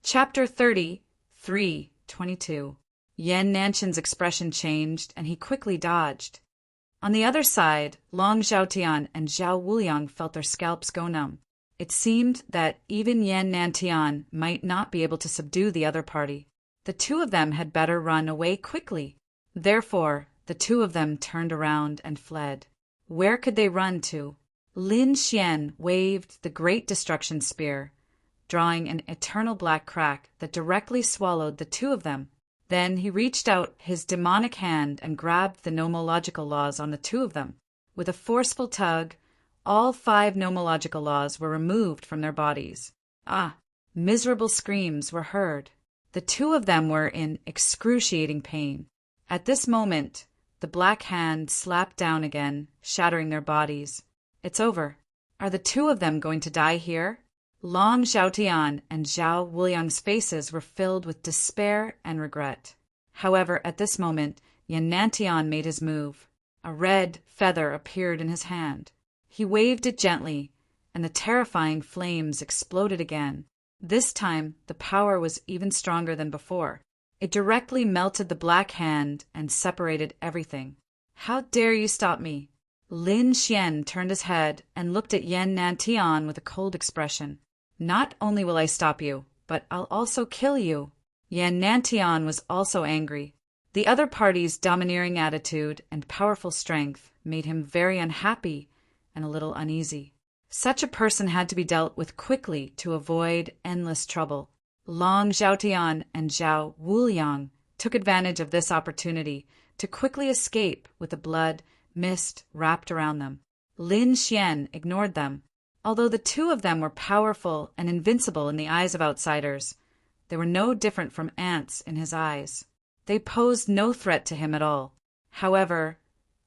Chapter 30, 3:22. Yan Nanshan's expression changed, and he quickly dodged. On the other side, Long Zhaotian and Zhao Wuliang felt their scalps go numb. It seemed that even Yan Nantian might not be able to subdue the other party. The two of them had better run away quickly. Therefore, the two of them turned around and fled. Where could they run to? Lin Xian waved the Great Destruction Spear, drawing an eternal black crack that directly swallowed the two of them. Then he reached out his demonic hand and grabbed the nomological laws on the two of them. With a forceful tug, all 5 nomological laws were removed from their bodies. Miserable screams were heard. The two of them were in excruciating pain. At this moment, the black hand slapped down again, shattering their bodies. It's over. Are the two of them going to die here? Long Zhaotian and Zhao Wuliang's faces were filled with despair and regret. However, at this moment, Yan Nantian made his move. A red feather appeared in his hand. He waved it gently, and the terrifying flames exploded again. This time, the power was even stronger than before. It directly melted the black hand and separated everything. How dare you stop me? Lin Xian turned his head and looked at Yan Nantian with a cold expression. Not only will I stop you, but I'll also kill you. Yan Nantian was also angry. The other party's domineering attitude and powerful strength made him very unhappy and a little uneasy. Such a person had to be dealt with quickly to avoid endless trouble. Long Zhaotian and Zhao Wuliang took advantage of this opportunity to quickly escape with the blood mist wrapped around them. Lin Xian ignored them. Although the two of them were powerful and invincible in the eyes of outsiders, they were no different from ants in his eyes. They posed no threat to him at all. However,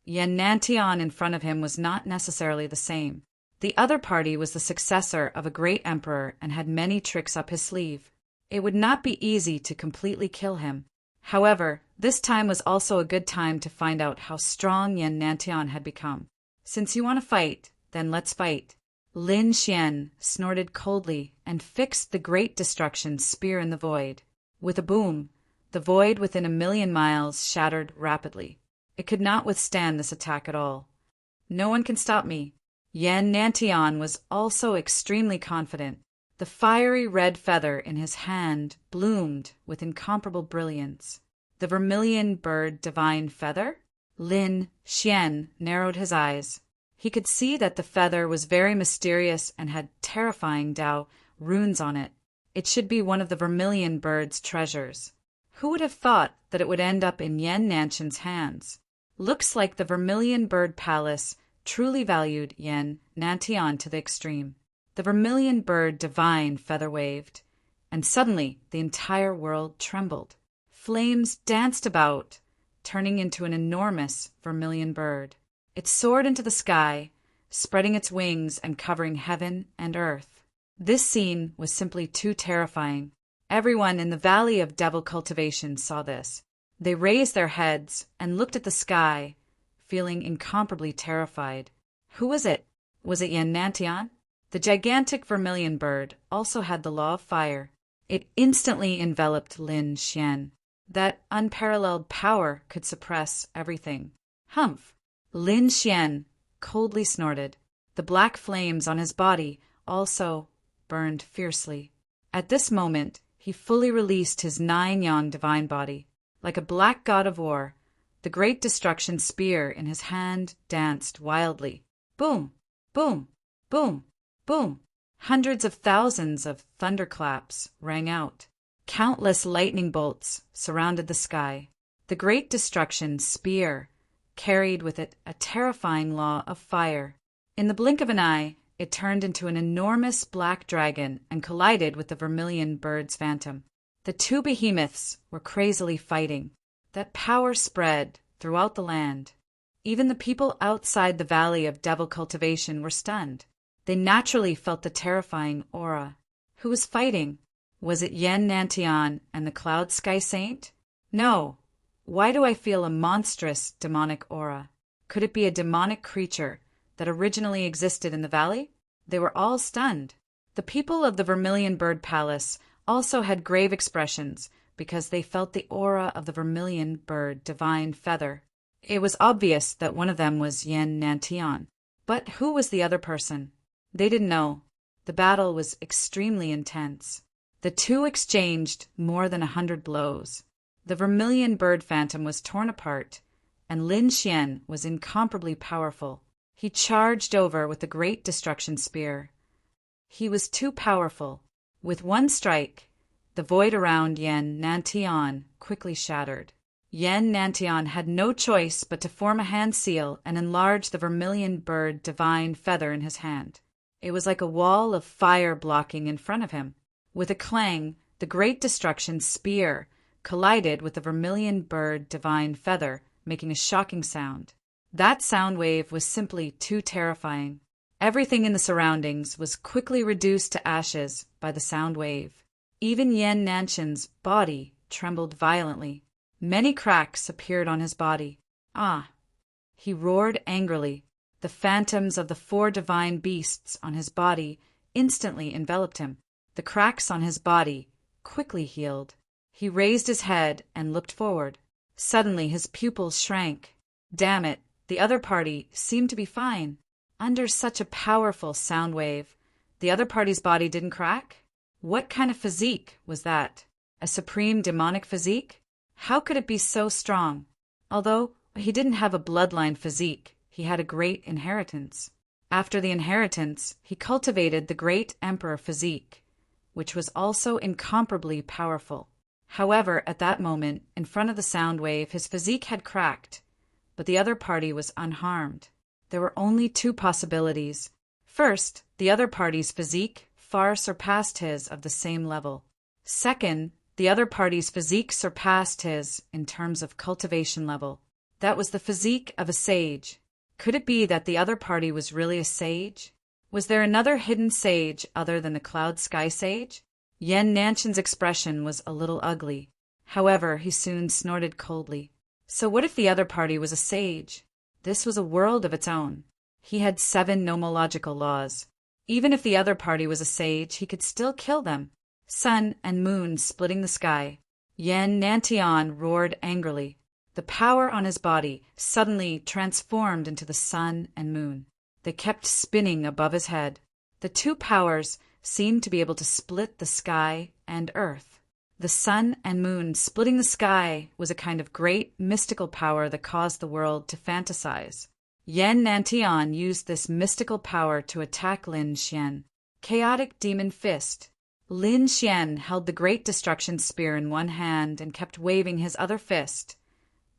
Yan Nantian in front of him was not necessarily the same. The other party was the successor of a great emperor and had many tricks up his sleeve. It would not be easy to completely kill him. However, this time was also a good time to find out how strong Yan Nantian had become. Since you want to fight, then let's fight. Lin Xian snorted coldly and fixed the Great Destruction Spear in the void. With a boom, the void within 1,000,000 miles shattered rapidly. It could not withstand this attack at all. No one can stop me. Yan Nantian was also extremely confident. The fiery red feather in his hand bloomed with incomparable brilliance. The vermilion bird divine feather? Lin Xian narrowed his eyes. He could see that the feather was very mysterious and had terrifying Dao runes on it. It should be one of the vermilion bird's treasures. Who would have thought that it would end up in Yan Nanshan's hands? Looks like the Vermilion Bird Palace truly valued Yan Nantian to the extreme. The vermilion bird divine feather waved, and suddenly the entire world trembled. Flames danced about, turning into an enormous vermilion bird. It soared into the sky, spreading its wings and covering heaven and earth. This scene was simply too terrifying. Everyone in the Valley of Devil Cultivation saw this. They raised their heads and looked at the sky, feeling incomparably terrified. Who was it? Was it Yan Nantian? The gigantic vermilion bird also had the law of fire. It instantly enveloped Lin Xian. That unparalleled power could suppress everything. Humph! Lin Xian coldly snorted. The black flames on his body also burned fiercely. At this moment, he fully released his 9-yang divine body. Like a black god of war, the Great Destruction Spear in his hand danced wildly. Boom! Boom! Boom! Boom! Hundreds of thousands of thunderclaps rang out. Countless lightning bolts surrounded the sky. The Great Destruction Spear carried with it a terrifying law of fire. In the blink of an eye, it turned into an enormous black dragon and collided with the vermilion bird's phantom. The two behemoths were crazily fighting. That power spread throughout the land. Even the people outside the Valley of Devil Cultivation were stunned. They naturally felt the terrifying aura. Who was fighting? Was it Yan Nantian and the Cloud Sky Saint? No. Why do I feel a monstrous demonic aura? Could it be a demonic creature that originally existed in the valley? They were all stunned. The people of the Vermilion Bird Palace also had grave expressions because they felt the aura of the vermilion bird divine feather. It was obvious that one of them was Yen Nantian. But who was the other person? They didn't know. The battle was extremely intense. The two exchanged more than 100 blows. The vermilion bird phantom was torn apart, and Lin Xian was incomparably powerful. He charged over with the great destruction spear. He was too powerful. With one strike, the void around Yen Nantian quickly shattered. Yen Nantian had no choice but to form a hand seal and enlarge the vermilion bird divine feather in his hand. It was like a wall of fire blocking in front of him. With a clang, the great destruction spear collided with the vermilion bird divine feather, making a shocking sound. That sound wave was simply too terrifying. Everything in the surroundings was quickly reduced to ashes by the sound wave. Even Yen Nantian's body trembled violently. Many cracks appeared on his body. Ah! He roared angrily. The phantoms of the 4 divine beasts on his body instantly enveloped him. The cracks on his body quickly healed. He raised his head and looked forward. Suddenly his pupils shrank. Damn it, the other party seemed to be fine. Under such a powerful sound wave, the other party's body didn't crack? What kind of physique was that? A supreme demonic physique? How could it be so strong? Although he didn't have a bloodline physique, he had a great inheritance. After the inheritance, he cultivated the great emperor physique, which was also incomparably powerful. However, at that moment, in front of the sound wave, his physique had cracked, but the other party was unharmed. There were only 2 possibilities. First, the other party's physique far surpassed his of the same level. Second, the other party's physique surpassed his in terms of cultivation level. That was the physique of a sage. Could it be that the other party was really a sage? Was there another hidden sage other than the cloud sky sage? Yen Nantian's expression was a little ugly. However, he soon snorted coldly. So what if the other party was a sage? This was a world of its own. He had 7 nomological laws. Even if the other party was a sage, he could still kill them. Sun and moon splitting the sky. Yen Nantian roared angrily. The power on his body suddenly transformed into the sun and moon. They kept spinning above his head. The 2 powers seemed to be able to split the sky and earth. The sun and moon splitting the sky was a kind of great mystical power that caused the world to fantasize. Yen Nantian used this mystical power to attack Lin Xian. Chaotic demon fist. Lin Xian held the great destruction spear in one hand and kept waving his other fist,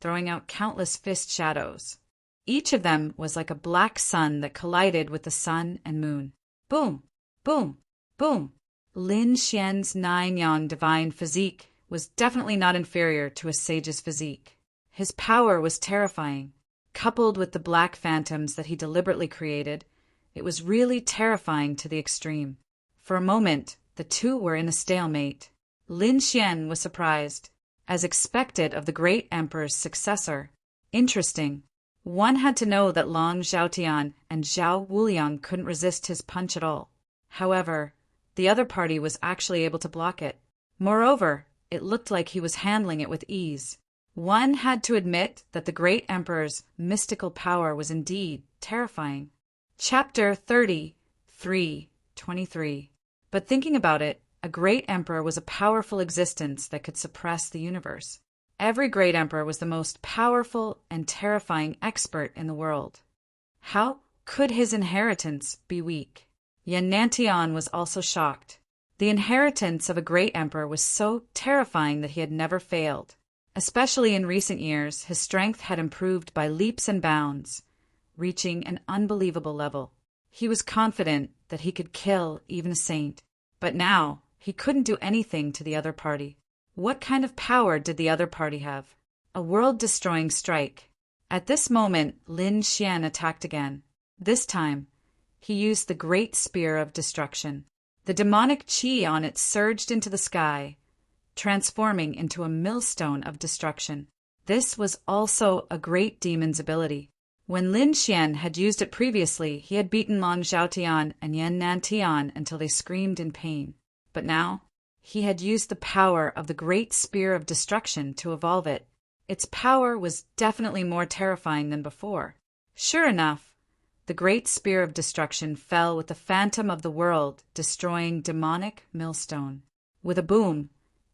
throwing out countless fist shadows. Each of them was like a black sun that collided with the sun and moon. Boom! Boom! Boom! Lin Xian's 9-yang divine physique was definitely not inferior to a sage's physique. His power was terrifying. Coupled with the black phantoms that he deliberately created, it was really terrifying to the extreme. For a moment, the 2 were in a stalemate. Lin Xian was surprised, as expected of the great emperor's successor. Interesting. One had to know that Long Zhaotian and Zhao Wuliang couldn't resist his punch at all. However, the other party was actually able to block it. Moreover, it looked like he was handling it with ease. One had to admit that the great emperor's mystical power was indeed terrifying. Chapter 33:23. But thinking about it, a great emperor was a powerful existence that could suppress the universe. Every great emperor was the most powerful and terrifying expert in the world. How could his inheritance be weak? Yen Nantian was also shocked. The inheritance of a great emperor was so terrifying that he had never failed. Especially in recent years, his strength had improved by leaps and bounds, reaching an unbelievable level. He was confident that he could kill even a saint. But now, he couldn't do anything to the other party. What kind of power did the other party have? A world-destroying strike. At this moment, Lin Xian attacked again. This time, he used the great spear of destruction. The demonic qi on it surged into the sky, transforming into a millstone of destruction. This was also a great demon's ability. When Lin Xian had used it previously, he had beaten Long Zhaotian and Yen Nantian until they screamed in pain. But now, He had used the power of the Great Spear of Destruction to evolve it. Its power was definitely more terrifying than before. Sure enough, the Great Spear of Destruction fell with the phantom of the world, destroying demonic millstone. With a boom,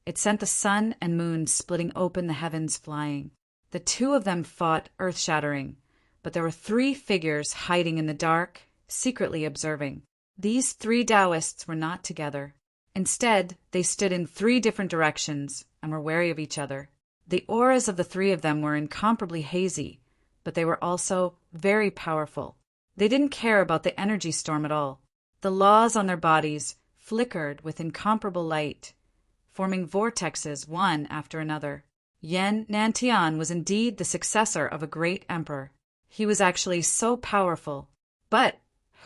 it sent the sun and moon splitting open, the heavens flying. The two of them fought earth-shattering, but there were three figures hiding in the dark, secretly observing. These three Taoists were not together. Instead, they stood in three different directions and were wary of each other. The auras of the three of them were incomparably hazy, but they were also very powerful. They didn't care about the energy storm at all. The laws on their bodies flickered with incomparable light, forming vortexes one after another. Yan Nantian was indeed the successor of a great emperor. He was actually so powerful. But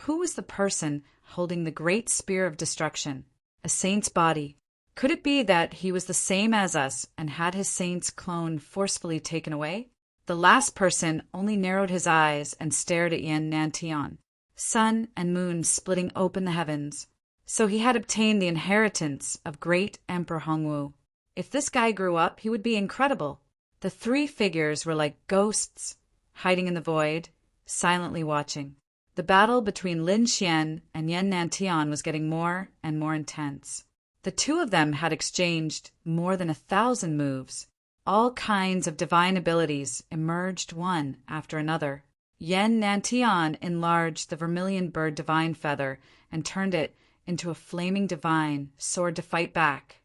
who was the person holding the Great Spear of Destruction? A saint's body. Could it be that he was the same as us and had his saint's clone forcefully taken away? The last person only narrowed his eyes and stared at Yan Nantian. Sun and moon splitting open the heavens. So he had obtained the inheritance of great Emperor Hongwu. If this guy grew up, he would be incredible. The three figures were like ghosts, hiding in the void, silently watching. The battle between Lin Xian and Yan Nantian was getting more and more intense. The two of them had exchanged more than 1,000 moves. All kinds of divine abilities emerged one after another. Yan Nantian enlarged the vermilion bird divine feather and turned it into a flaming divine sword to fight back.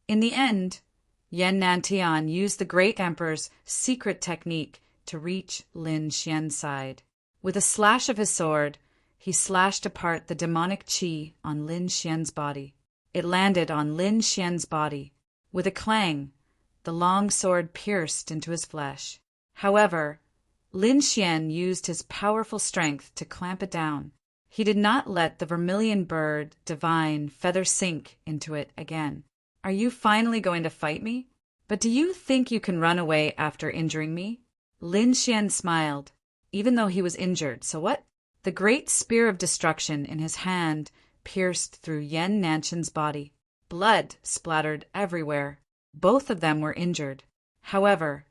In the end, Yan Nantian used the great emperor's secret technique to reach Lin Xian's side. With a slash of his sword, he slashed apart the demonic qi on Lin Xian's body. It landed on Lin Xian's body. With a clang, the long sword pierced into his flesh. However, Lin Xian used his powerful strength to clamp it down. He did not let the vermilion bird divine feather sink into it again. Are you finally going to fight me? But do you think you can run away after injuring me? Lin Xian smiled, even though he was injured. So what? The Great Spear of Destruction in his hand pierced through Yan Nantian's body. Blood splattered everywhere. Both of them were injured. However,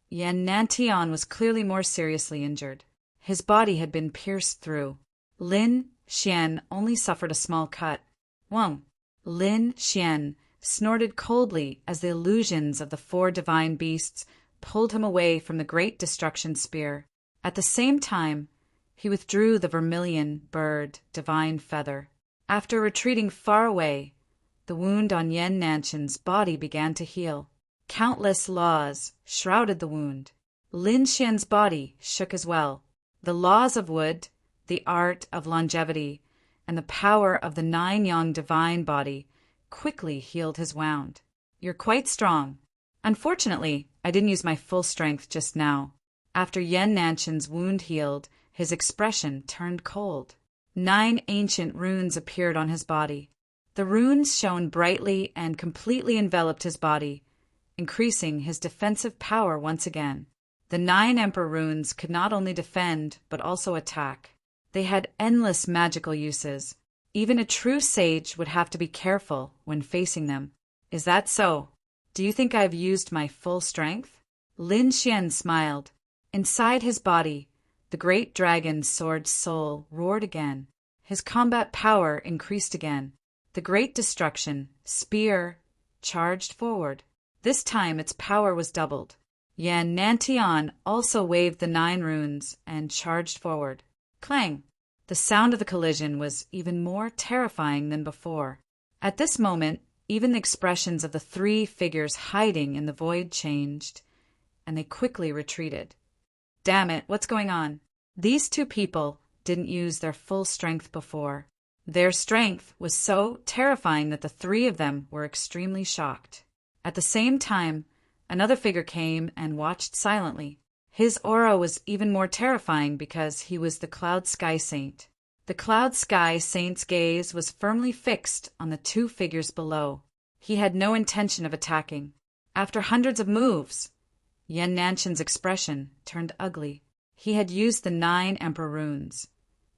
Yan Nantian was clearly more seriously injured. His body had been pierced through. Lin Xian only suffered a small cut. Whoa! Lin Xian snorted coldly as the illusions of the four divine beasts pulled him away from the great destruction spear. At the same time, he withdrew the vermilion bird divine feather. After retreating far away, the wound on Yan Nantian's body began to heal. Countless laws shrouded the wound. Lin Xian's body shook as well. The laws of wood, the art of longevity, and the power of the 9-yang divine body quickly healed his wound. You're quite strong. Unfortunately, I didn't use my full strength just now. After Yan Nantian's wound healed, his expression turned cold. 9 ancient runes appeared on his body. The runes shone brightly and completely enveloped his body, increasing his defensive power once again. The 9 Emperor runes could not only defend, but also attack. They had endless magical uses. Even a true sage would have to be careful when facing them. Is that so? Do you think I've used my full strength? Lin Xian smiled. Inside his body, the great dragon's sword soul roared again. His combat power increased again. The great destruction, spear, charged forward. This time its power was doubled. Yan Nantian also waved the 9 runes and charged forward. Clang! The sound of the collision was even more terrifying than before. At this moment, even the expressions of the 3 figures hiding in the void changed, and they quickly retreated. Damn it, what's going on? These 2 people didn't use their full strength before. Their strength was so terrifying that the 3 of them were extremely shocked. At the same time, another figure came and watched silently. His aura was even more terrifying because he was the Cloud Sky Saint. The Cloud Sky Saint's gaze was firmly fixed on the 2 figures below. He had no intention of attacking. After hundreds of moves, Yan Nantian's expression turned ugly. He had used the 9 Emperor runes,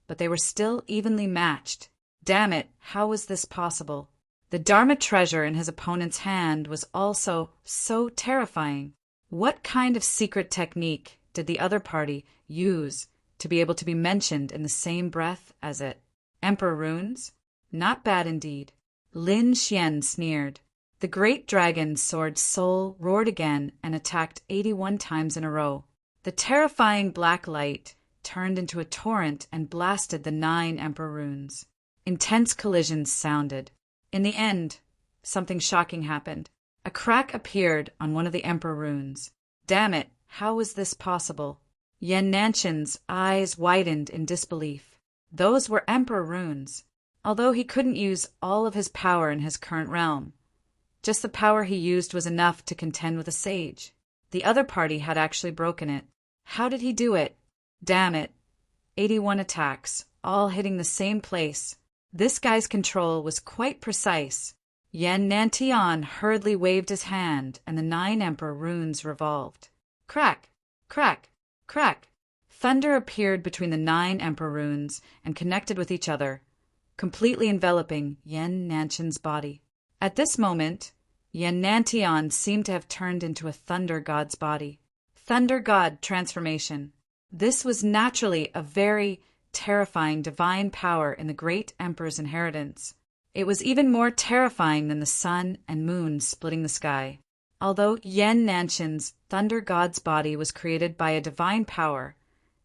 but they were still evenly matched. Damn it, how was this possible? The Dharma treasure in his opponent's hand was also so terrifying. What kind of secret technique did the other party use to be able to be mentioned in the same breath as it? Emperor runes? Not bad indeed. Lin Xian sneered. The great dragon's sword soul roared again and attacked 81 times in a row. The terrifying black light turned into a torrent and blasted the 9 emperor runes. Intense collisions sounded. In the end, something shocking happened. A crack appeared on one of the emperor runes. Damn it, how was this possible? Yan Nanshan's eyes widened in disbelief. Those were emperor runes, although he couldn't use all of his power in his current realm. Just the power he used was enough to contend with a sage. The other party had actually broken it. How did he do it? Damn it. 81 attacks, all hitting the same place. This guy's control was quite precise. Yan Nantian hurriedly waved his hand, and the 9 emperor runes revolved. Crack! Crack! Crack! Thunder appeared between the 9 emperor runes and connected with each other, completely enveloping Yan Nanshan's body. At this moment, Yan Nantian seemed to have turned into a thunder god's body. Thunder god transformation. This was naturally a very terrifying divine power in the great emperor's inheritance. It was even more terrifying than the sun and moon splitting the sky. Although Yan Nanshan's thunder god's body was created by a divine power,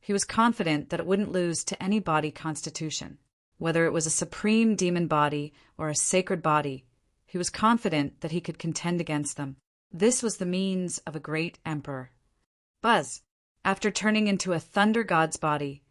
he was confident that it wouldn't lose to any body constitution. Whether it was a supreme demon body or a sacred body, he was confident that he could contend against them. This was the means of a great emperor. Buzz! After turning into a thunder god's body,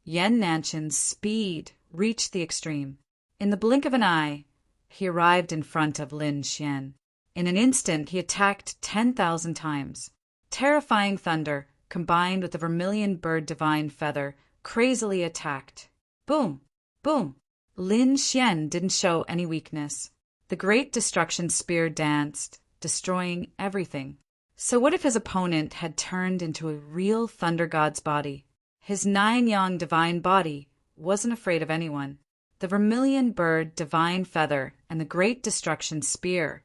Yan Nanshan's speed reached the extreme. In the blink of an eye, he arrived in front of Lin Xian. In an instant, he attacked 10,000 times. Terrifying thunder, combined with the vermilion bird divine feather, crazily attacked. Boom! Boom! Lin Xian didn't show any weakness. The great destruction spear danced, destroying everything. So what if his opponent had turned into a real thunder god's body? His 9-yang divine body wasn't afraid of anyone. The vermilion bird divine feather and the great destruction spear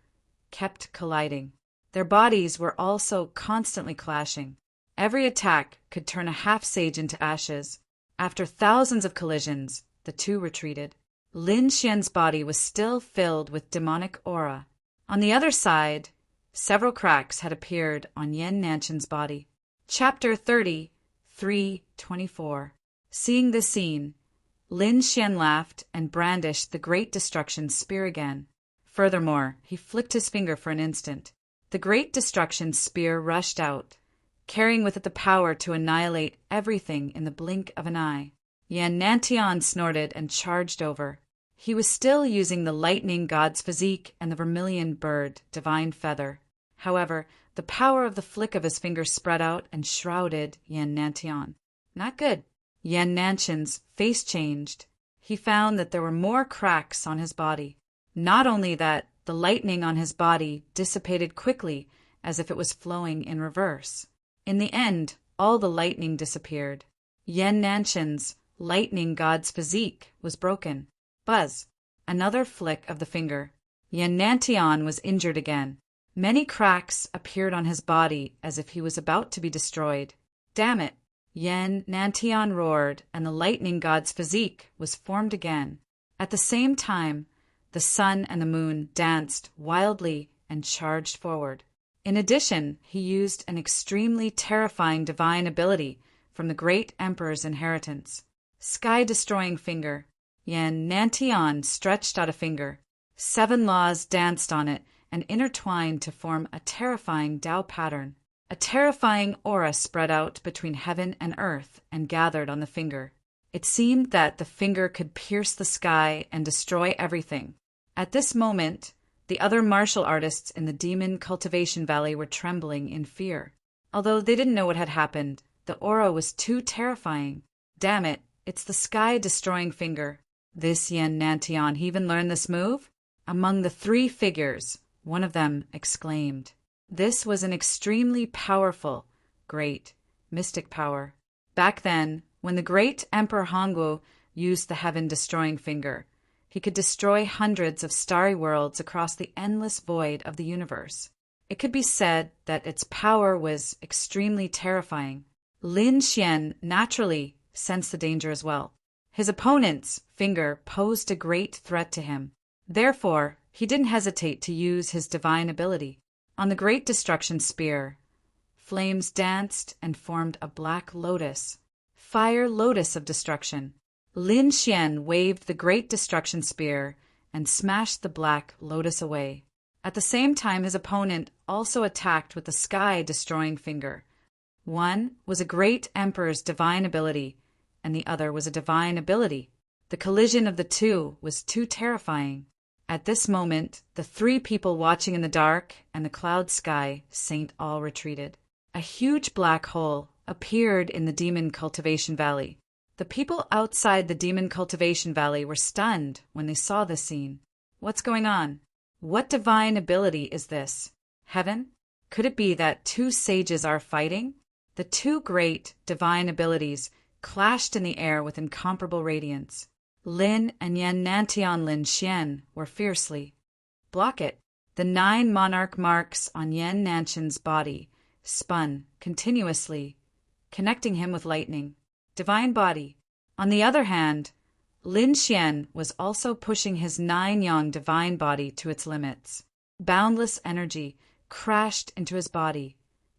kept colliding. Their bodies were also constantly clashing. Every attack could turn a half-sage into ashes. After thousands of collisions, the two retreated. Lin Xian's body was still filled with demonic aura. On the other side, several cracks had appeared on Yan Nanshan's body. Chapter 30, 3:24. Seeing this scene, Lin Xian laughed and brandished the Great Destruction Spear again. Furthermore, he flicked his finger for an instant. The Great Destruction Spear rushed out, carrying with it the power to annihilate everything in the blink of an eye. Yan Nantian snorted and charged over. He was still using the lightning god's physique and the vermilion bird divine feather. However, the power of the flick of his finger spread out and shrouded Yan Nantian. Not good. Yan Nanshan's face changed. He found that there were more cracks on his body. Not only that, the lightning on his body dissipated quickly as if it was flowing in reverse. In the end, all the lightning disappeared. Yan Nanshan's lightning god's physique was broken. Buzz! Another flick of the finger. Yan Nantian was injured again. Many cracks appeared on his body as if he was about to be destroyed. Damn it! Yan Nantian roared, and the lightning god's physique was formed again. At the same time, the sun and the moon danced wildly and charged forward. In addition, he used an extremely terrifying divine ability from the great emperor's inheritance. Sky-destroying finger. Yan Nantian stretched out a finger. 7 laws danced on it and intertwined to form a terrifying Tao pattern. A terrifying aura spread out between heaven and earth and gathered on the finger. It seemed that the finger could pierce the sky and destroy everything. At this moment, the other martial artists in the Demon Cultivation Valley were trembling in fear. Although they didn't know what had happened, the aura was too terrifying. Damn it, it's the sky-destroying finger. This Yan Nantian, he even learned this move? Among the 3 figures, one of them exclaimed. This was an extremely powerful, great, mystic power. Back then, when the great Emperor Hongwu used the heaven-destroying finger, He could destroy hundreds of starry worlds across the endless void of the universe. It could be said that its power was extremely terrifying. Lin Xian naturally sensed the danger as well. His opponent's finger posed a great threat to him. Therefore, he didn't hesitate to use his divine ability. On the Great Destruction Spear, flames danced and formed a black lotus, fire lotus of destruction. Lin Xian waved the Great Destruction Spear and smashed the black lotus away. At the same time, his opponent also attacked with the sky-destroying finger. One was a great emperor's divine ability, and the other was a divine ability. The collision of the two was too terrifying. At this moment, the three people watching in the dark and the cloud sky saint all retreated. A huge black hole appeared in the Demon Cultivation Valley. The people outside the Demon Cultivation Valley were stunned when they saw this scene. What's going on? What divine ability is this? Heaven? Could it be that two sages are fighting? The two great divine abilities clashed in the air with incomparable radiance. Lin and Yan Nantian Lin Xian were fiercely. Block it. The 9 monarch marks on Yan Nantian's body spun continuously, connecting him with lightning. Divine body. On the other hand, Lin Xian was also pushing his 9 yang divine body to its limits. Boundless energy crashed into his body,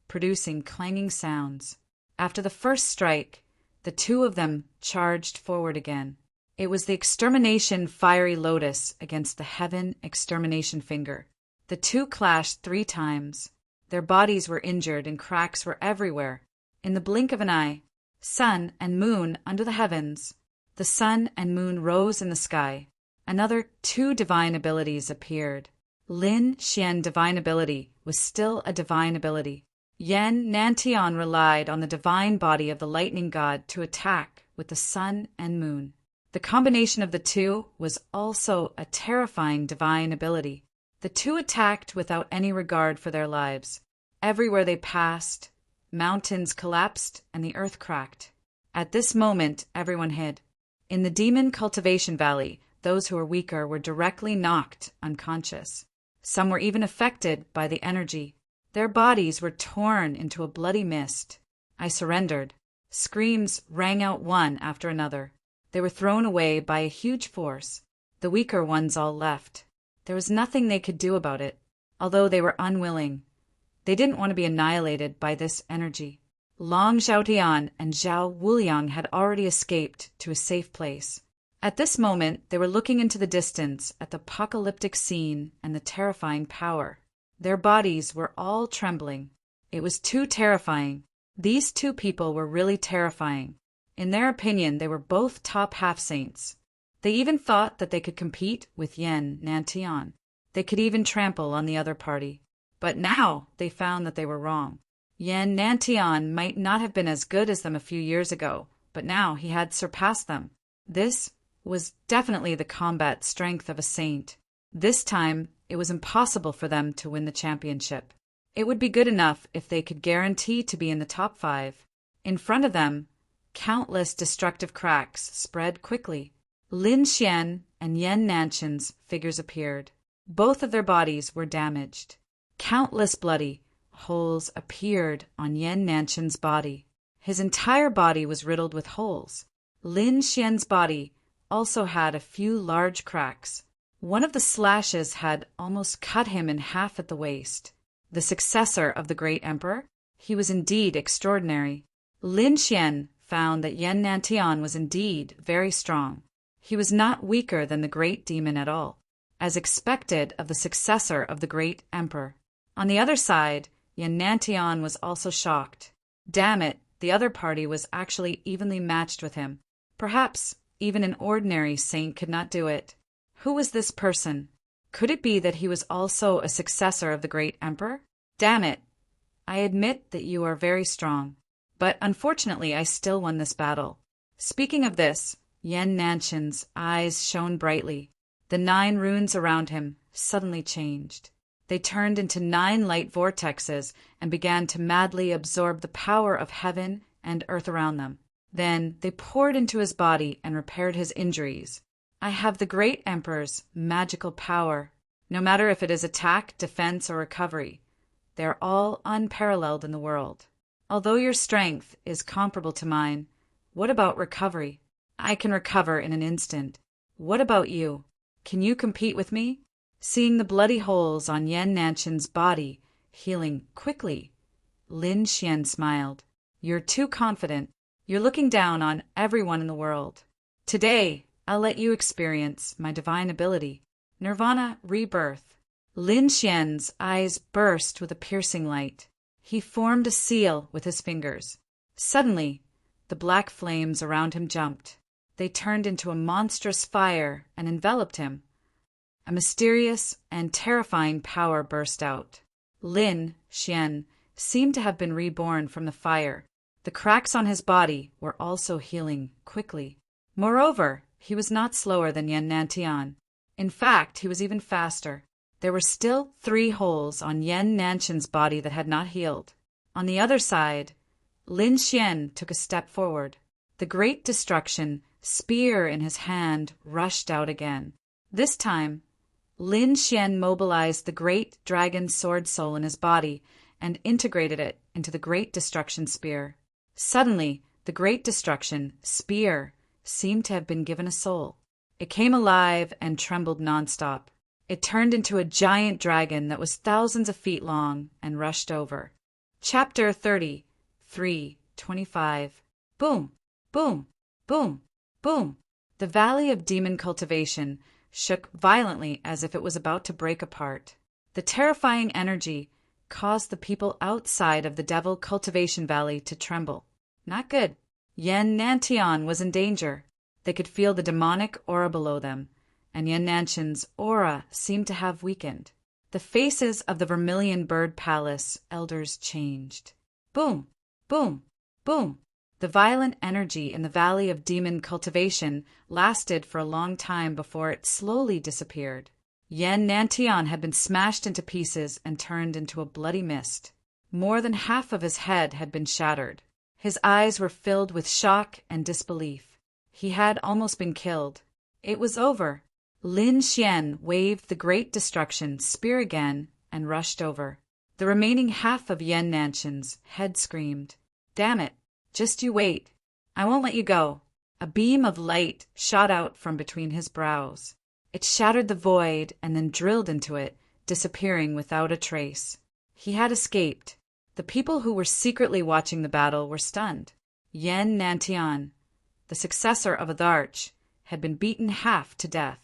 producing clanging sounds. After the first strike, the two of them charged forward again. It was the extermination fiery lotus against the heaven extermination finger. The two clashed 3 times. Their bodies were injured and cracks were everywhere. In the blink of an eye, sun and moon under the heavens, the sun and moon rose in the sky. Another 2 divine abilities appeared. Lin Xian divine ability was still a divine ability. Yan Nantian relied on the divine body of the lightning god to attack with the sun and moon. The combination of the two was also a terrifying divine ability. The two attacked without any regard for their lives. Everywhere they passed, mountains collapsed and the earth cracked. At this moment, everyone hid. In the Demon Cultivation Valley, those who were weaker were directly knocked unconscious. Some were even affected by the energy. Their bodies were torn into a bloody mist. I surrendered. Screams rang out one after another. They were thrown away by a huge force. The weaker ones all left. There was nothing they could do about it, although they were unwilling. They didn't want to be annihilated by this energy. Long Zhaotian and Zhao Wuliang had already escaped to a safe place. At this moment, they were looking into the distance at the apocalyptic scene and the terrifying power. Their bodies were all trembling. It was too terrifying. These two people were really terrifying. In their opinion, they were both top half-saints. They even thought that they could compete with Yan Nantian. They could even trample on the other party. But now they found that they were wrong. Yan Nantian might not have been as good as them a few years ago, but now he had surpassed them. This was definitely the combat strength of a saint. This time, it was impossible for them to win the championship. It would be good enough if they could guarantee to be in the top 5. In front of them, countless destructive cracks spread quickly. Lin Xian and Yan Nantian's figures appeared. Both of their bodies were damaged. Countless bloody holes appeared on Yan Nantian's body. His entire body was riddled with holes. Lin Xian's body also had a few large cracks. One of the slashes had almost cut him in half at the waist. The successor of the great emperor? He was indeed extraordinary. Lin Xian found that Yan Nantian was indeed very strong. He was not weaker than the great demon at all, as expected of the successor of the great emperor. On the other side, Yan Nantian was also shocked. Damn it, the other party was actually evenly matched with him. Perhaps even an ordinary saint could not do it. Who was this person? Could it be that he was also a successor of the great emperor? Damn it! I admit that you are very strong, but unfortunately I still won this battle. Speaking of this, Yan Nantian's eyes shone brightly. The 9 runes around him suddenly changed. They turned into 9 light vortexes and began to madly absorb the power of heaven and earth around them. Then they poured into his body and repaired his injuries. I have the great Emperor's magical power. No matter if it is attack, defense, or recovery, they are all unparalleled in the world. Although your strength is comparable to mine, what about recovery? I can recover in an instant. What about you? Can you compete with me? Seeing the bloody holes on Yan Nanchan's body healing quickly, Lin Xian smiled. You're too confident. You're looking down on everyone in the world. Today, I'll let you experience my divine ability, Nirvana Rebirth. Lin Xian's eyes burst with a piercing light. He formed a seal with his fingers. Suddenly, the black flames around him jumped. They turned into a monstrous fire and enveloped him. A mysterious and terrifying power burst out. Lin Xian seemed to have been reborn from the fire. The cracks on his body were also healing quickly. Moreover, he was not slower than Yan Nantian. In fact, he was even faster. There were still 3 holes on Yan Nanchan's body that had not healed. On the other side, Lin Xian took a step forward. The Great Destruction spear in his hand rushed out again. This time, Lin Xian mobilized the great dragon sword soul in his body and integrated it into the Great Destruction spear. Suddenly, the Great Destruction spear seemed to have been given a soul. It came alive and trembled nonstop. It turned into a giant dragon that was thousands of feet long and rushed over. Chapter 33:25. Boom, boom, boom, boom. The Valley of Demon Cultivation shook violently as if it was about to break apart. The terrifying energy caused the people outside of the Devil Cultivation Valley to tremble. Not good. Yan Nantian was in danger. They could feel the demonic aura below them, and Yan Nanchan's aura seemed to have weakened. The faces of the Vermilion Bird Palace elders changed. Boom, boom, boom. The violent energy in the Valley of Demon Cultivation lasted for a long time before it slowly disappeared. Yan Nantian had been smashed into pieces and turned into a bloody mist. More than half of his head had been shattered. His eyes were filled with shock and disbelief. He had almost been killed. It was over. Lin Xian waved the Great Destruction spear again and rushed over. The remaining half of Yan Nanchan's head screamed. Damn it! Just you wait. I won't let you go. A beam of light shot out from between his brows. It shattered the void and then drilled into it, disappearing without a trace. He had escaped. The people who were secretly watching the battle were stunned. Yan Nantian, the successor of Adarch, had been beaten half to death.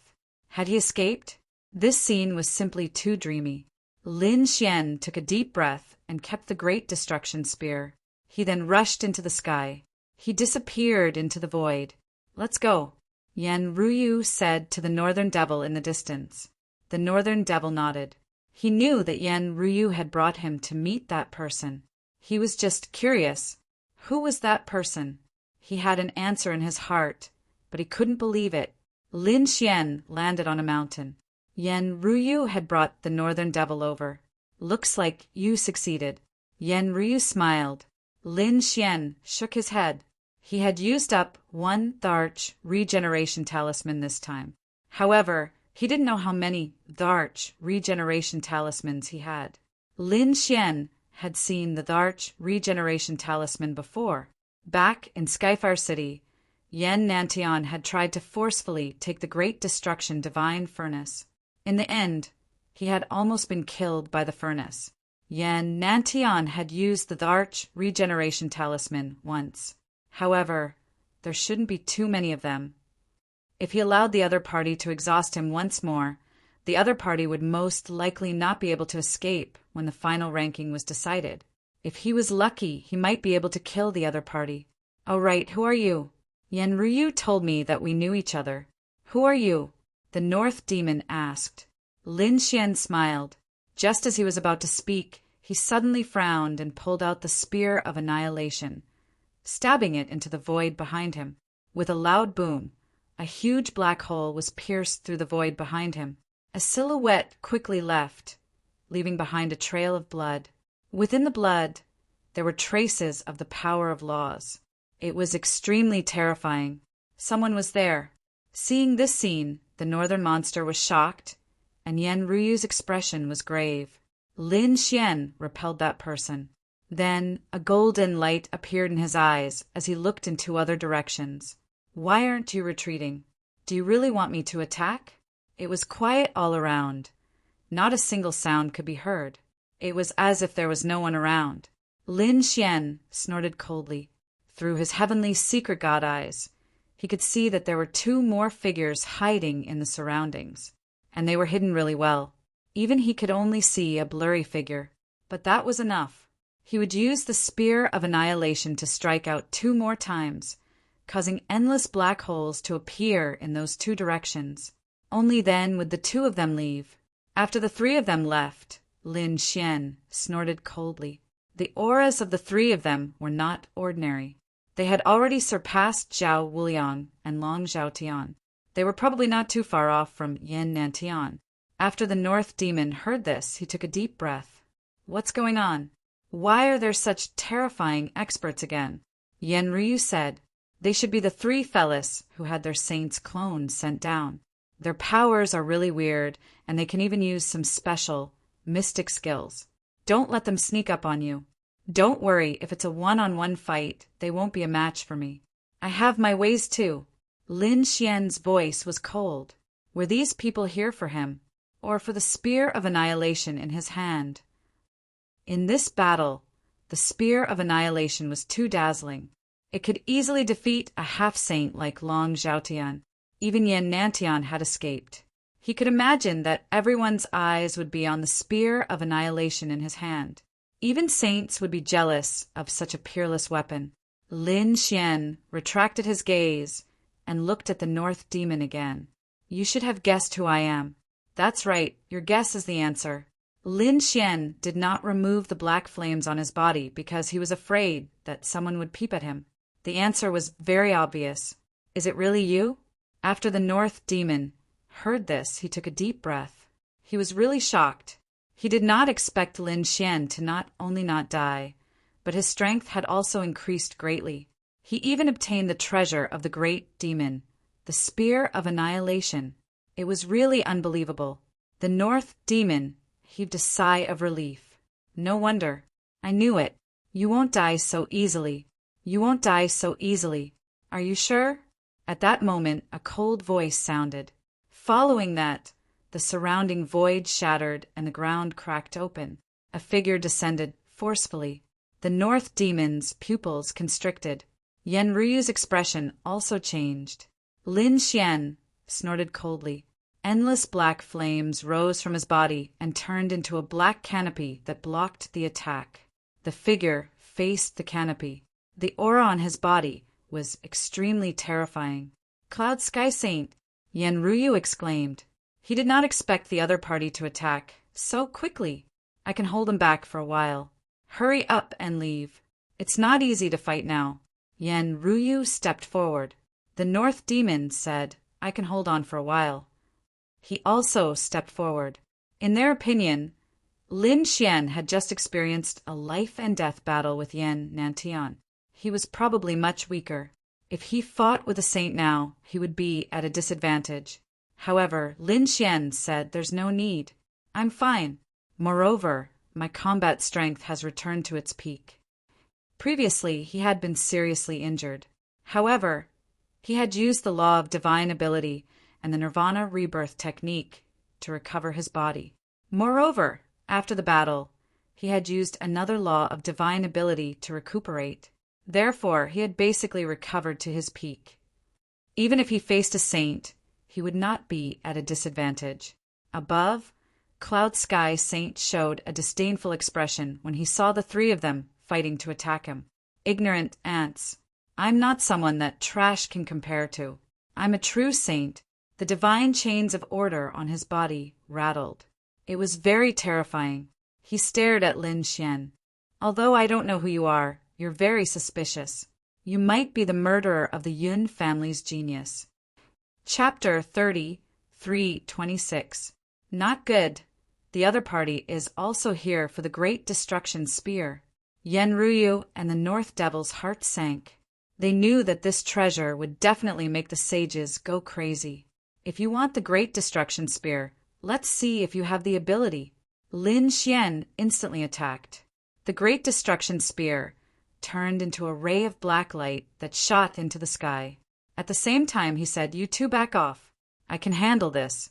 Had he escaped? This scene was simply too dreamy. Lin Xian took a deep breath and kept the Great Destruction spear. He then rushed into the sky. He disappeared into the void. Let's go, Yan Ruyu said to the Northern Devil in the distance. The Northern Devil nodded. He knew that Yan Ruyu had brought him to meet that person. He was just curious. Who was that person? He had an answer in his heart, but he couldn't believe it. Lin Xian landed on a mountain. Yan Ruyu had brought the Northern Devil over. Looks like you succeeded. Yan Ruyu smiled. Lin Xian shook his head. He had used up 1 Tharch regeneration talisman this time. However, he didn't know how many Tharch regeneration talismans he had. Lin Xian had seen the Tharch regeneration talisman before. Back in Skyfire City, Yan Nantian had tried to forcefully take the Great Destruction Divine Furnace. In the end, he had almost been killed by the furnace. Yan Nantian had used the Tharch regeneration talisman once. However, there shouldn't be too many of them. If he allowed the other party to exhaust him once more, the other party would most likely not be able to escape when the final ranking was decided. If he was lucky, he might be able to kill the other party. "Oh right, who are you?" "Yan Ruyu told me that we knew each other." "Who are you?" the North Demon asked. Lin Xian smiled. Just as he was about to speak, he suddenly frowned and pulled out the Spear of Annihilation, stabbing it into the void behind him. With a loud boom, a huge black hole was pierced through the void behind him. A silhouette quickly left, leaving behind a trail of blood. Within the blood, there were traces of the power of laws. It was extremely terrifying. Someone was there. Seeing this scene, the northern monster was shocked, and Yen Ruyu's expression was grave. Lin Xian repelled that person. Then a golden light appeared in his eyes as he looked in two other directions. Why aren't you retreating? Do you really want me to attack? It was quiet all around. Not a single sound could be heard. It was as if there was no one around. Lin Xian snorted coldly. Through his heavenly secret god eyes, he could see that there were two more figures hiding in the surroundings, and they were hidden really well. Even he could only see a blurry figure, but that was enough. He would use the Spear of Annihilation to strike out 2 more times, causing endless black holes to appear in those 2 directions. Only then would the 2 of them leave. After the 3 of them left, Lin Xian snorted coldly. The auras of the 3 of them were not ordinary. They had already surpassed Zhao Wuliang and Long Zhaotian. They were probably not too far off from Yan Nantian. After the North Demon heard this, he took a deep breath. What's going on? Why are there such terrifying experts again? Yen Ryu said. They should be the 3 fellas who had their saints' clones sent down. Their powers are really weird, and they can even use some special, mystic skills. Don't let them sneak up on you. Don't worry, if it's a one-on-one fight, they won't be a match for me. I have my ways too. Lin Xian's voice was cold. Were these people here for him, or for the Spear of Annihilation in his hand? In this battle, the Spear of Annihilation was too dazzling. It could easily defeat a half-saint like Long Zhaotian. Even Yan Nantian had escaped. He could imagine that everyone's eyes would be on the Spear of Annihilation in his hand. Even saints would be jealous of such a peerless weapon. Lin Xian retracted his gaze and looked at the North Demon again. You should have guessed who I am. That's right, your guess is the answer. Lin Xian did not remove the black flames on his body because he was afraid that someone would peep at him. The answer was very obvious. Is it really you? After the North Demon heard this, he took a deep breath. He was really shocked. He did not expect Lin Xian to not only not die, but his strength had also increased greatly. He even obtained the treasure of the great demon, the Spear of Annihilation. It was really unbelievable. The North Demon heaved a sigh of relief. No wonder. I knew it. You won't die so easily. You won't die so easily. Are you sure? At that moment, a cold voice sounded. Following that, the surrounding void shattered and the ground cracked open. A figure descended forcefully. The North Demon's pupils constricted. Yen Ryu's expression also changed. Lin Xian snorted coldly. Endless black flames rose from his body and turned into a black canopy that blocked the attack. The figure faced the canopy. The aura on his body was extremely terrifying. Cloud Sky Saint, Yen Ryu exclaimed. He did not expect the other party to attack so quickly. I can hold him back for a while. Hurry up and leave. It's not easy to fight now. Yen Ryu stepped forward. The North Demon said, I can hold on for a while. He also stepped forward. In their opinion, Lin Xian had just experienced a life-and-death battle with Yan Nantian. He was probably much weaker. If he fought with a saint now, he would be at a disadvantage. However, Lin Xian said there's no need. I'm fine. Moreover, my combat strength has returned to its peak. Previously, he had been seriously injured. However, he had used the law of divine ability and the Nirvana rebirth technique to recover his body. Moreover, after the battle, he had used another law of divine ability to recuperate. Therefore, he had basically recovered to his peak. Even if he faced a saint, he would not be at a disadvantage. Above, Cloud Sky Saint showed a disdainful expression when he saw the 3 of them fighting to attack him. Ignorant ants. I'm not someone that trash can compare to. I'm a true saint. The divine chains of order on his body rattled. It was very terrifying. He stared at Lin Xian. Although I don't know who you are, you're very suspicious. You might be the murderer of the Yun family's genius. Chapter 30:326. Not good. The other party is also here for the Great Destruction Spear. Yen Ryu and the North Devil's heart sank. They knew that this treasure would definitely make the sages go crazy. If you want the Great Destruction Spear, let's see if you have the ability. Lin Xian instantly attacked. The Great Destruction Spear turned into a ray of black light that shot into the sky. At the same time, he said, "You two back off. I can handle this."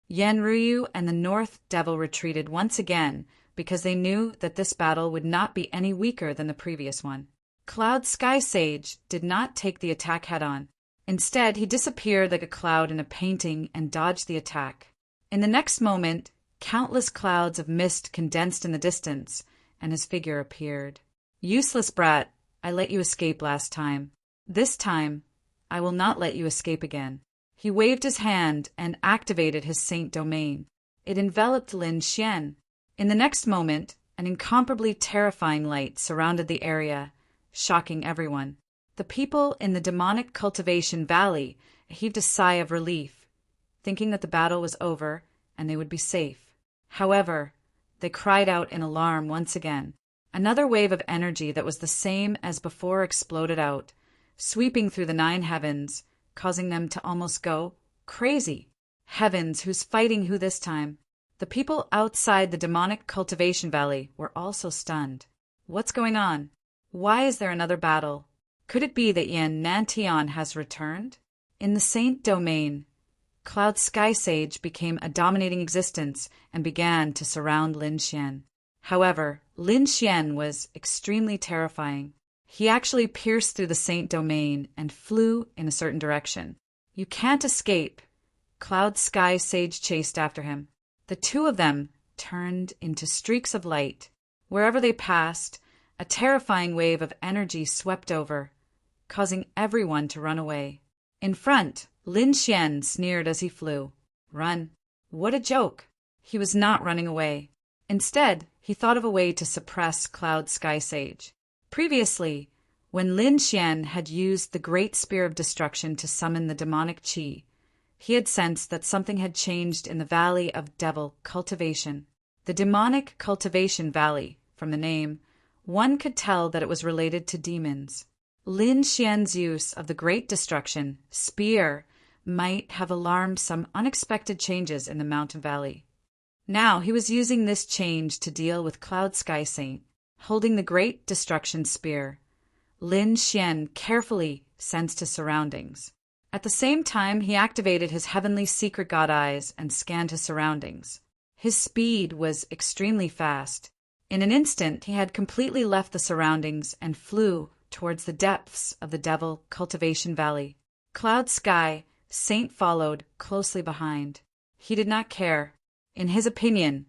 Yan Ruyu and the North Devil retreated once again because they knew that this battle would not be any weaker than the previous one. Cloud Sky Sage did not take the attack head-on. Instead, he disappeared like a cloud in a painting and dodged the attack. In the next moment, countless clouds of mist condensed in the distance, and his figure appeared. "Useless brat, I let you escape last time. This time, I will not let you escape again." He waved his hand and activated his Saint Domain. It enveloped Lin Xian. In the next moment, an incomparably terrifying light surrounded the area, shocking everyone. The people in the demonic cultivation valley heaved a sigh of relief, thinking that the battle was over and they would be safe. However, they cried out in alarm once again. Another wave of energy that was the same as before exploded out, sweeping through the 9 heavens, causing them to almost go crazy. Heavens, who's fighting who this time? The people outside the demonic cultivation valley were also stunned. What's going on? Why is there another battle? Could it be that Yan Nantian has returned? In the Saint Domain, Cloud Sky Sage became a dominating existence and began to surround Lin Xian. However, Lin Xian was extremely terrifying. He actually pierced through the Saint Domain and flew in a certain direction. "You can't escape." Cloud Sky Sage chased after him. The two of them turned into streaks of light. Wherever they passed, a terrifying wave of energy swept over, causing everyone to run away. In front, Lin Xian sneered as he flew. "Run." What a joke! He was not running away. Instead, he thought of a way to suppress Cloud Sky Sage. Previously, when Lin Xian had used the Great Spear of Destruction to summon the demonic qi, he had sensed that something had changed in the Valley of Devil Cultivation. The Demonic Cultivation Valley, from the name, one could tell that it was related to demons. Lin Xian's use of the Great Destruction Spear might have alarmed some unexpected changes in the mountain valley. Now he was using this change to deal with Cloud Sky Saint. Holding the Great Destruction Spear, Lin Xian carefully sensed his surroundings. At the same time, he activated his heavenly secret god eyes and scanned his surroundings. His speed was extremely fast. In an instant, he had completely left the surroundings and flew towards the depths of the Devil Cultivation Valley. Cloud Sky Saint followed closely behind. He did not care. In his opinion,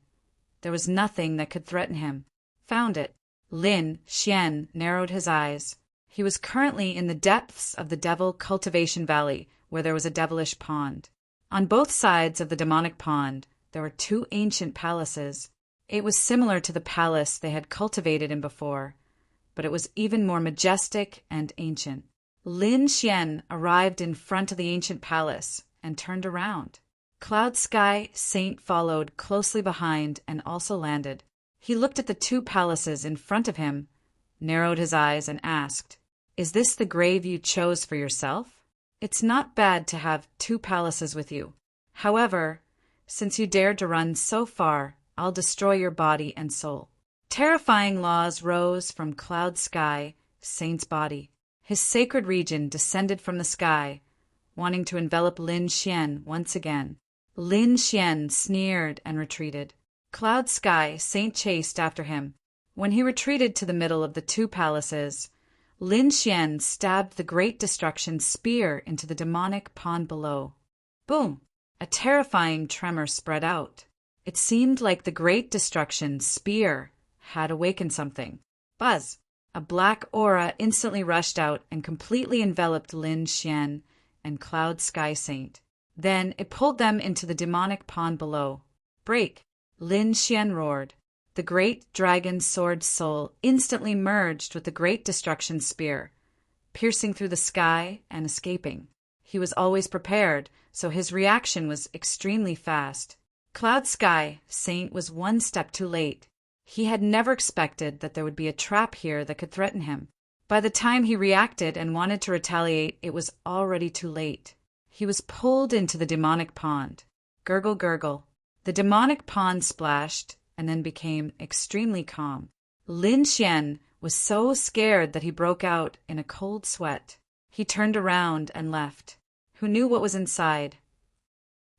there was nothing that could threaten him. Found it. Lin Xian narrowed his eyes. He was currently in the depths of the Devil Cultivation Valley, where there was a devilish pond. On both sides of the demonic pond, there were 2 ancient palaces. It was similar to the palace they had cultivated in before, but it was even more majestic and ancient. Lin Xian arrived in front of the ancient palace and turned around. Cloud Sky Saint followed closely behind and also landed. He looked at the 2 palaces in front of him, narrowed his eyes, and asked, "Is this the grave you chose for yourself? It's not bad to have 2 palaces with you. However, since you dared to run so far, I'll destroy your body and soul." Terrifying laws rose from Cloud Sky Saint's body. His sacred region descended from the sky, wanting to envelop Lin Xian once again. Lin Xian sneered and retreated. Cloud Sky Saint chased after him. When he retreated to the middle of the 2 palaces, Lin Xian stabbed the Great Destruction Spear into the demonic pond below. Boom! A terrifying tremor spread out. It seemed like the Great Destruction Spear had awakened something. Buzz! A black aura instantly rushed out and completely enveloped Lin Xian and Cloud Sky Saint. Then it pulled them into the demonic pond below. Break! Lin Xian roared. The great dragon sword soul instantly merged with the Great Destruction Spear, piercing through the sky and escaping. He was always prepared, so his reaction was extremely fast. Cloud Sky Saint was one step too late. He had never expected that there would be a trap here that could threaten him. By the time he reacted and wanted to retaliate, it was already too late. He was pulled into the demonic pond. Gurgle, gurgle. The demonic pond splashed and then became extremely calm. Lin Xian was so scared that he broke out in a cold sweat. He turned around and left. Who knew what was inside?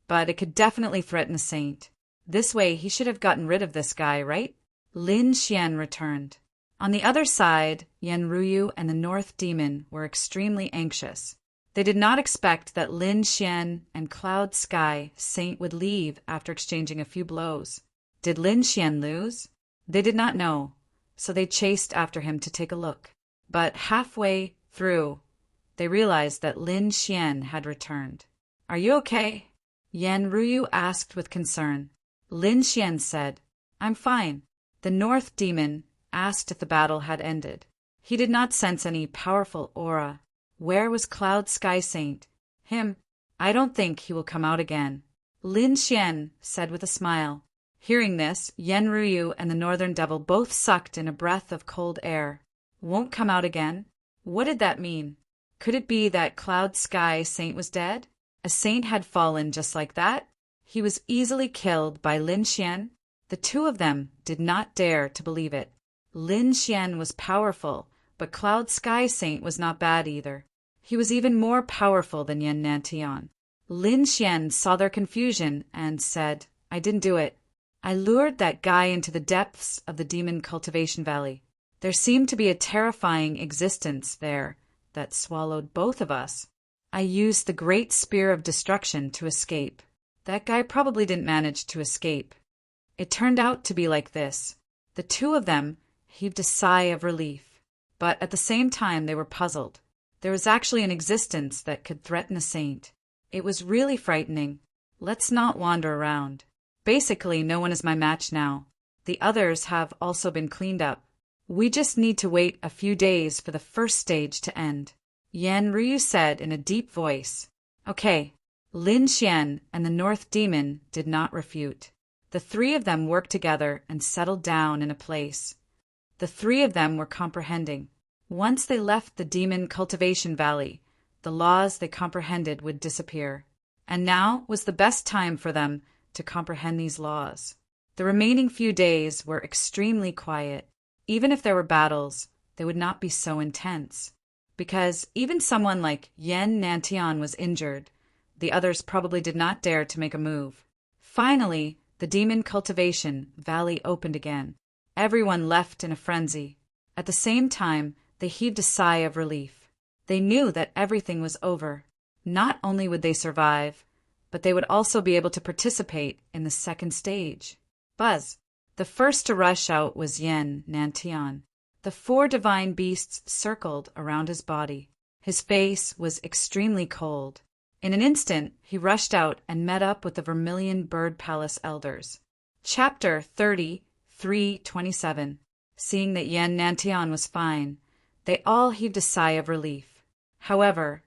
But it could definitely threaten a saint. This way he should have gotten rid of this guy, right? Lin Xian returned. On the other side, Yan Ruyu and the North Demon were extremely anxious. They did not expect that Lin Xian and Cloud Sky Saint would leave after exchanging a few blows. Did Lin Xian lose? They did not know, so they chased after him to take a look. But halfway through, they realized that Lin Xian had returned. "Are you okay?" Yan Ruyu asked with concern. Lin Xian said, "I'm fine." The North Demon asked if the battle had ended. He did not sense any powerful aura. Where was Cloud Sky Saint? Him. I don't think he will come out again. Lin Xian said with a smile. Hearing this, Yan Ruyu and the Northern Devil both sucked in a breath of cold air. Won't come out again? What did that mean? Could it be that Cloud Sky Saint was dead? A saint had fallen just like that? He was easily killed by Lin Xian? The two of them did not dare to believe it. Lin Xian was powerful, but Cloud Sky Saint was not bad either. He was even more powerful than Yan Nantian. Lin Xian saw their confusion and said, "I didn't do it. I lured that guy into the depths of the Demon Cultivation Valley. There seemed to be a terrifying existence there that swallowed both of us. I used the Great Spear of Destruction to escape. That guy probably didn't manage to escape. It turned out to be like this." The two of them heaved a sigh of relief, but at the same time they were puzzled. There was actually an existence that could threaten a saint. It was really frightening. Let's not wander around. Basically, no one is my match now. The others have also been cleaned up. We just need to wait a few days for the first stage to end. Yan Ryu said in a deep voice. Okay. Lin Xian and the North Demon did not refute. The three of them worked together and settled down in a place. The three of them were comprehending. Once they left the Demon Cultivation Valley, the laws they comprehended would disappear. And now was the best time for them to comprehend these laws. The remaining few days were extremely quiet. Even if there were battles, they would not be so intense. Because even someone like Yan Nantian was injured, the others probably did not dare to make a move. Finally, the Demon Cultivation Valley opened again. Everyone left in a frenzy. At the same time, they heaved a sigh of relief. They knew that everything was over. Not only would they survive, but they would also be able to participate in the second stage. Buzz. The first to rush out was Yan Nantian. The four divine beasts circled around his body. His face was extremely cold. In an instant, he rushed out and met up with the Vermilion Bird Palace elders. Chapter 33:27. Seeing that Yan Nantian was fine, they all heaved a sigh of relief. However,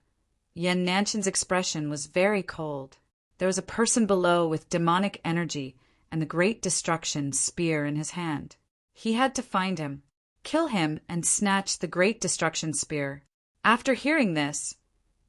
Yan Nantian's expression was very cold. There was a person below with demonic energy and the Great Destruction spear in his hand. He had to find him, kill him, and snatch the Great Destruction spear. After hearing this,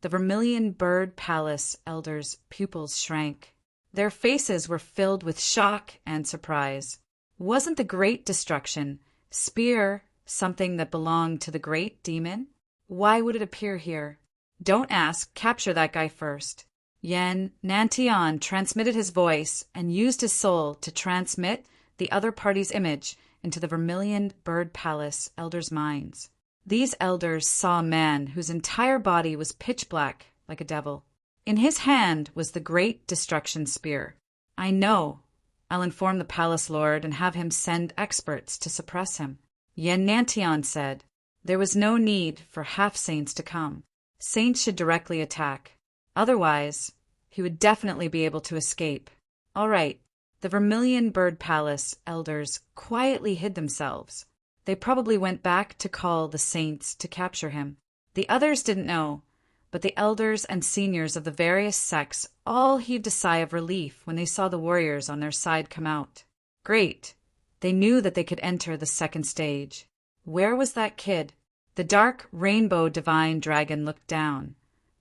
the Vermilion Bird Palace elders' pupils shrank. Their faces were filled with shock and surprise. Wasn't the Great Destruction spear something that belonged to the Great Demon? Why would it appear here? Don't ask, capture that guy first. Yan Nantian transmitted his voice and used his soul to transmit the other party's image into the Vermilion Bird Palace elders' minds. These elders saw a man whose entire body was pitch black, like a devil. In his hand was the Great Destruction Spear. I know. I'll inform the palace lord and have him send experts to suppress him. Yan Nantian said. There was no need for half-saints to come. Saints should directly attack. Otherwise, he would definitely be able to escape. All right. The Vermilion Bird Palace elders quietly hid themselves. They probably went back to call the saints to capture him. The others didn't know, but the elders and seniors of the various sects all heaved a sigh of relief when they saw the warriors on their side come out. Great. They knew that they could enter the second stage. Where was that kid? The dark rainbow divine dragon looked down,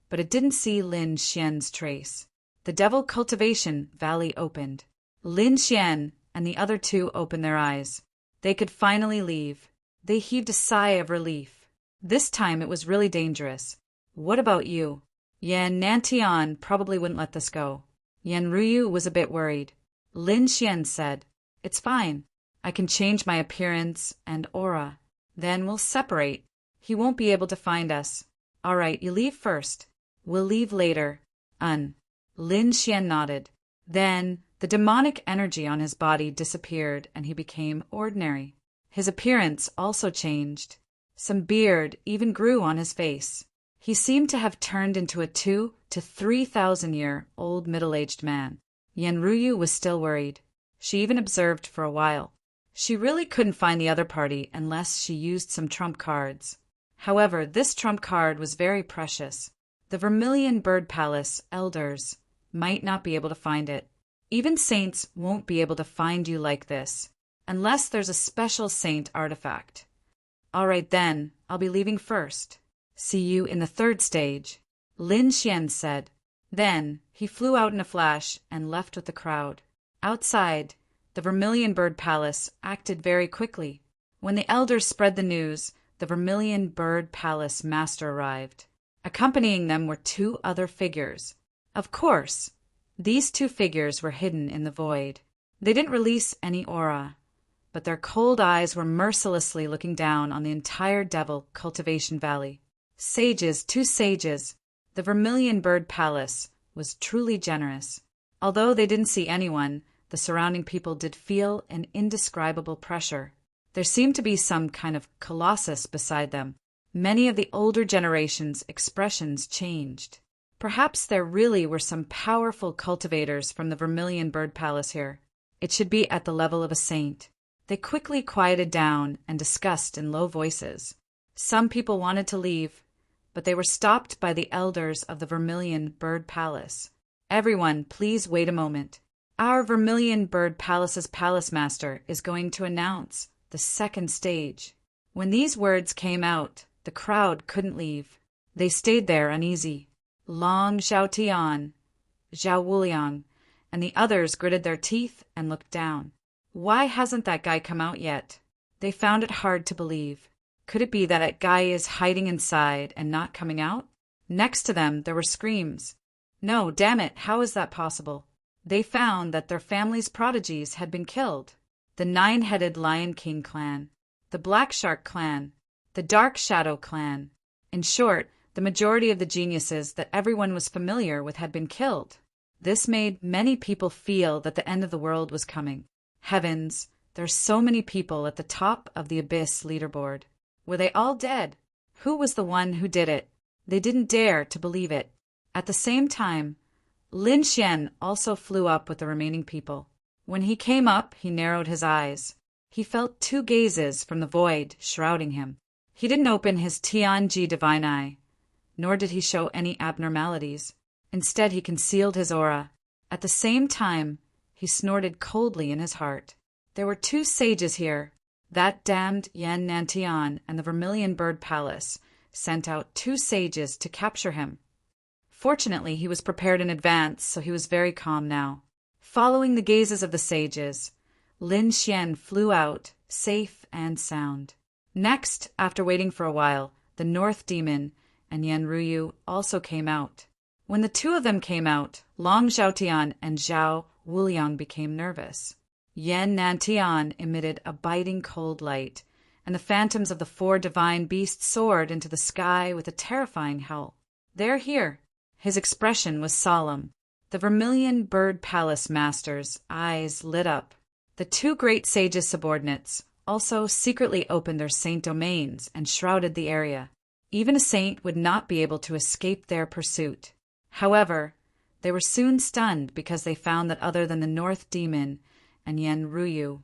but it didn't see Lin Xian's trace. The devil cultivation valley opened. Lin Xian and the other two opened their eyes. They could finally leave. They heaved a sigh of relief. This time it was really dangerous. What about you? Yan Nantian probably wouldn't let this go. Yan Ruyu was a bit worried. Lin Xian said, "It's fine. I can change my appearance and aura. Then we'll separate. He won't be able to find us. All right, you leave first. We'll leave later." Lin Xian nodded. Then the demonic energy on his body disappeared and he became ordinary. His appearance also changed. Some beard even grew on his face. He seemed to have turned into a 2,000 to 3,000-year-old middle-aged man. Yan Ruyu was still worried. She even observed for a while. She really couldn't find the other party unless she used some trump cards. However, this trump card was very precious. The Vermilion Bird Palace elders might not be able to find it. Even saints won't be able to find you like this, unless there's a special saint artifact. All right then, I'll be leaving first. See you in the 3rd stage, Lin Xian said. Then he flew out in a flash and left with the crowd. Outside, the Vermilion Bird Palace acted very quickly. When the elders spread the news, the Vermilion Bird Palace master arrived. Accompanying them were 2 other figures. Of course, these 2 figures were hidden in the void. They didn't release any aura, but their cold eyes were mercilessly looking down on the entire Devil Cultivation Valley. Sages, 2 sages. The Vermilion Bird Palace was truly generous. Although they didn't see anyone, the surrounding people did feel an indescribable pressure. There seemed to be some kind of colossus beside them. Many of the older generations' expressions changed. Perhaps there really were some powerful cultivators from the Vermilion Bird Palace here. It should be at the level of a saint. They quickly quieted down and discussed in low voices. Some people wanted to leave, but they were stopped by the elders of the Vermilion Bird Palace. "Everyone, please wait a moment. Our Vermilion Bird Palace's palace master is going to announce the 2nd stage." When these words came out, the crowd couldn't leave. They stayed there uneasy. Long Zhaotian, Zhao Wuliang, and the others gritted their teeth and looked down. Why hasn't that guy come out yet? They found it hard to believe. Could it be that guy is hiding inside and not coming out? Next to them, there were screams. No, damn it, how is that possible? They found that their family's prodigies had been killed. The 9-headed Lion King clan, the Black Shark clan, the Dark Shadow clan. In short, the majority of the geniuses that everyone was familiar with had been killed. This made many people feel that the end of the world was coming. Heavens, there are so many people at the top of the Abyss leaderboard. Were they all dead? Who was the one who did it? They didn't dare to believe it. At the same time, Lin Xian also flew up with the remaining people. When he came up, he narrowed his eyes. He felt 2 gazes from the void shrouding him. He didn't open his Tianji divine eye, nor did he show any abnormalities. Instead, he concealed his aura. At the same time, he snorted coldly in his heart. There were 2 sages here. That damned Yan Nantian and the Vermilion Bird Palace sent out 2 sages to capture him. Fortunately, he was prepared in advance, so he was very calm now. Following the gazes of the sages, Lin Xian flew out, safe and sound. Next, after waiting for a while, the North Demon and Yan Ruyu also came out. When the 2 of them came out, Long Zhaotian and Zhao Wuliang became nervous. Yan Nantian emitted a biting cold light, and the phantoms of the 4 divine beasts soared into the sky with a terrifying howl. "They're here." His expression was solemn. The Vermilion Bird Palace master's eyes lit up. The 2 great sages' subordinates also secretly opened their saint domains and shrouded the area. Even a saint would not be able to escape their pursuit. However, they were soon stunned because they found that other than the North Demon and Yan Ruyu,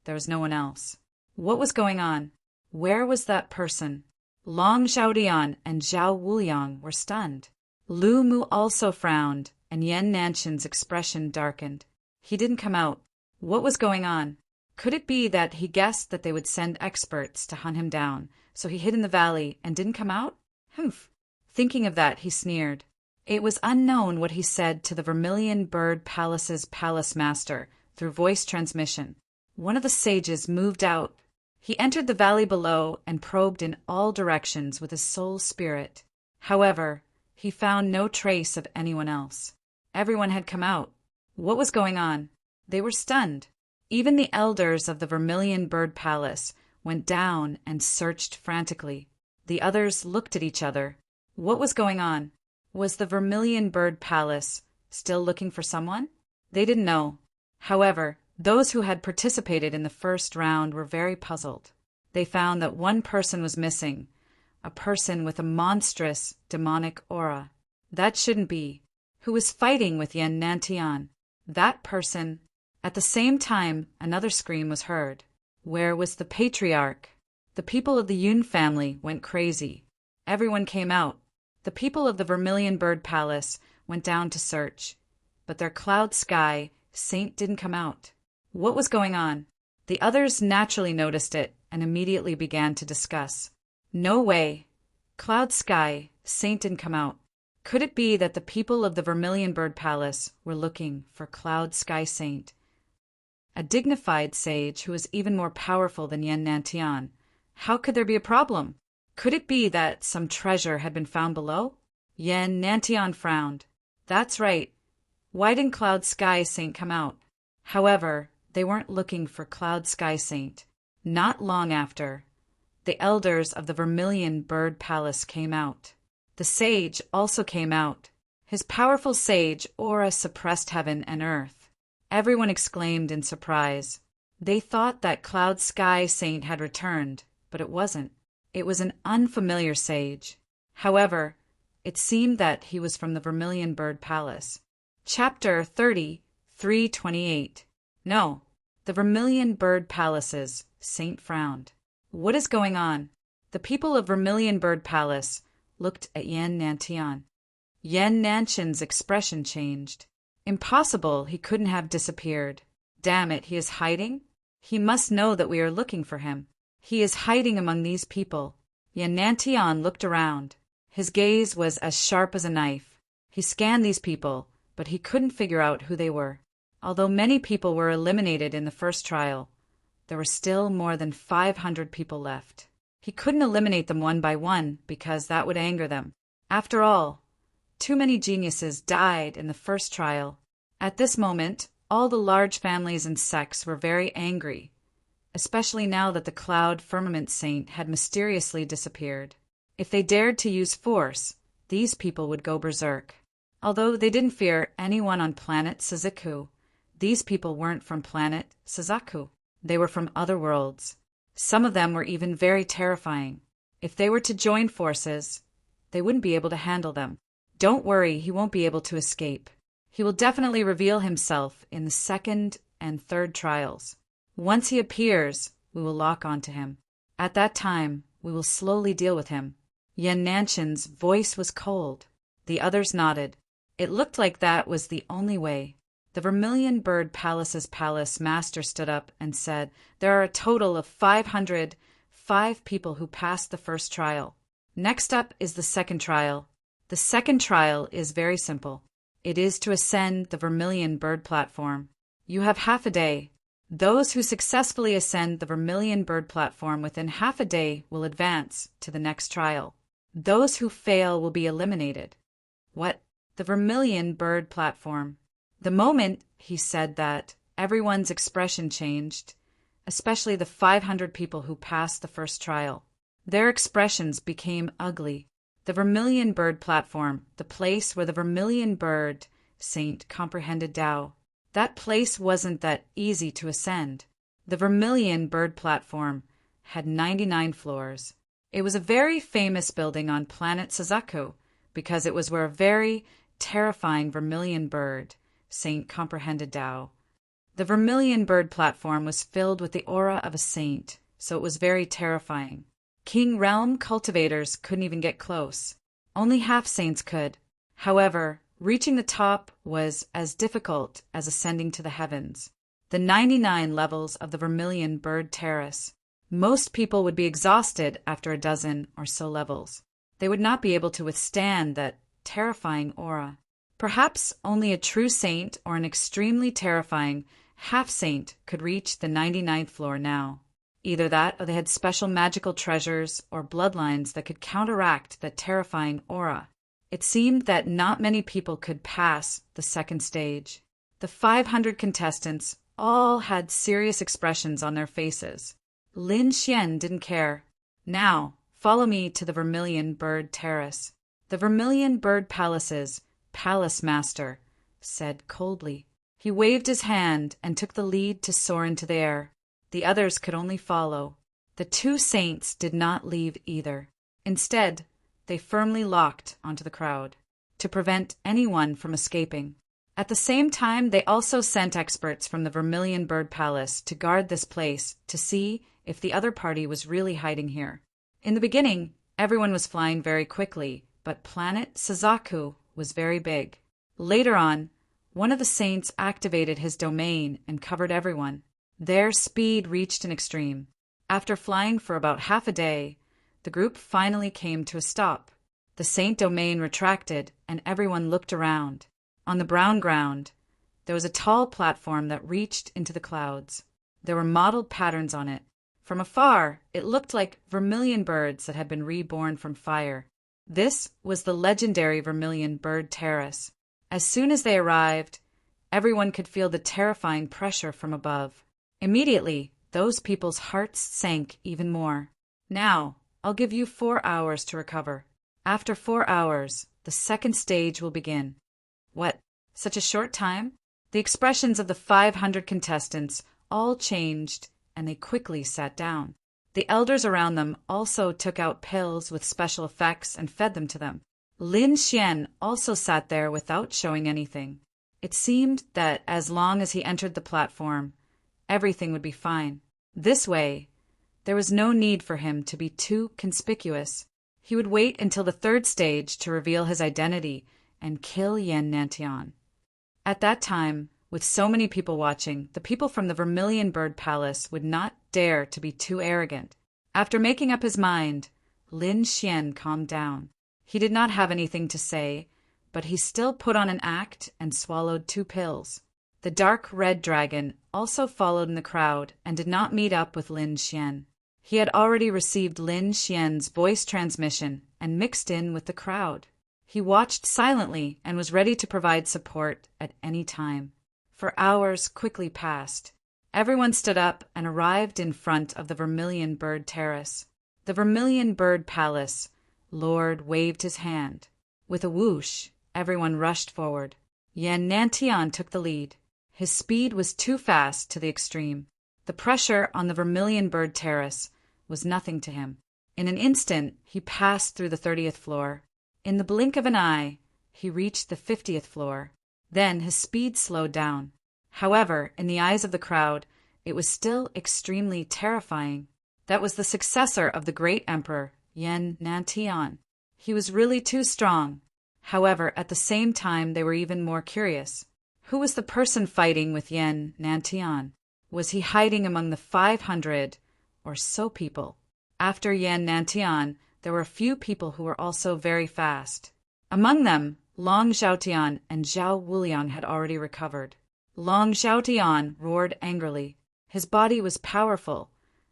there was no one else. What was going on? Where was that person? Long Zhaodian and Zhao Wuliang were stunned. Lu Mu also frowned, and Yan Nanshan's expression darkened. He didn't come out. What was going on? Could it be that he guessed that they would send experts to hunt him down, so he hid in the valley and didn't come out? Humph! Thinking of that, he sneered. It was unknown what he said to the Vermilion Bird Palace's palace master through voice transmission. One of the sages moved out. He entered the valley below and probed in all directions with his soul spirit. However, he found no trace of anyone else. Everyone had come out. What was going on? They were stunned. Even the elders of the Vermilion Bird Palace went down and searched frantically. The others looked at each other. What was going on? Was the Vermilion Bird Palace still looking for someone? They didn't know. However, those who had participated in the first round were very puzzled. They found that one person was missing, a person with a monstrous demonic aura. That shouldn't be. Who was fighting with Yen Nantian? That person. At the same time, another scream was heard. Where was the patriarch? The people of the Yun family went crazy. Everyone came out. The people of the Vermilion Bird Palace went down to search, but their cloud sky saint didn't come out. What was going on? The others naturally noticed it and immediately began to discuss. No way. Cloud sky saint didn't come out. Could it be that the people of the Vermilion Bird Palace were looking for Cloud Sky Saint, a dignified sage who was even more powerful than Yen Nantian? How could there be a problem? Could it be that some treasure had been found below? Yen Nantian frowned. That's right. Why didn't Cloud Sky Saint come out? However, they weren't looking for Cloud Sky Saint. Not long after, the elders of the Vermilion Bird Palace came out. The sage also came out. His powerful sage aura suppressed heaven and earth. Everyone exclaimed in surprise. They thought that Cloud Sky Saint had returned, but it wasn't. It was an unfamiliar sage. However, it seemed that he was from the Vermilion Bird Palace. Chapter 30, 328. No, the Vermilion Bird Palace's saint frowned. What is going on? The people of Vermilion Bird Palace looked at Yen Nantian. Yen Nantian's expression changed. Impossible, he couldn't have disappeared. Damn it, he is hiding? He must know that we are looking for him. He is hiding among these people. Yen Nantian looked around. His gaze was as sharp as a knife. He scanned these people, but he couldn't figure out who they were. Although many people were eliminated in the first trial, there were still more than 500 people left. He couldn't eliminate them one by one because that would anger them. After all, too many geniuses died in the first trial. At this moment, all the large families and sects were very angry, especially now that the Cloud Firmament Saint had mysteriously disappeared. If they dared to use force, these people would go berserk. Although they didn't fear anyone on planet Suzaku, these people weren't from planet Suzaku. They were from other worlds. Some of them were even very terrifying. If they were to join forces, they wouldn't be able to handle them. Don't worry, he won't be able to escape. He will definitely reveal himself in the second and third trials. Once he appears, we will lock onto him. At that time, we will slowly deal with him. Yen Nantian's voice was cold. The others nodded. It looked like that was the only way. The Vermilion Bird Palace's palace master stood up and said, "There are a total of 505 people who passed the first trial. Next up is the second trial. The second trial is very simple. It is to ascend the Vermilion Bird platform. You have half a day. Those who successfully ascend the Vermilion Bird platform within half a day will advance to the next trial. Those who fail will be eliminated." What? The Vermilion Bird platform. The moment he said that, everyone's expression changed, especially the 500 people who passed the first trial. Their expressions became ugly. The Vermilion Bird platform, the place where the Vermilion Bird Saint comprehended Tao. That place wasn't that easy to ascend. The Vermilion Bird platform had 99 floors. It was a very famous building on planet Suzaku because it was where a very terrifying Vermilion Bird Saint comprehended Tao. The Vermilion Bird platform was filled with the aura of a saint, so it was very terrifying. King Realm cultivators couldn't even get close. Only half-saints could. However, reaching the top was as difficult as ascending to the heavens. the 99 levels of the Vermilion Bird Terrace. Most people would be exhausted after a dozen or so levels. They would not be able to withstand that terrifying aura. Perhaps only a true saint or an extremely terrifying half-saint could reach the 99th floor now. Either that or they had special magical treasures or bloodlines that could counteract that terrifying aura. It seemed that not many people could pass the second stage. The 500 contestants all had serious expressions on their faces. Lin Xian didn't care. Now, follow me to the Vermilion Bird Terrace. The Vermilion Bird Palace's palace master said coldly. He waved his hand and took the lead to soar into the air. The others could only follow. The two saints did not leave either. Instead, they firmly locked onto the crowd to prevent anyone from escaping. At the same time, they also sent experts from the Vermilion Bird Palace to guard this place to see if the other party was really hiding here. In the beginning, everyone was flying very quickly, but planet Suzaku was very big. Later on, one of the saints activated his domain and covered everyone. Their speed reached an extreme. After flying for about half a day, the group finally came to a stop. The saint domain retracted and everyone looked around. On the brown ground, there was a tall platform that reached into the clouds. There were mottled patterns on it. From afar, it looked like vermilion birds that had been reborn from fire. This was the legendary Vermilion Bird Terrace. As soon as they arrived, everyone could feel the terrifying pressure from above. Immediately, those people's hearts sank even more. Now, I'll give you 4 hours to recover. After 4 hours, the second stage will begin. What? Such a short time? The expressions of the 500 contestants all changed, and they quickly sat down. The elders around them also took out pills with special effects and fed them to them. Lin Xian also sat there without showing anything. It seemed that as long as he entered the platform, everything would be fine. This way, there was no need for him to be too conspicuous. He would wait until the third stage to reveal his identity and kill Yan Nantian. At that time, with so many people watching, the people from the Vermilion Bird Palace would not dare to be too arrogant. After making up his mind, Lin Xian calmed down. He did not have anything to say, but he still put on an act and swallowed 2 pills. The dark red dragon also followed in the crowd and did not meet up with Lin Xian. He had already received Lin Xian's voice transmission and mixed in with the crowd. He watched silently and was ready to provide support at any time. For hours quickly passed. Everyone stood up and arrived in front of the Vermilion Bird Terrace. The Vermilion Bird Palace Lord waved his hand. With a whoosh, everyone rushed forward. Yan Nantian took the lead. His speed was too fast to the extreme. The pressure on the Vermilion Bird Terrace was nothing to him. In an instant, he passed through the 30th floor. In the blink of an eye, he reached the 50th floor. Then his speed slowed down. However, in the eyes of the crowd, it was still extremely terrifying. That was the successor of the great emperor, Yan Nantian. He was really too strong. However, at the same time, they were even more curious. Who was the person fighting with Yan Nantian? Was he hiding among the 500 or so people? After Yan Nantian, there were a few people who were also very fast. Among them, Long Zhaotian and Zhao Wuliang had already recovered. Long Zhaotian roared angrily. His body was powerful,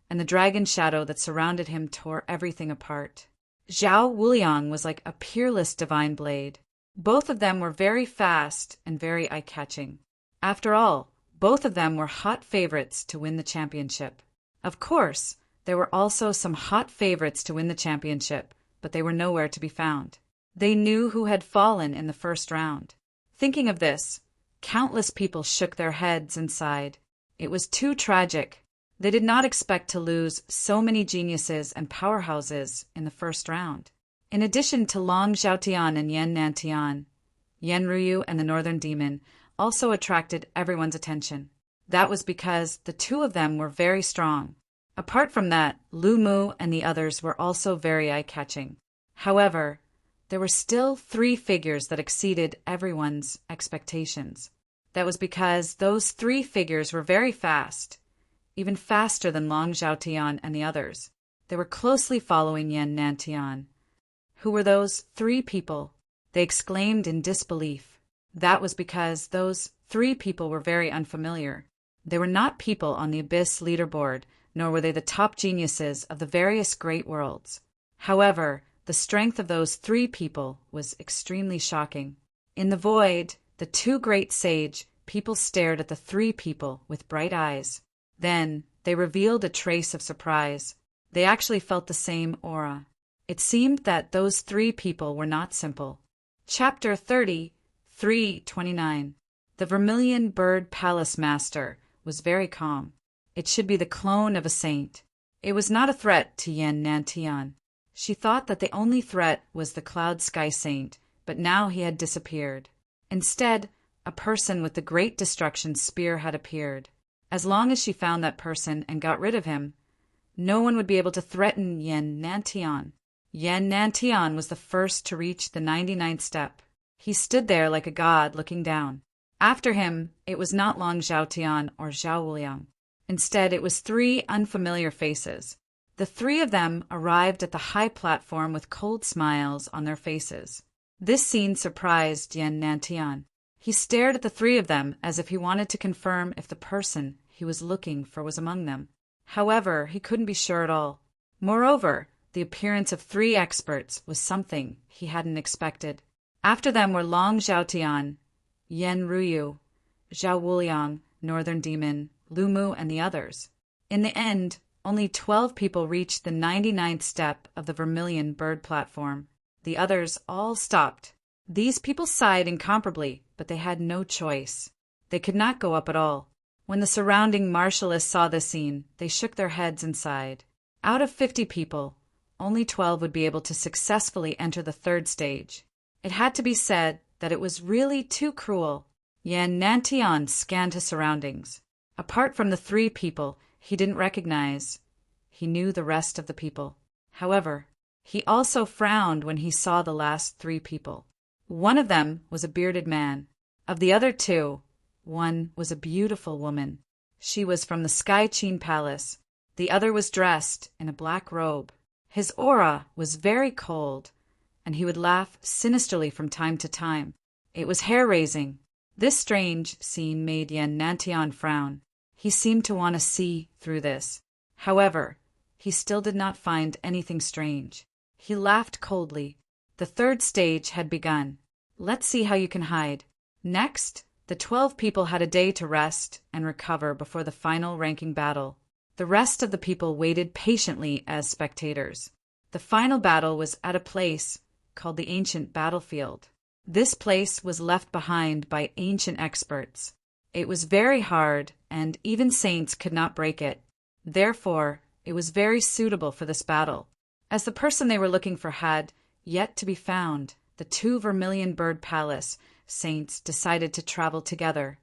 and the dragon shadow that surrounded him tore everything apart. Zhao Wuliang was like a peerless divine blade. Both of them were very fast and very eye-catching. After all, both of them were hot favorites to win the championship. Of course, there were also some hot favorites to win the championship, but they were nowhere to be found. They knew who had fallen in the first round. Thinking of this, countless people shook their heads and sighed. It was too tragic. They did not expect to lose so many geniuses and powerhouses in the first round. In addition to Long Zhaotian and Yan Nantian, Yan Ruyu and the Northern Demon also attracted everyone's attention. That was because the two of them were very strong. Apart from that, Lu Mu and the others were also very eye-catching. However, there were still 3 figures that exceeded everyone's expectations. That was because those three figures were very fast, even faster than Long Zhaotian and the others. They were closely following Yan Nantian. Who were those three people? They exclaimed in disbelief. That was because those three people were very unfamiliar. They were not people on the Abyss leaderboard, nor were they the top geniuses of the various great worlds. However, the strength of those three people was extremely shocking. In the void, the two great sage people stared at the three people with bright eyes. Then, they revealed a trace of surprise. They actually felt the same aura. It seemed that those three people were not simple. Chapter 30, 329. The Vermilion Bird Palace Master was very calm. It should be the clone of a saint. It was not a threat to Yan Nantian. She thought that the only threat was the Cloud Sky Saint, but now he had disappeared. Instead, a person with the Great Destruction Spear had appeared. As long as she found that person and got rid of him, no one would be able to threaten Yan Nantian. Yan Nantian was the first to reach the 99th step. He stood there like a god looking down. After him, it was not Long Zhaotian or Zhao Wuliang. Instead, it was three unfamiliar faces. The three of them arrived at the high platform with cold smiles on their faces. This scene surprised Yan Nantian. He stared at the three of them as if he wanted to confirm if the person he was looking for was among them. However, he couldn't be sure at all. Moreover, the appearance of three experts was something he hadn't expected. After them were Long Zhaotian, Yen Ruyu, Zhao Wuliang, Northern Demon, Lu Mu, and the others. In the end, only 12 people reached the 99th step of the Vermilion Bird platform. The others all stopped. These people sighed incomparably, but they had no choice. They could not go up at all. When the surrounding martialists saw this scene, they shook their heads and sighed. Out of 50 people, only 12 would be able to successfully enter the third stage. It had to be said that it was really too cruel. Yan Nantian scanned his surroundings. Apart from the three people he didn't recognize, he knew the rest of the people. However, he also frowned when he saw the last three people. One of them was a bearded man. Of the other two, one was a beautiful woman. She was from the Sky Qin Palace. The other was dressed in a black robe. His aura was very cold, and he would laugh sinisterly from time to time. It was hair-raising. This strange scene made Yan Nantian frown. He seemed to want to see through this. However, he still did not find anything strange. He laughed coldly. The third stage had begun. Let's see how you can hide. Next, the 12 people had a day to rest and recover before the final ranking battle. The rest of the people waited patiently as spectators. The final battle was at a place called the Ancient Battlefield. This place was left behind by ancient experts. It was very hard, and even saints could not break it. Therefore, it was very suitable for this battle. As the person they were looking for had yet to be found, the two Vermilion Bird Palace saints decided to travel together.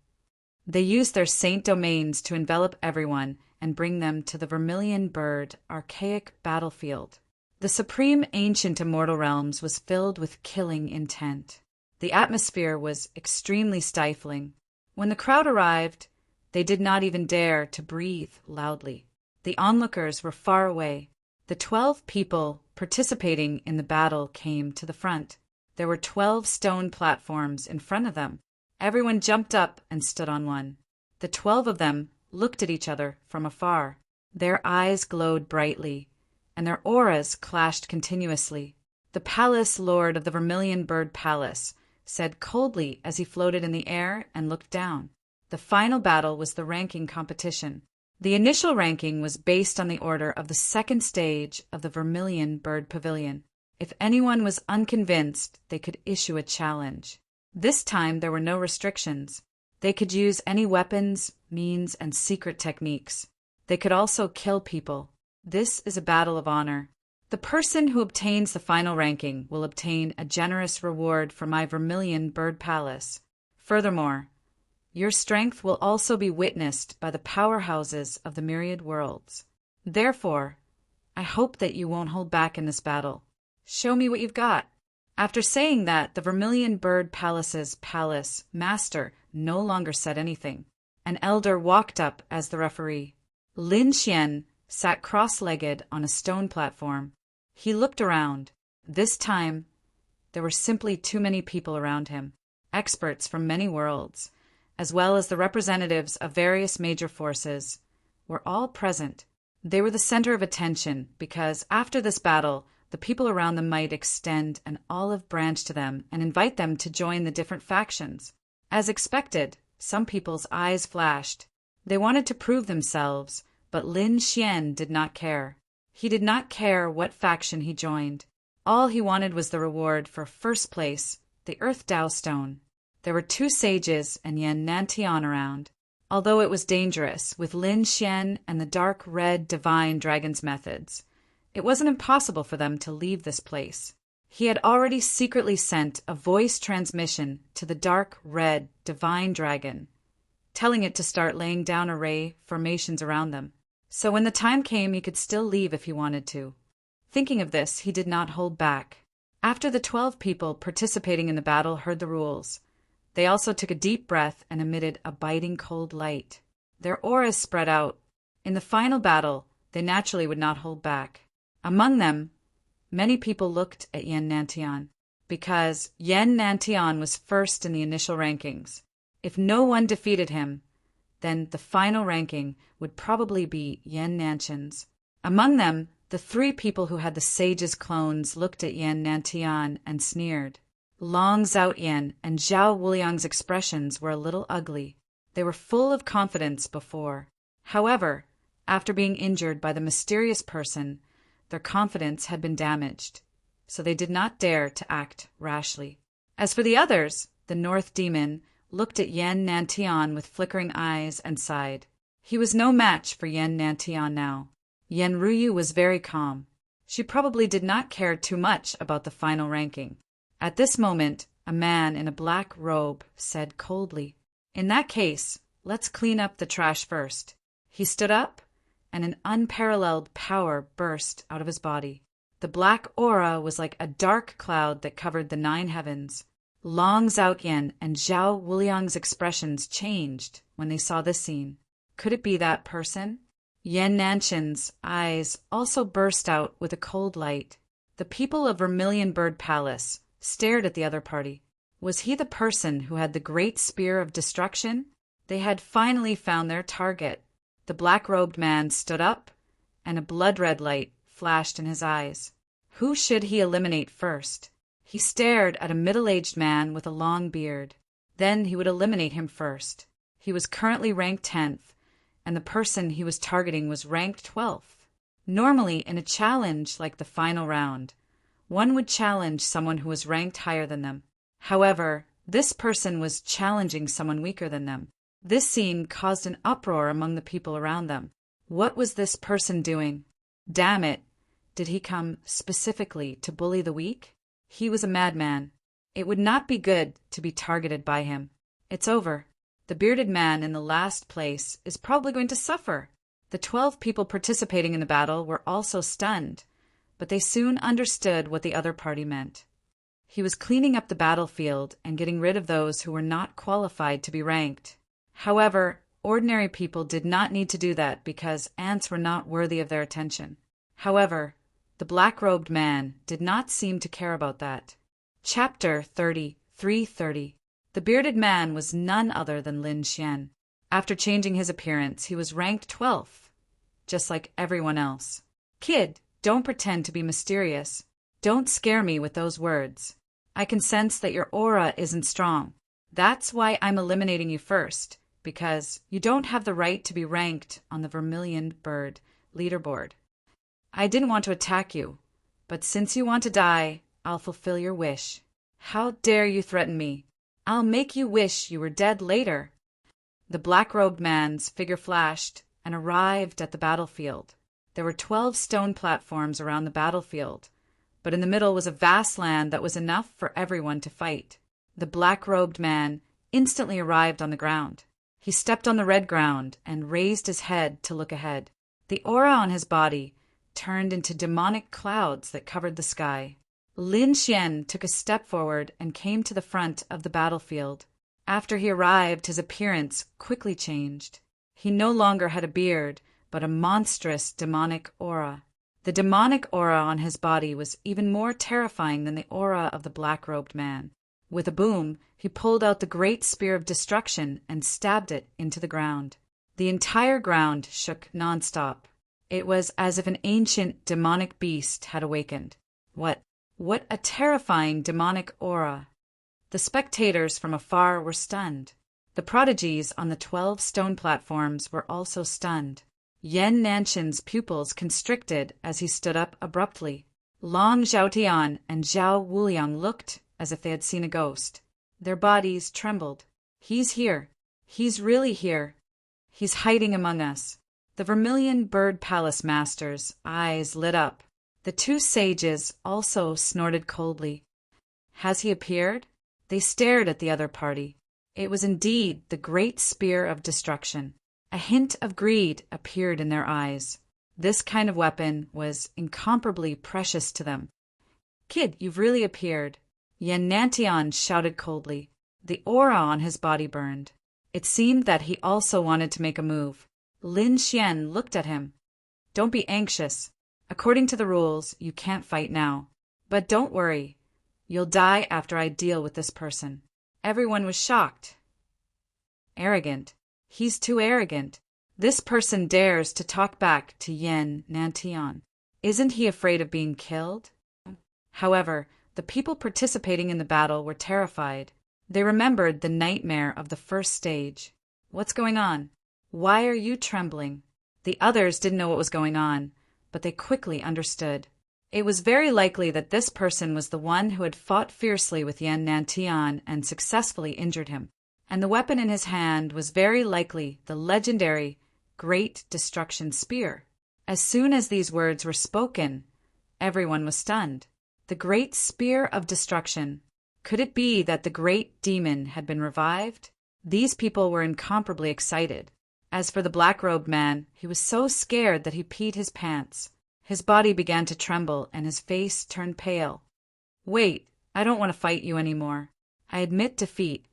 They used their saint domains to envelop everyone and bring them to the Vermilion Bird archaic battlefield. The supreme ancient immortal realms was filled with killing intent. The atmosphere was extremely stifling. When the crowd arrived, they did not even dare to breathe loudly. The onlookers were far away. The 12 people participating in the battle came to the front. There were 12 stone platforms in front of them. Everyone jumped up and stood on one. The 12 of them looked at each other from afar. Their eyes glowed brightly, and their auras clashed continuously. The palace lord of the Vermilion Bird Palace said coldly as he floated in the air and looked down. The final battle was the ranking competition. The initial ranking was based on the order of the second stage of the Vermilion Bird Pavilion. If anyone was unconvinced, they could issue a challenge. This time there were no restrictions. They could use any weapons, means, and secret techniques. They could also kill people. This is a battle of honor. The person who obtains the final ranking will obtain a generous reward from my Vermilion Bird Palace. Furthermore, your strength will also be witnessed by the powerhouses of the myriad worlds. Therefore, I hope that you won't hold back in this battle. Show me what you've got. After saying that, the Vermilion Bird Palace's palace master no longer said anything. An elder walked up as the referee. Lin Xian sat cross-legged on a stone platform. He looked around. This time, there were simply too many people around him. Experts from many worlds, as well as the representatives of various major forces, were all present. They were the center of attention because after this battle, the people around them might extend an olive branch to them and invite them to join the different factions. As expected, some people's eyes flashed. They wanted to prove themselves, but Lin Xian did not care. He did not care what faction he joined. All he wanted was the reward for first place, the Earth Tao Stone. There were 2 sages and Yan Nantian around. Although it was dangerous, with Lin Xian and the dark red divine dragon's methods, it wasn't impossible for them to leave this place. He had already secretly sent a voice transmission to the dark red divine dragon, telling it to start laying down array formations around them. So when the time came, he could still leave if he wanted to. Thinking of this, he did not hold back. After the 12 people participating in the battle heard the rules, they also took a deep breath and emitted a biting cold light. Their auras spread out. In the final battle, they naturally would not hold back. Among them, many people looked at Yan Nantian, because Yan Nantian was first in the initial rankings. If no one defeated him, then the final ranking would probably be Yan Nantian's. Among them, the 3 people who had the sage's clones looked at Yan Nantian and sneered. Long Zhaoyan and Zhao Wuliang's expressions were a little ugly. They were full of confidence before. However, after being injured by the mysterious person, their confidence had been damaged, so they did not dare to act rashly. As for the others, the North Demon looked at Yan Nantian with flickering eyes and sighed. He was no match for Yan Nantian now. Yan Ruyu was very calm. She probably did not care too much about the final ranking. At this moment, a man in a black robe said coldly, "In that case, let's clean up the trash first." He stood up, and an unparalleled power burst out of his body. The black aura was like a dark cloud that covered the 9 heavens. Long Zhaoyan and Zhao Wuliang's expressions changed when they saw this scene. Could it be that person? Yan Nantian's eyes also burst out with a cold light. The people of Vermilion Bird Palace stared at the other party. Was he the person who had the great spear of destruction? They had finally found their target. The black-robed man stood up, and a blood-red light flashed in his eyes. Who should he eliminate first? He stared at a middle-aged man with a long beard. Then he would eliminate him first. He was currently ranked 10th, and the person he was targeting was ranked 12th. Normally, in a challenge like the final round, one would challenge someone who was ranked higher than them. However, this person was challenging someone weaker than them. This scene caused an uproar among the people around them. What was this person doing? Damn it! Did he come specifically to bully the weak? He was a madman. It would not be good to be targeted by him. It's over. The bearded man in the last place is probably going to suffer. The 12 people participating in the battle were also stunned, but they soon understood what the other party meant. He was cleaning up the battlefield and getting rid of those who were not qualified to be ranked. However, ordinary people did not need to do that because ants were not worthy of their attention. However, the black-robed man did not seem to care about that. Chapter 330. The bearded man was none other than Lin Xian. After changing his appearance, he was ranked 12th, just like everyone else. Kid, don't pretend to be mysterious. Don't scare me with those words. I can sense that your aura isn't strong. That's why I'm eliminating you first, because you don't have the right to be ranked on the Vermilion Bird leaderboard. I didn't want to attack you, but since you want to die, I'll fulfill your wish. How dare you threaten me? I'll make you wish you were dead later. The black-robed man's figure flashed and arrived at the battlefield. There were 12 stone platforms around the battlefield, but in the middle was a vast land that was enough for everyone to fight. The black-robed man instantly arrived on the ground. He stepped on the red ground and raised his head to look ahead. The aura on his body turned into demonic clouds that covered the sky. Lin Xian took a step forward and came to the front of the battlefield. After he arrived, his appearance quickly changed. He no longer had a beard, but a monstrous demonic aura. The demonic aura on his body was even more terrifying than the aura of the black-robed man. With a boom, he pulled out the great spear of destruction and stabbed it into the ground. The entire ground shook nonstop. It was as if an ancient demonic beast had awakened. What a terrifying demonic aura! The spectators from afar were stunned. The prodigies on the 12 stone platforms were also stunned. Yan Nanshan's pupils constricted as he stood up abruptly. Long Zhaotian and Zhao Wuliang looked as if they had seen a ghost. Their bodies trembled. He's here. He's really here. He's hiding among us. The Vermilion Bird Palace masters' eyes lit up. The two sages also snorted coldly. Has he appeared? They stared at the other party. It was indeed the great spear of destruction. A hint of greed appeared in their eyes. This kind of weapon was incomparably precious to them. Kid, you've really appeared. Yan Nantian shouted coldly. The aura on his body burned. It seemed that he also wanted to make a move. Lin Xian looked at him. Don't be anxious. According to the rules, you can't fight now. But don't worry. You'll die after I deal with this person. Everyone was shocked. Arrogant. He's too arrogant. This person dares to talk back to Yan Nantian. Isn't he afraid of being killed? However, the people participating in the battle were terrified. They remembered the nightmare of the first stage. What's going on? Why are you trembling? The others didn't know what was going on, but they quickly understood. It was very likely that this person was the one who had fought fiercely with Yan Nantian and successfully injured him. And the weapon in his hand was very likely the legendary Great Destruction Spear. As soon as these words were spoken, everyone was stunned. The Great Spear of Destruction. Could it be that the great demon had been revived? These people were incomparably excited. As for the black-robed man, he was so scared that he peed his pants. His body began to tremble and his face turned pale. Wait, I don't want to fight you anymore. I admit defeat.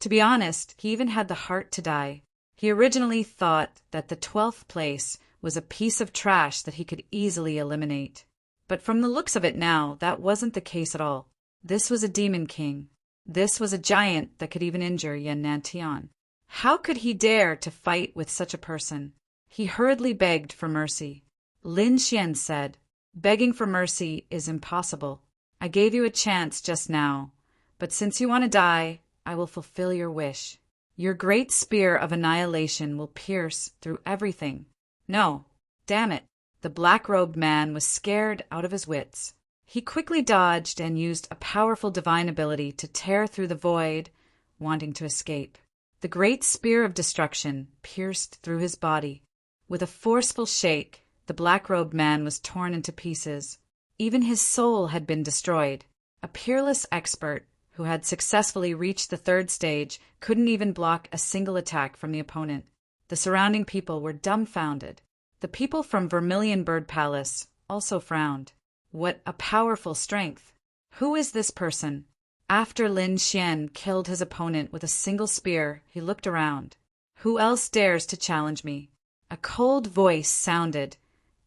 To be honest, he even had the heart to die. He originally thought that the 12th place was a piece of trash that he could easily eliminate. But from the looks of it now, that wasn't the case at all. This was a demon king. This was a giant that could even injure Yan Nantian. How could he dare to fight with such a person? He hurriedly begged for mercy. Lin Xian said, "Begging for mercy is impossible. I gave you a chance just now, but since you want to die, I will fulfill your wish. Your great spear of annihilation will pierce through everything." No, damn it. The black-robed man was scared out of his wits. He quickly dodged and used a powerful divine ability to tear through the void, wanting to escape. The great spear of destruction pierced through his body. With a forceful shake, the black-robed man was torn into pieces. Even his soul had been destroyed. A peerless expert who had successfully reached the 3rd stage couldn't even block a single attack from the opponent. The surrounding people were dumbfounded. The people from Vermilion Bird Palace also frowned. What a powerful strength! Who is this person? After Lin Xian killed his opponent with a single spear, he looked around. Who else dares to challenge me? A cold voice sounded,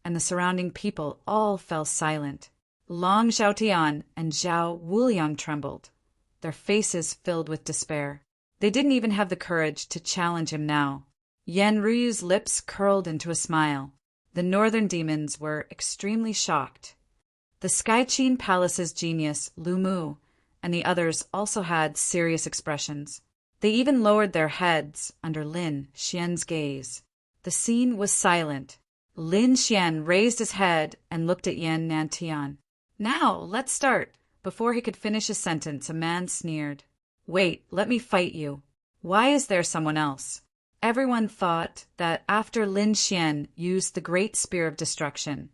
and the surrounding people all fell silent. Long Zhaotian and Zhao Wuliang trembled. Their faces filled with despair. They didn't even have the courage to challenge him now. Yan Ruyu's lips curled into a smile. The northern demons were extremely shocked. The Skychin Palace's genius, Lu Mu, and the others also had serious expressions. They even lowered their heads under Lin Xian's gaze. The scene was silent. Lin Xian raised his head and looked at Yan Nantian. "Now, let's start." Before he could finish his sentence, a man sneered. "Wait, let me fight you. Why is there someone else?" Everyone thought that after Lin Xian used the Great Spear of Destruction,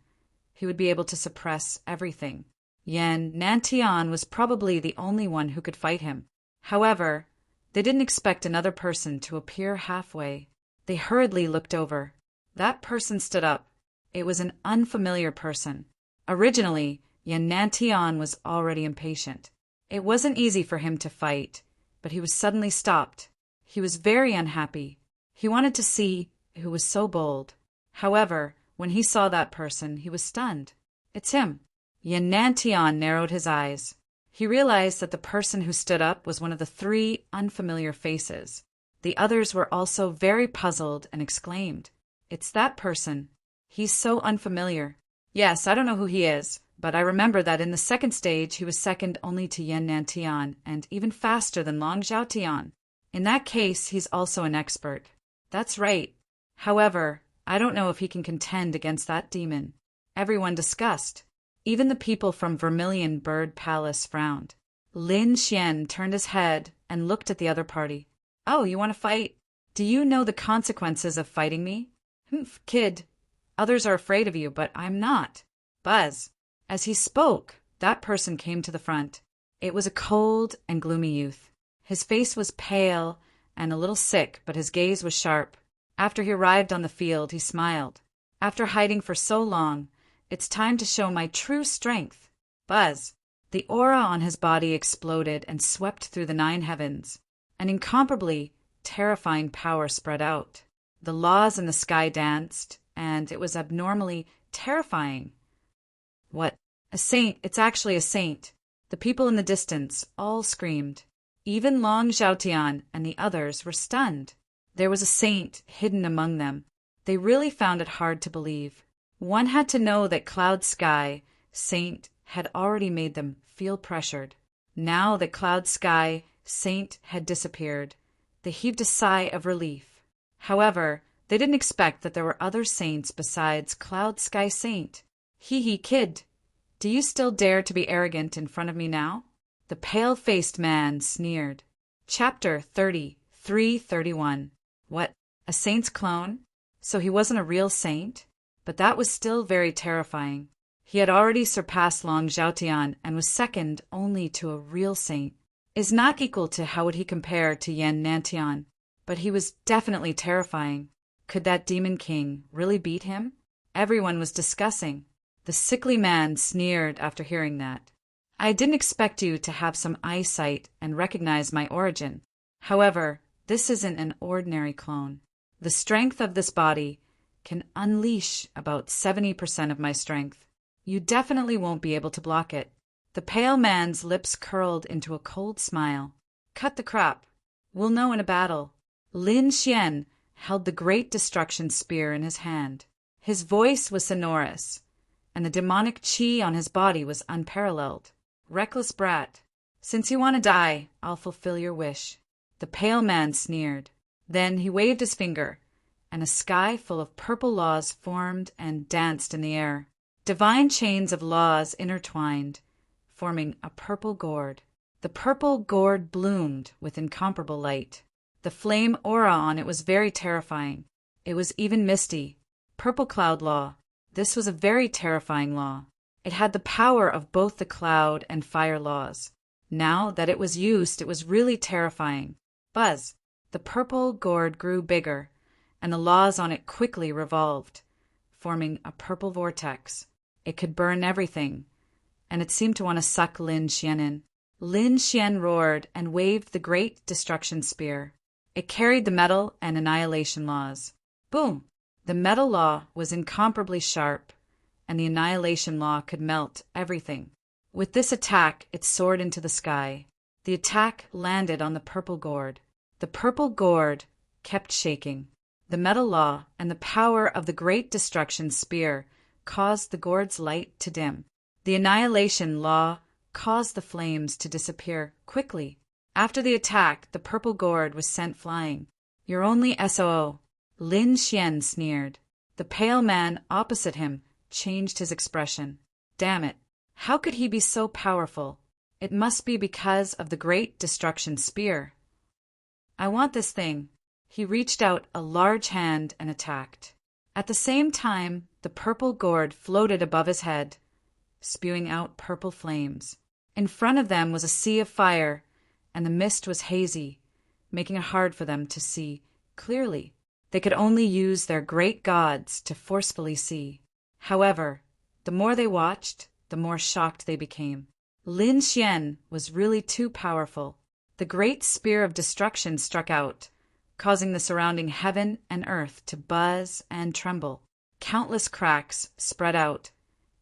he would be able to suppress everything. Yan Nantian was probably the only one who could fight him. However, they didn't expect another person to appear halfway. They hurriedly looked over. That person stood up. It was an unfamiliar person. Originally, Yantian was already impatient. It wasn't easy for him to fight, but he was suddenly stopped. He was very unhappy. He wanted to see who was so bold. However, when he saw that person, he was stunned. It's him. Yantian narrowed his eyes. He realized that the person who stood up was one of the three unfamiliar faces. The others were also very puzzled and exclaimed, "It's that person. He's so unfamiliar. Yes, I don't know who he is, but I remember that in the second stage he was second only to Yantian and even faster than Long Zhaotian. In that case, he's also an expert." "That's right. However, I don't know if he can contend against that demon." Everyone discussed. Even the people from Vermilion Bird Palace frowned. Lin Xian turned his head and looked at the other party. "Oh, you want to fight? Do you know the consequences of fighting me?" "Humph, kid. Others are afraid of you, but I'm not." "Buzz." As he spoke, that person came to the front. It was a cold and gloomy youth. His face was pale and a little sick, but his gaze was sharp. After he arrived on the field, he smiled. "After hiding for so long, it's time to show my true strength." Buzz. The aura on his body exploded and swept through the 9 heavens. An incomparably terrifying power spread out. The laws in the sky danced, and it was abnormally terrifying. "What? A saint? It's actually a saint." The people in the distance all screamed. Even Long Zhaotian and the others were stunned. There was a saint hidden among them. They really found it hard to believe. One had to know that Cloud Sky Saint had already made them feel pressured. Now that Cloud Sky Saint had disappeared, they heaved a sigh of relief. However, they didn't expect that there were other saints besides Cloud Sky Saint. "Hee, kid. Do you still dare to be arrogant in front of me now?" The pale-faced man sneered. Chapter 33:31. What? A saint's clone? So he wasn't a real saint? But that was still very terrifying. He had already surpassed Long Zhaotian and was second only to a real saint. Is not equal to how would he compare to Yantian, but he was definitely terrifying. Could that demon king really beat him? Everyone was discussing. The sickly man sneered after hearing that. "I didn't expect you to have some eyesight and recognize my origin. However, this isn't an ordinary clone. The strength of this body can unleash about 70% of my strength. You definitely won't be able to block it." The pale man's lips curled into a cold smile. "Cut the crap. We'll know in a battle." Lin Xian held the great destruction spear in his hand. His voice was sonorous, and the demonic qi on his body was unparalleled. "Reckless brat. Since you want to die, I'll fulfill your wish." The pale man sneered. Then he waved his finger, and a sky full of purple laws formed and danced in the air. Divine chains of laws intertwined, forming a purple gourd. The purple gourd bloomed with incomparable light. The flame aura on it was very terrifying. It was even misty. Purple cloud law. This was a very terrifying law. It had the power of both the cloud and fire laws. Now that it was used, it was really terrifying. Buzz. The purple gourd grew bigger, and the laws on it quickly revolved, forming a purple vortex. It could burn everything, and it seemed to want to suck Lin Xian in. Lin Xian roared and waved the great destruction spear. It carried the metal and annihilation laws. Boom! The metal law was incomparably sharp, and the annihilation law could melt everything. With this attack, it soared into the sky. The attack landed on the purple gourd. The purple gourd kept shaking. The metal law and the power of the great destruction spear caused the gourd's light to dim. The annihilation law caused the flames to disappear quickly. After the attack, the purple gourd was sent flying. "You're only SOO." Lin Xian sneered. The pale man opposite him changed his expression. Damn it. How could he be so powerful? It must be because of the great destruction spear. "I want this thing." He reached out a large hand and attacked. At the same time, the purple gourd floated above his head, spewing out purple flames. In front of them was a sea of fire, and the mist was hazy, making it hard for them to see clearly. They could only use their great gods to forcefully see. However, the more they watched, the more shocked they became. Lin Xian was really too powerful. The great spear of destruction struck out, causing the surrounding heaven and earth to buzz and tremble. Countless cracks spread out,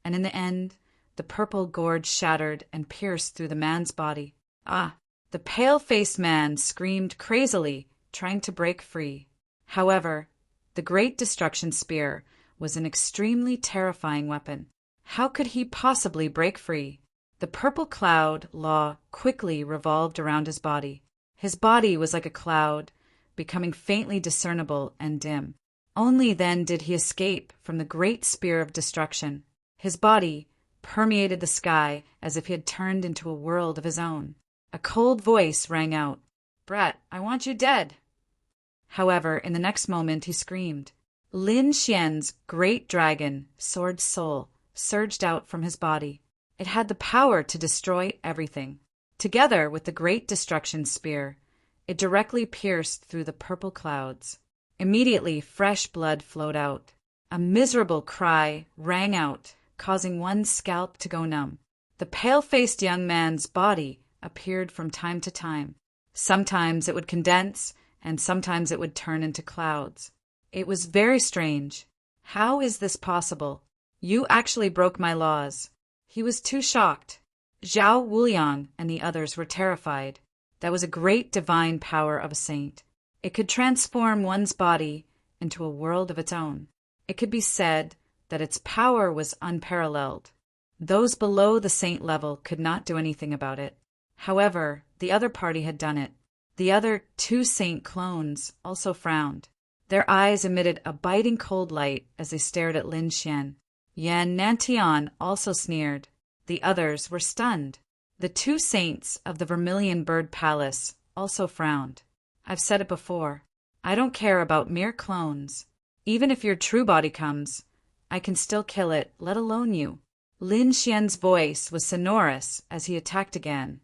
and in the end, the purple gorge shattered and pierced through the man's body. Ah! The pale-faced man screamed crazily, trying to break free. However, the great destruction spear was an extremely terrifying weapon. How could he possibly break free? The purple cloud law quickly revolved around his body. His body was like a cloud, becoming faintly discernible and dim. Only then did he escape from the great spear of destruction. His body permeated the sky as if he had turned into a world of his own. A cold voice rang out, "Brat, I want you dead." However, in the next moment he screamed. Lin Xian's great dragon, sword soul, surged out from his body. It had the power to destroy everything. Together with the great destruction spear, it directly pierced through the purple clouds. Immediately, fresh blood flowed out. A miserable cry rang out, causing one's scalp to go numb. The pale-faced young man's body appeared from time to time. Sometimes it would condense, and sometimes it would turn into clouds. It was very strange. How is this possible? You actually broke my laws. He was too shocked. Zhao Wuliang and the others were terrified. That was a great divine power of a saint. It could transform one's body into a world of its own. It could be said that its power was unparalleled. Those below the saint level could not do anything about it. However, the other party had done it. The other two saint clones also frowned. Their eyes emitted a biting cold light as they stared at Lin Xian. Yan Nantian also sneered. The others were stunned. The two saints of the Vermilion Bird Palace also frowned. I've said it before. I don't care about mere clones. Even if your true body comes, I can still kill it, let alone you. Lin Xian's voice was sonorous as he attacked again.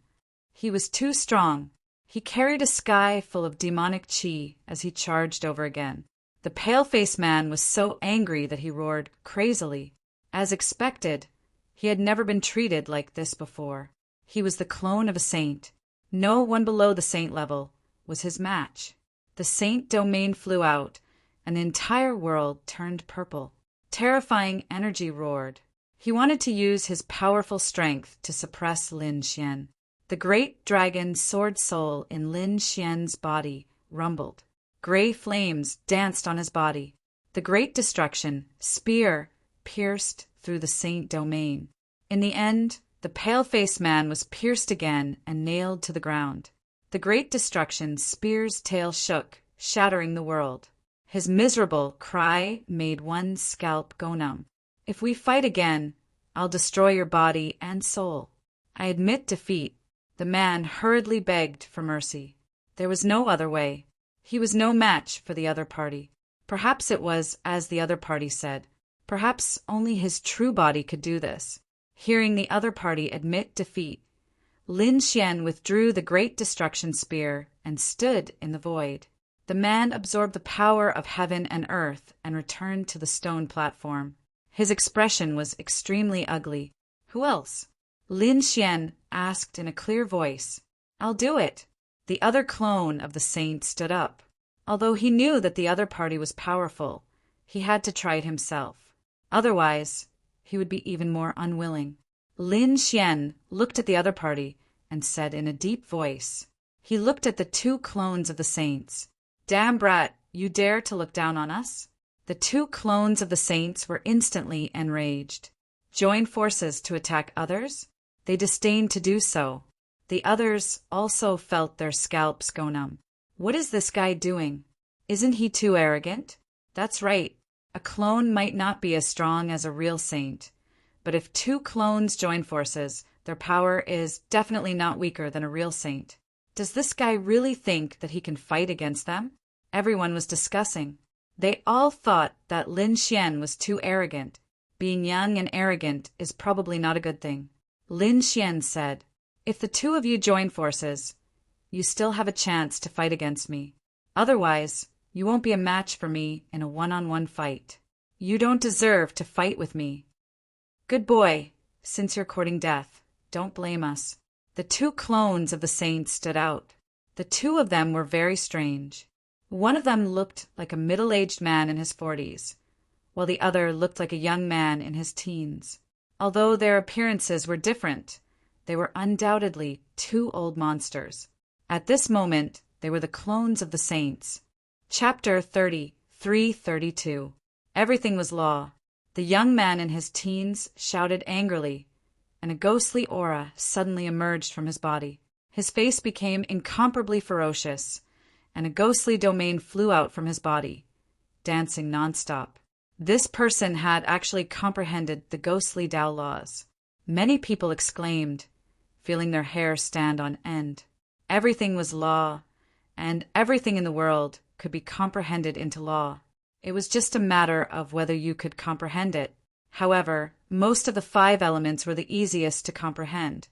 He was too strong. He carried a sky full of demonic qi as he charged over again. The pale-faced man was so angry that he roared crazily. As expected, he had never been treated like this before. He was the clone of a saint. No one below the saint level was his match. The saint domain flew out, and the entire world turned purple. Terrifying energy roared. He wanted to use his powerful strength to suppress Lin Xian. The great dragon sword soul in Lin Xian's body rumbled. Gray flames danced on his body. The great destruction spear pierced through the saint domain. In the end, the pale-faced man was pierced again and nailed to the ground. The great destruction spear's tail shook, shattering the world. His miserable cry made one's scalp go numb. If we fight again, I'll destroy your body and soul. I admit defeat. The man hurriedly begged for mercy. There was no other way. He was no match for the other party. Perhaps it was as the other party said. Perhaps only his true body could do this. Hearing the other party admit defeat, Lin Xian withdrew the great destruction spear and stood in the void. The man absorbed the power of heaven and earth and returned to the stone platform. His expression was extremely ugly. Who else? Lin Xian asked in a clear voice. I'll do it. The other clone of the saint stood up. Although he knew that the other party was powerful, he had to try it himself. Otherwise, he would be even more unwilling. Lin Xian looked at the other party and said in a deep voice. He looked at the two clones of the saints. Damn brat, you dare to look down on us? The two clones of the saints were instantly enraged. Join forces to attack others? They disdained to do so. The others also felt their scalps go numb. What is this guy doing? Isn't he too arrogant? That's right. A clone might not be as strong as a real saint, but if two clones join forces, their power is definitely not weaker than a real saint. Does this guy really think that he can fight against them? Everyone was discussing. They all thought that Lin Xian was too arrogant. Being young and arrogant is probably not a good thing. Lin Xian said, if the two of you join forces, you still have a chance to fight against me. Otherwise, you won't be a match for me in a one-on-one fight. You don't deserve to fight with me. Good boy, Since you're courting death, don't blame us." The two clones of the saints stood out. The two of them were very strange. One of them looked like a middle-aged man in his 40s, while the other looked like a young man in his teens. Although their appearances were different, they were undoubtedly two old monsters. At this moment, they were the clones of the saints. Chapter 33:32. Everything was law. The young man in his teens shouted angrily, and a ghostly aura suddenly emerged from his body. His face became incomparably ferocious, and a ghostly domain flew out from his body, dancing nonstop. This person had actually comprehended the ghostly Tao laws. Many people exclaimed, feeling their hair stand on end. Everything was law, and everything in the world could be comprehended into law. It was just a matter of whether you could comprehend it. However, most of the 5 elements were the easiest to comprehend,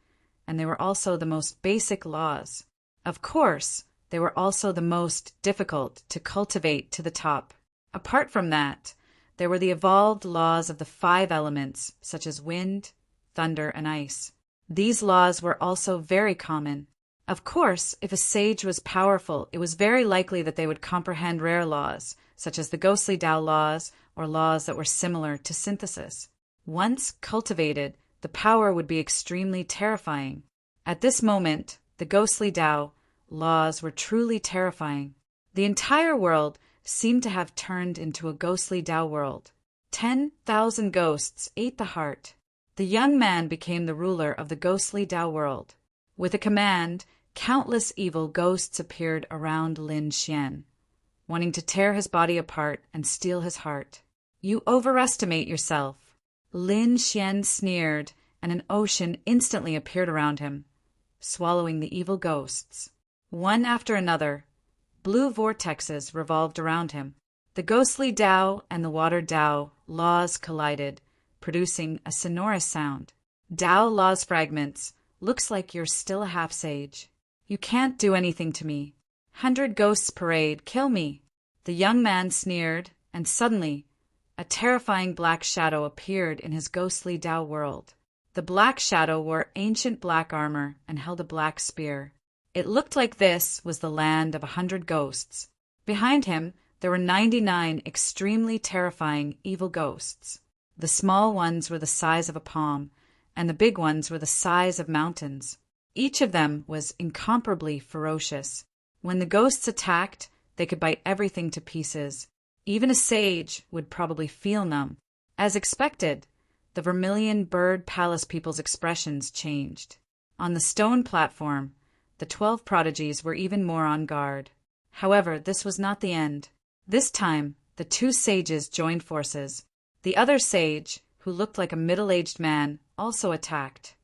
and they were also the most basic laws. Of course, they were also the most difficult to cultivate to the top. Apart from that, there were the evolved laws of the 5 elements, such as wind, thunder, and ice. These laws were also very common. Of course, if a sage was powerful, it was very likely that they would comprehend rare laws, such as the ghostly Tao laws or laws that were similar to synthesis. Once cultivated, the power would be extremely terrifying. At this moment, the ghostly Tao laws were truly terrifying. The entire world seemed to have turned into a ghostly Tao world. 10,000 ghosts ate the heart. The young man became the ruler of the ghostly Tao world. With a command, countless evil ghosts appeared around Lin Xian, wanting to tear his body apart and steal his heart. "You overestimate yourself." Lin Xian sneered, and an ocean instantly appeared around him, swallowing the evil ghosts. One after another, blue vortexes revolved around him. The ghostly Tao and the water Tao laws collided, producing a sonorous sound. "Tao laws fragments. Looks like you're still a half-sage. You can't do anything to me. 100 ghosts parade, kill me." The young man sneered, and suddenly, a terrifying black shadow appeared in his ghostly Tao world. The black shadow wore ancient black armor and held a black spear. It looked like this was the land of 100 ghosts. Behind him, there were 99 extremely terrifying evil ghosts. The small ones were the size of a palm, and the big ones were the size of mountains. Each of them was incomparably ferocious. When the ghosts attacked, they could bite everything to pieces. Even a sage would probably feel numb. As expected, the Vermilion Bird Palace people's expressions changed. On the stone platform, the 12 prodigies were even more on guard. However, this was not the end. This time, the 2 sages joined forces. The other sage, who looked like a middle-aged man, also attacked.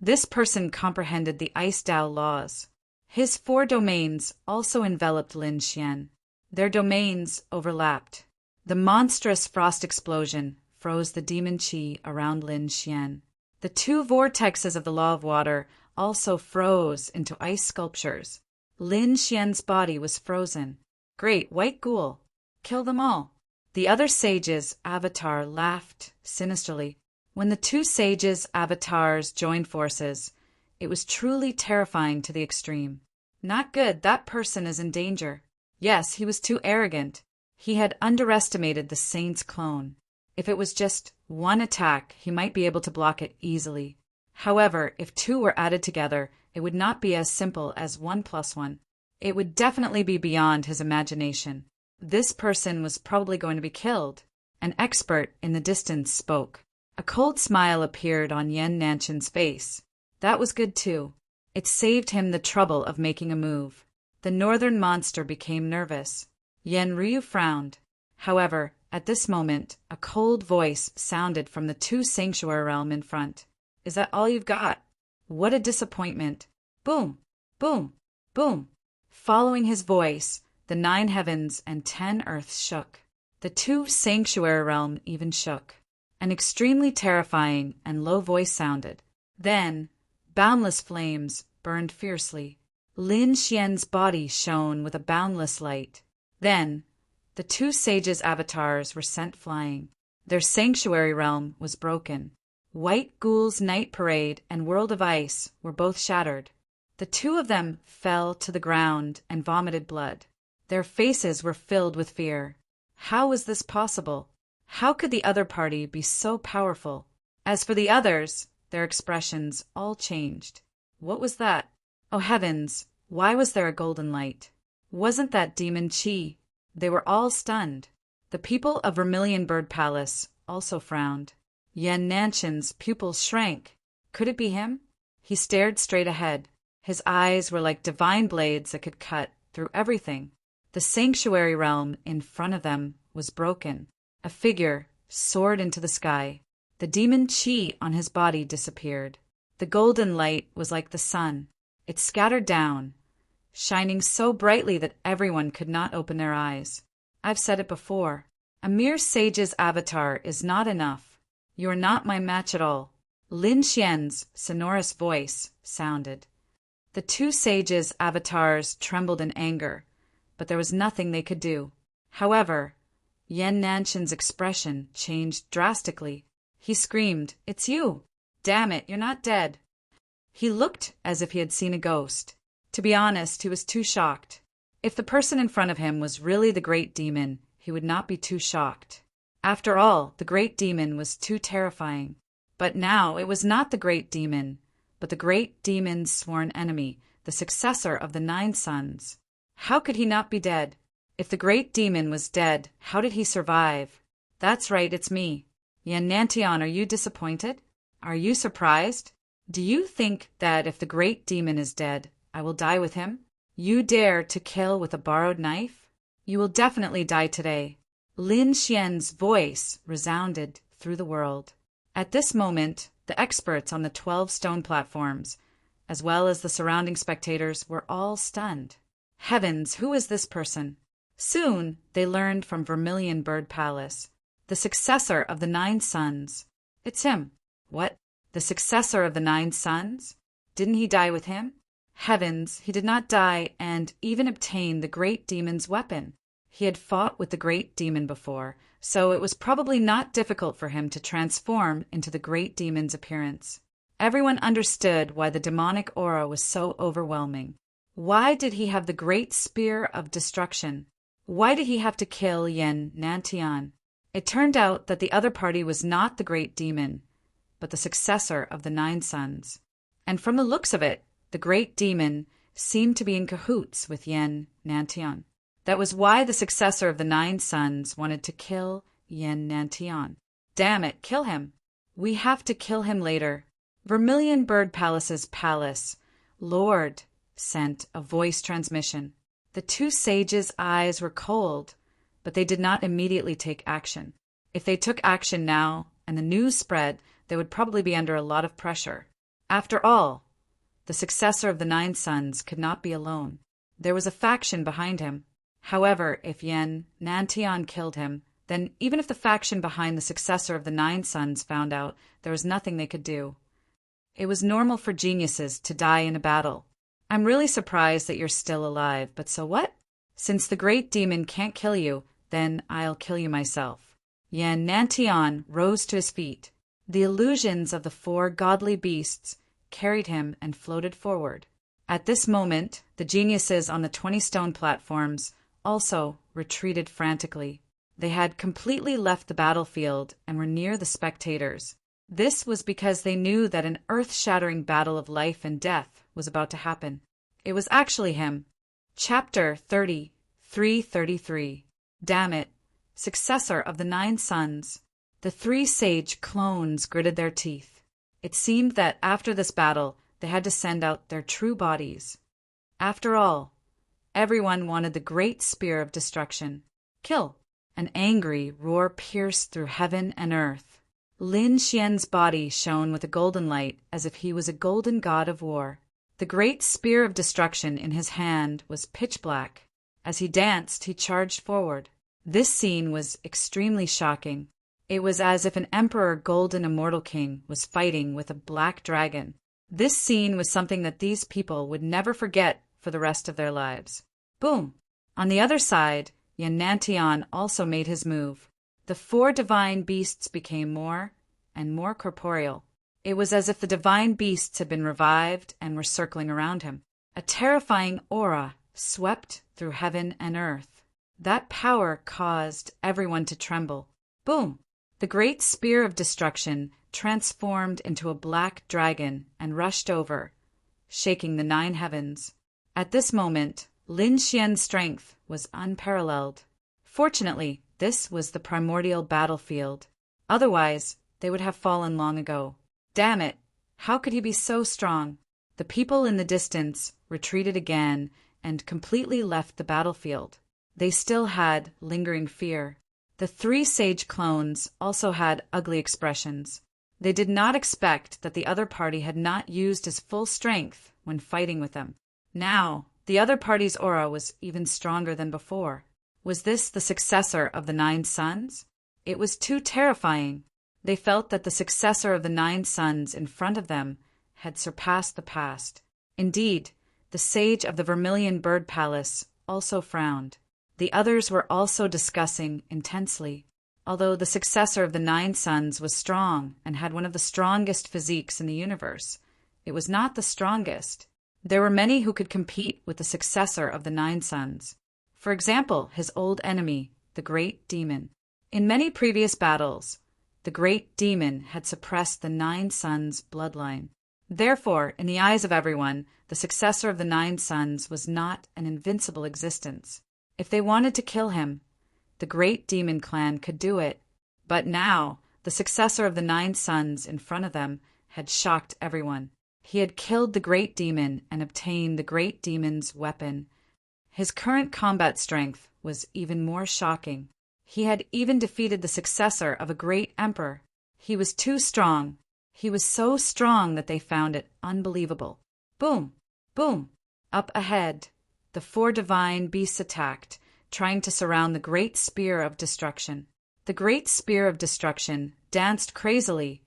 This person comprehended the Ice Tao laws. His 4 domains also enveloped Lin Xian. Their domains overlapped. The monstrous frost explosion froze the demon qi around Lin Xian. The 2 vortexes of the law of water also froze into ice sculptures. Lin Xian's body was frozen. "Great white ghoul! Kill them all!" The other sage's avatar laughed sinisterly. When the 2 sages' avatars joined forces, it was truly terrifying to the extreme. "Not good, that person is in danger." Yes, he was too arrogant. He had underestimated the saint's clone. If it was just one attack, he might be able to block it easily. However, if 2 were added together, it would not be as simple as 1 + 1. It would definitely be beyond his imagination. This person was probably going to be killed. An expert in the distance spoke. A cold smile appeared on Yan Nanchan's face. That was good too. It saved him the trouble of making a move. The northern monster became nervous. Yan Ryu frowned. However, at this moment, a cold voice sounded from the 2 sanctuary realm in front. "Is that all you've got? What a disappointment." Boom, boom, boom. Following his voice, the 9 heavens and 10 earths shook. The 2 sanctuary realm even shook. An extremely terrifying and low voice sounded. Then, boundless flames burned fiercely. Lin Xian's body shone with a boundless light. Then, the 2 sages' avatars were sent flying. Their sanctuary realm was broken. White Ghoul's Night Parade and World of Ice were both shattered. The two of them fell to the ground and vomited blood. Their faces were filled with fear. How was this possible? How could the other party be so powerful? As for the others, their expressions all changed. What was that? Oh heavens, why was there a golden light? Wasn't that Demon Chi? They were all stunned. The people of Vermilion Bird Palace also frowned. Yan Nanshan's pupils shrank. Could it be him? He stared straight ahead. His eyes were like divine blades that could cut through everything. The sanctuary realm in front of them was broken. A figure soared into the sky. The demon Chi on his body disappeared. The golden light was like the sun. It scattered down, shining so brightly that everyone could not open their eyes. I've said it before. A mere sage's avatar is not enough. You are not my match at all. Lin Xian's sonorous voice sounded. The two sages' avatars trembled in anger, but there was nothing they could do. However, Yan Nanshan's expression changed drastically. He screamed, "It's you! Damn it, you're not dead!" He looked as if he had seen a ghost. To be honest, he was too shocked. If the person in front of him was really the great demon, he would not be too shocked. After all, the great demon was too terrifying. But now it was not the great demon, but the great demon's sworn enemy, the successor of the 9 sons. How could he not be dead? If the great demon was dead, how did he survive? That's right, it's me. Yan Nantian, are you disappointed? Are you surprised? Do you think that if the great demon is dead, I will die with him? You dare to kill with a borrowed knife? You will definitely die today. Lin Xian's voice resounded through the world. At this moment, the experts on the 12 stone platforms, as well as the surrounding spectators, were all stunned. Heavens, who is this person? Soon, they learned from Vermilion Bird Palace. The successor of the 9 sons. It's him. What? The successor of the 9 sons? Didn't he die with him? Heavens, he did not die and even obtain the great demon's weapon. He had fought with the great demon before, so it was probably not difficult for him to transform into the great demon's appearance. Everyone understood why the demonic aura was so overwhelming. Why did he have the great spear of destruction? Why did he have to kill Yan Nantian? It turned out that the other party was not the great demon, but the successor of the 9 sons. And from the looks of it, the great demon seemed to be in cahoots with Yan Nantian. That was why the successor of the 9 sons wanted to kill Yan Nantian. Damn it, kill him. We have to kill him later. Vermilion Bird Palace's palace. Lord sent a voice transmission. The 2 sages' eyes were cold, but they did not immediately take action. If they took action now and the news spread, they would probably be under a lot of pressure. After all, the successor of the 9 sons could not be alone. There was a faction behind him. However, if Yan Nantian killed him, then even if the faction behind the successor of the 9 sons found out, there was nothing they could do. It was normal for geniuses to die in a battle. I'm really surprised that you're still alive, but so what? Since the great demon can't kill you, then I'll kill you myself. Yan Nantian rose to his feet. The illusions of the 4 godly beasts carried him and floated forward. At this moment, the geniuses on the 20 stone platforms also retreated frantically. They had completely left the battlefield and were near the spectators. This was because they knew that an earth-shattering battle of life and death was about to happen. It was actually him. Chapter 333. Damn it. Successor of the 9 sons. The 3 sage clones gritted their teeth. It seemed that after this battle, they had to send out their true bodies. After all, everyone wanted the great spear of destruction. Kill. An angry roar pierced through heaven and earth. Lin Xian's body shone with a golden light as if he was a golden god of war. The great spear of destruction in his hand was pitch black. As he danced, he charged forward. This scene was extremely shocking. It was as if an emperor golden immortal king was fighting with a black dragon. This scene was something that these people would never forget for the rest of their lives. Boom! On the other side, Yan Nantian also made his move. The 4 divine beasts became more and more corporeal. It was as if the divine beasts had been revived and were circling around him. A terrifying aura swept through heaven and earth. That power caused everyone to tremble. Boom! The great spear of destruction transformed into a black dragon and rushed over, shaking the 9 heavens. At this moment, Lin Xian's strength was unparalleled. Fortunately, this was the primordial battlefield. Otherwise, they would have fallen long ago. Damn it! How could he be so strong? The people in the distance retreated again and completely left the battlefield. They still had lingering fear. The 3 sage clones also had ugly expressions. They did not expect that the other party had not used his full strength when fighting with them. Now, the other party's aura was even stronger than before. Was this the successor of the 9 suns? It was too terrifying. They felt that the successor of the 9 suns in front of them had surpassed the past. Indeed, the sage of the Vermilion Bird Palace also frowned. The others were also discussing intensely. Although the successor of the 9 suns was strong and had one of the strongest physiques in the universe, it was not the strongest. There were many who could compete with the successor of the 9 suns. For example, his old enemy, the Great Demon. In many previous battles, the Great Demon had suppressed the 9 suns' bloodline. Therefore, in the eyes of everyone, the successor of the 9 suns was not an invincible existence. If they wanted to kill him, the Great Demon clan could do it. But now, the successor of the 9 suns in front of them had shocked everyone. He had killed the Great Demon and obtained the Great Demon's weapon. His current combat strength was even more shocking. He had even defeated the successor of a great emperor. He was too strong. He was so strong that they found it unbelievable. Boom! Boom! Up ahead, the 4 divine beasts attacked, trying to surround the great spear of destruction. The great spear of destruction danced crazily,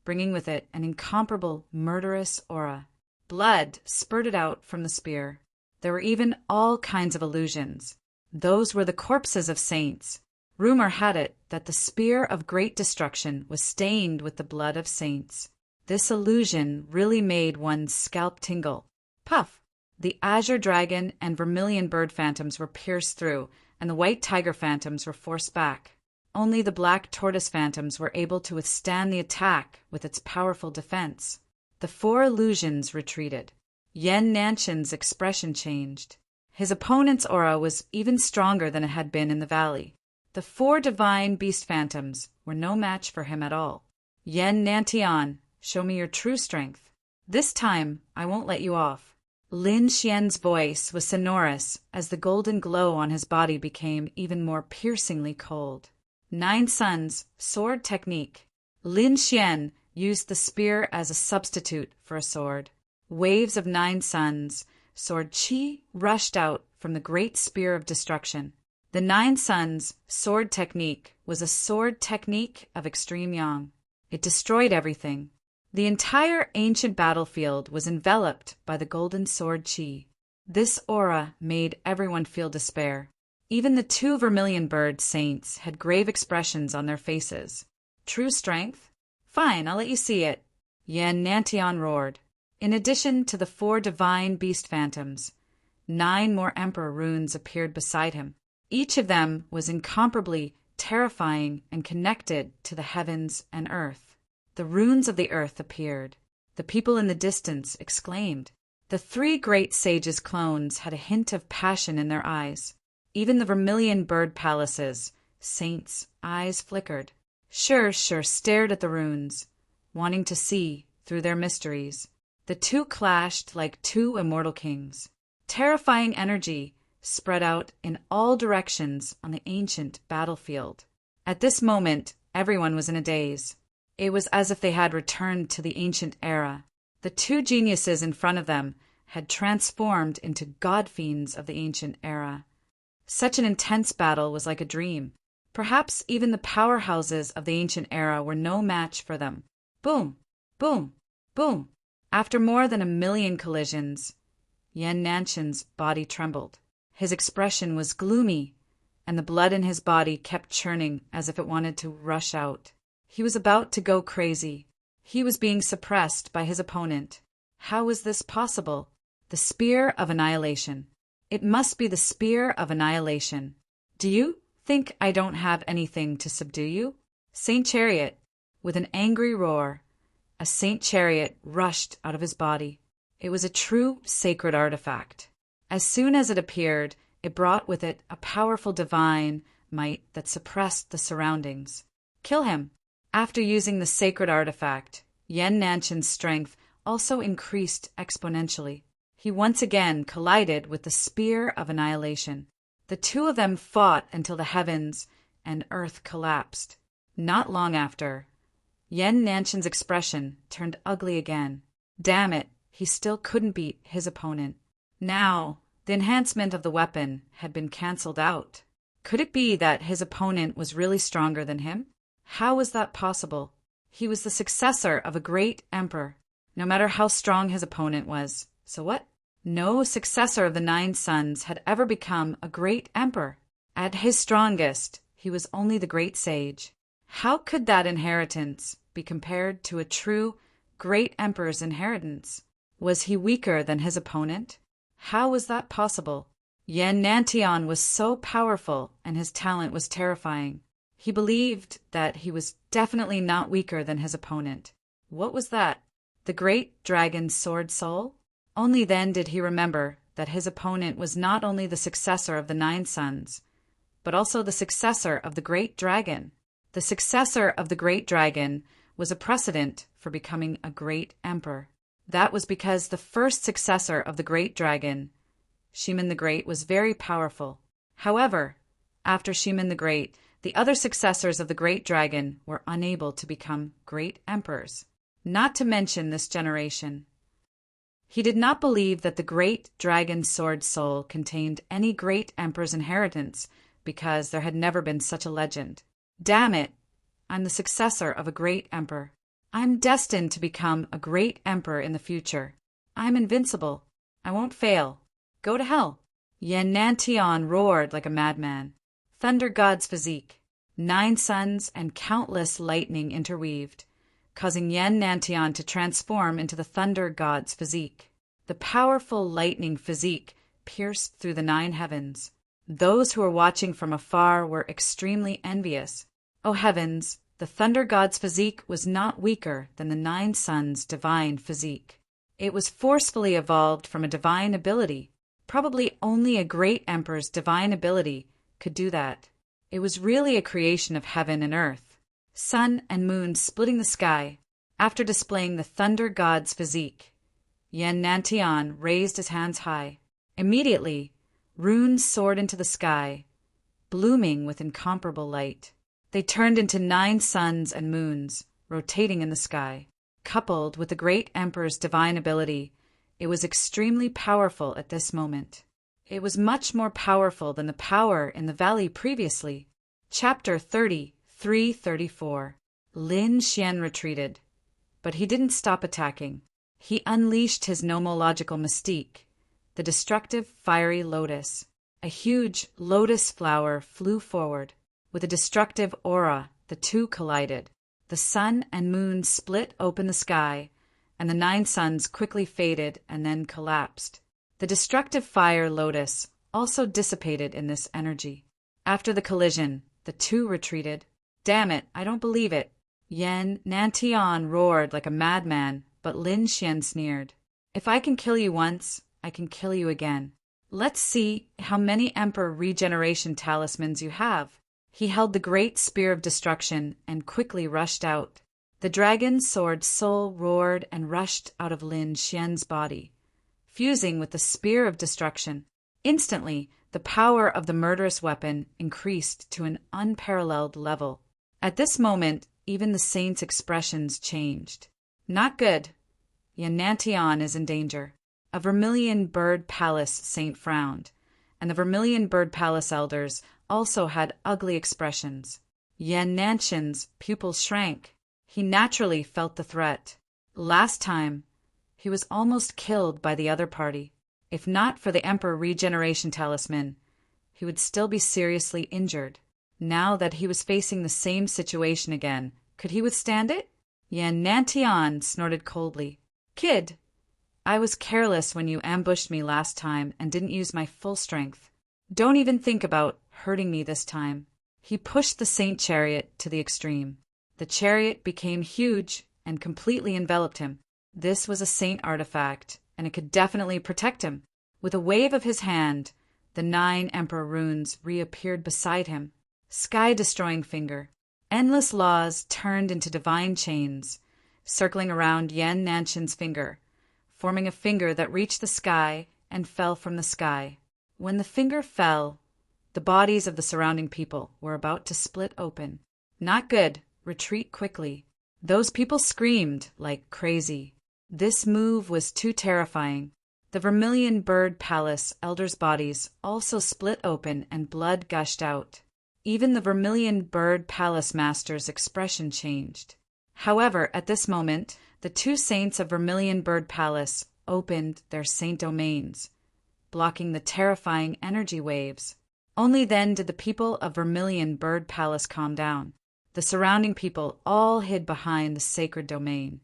bringing with it an incomparable, murderous aura. Blood spurted out from the spear. There were even all kinds of illusions. Those were the corpses of saints. Rumor had it that the spear of great destruction was stained with the blood of saints. This illusion really made one's scalp tingle. Puff! The azure dragon and vermilion bird phantoms were pierced through, and the white tiger phantoms were forced back. Only the black tortoise phantoms were able to withstand the attack with its powerful defense. The 4 illusions retreated. Yan Nanshan's expression changed. His opponent's aura was even stronger than it had been in the valley. The 4 divine beast phantoms were no match for him at all. Yan Nantian, show me your true strength. This time, I won't let you off. Lin Xian's voice was sonorous as the golden glow on his body became even more piercingly cold. 9 suns, sword technique. Lin Xian used the spear as a substitute for a sword. Waves of 9 suns, sword qi rushed out from the great spear of destruction. The 9 suns' sword technique was a sword technique of extreme yang. It destroyed everything. The entire ancient battlefield was enveloped by the golden sword qi. This aura made everyone feel despair. Even the 2 vermilion bird saints had grave expressions on their faces. True strength? Fine, I'll let you see it. Yan Nantian roared. In addition to the 4 divine beast phantoms, 9 more emperor runes appeared beside him. Each of them was incomparably terrifying and connected to the heavens and earth. The runes of the earth appeared. The people in the distance exclaimed. The 3 great sages' clones had a hint of passion in their eyes. Even the vermilion bird palaces, saints' eyes flickered. Sure stared at the runes, wanting to see through their mysteries. The 2 clashed like 2 immortal kings. Terrifying energy spread out in all directions on the ancient battlefield. At this moment, everyone was in a daze. It was as if they had returned to the ancient era. The 2 geniuses in front of them had transformed into god-fiends of the ancient era. Such an intense battle was like a dream. Perhaps even the powerhouses of the ancient era were no match for them. Boom! Boom! Boom! After more than 1,000,000 collisions, Yan Nanshan's body trembled. His expression was gloomy, and the blood in his body kept churning as if it wanted to rush out. He was about to go crazy. He was being suppressed by his opponent. How was this possible? The Spear of Annihilation. It must be the Spear of Annihilation. Do you think I don't have anything to subdue you? Saint Chariot. With an angry roar, a Saint Chariot rushed out of his body. It was a true sacred artifact. As soon as it appeared, it brought with it a powerful divine might that suppressed the surroundings. Kill him. After using the sacred artifact, Yan Nanshan's strength also increased exponentially. He once again collided with the Spear of Annihilation. The two of them fought until the heavens and earth collapsed. Not long after, Yan Nanshan's expression turned ugly again. Damn it, he still couldn't beat his opponent. Now, the enhancement of the weapon had been cancelled out. Could it be that his opponent was really stronger than him? How was that possible? He was the successor of a great emperor, no matter how strong his opponent was. So what? No successor of the 9 sons had ever become a great emperor. At his strongest, he was only the great sage. How could that inheritance be compared to a true great emperor's inheritance? Was he weaker than his opponent? How was that possible? Yan Nantian was so powerful and his talent was terrifying. He believed that he was definitely not weaker than his opponent. What was that? The great dragon's sword soul? Only then did he remember that his opponent was not only the successor of the 9 sons, but also the successor of the great dragon. The successor of the great dragon was a precedent for becoming a great emperor. That was because the first successor of the great dragon, Shiman the Great, was very powerful. However, after Shiman the Great, the other successors of the great dragon were unable to become great emperors, not to mention this generation. He did not believe that the great dragon's sword soul contained any great emperor's inheritance because there had never been such a legend. Damn it! I'm the successor of a great emperor. I'm destined to become a great emperor in the future. I'm invincible. I won't fail. Go to hell. Yan Nantian roared like a madman. Thunder God's physique. 9 suns and countless lightning interweaved, causing Yan Nantian to transform into the Thunder God's physique. The powerful lightning physique pierced through the 9 heavens. Those who were watching from afar were extremely envious. Oh heavens, the Thunder God's physique was not weaker than the 9 suns' divine physique. It was forcefully evolved from a divine ability. Probably only a great emperor's divine ability could do that. It was really a creation of heaven and earth, sun and moon splitting the sky. After displaying the Thunder God's physique, Yan Nantian raised his hands high. Immediately, runes soared into the sky, blooming with incomparable light. They turned into 9 suns and moons, rotating in the sky. Coupled with the great emperor's divine ability, it was extremely powerful at this moment. It was much more powerful than the power in the valley previously. Chapter 33:34. Lin Xian retreated, but he didn't stop attacking. He unleashed his nomological mystique, the destructive fiery lotus. A huge lotus flower flew forward. With a destructive aura, the two collided. The sun and moon split open the sky, and the 9 suns quickly faded and then collapsed. The destructive fire lotus also dissipated in this energy. After the collision, the two retreated. Damn it, I don't believe it. Yan Nantian roared like a madman, but Lin Xian sneered. If I can kill you once, I can kill you again. Let's see how many Emperor Regeneration talismans you have. He held the great spear of destruction and quickly rushed out. The dragon's sword soul roared and rushed out of Lin Xian's body, fusing with the spear of destruction. Instantly, the power of the murderous weapon increased to an unparalleled level. At this moment, even the saint's expressions changed. Not good. Yan Nantian is in danger. A Vermilion Bird Palace saint frowned, and the Vermilion Bird Palace elders also had ugly expressions. Yan Nanshan's pupils shrank. He naturally felt the threat. Last time, he was almost killed by the other party. If not for the Emperor Regeneration Talisman, he would still be seriously injured. Now that he was facing the same situation again, Could he withstand it? Yan Nantian snorted coldly. Kid, I was careless when you ambushed me last time and didn't use my full strength. Don't even think about hurting me this time. He pushed the saint chariot to the extreme. The chariot became huge and completely enveloped him. This was a saint artifact, and it could definitely protect him. With a wave of his hand, the 9 emperor runes reappeared beside him. Sky-destroying finger. Endless laws turned into divine chains, circling around Yan Nanshan's finger, forming a finger that reached the sky and fell from the sky. When the finger fell, the bodies of the surrounding people were about to split open. Not good. Retreat quickly. Those people screamed like crazy. This move was too terrifying. The Vermilion Bird Palace elders' bodies also split open and blood gushed out. Even the Vermilion Bird Palace master's expression changed. However, at this moment, the 2 saints of Vermilion Bird Palace opened their saint domains, blocking the terrifying energy waves. Only then did the people of Vermilion Bird Palace calm down. The surrounding people all hid behind the sacred domain.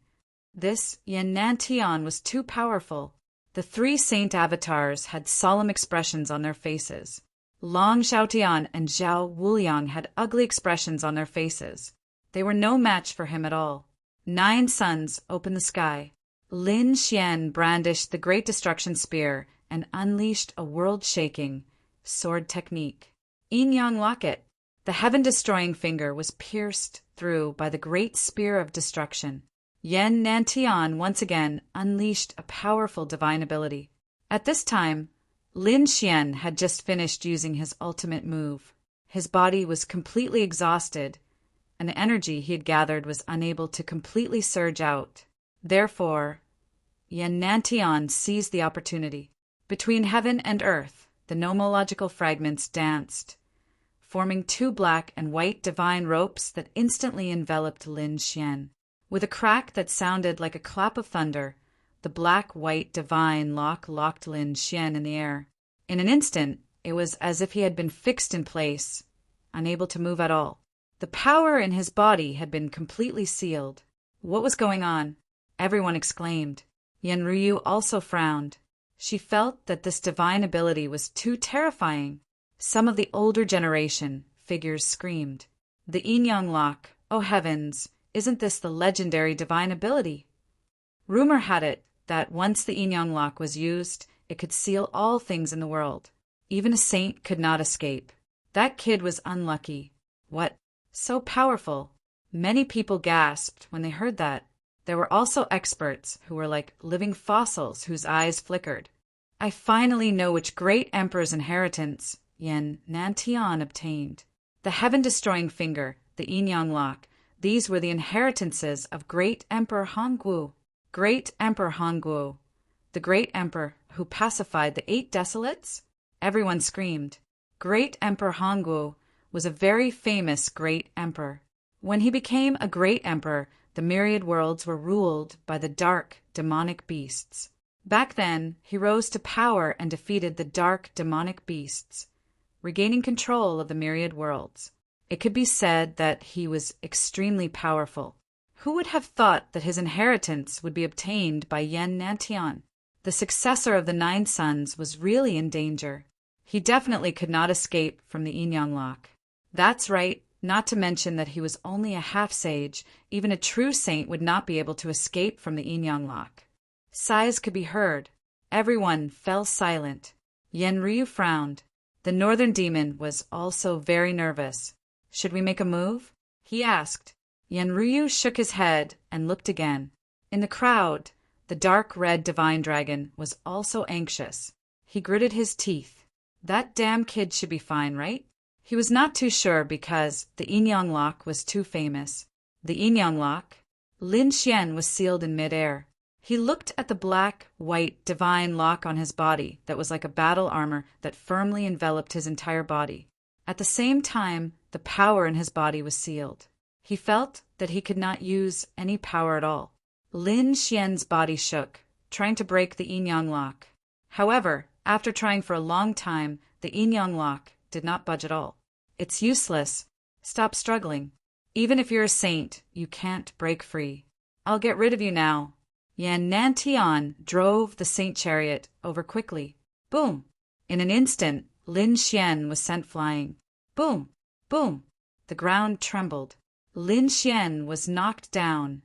This Yan Nantian was too powerful. The 3 saint avatars had solemn expressions on their faces. Long Xiaotian and Zhao Wuliang had ugly expressions on their faces. They were no match for him at all. 9 suns opened the sky. Lin Xian brandished the Great Destruction Spear and unleashed a world-shaking sword technique. Yin-Yang Locket. The heaven-destroying finger was pierced through by the Great Spear of Destruction. Yan Nantian once again unleashed a powerful divine ability. At this time, Lin Xian had just finished using his ultimate move. His body was completely exhausted, and the energy he had gathered was unable to completely surge out. Therefore, Yan Nantian seized the opportunity. Between heaven and earth, the nomological fragments danced, forming 2 black and white divine ropes that instantly enveloped Lin Xian. With a crack that sounded like a clap of thunder, the black-white divine locked Lin Xian in the air. In an instant, it was as if he had been fixed in place, unable to move at all. The power in his body had been completely sealed. What was going on? Everyone exclaimed. Yan Ryu also frowned. She felt that this divine ability was too terrifying. Some of the older generation figures screamed. The Yin-Yang Lock, oh heavens, isn't this the legendary divine ability? Rumor had it that once the Yin-Yang Lock was used, it could seal all things in the world. Even a saint could not escape. That kid was unlucky. What? So powerful. Many people gasped when they heard that. There were also experts who were like living fossils whose eyes flickered. I finally know which great emperor's inheritance Yan Nantian obtained. The heaven-destroying finger, the Yin-Yang Lock, these were the inheritances of Great Emperor Hongwu. Great Emperor Hongwu, the Great Emperor who pacified the 8 desolates? Everyone screamed. Great Emperor Hongwu was a very famous great emperor. When he became a great emperor, the myriad worlds were ruled by the dark, demonic beasts. Back then, he rose to power and defeated the dark, demonic beasts, regaining control of the myriad worlds. It could be said that he was extremely powerful. Who would have thought that his inheritance would be obtained by Yan Nantian? The successor of the 9 sons was really in danger. He definitely could not escape from the Yin-Yang Lock. That's right, not to mention that he was only a half-sage. Even a true saint would not be able to escape from the Yin-Yang Lock. Sighs could be heard. Everyone fell silent. Yan Ryu frowned. The northern demon was also very nervous. Should we make a move? He asked. Yan Ryu shook his head and looked again. In the crowd, the dark red divine dragon was also anxious. He gritted his teeth. That damn kid should be fine, right? He was not too sure because the Yin-Yang Lock was too famous. The Yin-Yang Lock? Lin Xian was sealed in midair. He looked at the black-white divine lock on his body that was like a battle armor that firmly enveloped his entire body. At the same time, the power in his body was sealed. He felt that he could not use any power at all. Lin Xian's body shook, trying to break the Yin-Yang Lock. However, after trying for a long time, the Yin-Yang Lock did not budge at all. It's useless. Stop struggling. Even if you're a saint, you can't break free. I'll get rid of you now. Yan Nantian drove the saint chariot over quickly. Boom! In an instant, Lin Xian was sent flying. Boom! Boom! The ground trembled. Lin Xian was knocked down,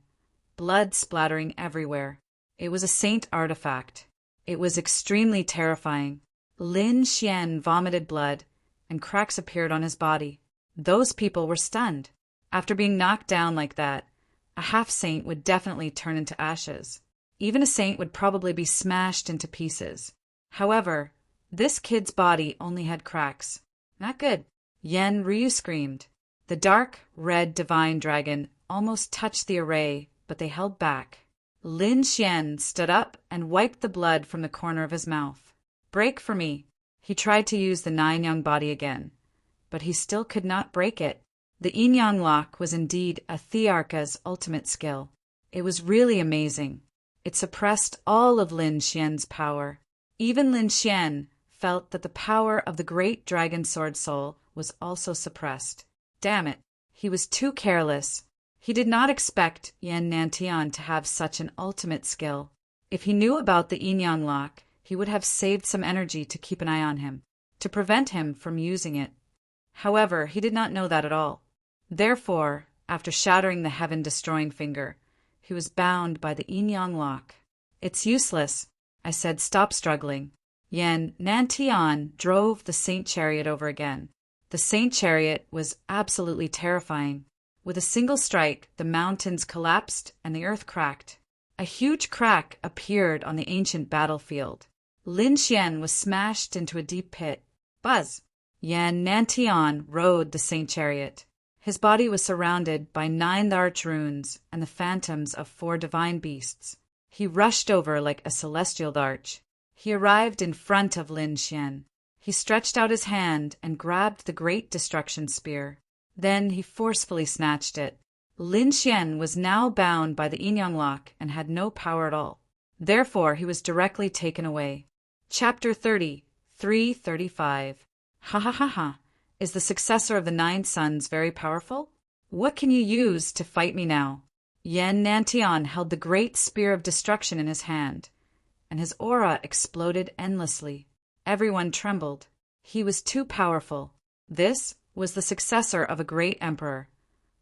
blood splattering everywhere. It was a saint artifact. It was extremely terrifying. Lin Xian vomited blood, and cracks appeared on his body. Those people were stunned. After being knocked down like that, a half-saint would definitely turn into ashes. Even a saint would probably be smashed into pieces. However, this kid's body only had cracks. Not good. Yen Ryu screamed. The dark, red divine dragon almost touched the array, but they held back. Lin Xian stood up and wiped the blood from the corner of his mouth. Break for me. He tried to use the nine-yang body again, but he still could not break it. The yin-yang lock was indeed a Thearka's ultimate skill. It was really amazing. It suppressed all of Lin Xian's power. Even Lin Xian felt that the power of the great dragon sword soul was also suppressed. Damn it, he was too careless. He did not expect Yan Nantian to have such an ultimate skill. If he knew about the yin-yang lock, he would have saved some energy to keep an eye on him, to prevent him from using it. However, he did not know that at all. Therefore, after shattering the heaven-destroying finger, he was bound by the yin-yang lock. It's useless, I said. Stop struggling. Yan Nantian drove the saint chariot over again. The saint chariot was absolutely terrifying. With a single strike, the mountains collapsed and the earth cracked. A huge crack appeared on the ancient battlefield. Lin Xian was smashed into a deep pit. Buzz! Yan Nantian rode the saint chariot. His body was surrounded by 9 large runes and the phantoms of 4 divine beasts. He rushed over like a celestial arch. He arrived in front of Lin Xian. He stretched out his hand and grabbed the great destruction spear. Then he forcefully snatched it. Lin Xian was now bound by the yin-yang lock and had no power at all. Therefore, he was directly taken away. Chapter 30, 335. Ha ha ha ha. Is the successor of the 9 sons very powerful? What can you use to fight me now? Yan Nantian held the great spear of destruction in his hand, and his aura exploded endlessly. Everyone trembled. He was too powerful. This was the successor of a great emperor,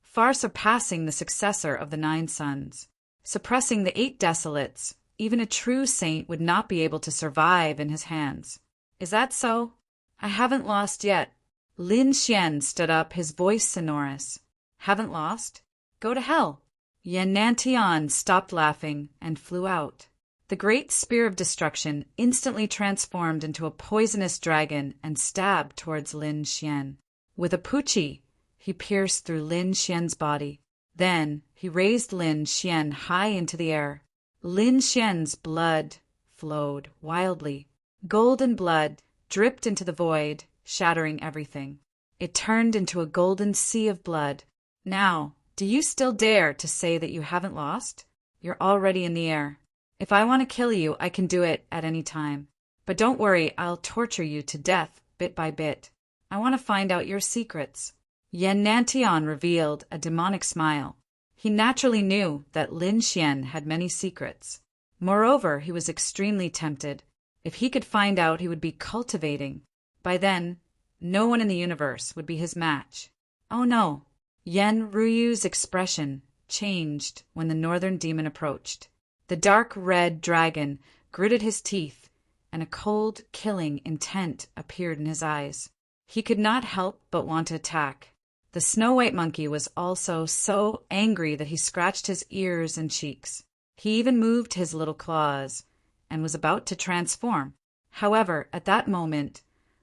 far surpassing the successor of the 9 sons. Suppressing the 8 desolates, even a true saint would not be able to survive in his hands. Is that so? I haven't lost yet. Lin Xian stood up, his voice sonorous. Haven't lost? Go to hell. Yan Nantian stopped laughing and flew out. The great spear of destruction instantly transformed into a poisonous dragon and stabbed towards Lin Xian. With a puchi, he pierced through Lin Xian's body. Then he raised Lin Xian high into the air. Lin Xian's blood flowed wildly. Golden blood dripped into the void, shattering everything. It turned into a golden sea of blood. Now, do you still dare to say that you haven't lost? You're already in the air. If I want to kill you, I can do it at any time. But don't worry, I'll torture you to death, bit by bit. I want to find out your secrets. Yan Nantian revealed a demonic smile. He naturally knew that Lin Xian had many secrets. Moreover, he was extremely tempted. If he could find out, he would be cultivating. By then, no one in the universe would be his match. Oh no! Yen Ryu's expression changed when the northern demon approached. The dark red dragon gritted his teeth, and a cold, killing intent appeared in his eyes. He could not help but want to attack. The snow-white monkey was also so angry that he scratched his ears and cheeks. He even moved his little claws, and was about to transform. However, at that moment,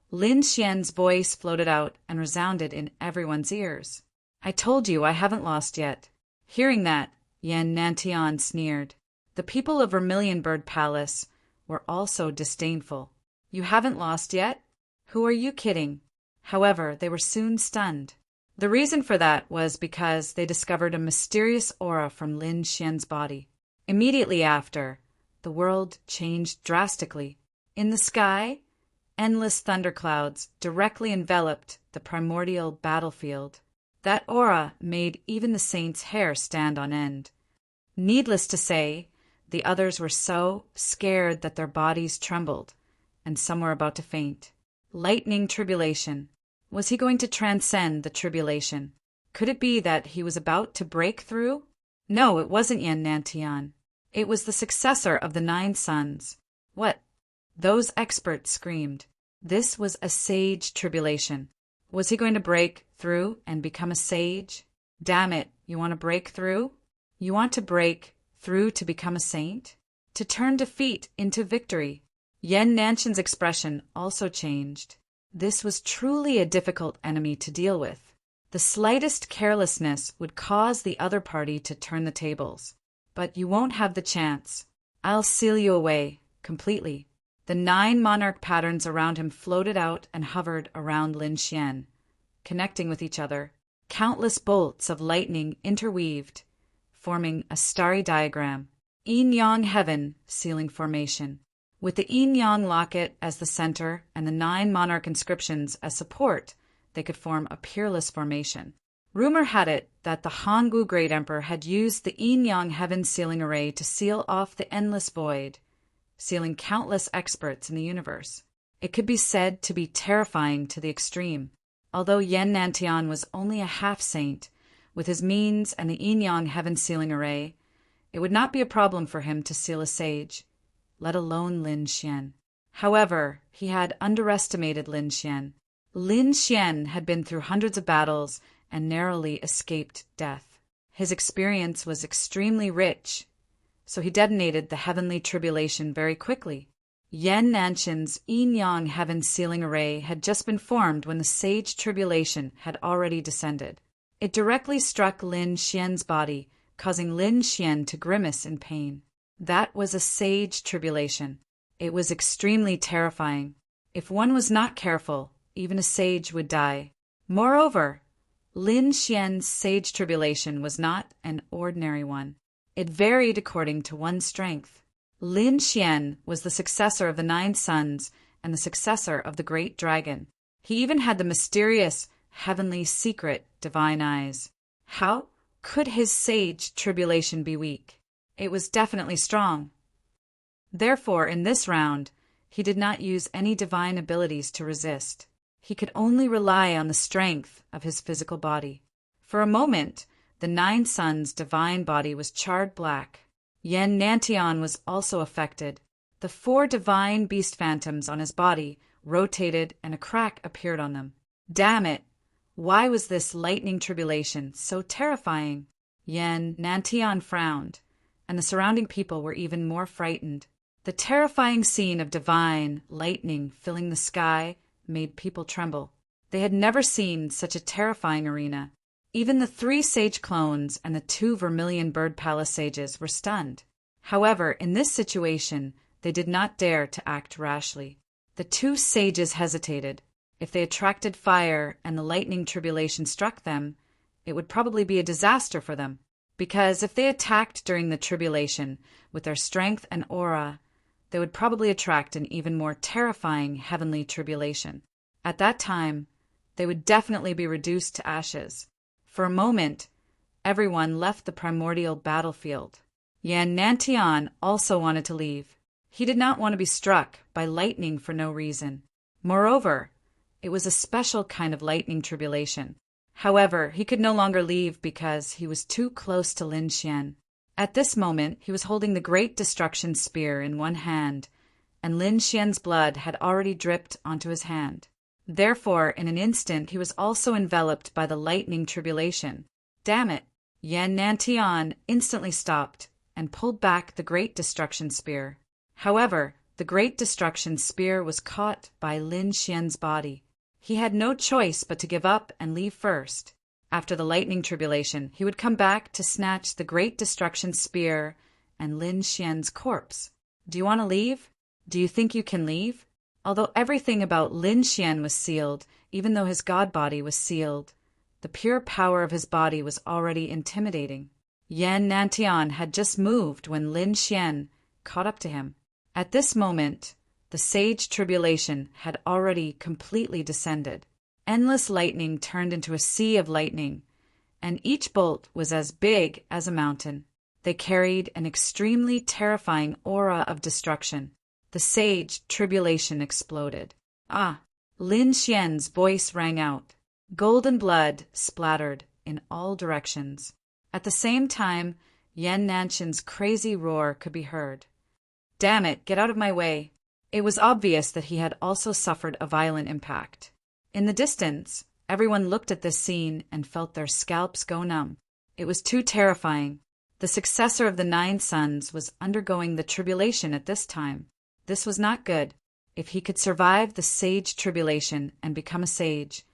Lin Xian's voice floated out and resounded in everyone's ears. I told you I haven't lost yet. Hearing that, Yan Nantian sneered. The people of Vermilion Bird Palace were also disdainful. You haven't lost yet? Who are you kidding? However, they were soon stunned. The reason for that was because they discovered a mysterious aura from Lin Xian's body. Immediately after, the world changed drastically. In the sky, endless thunderclouds directly enveloped the primordial battlefield. That aura made even the saint's hair stand on end. Needless to say, the others were so scared that their bodies trembled, and some were about to faint. Lightning tribulation. Was he going to transcend the tribulation? Could it be that he was about to break through? No, it wasn't Yen Nantian. It was the successor of the 9 sons. What? Those experts screamed. This was a sage tribulation. Was he going to break through and become a sage? Damn it, you want to break through? You want to break through to become a saint? To turn defeat into victory? Yen Nanshan's expression also changed. This was truly a difficult enemy to deal with. The slightest carelessness would cause the other party to turn the tables. But you won't have the chance. I'll seal you away, completely. The 9 monarch patterns around him floated out and hovered around Lin Xian, connecting with each other. Countless bolts of lightning interweaved, forming a starry diagram. Yin-Yang Heaven sealing formation. With the Yin-Yang locket as the center and the 9 monarch inscriptions as support, they could form a peerless formation. Rumor had it that the Hanggu Great Emperor had used the Yin-Yang Heaven sealing array to seal off the endless void, sealing countless experts in the universe. It could be said to be terrifying to the extreme. Although Yen Nantian was only a half-saint, with his means and the Yin-Yang Heaven sealing array, it would not be a problem for him to seal a sage, let alone Lin Xian. However, he had underestimated Lin Xian. Lin Xian had been through hundreds of battles and narrowly escaped death. His experience was extremely rich, so he detonated the heavenly tribulation very quickly. Yen Nanshan's Yin-Yang Heaven sealing array had just been formed when the sage tribulation had already descended. It directly struck Lin Xian's body, causing Lin Xian to grimace in pain. That was a sage tribulation. It was extremely terrifying. If one was not careful, even a sage would die. Moreover, Lin Xian's sage tribulation was not an ordinary one. It varied according to one's strength. Lin Xian was the successor of the 9 sons and the successor of the great dragon. He even had the mysterious, heavenly secret divine eyes. How could his sage tribulation be weak? It was definitely strong. Therefore, in this round, he did not use any divine abilities to resist. He could only rely on the strength of his physical body. For a moment, the 9 sons' divine body was charred black. Yen Nantian was also affected. The 4 divine beast phantoms on his body rotated and a crack appeared on them. Damn it! Why was this lightning tribulation so terrifying? Yen Nantian frowned, and the surrounding people were even more frightened. The terrifying scene of divine lightning filling the sky made people tremble. They had never seen such a terrifying arena. Even the 3 sage clones and the 2 vermilion bird palace sages were stunned. However, in this situation, they did not dare to act rashly. The 2 sages hesitated. If they attracted fire and the lightning tribulation struck them, it would probably be a disaster for them. Because if they attacked during the tribulation with their strength and aura, they would probably attract an even more terrifying heavenly tribulation. At that time, they would definitely be reduced to ashes. For a moment, everyone left the primordial battlefield. Yen Nantian also wanted to leave. He did not want to be struck by lightning for no reason. Moreover, it was a special kind of lightning tribulation. However, he could no longer leave because he was too close to Lin Xian. At this moment, he was holding the Great Destruction Spear in one hand, and Lin Xian's blood had already dripped onto his hand. Therefore, in an instant, he was also enveloped by the lightning tribulation. Damn it! Yen Nantian instantly stopped and pulled back the Great Destruction Spear. However, the Great Destruction Spear was caught by Lin Xian's body. He had no choice but to give up and leave first. After the lightning tribulation, he would come back to snatch the Great Destruction Spear and Lin Xian's corpse. Do you want to leave? Do you think you can leave? Although everything about Lin Xian was sealed, even though his god body was sealed, the pure power of his body was already intimidating. Yen Nantian had just moved when Lin Xian caught up to him. At this moment, the sage tribulation had already completely descended. Endless lightning turned into a sea of lightning, and each bolt was as big as a mountain. They carried an extremely terrifying aura of destruction. The sage tribulation exploded. Ah! Lin Xian's voice rang out. Golden blood splattered in all directions. At the same time, Yan Nanshan's crazy roar could be heard. Damn it, get out of my way. It was obvious that he had also suffered a violent impact. In the distance, everyone looked at this scene and felt their scalps go numb. It was too terrifying. The successor of the 9 sons was undergoing the tribulation at this time. This was not good. If he could survive the sage tribulation and become a sage,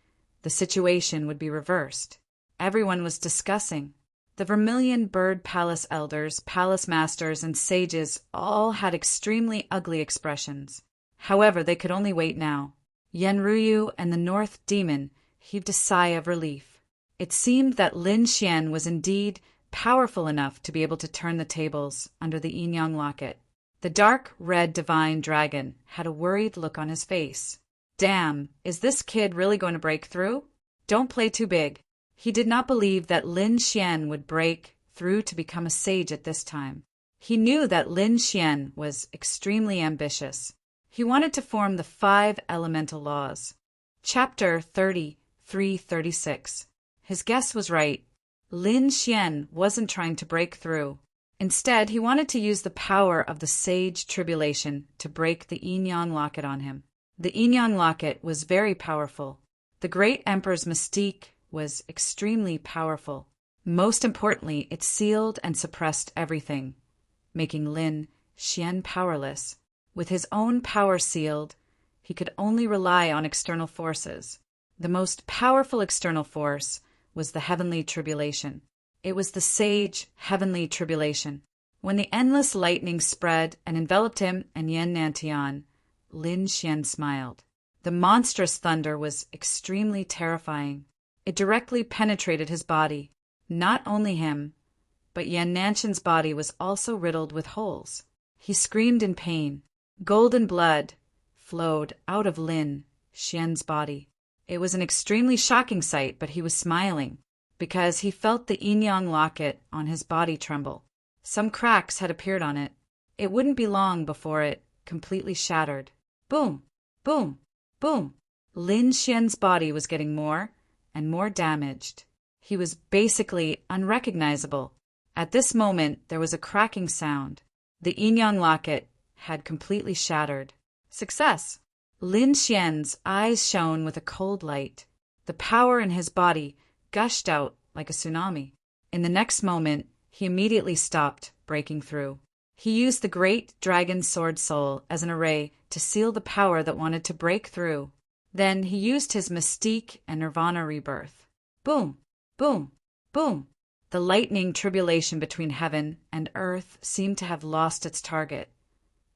the situation would be reversed. Everyone was discussing. The Vermilion Bird Palace elders, palace masters, and sages all had extremely ugly expressions. However, they could only wait now. Yen Ruyu and the North Demon heaved a sigh of relief. It seemed that Lin Xian was indeed powerful enough to be able to turn the tables under the Yin Yang locket. The dark red divine dragon had a worried look on his face. Damn, is this kid really going to break through? Don't play too big. He did not believe that Lin Xian would break through to become a sage at this time. He knew that Lin Xian was extremely ambitious. He wanted to form the 5 elemental laws. Chapter 33-36. His guess was right. Lin Xian wasn't trying to break through. Instead, he wanted to use the power of the sage tribulation to break the Yin Yang locket on him. The Yin Yang locket was very powerful. The great emperor's mystique was extremely powerful. Most importantly, it sealed and suppressed everything, making Lin Xian powerless. With his own power sealed, he could only rely on external forces. The most powerful external force was the heavenly tribulation. It was the sage heavenly tribulation. When the endless lightning spread and enveloped him and Yan Nantian, Lin Xian smiled. The monstrous thunder was extremely terrifying. It directly penetrated his body. Not only him, but Yan Nanshan's body was also riddled with holes. He screamed in pain. Golden blood flowed out of Lin Xian's body. It was an extremely shocking sight, but he was smiling, because he felt the Yin Yang locket on his body tremble. Some cracks had appeared on it. It wouldn't be long before it completely shattered. Boom! Boom! Boom! Lin Xian's body was getting more and more damaged. He was basically unrecognizable. At this moment, there was a cracking sound. The Yin Yang locket had completely shattered. Success! Lin Xian's eyes shone with a cold light. The power in his body gushed out like a tsunami. In the next moment, he immediately stopped breaking through. He used the great dragon sword soul as an array to seal the power that wanted to break through. Then he used his mystique and nirvana rebirth. Boom! Boom! Boom! The lightning tribulation between heaven and earth seemed to have lost its target,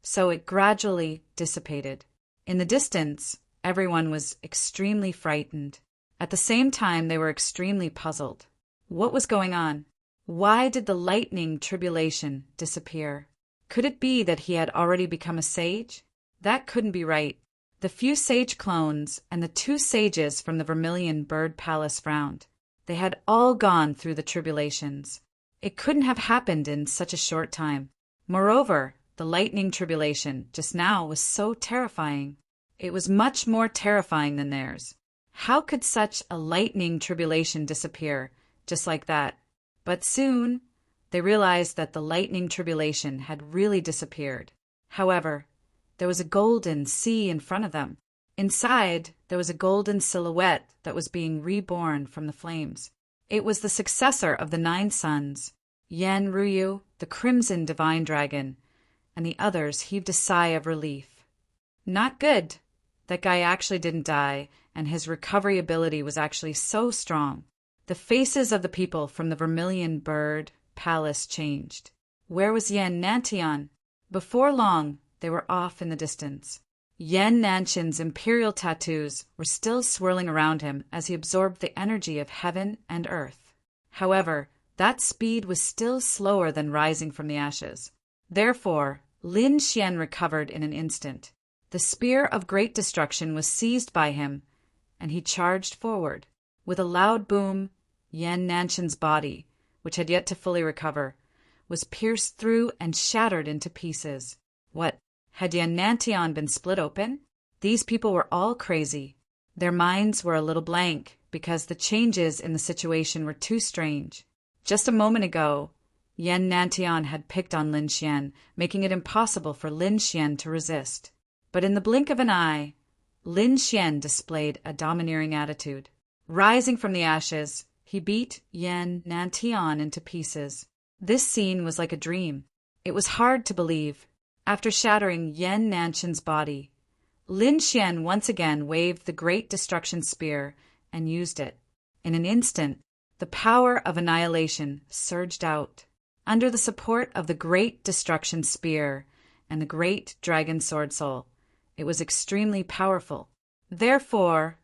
so it gradually dissipated. In the distance, everyone was extremely frightened. At the same time, they were extremely puzzled. What was going on? Why did the lightning tribulation disappear? Could it be that he had already become a sage? That couldn't be right. The few sage clones and the 2 sages from the Vermilion Bird Palace frowned. They had all gone through the tribulations. It couldn't have happened in such a short time. Moreover, the lightning tribulation just now was so terrifying. It was much more terrifying than theirs. How could such a lightning tribulation disappear just like that? But soon, they realized that the lightning tribulation had really disappeared. However, there was a golden sea in front of them. Inside, there was a golden silhouette that was being reborn from the flames. It was the successor of the 9 sons, Yen Ruyu, the crimson divine dragon, and the others heaved a sigh of relief. Not good. That guy actually didn't die, and his recovery ability was actually so strong. The faces of the people from the Vermilion Bird Palace changed. Where was Yan Nantian? Before long, they were off in the distance. Yan Nanshan's imperial tattoos were still swirling around him as he absorbed the energy of heaven and earth. However, that speed was still slower than rising from the ashes. Therefore, Lin Xian recovered in an instant. The spear of great destruction was seized by him, and he charged forward. With a loud boom, Yan Nanshan's body, which had yet to fully recover, was pierced through and shattered into pieces. What? Had Yan Nantian been split open? These people were all crazy. Their minds were a little blank because the changes in the situation were too strange. Just a moment ago, Yan Nantian had picked on Lin Xian, making it impossible for Lin Xian to resist. But in the blink of an eye, Lin Xian displayed a domineering attitude. Rising from the ashes, he beat Yan Nantian into pieces. This scene was like a dream. It was hard to believe. After shattering Yan Nanshan's body, Lin Xian once again waved the Great Destruction Spear and used it. In an instant, the power of annihilation surged out. Under the support of the Great Destruction Spear and the Great Dragon Sword Soul, it was extremely powerful. Therefore,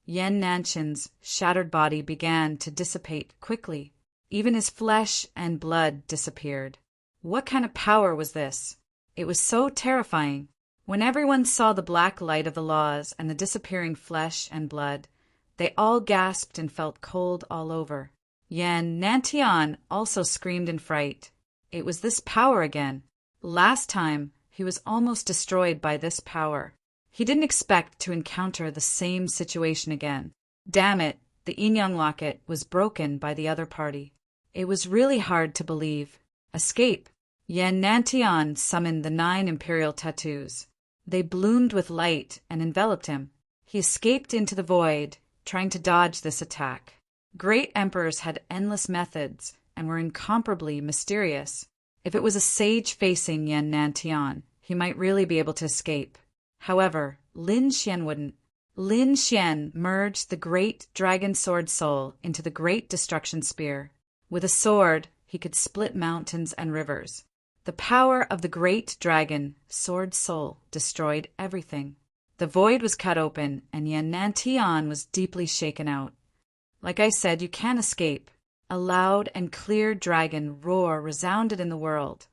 Yan Nanshan's shattered body began to dissipate quickly. Even his flesh and blood disappeared. What kind of power was this? It was so terrifying. When everyone saw the black light of the laws and the disappearing flesh and blood, they all gasped and felt cold all over. Yan Nantian also screamed in fright. It was this power again. Last time, he was almost destroyed by this power. He didn't expect to encounter the same situation again. Damn it, the yin-yang locket was broken by the other party. It was really hard to believe. Escape. Yan Nantian summoned the 9 imperial tattoos. They bloomed with light and enveloped him. He escaped into the void, trying to dodge this attack. Great emperors had endless methods and were incomparably mysterious. If it was a sage facing Yan Nantian, he might really be able to escape. However, Lin Xian wouldn't. Lin Xian merged the Great Dragon Sword Soul into the Great Destruction Spear. With a sword, he could split mountains and rivers. The power of the Great Dragon Sword Soul destroyed everything. The void was cut open, and Yan Nantian was deeply shaken out. Like I said, you can't escape. A loud and clear dragon roar resounded in the world,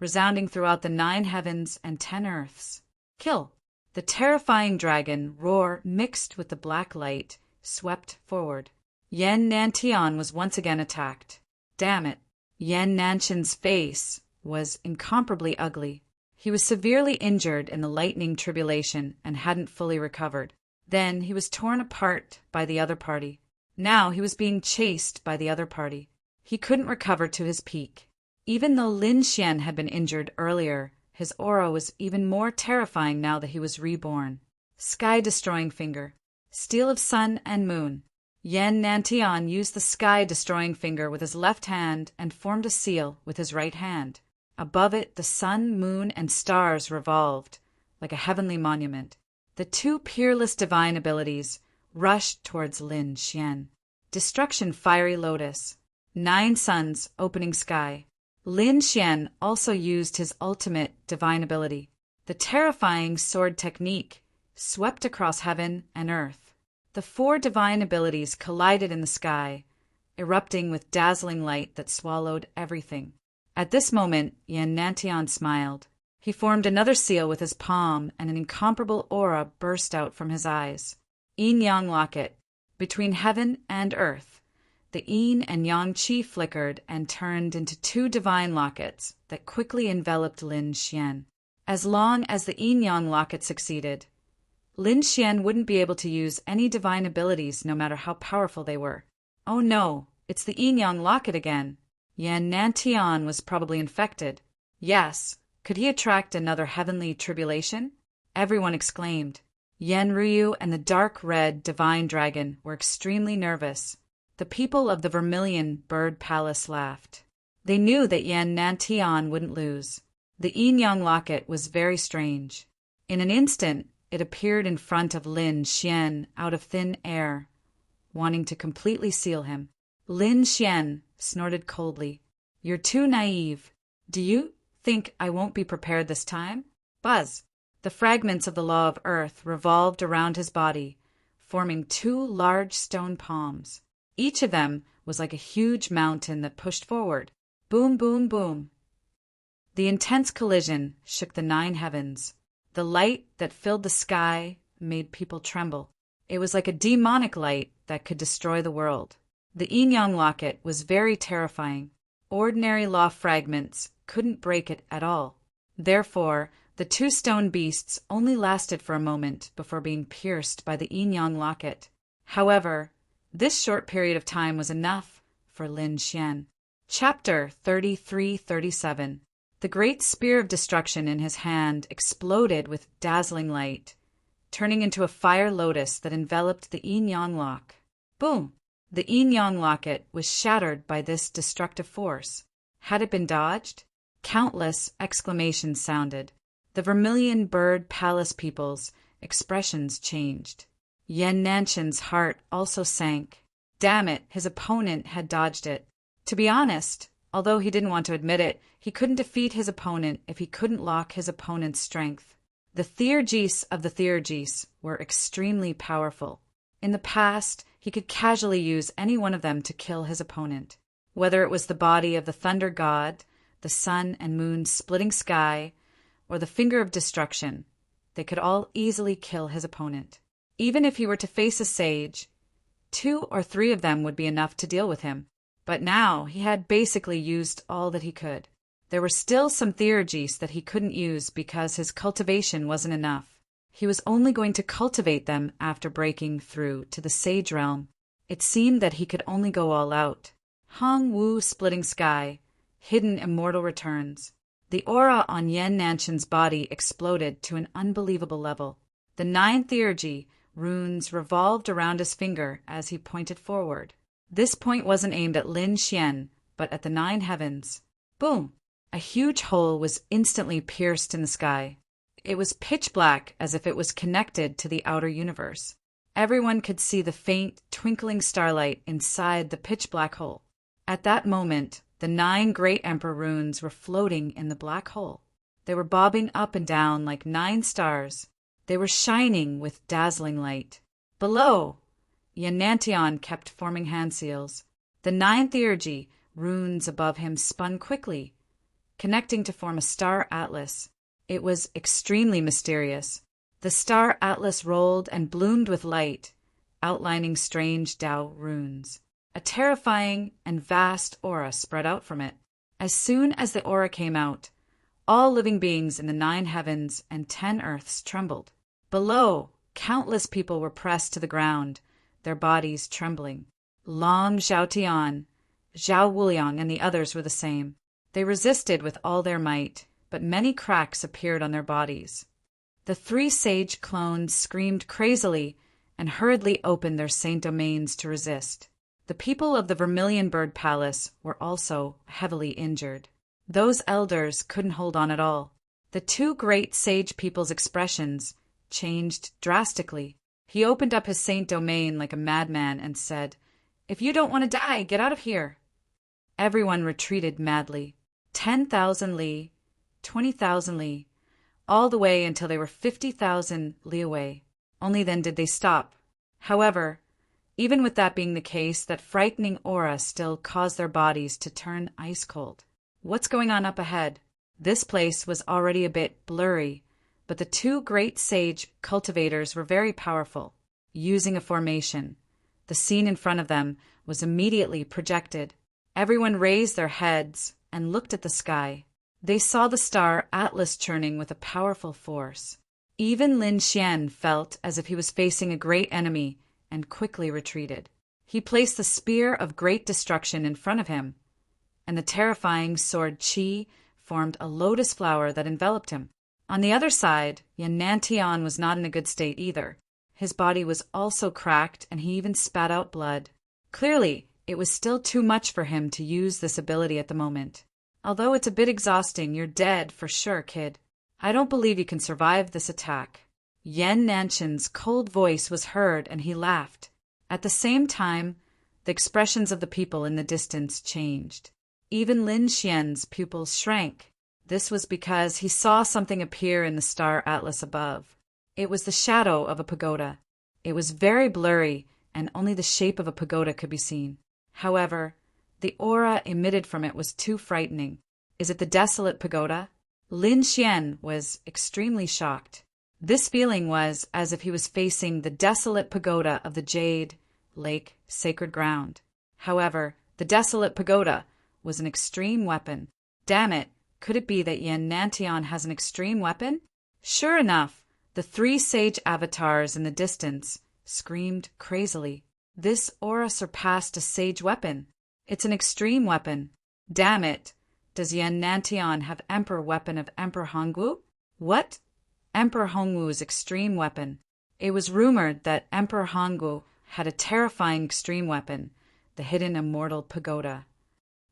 resounding throughout the 9 heavens and 10 earths. Kill! The terrifying dragon roar mixed with the black light swept forward. Yan Nantian was once again attacked. Damn it! Yan Nanshan's face was incomparably ugly. He was severely injured in the lightning tribulation and hadn't fully recovered. Then he was torn apart by the other party. Now he was being chased by the other party. He couldn't recover to his peak. Even though Lin Xian had been injured earlier, his aura was even more terrifying now that he was reborn. Sky-destroying finger. Steel of sun and moon. Yan Nantian used the sky-destroying finger with his left hand and formed a seal with his right hand. Above it, the sun, moon, and stars revolved, like a heavenly monument. The 2 peerless divine abilities rushed towards Lin Xian. Destruction fiery lotus. 9 suns opening sky. Lin Xian also used his ultimate divine ability. The terrifying sword technique swept across heaven and earth. The 4 divine abilities collided in the sky, erupting with dazzling light that swallowed everything. At this moment, Yan Nantian smiled. He formed another seal with his palm, and an incomparable aura burst out from his eyes. Yin-yang locket. Between heaven and earth, the yin and yang chi flickered and turned into 2 divine lockets that quickly enveloped Lin Xian. As long as the yin-yang locket succeeded, Lin Xian wouldn't be able to use any divine abilities no matter how powerful they were. Oh no, it's the yin-yang locket again. Yan Nantian was probably infected. Yes, could he attract another heavenly tribulation? Everyone exclaimed. Yan Ryu and the dark red divine dragon were extremely nervous. The people of the Vermilion Bird Palace laughed. They knew that Yan Nantian wouldn't lose. The yin-yang locket was very strange. In an instant, it appeared in front of Lin Xian out of thin air, wanting to completely seal him. Lin Xian snorted coldly. You're too naive. Do you think I won't be prepared this time? Buzz! The fragments of the law of earth revolved around his body, forming 2 large stone palms. Each of them was like a huge mountain that pushed forward. Boom, boom, boom. The intense collision shook the 9 heavens. The light that filled the sky made people tremble. It was like a demonic light that could destroy the world. The yin-yang locket was very terrifying. Ordinary law fragments couldn't break it at all. Therefore, the two stone beasts only lasted for a moment before being pierced by the yin-yang locket. However, this short period of time was enough for Lin Xian. Chapter 33-37. The great spear of destruction in his hand exploded with dazzling light, turning into a fire lotus that enveloped the yin-yang lock. Boom! The yin-yang locket was shattered by this destructive force. Had it been dodged? Countless exclamations sounded. The Vermilion Bird Palace people's expressions changed. Yan Nanshan's heart also sank. Damn it, his opponent had dodged it. To be honest, although he didn't want to admit it, he couldn't defeat his opponent if he couldn't lock his opponent's strength. The Theurgese of the Theurgese were extremely powerful. In the past, he could casually use any one of them to kill his opponent. Whether it was the body of the Thunder God, the sun and moon splitting sky, or the finger of destruction, they could all easily kill his opponent. Even if he were to face a sage, 2 or 3 of them would be enough to deal with him. But now he had basically used all that he could. There were still some Theurgese that he couldn't use because his cultivation wasn't enough. He was only going to cultivate them after breaking through to the sage realm. It seemed that he could only go all out. Hong Wu splitting sky, hidden immortal returns. The aura on Yan Nanshan's body exploded to an unbelievable level. The 9 Theurgy runes revolved around his finger as he pointed forward. This point wasn't aimed at Lin Xian, but at the 9 heavens. Boom! A huge hole was instantly pierced in the sky. It was pitch black, as if it was connected to the outer universe. Everyone could see the faint, twinkling starlight inside the pitch black hole. At that moment, the 9 Great Emperor runes were floating in the black hole. They were bobbing up and down like 9 stars. They were shining with dazzling light. Below, Yanantian kept forming hand seals. The 9 Theurgy runes above him spun quickly, connecting to form a star atlas. It was extremely mysterious. The star atlas rolled and bloomed with light, outlining strange Tao runes. A terrifying and vast aura spread out from it. As soon as the aura came out, all living beings in the 9 heavens and 10 earths trembled. Below, countless people were pressed to the ground, their bodies trembling. Long Zhaotian, Zhao Wuliang, and the others were the same. They resisted with all their might, but many cracks appeared on their bodies. The 3 sage clones screamed crazily and hurriedly opened their saint domains to resist. The people of the Vermilion Bird Palace were also heavily injured. Those elders couldn't hold on at all. The 2 great sage people's expressions changed drastically. He opened up his saint domain like a madman and said, "If you don't want to die, get out of here." Everyone retreated madly. 10,000 li, 20,000 li, all the way until they were 50,000 li away. Only then did they stop. However, even with that being the case, that frightening aura still caused their bodies to turn ice cold. What's going on up ahead? This place was already a bit blurry, but the 2 great sage cultivators were very powerful. Using a formation, the scene in front of them was immediately projected. Everyone raised their heads and looked at the sky. They saw the star Atlas churning with a powerful force. Even Lin Xian felt as if he was facing a great enemy and quickly retreated. He placed the spear of great destruction in front of him, and the terrifying sword Qi formed a lotus flower that enveloped him. On the other side, Yanantian was not in a good state either. His body was also cracked, and he even spat out blood. Clearly, it was still too much for him to use this ability at the moment. Although it's a bit exhausting, you're dead for sure, kid. I don't believe you can survive this attack. Yan Nanshan's cold voice was heard, and he laughed. At the same time, the expressions of the people in the distance changed. Even Lin Xian's pupils shrank. This was because he saw something appear in the star atlas above. It was the shadow of a pagoda. It was very blurry, and only the shape of a pagoda could be seen. However, the aura emitted from it was too frightening. Is it the desolate pagoda? Lin Xian was extremely shocked. This feeling was as if he was facing the desolate pagoda of the Jade Lake Sacred Ground. However, the desolate pagoda was an extreme weapon. Damn it, could it be that Yen Nantian has an extreme weapon? Sure enough, the three sage avatars in the distance screamed crazily. This aura surpassed a sage weapon. It's an extreme weapon. Damn it! Does Yen Nantian have Emperor weapon of Emperor Hongwu? What? Emperor Hongwu's extreme weapon. It was rumored that Emperor Hongwu had a terrifying extreme weapon, the hidden immortal pagoda.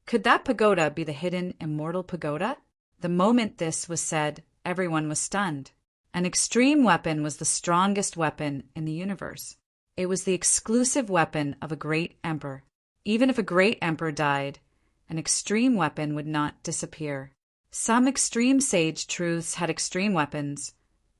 Could that pagoda be the hidden immortal pagoda? The moment this was said, everyone was stunned. An extreme weapon was the strongest weapon in the universe. It was the exclusive weapon of a great emperor. Even if a great emperor died, an extreme weapon would not disappear. Some extreme sage truths had extreme weapons,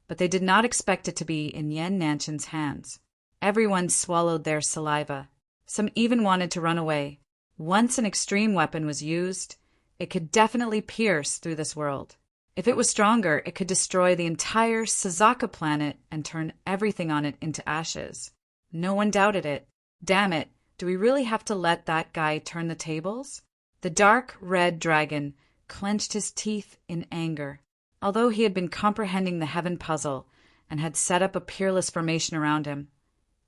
but they did not expect it to be in Yen Nantian's hands. Everyone swallowed their saliva. Some even wanted to run away. Once an extreme weapon was used, it could definitely pierce through this world. If it was stronger, it could destroy the entire Suzaka planet and turn everything on it into ashes. No one doubted it. Damn it, do we really have to let that guy turn the tables? The dark red dragon clenched his teeth in anger. Although he had been comprehending the heaven puzzle and had set up a peerless formation around him,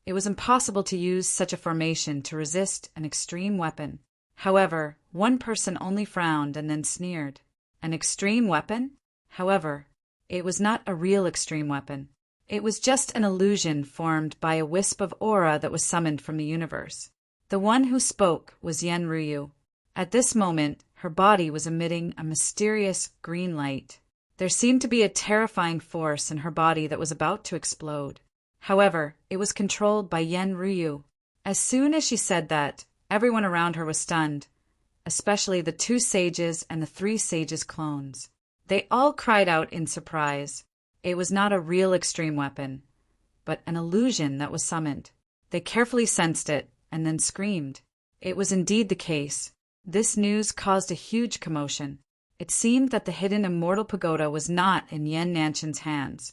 it was impossible to use such a formation to resist an extreme weapon. However, one person only frowned and then sneered. An extreme weapon? However, it was not a real extreme weapon. It was just an illusion formed by a wisp of aura that was summoned from the universe. The one who spoke was Yen Ryu. At this moment, her body was emitting a mysterious green light. There seemed to be a terrifying force in her body that was about to explode. However, it was controlled by Yen Ryu. As soon as she said that, everyone around her was stunned, especially the two sages and the three sages' clones. They all cried out in surprise. It was not a real extreme weapon, but an illusion that was summoned. They carefully sensed it and then screamed. It was indeed the case. This news caused a huge commotion. It seemed that the hidden immortal pagoda was not in Yen Nantian's hands,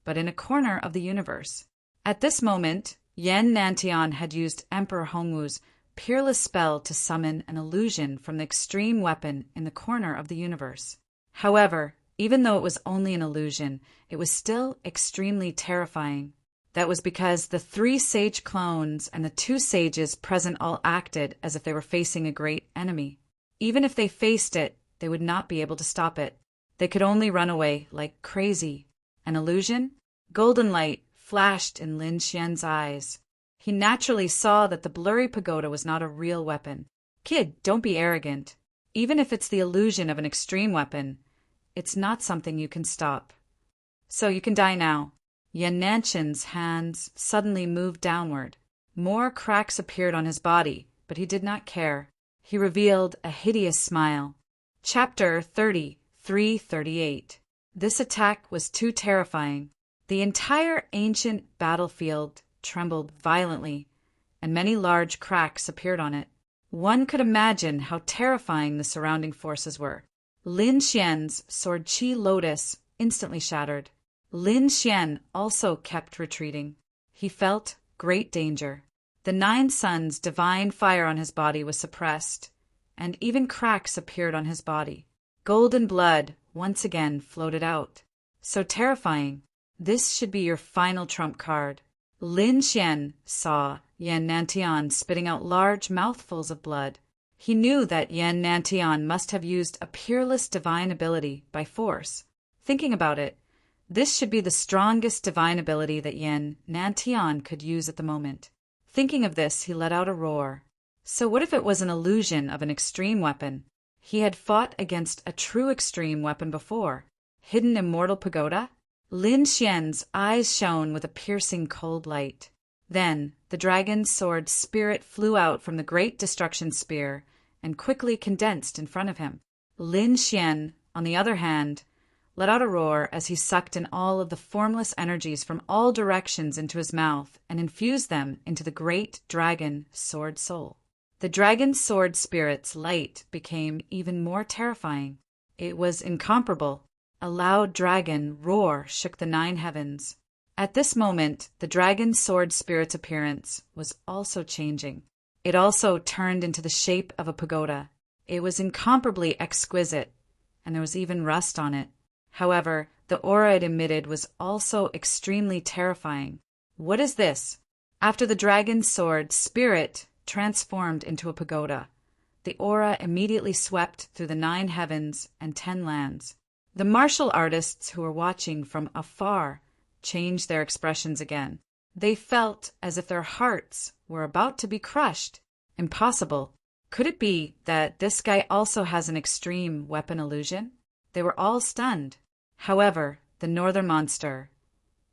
but in a corner of the universe. At this moment, Yen Nantian had used Emperor Hongwu's peerless spell to summon an illusion from the extreme weapon in the corner of the universe. However, even though it was only an illusion, it was still extremely terrifying. That was because the three sage clones and the two sages present all acted as if they were facing a great enemy. Even if they faced it, they would not be able to stop it. They could only run away like crazy. An illusion? Golden light flashed in Lin Xian's eyes. He naturally saw that the blurry pagoda was not a real weapon. Kid, don't be arrogant. Even if it's the illusion of an extreme weapon, it's not something you can stop. So you can die now. Yen Nantian's hands suddenly moved downward. More cracks appeared on his body, but he did not care. He revealed a hideous smile. Chapter 33:38. This attack was too terrifying. The entire ancient battlefield trembled violently, and many large cracks appeared on it. One could imagine how terrifying the surrounding forces were. Lin Xian's sword Qi Lotus instantly shattered. Lin Xian also kept retreating. He felt great danger. The Nine Suns' divine fire on his body was suppressed, and even cracks appeared on his body. Golden blood once again floated out. So terrifying. This should be your final trump card. Lin Xian saw Yen Nantian spitting out large mouthfuls of blood. He knew that Yen Nantian must have used a peerless divine ability by force. Thinking about it, this should be the strongest divine ability that Yen Nantian could use at the moment. Thinking of this, he let out a roar. So what if it was an illusion of an extreme weapon? He had fought against a true extreme weapon before. Hidden immortal pagoda? Lin Xian's eyes shone with a piercing cold light. Then the dragon's sword spirit flew out from the great destruction spear and quickly condensed in front of him. Lin Xian, on the other hand, let out a roar as he sucked in all of the formless energies from all directions into his mouth and infused them into the great dragon sword soul. The dragon's sword spirit's light became even more terrifying. It was incomparable. A loud dragon roar shook the 9 heavens. At this moment, the dragon's sword spirit's appearance was also changing. It also turned into the shape of a pagoda. It was incomparably exquisite, and there was even rust on it. However, the aura it emitted was also extremely terrifying. What is this? After the dragon's sword, Spirit transformed into a pagoda. The aura immediately swept through the 9 heavens and 10 lands. The martial artists who were watching from afar changed their expressions again. They felt as if their hearts were about to be crushed. Impossible. Could it be that this guy also has an extreme weapon illusion? They were all stunned. However, the northern monster,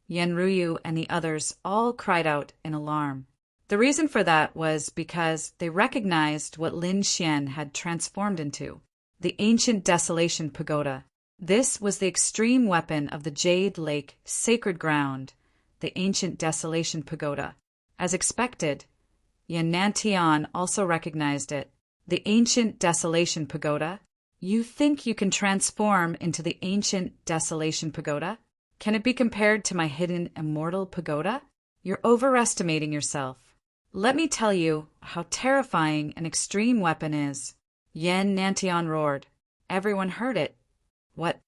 Yenryu, and the others all cried out in alarm. The reason for that was because they recognized what Lin Xian had transformed into, the ancient Desolation Pagoda. This was the extreme weapon of the Jade Lake Sacred Ground, the ancient Desolation Pagoda. As expected, Yanantian also recognized it. The ancient Desolation Pagoda? You think you can transform into the ancient Desolation Pagoda? Can it be compared to my hidden Immortal Pagoda? You're overestimating yourself. Let me tell you how terrifying an extreme weapon is. Yanantian roared. Everyone heard it. What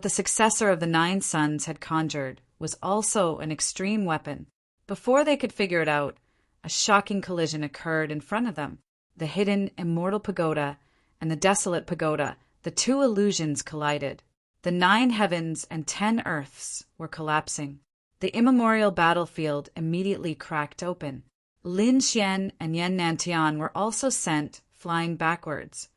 the successor of the 9 Suns had conjured was also an extreme weapon. Before they could figure it out, a shocking collision occurred in front of them. The hidden Immortal Pagoda and the Desolate Pagoda, the 2 illusions collided. The 9 heavens and 10 earths were collapsing. The immemorial battlefield immediately cracked open. Lin Xian and Yanantian were also sent flying backwards,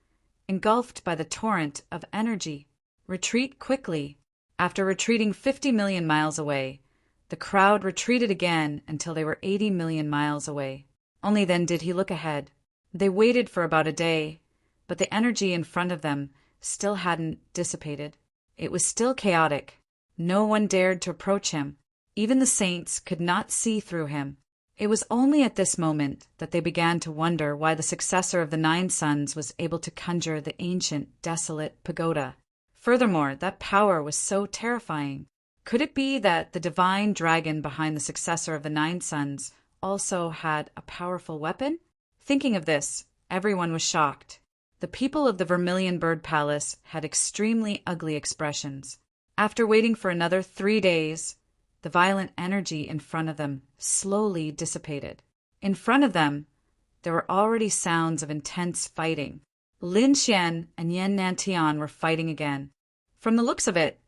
engulfed by the torrent of energy. Retreat quickly. After retreating 50 million miles away, the crowd retreated again until they were 80 million miles away. Only then did he look ahead. They waited for about a day, but the energy in front of them still hadn't dissipated. It was still chaotic. No one dared to approach him. Even the saints could not see through him. It was only at this moment that they began to wonder why the successor of the 9 Suns was able to conjure the ancient, desolate pagoda. Furthermore, that power was so terrifying. Could it be that the divine dragon behind the successor of the 9 Suns also had a powerful weapon? Thinking of this, everyone was shocked. The people of the Vermilion Bird Palace had extremely ugly expressions. After waiting for another 3 days, the violent energy in front of them slowly dissipated. In front of them, there were already sounds of intense fighting. Lin Xian and Yanantian were fighting again. From the looks of it,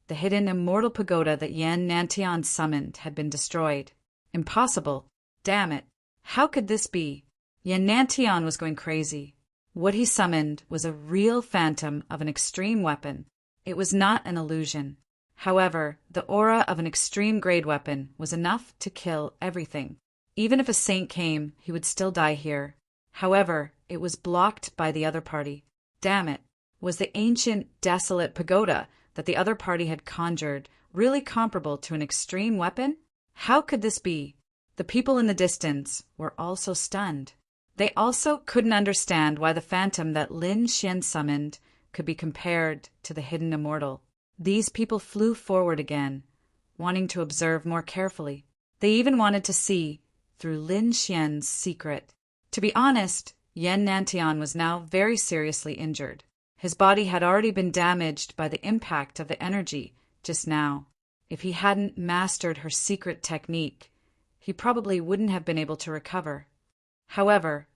the hidden immortal pagoda that Yanantian summoned had been destroyed. Impossible. Damn it. How could this be? Yanantian was going crazy. What he summoned was a real phantom of an extreme weapon. It was not an illusion. However, the aura of an extreme grade weapon was enough to kill everything. Even if a saint came, he would still die here. However, it was blocked by the other party. Damn it. Was the ancient, desolate pagoda that the other party had conjured really comparable to an extreme weapon? How could this be? The people in the distance were also stunned. They also couldn't understand why the phantom that Lin Xian summoned could be compared to the hidden immortal. These people flew forward again, wanting to observe more carefully. They even wanted to see through Lin Xian's secret. To be honest, Yanantian was now very seriously injured. His body had already been damaged by the impact of the energy just now. If he hadn't mastered her secret technique, he probably wouldn't have been able to recover. However,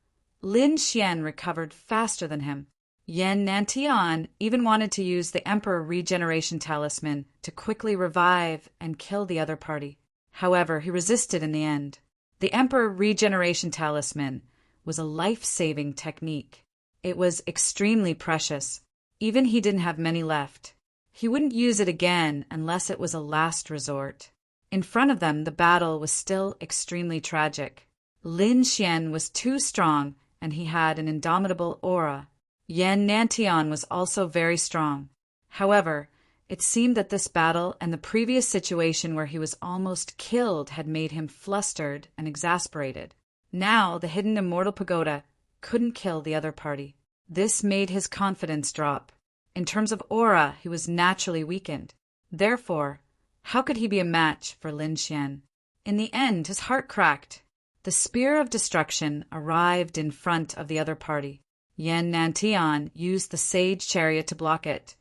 Lin Xian recovered faster than him. Yanantian even wanted to use the Emperor Regeneration Talisman to quickly revive and kill the other party. However, he resisted in the end. The Emperor Regeneration Talisman was a life-saving technique. It was extremely precious. Even he didn't have many left. He wouldn't use it again unless it was a last resort. In front of them, the battle was still extremely tragic. Lin Xian was too strong, and he had an indomitable aura. Yanantian was also very strong. However, it seemed that this battle and the previous situation where he was almost killed had made him flustered and exasperated. Now the hidden immortal pagoda couldn't kill the other party. This made his confidence drop. In terms of aura, he was naturally weakened. Therefore, how could he be a match for Lin Xian? In the end, his heart cracked. The spear of destruction arrived in front of the other party. Yan Nantian used the sage chariot to block it,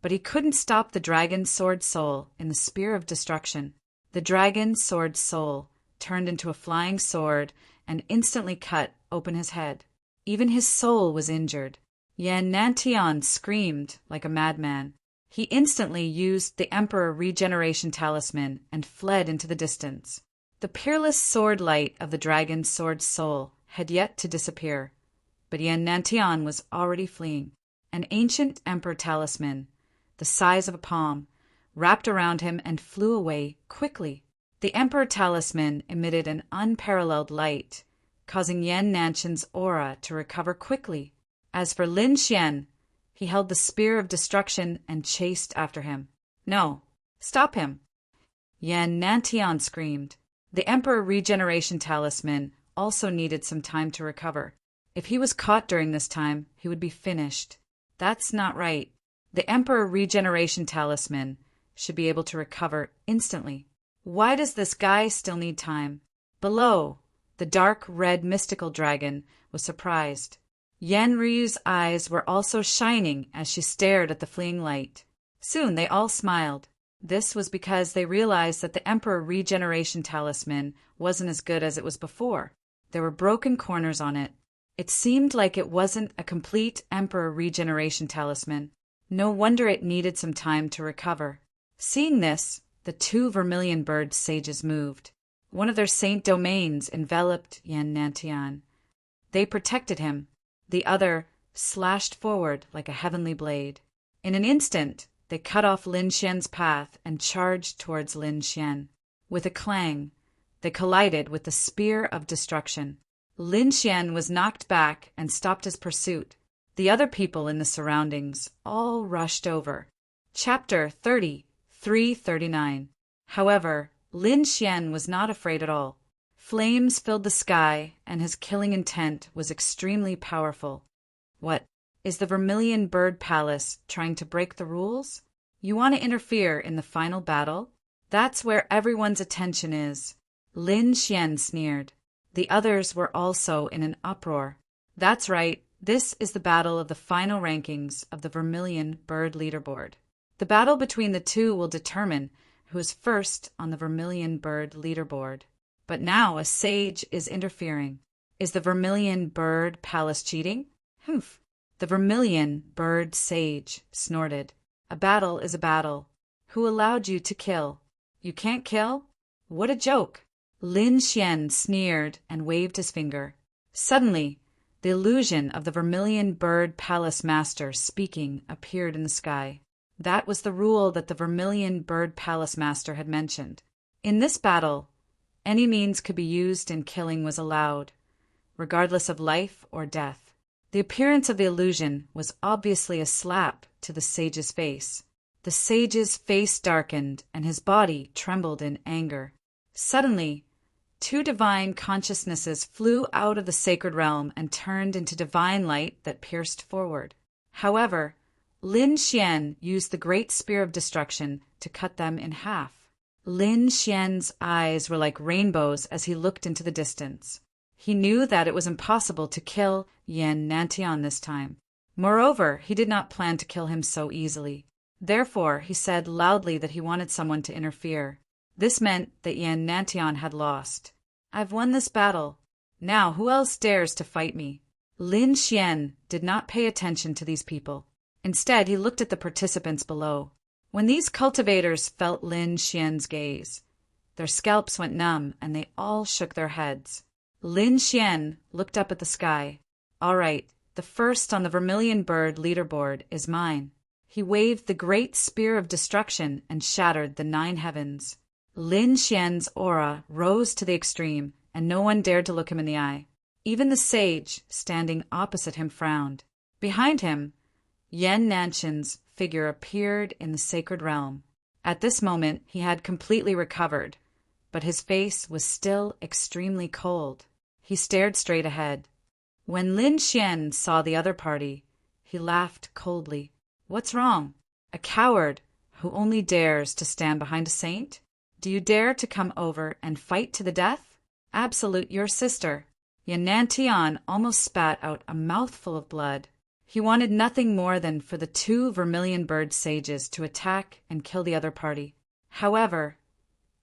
but he couldn't stop the dragon's sword soul in the spear of destruction. The dragon's sword soul turned into a flying sword and instantly cut open his head. Even his soul was injured. Yan Nantian screamed like a madman. He instantly used the Emperor Regeneration Talisman and fled into the distance. The peerless sword light of the dragon's sword soul had yet to disappear, but Yan Nantian was already fleeing. An ancient Emperor Talisman, the size of a palm, wrapped around him and flew away quickly. The Emperor Talisman emitted an unparalleled light, causing Yan Nanshan's aura to recover quickly. As for Lin Xian, he held the spear of destruction and chased after him. "No, stop him!" Yan Nantian screamed. The Emperor Regeneration Talisman also needed some time to recover. If he was caught during this time, he would be finished. That's not right. The Emperor Regeneration Talisman should be able to recover instantly. Why does this guy still need time? Below, the dark red mystical dragon was surprised. Yen Ryu's eyes were also shining as she stared at the fleeing light. Soon they all smiled. This was because they realized that the Emperor Regeneration Talisman wasn't as good as it was before. There were broken corners on it. It seemed like it wasn't a complete Emperor Regeneration Talisman. No wonder it needed some time to recover. Seeing this, the two vermilion bird sages moved. One of their saint domains enveloped Yan Nantian. They protected him. The other slashed forward like a heavenly blade. In an instant, they cut off Lin Xian's path and charged towards Lin Xian. With a clang, they collided with the spear of destruction. Lin Xian was knocked back and stopped his pursuit. The other people in the surroundings all rushed over. Chapter 3339. However, Lin Xian was not afraid at all. Flames filled the sky, and his killing intent was extremely powerful. What? Is the Vermilion Bird Palace trying to break the rules? You want to interfere in the final battle? That's where everyone's attention is. Lin Xian sneered. The others were also in an uproar. That's right, this is the battle of the final rankings of the Vermilion Bird Leaderboard. The battle between the two will determine who is first on the Vermilion Bird Leaderboard. But now a sage is interfering. Is the Vermilion Bird Palace cheating? Humph. The Vermilion Bird Sage snorted. A battle is a battle. Who allowed you to kill? You can't kill? What a joke! Lin Xian sneered and waved his finger. Suddenly, the illusion of the Vermilion Bird Palace Master speaking appeared in the sky. That was the rule that the Vermilion Bird Palace Master had mentioned. In this battle, any means could be used and killing was allowed, regardless of life or death. The appearance of the illusion was obviously a slap to the sage's face. The sage's face darkened and his body trembled in anger. Suddenly, two divine consciousnesses flew out of the sacred realm and turned into divine light that pierced forward. However, Lin Xian used the great spear of destruction to cut them in half. Lin Xian's eyes were like rainbows as he looked into the distance. He knew that it was impossible to kill Yan Nantian this time. Moreover, he did not plan to kill him so easily. Therefore, he said loudly that he wanted someone to interfere. This meant that Yan Nantian had lost. I've won this battle. Now who else dares to fight me? Lin Xian did not pay attention to these people. Instead, he looked at the participants below. When these cultivators felt Lin Xian's gaze, their scalps went numb and they all shook their heads. Lin Xian looked up at the sky. All right, the first on the Vermilion Bird Leaderboard is mine. He waved the great spear of destruction and shattered the 9 heavens. Lin Xian's aura rose to the extreme, and no one dared to look him in the eye. Even the sage, standing opposite him, frowned. Behind him, Yan Nanshan's figure appeared in the sacred realm. At this moment, he had completely recovered, but his face was still extremely cold. He stared straight ahead. When Lin Xian saw the other party, he laughed coldly. What's wrong? A coward who only dares to stand behind a saint? Do you dare to come over and fight to the death? Absolute your sister. Yanantian almost spat out a mouthful of blood. He wanted nothing more than for the two vermilion bird sages to attack and kill the other party. However,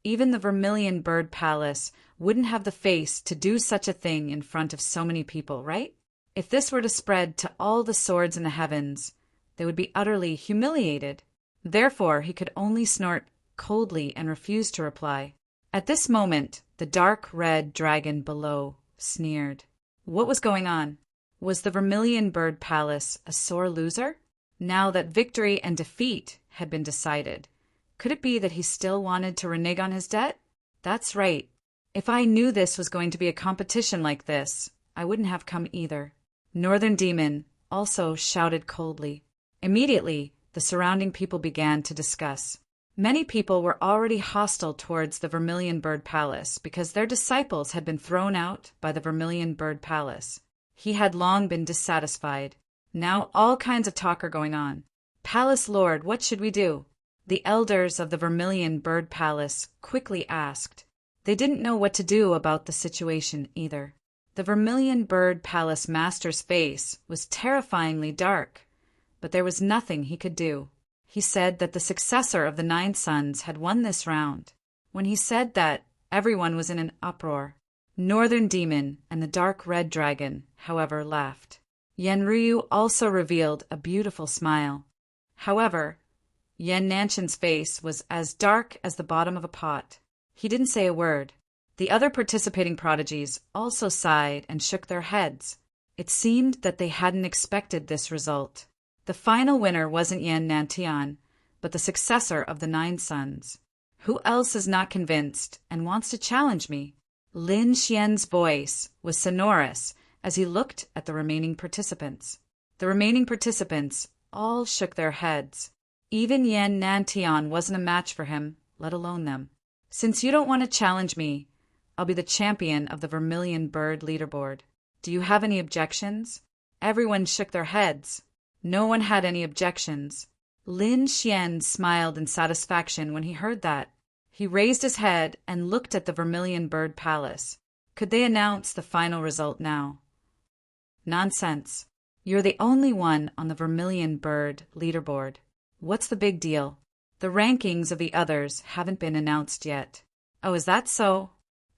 even the Vermilion Bird Palace wouldn't have the face to do such a thing in front of so many people, right? If this were to spread to all the swords in the heavens, they would be utterly humiliated. Therefore, he could only snort coldly and refuse to reply. At this moment, the dark red dragon below sneered. What was going on? Was the Vermilion Bird Palace a sore loser? Now that victory and defeat had been decided, could it be that he still wanted to renege on his debt? That's right. If I knew this was going to be a competition like this, I wouldn't have come either. Northern Demon also shouted coldly. Immediately, the surrounding people began to discuss. Many people were already hostile towards the Vermilion Bird Palace because their disciples had been thrown out by the Vermilion Bird Palace. He had long been dissatisfied. Now all kinds of talk are going on. Palace Lord, what should we do? The elders of the Vermilion Bird Palace quickly asked. They didn't know what to do about the situation either. The Vermilion Bird Palace master's face was terrifyingly dark, but there was nothing he could do. He said that the successor of the 9 sons had won this round. When he said that, everyone was in an uproar. Northern Demon and the Dark Red Dragon, however, laughed. Yenryu also revealed a beautiful smile. However, Yen Nanshan's face was as dark as the bottom of a pot. He didn't say a word. The other participating prodigies also sighed and shook their heads. It seemed that they hadn't expected this result. The final winner wasn't Yan Nantian, but the successor of the 9 sons. Who else is not convinced and wants to challenge me? Lin Xian's voice was sonorous as he looked at the remaining participants. The remaining participants all shook their heads. Even Yan Nantian wasn't a match for him, let alone them. Since you don't want to challenge me, I'll be the champion of the Vermilion Bird leaderboard. Do you have any objections? Everyone shook their heads. No one had any objections. Lin Xian smiled in satisfaction when he heard that. He raised his head and looked at the Vermilion Bird Palace. Could they announce the final result now? Nonsense. You're the only one on the Vermilion Bird leaderboard. What's the big deal? The rankings of the others haven't been announced yet. Oh, is that so?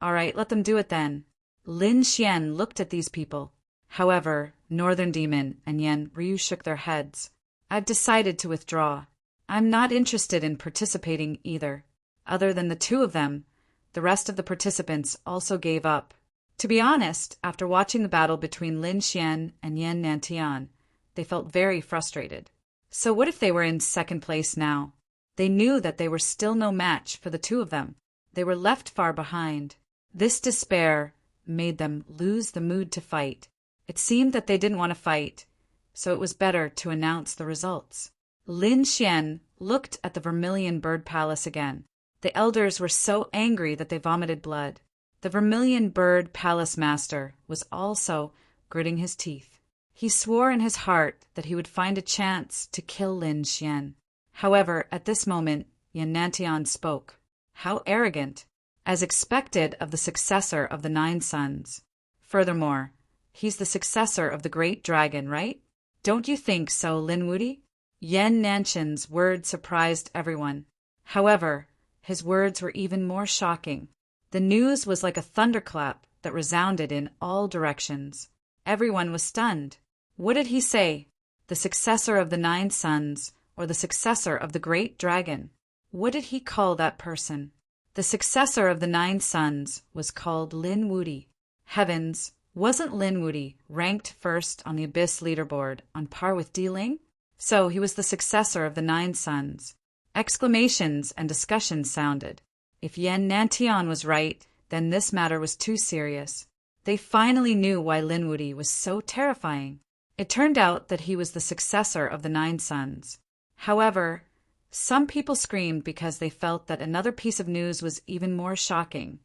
All right, let them do it then. Lin Xian looked at these people. However, Northern Demon and Yen Ryu shook their heads. I've decided to withdraw. I'm not interested in participating either. Other than the two of them, the rest of the participants also gave up. To be honest, after watching the battle between Lin Xian and Yan Nantian, they felt very frustrated. So what if they were in second place now? They knew that they were still no match for the two of them. They were left far behind. This despair made them lose the mood to fight. It seemed that they didn't want to fight, so it was better to announce the results. Lin Xian looked at the Vermilion Bird Palace again. The elders were so angry that they vomited blood. The Vermilion Bird Palace master was also gritting his teeth. He swore in his heart that he would find a chance to kill Lin Xian. However, at this moment, Yan Nantian spoke. How arrogant! As expected of the successor of the 9 sons. Furthermore, he's the successor of the Great Dragon, right? Don't you think so, Lin Wudi? Yan Nanshan's words surprised everyone. However, his words were even more shocking. The news was like a thunderclap that resounded in all directions. Everyone was stunned. What did he say? The successor of the 9 sons, or the successor of the Great Dragon? What did he call that person? The successor of the 9 sons was called Lin Wudi. Heavens, wasn't Lin Wudi ranked first on the Abyss leaderboard on par with Di Ling? So he was the successor of the 9 sons. Exclamations and discussions sounded. If Yan Nantian was right, then this matter was too serious. They finally knew why Lin Wudi was so terrifying. It turned out that he was the successor of the 9 sons. However, some people screamed because they felt that another piece of news was even more shocking,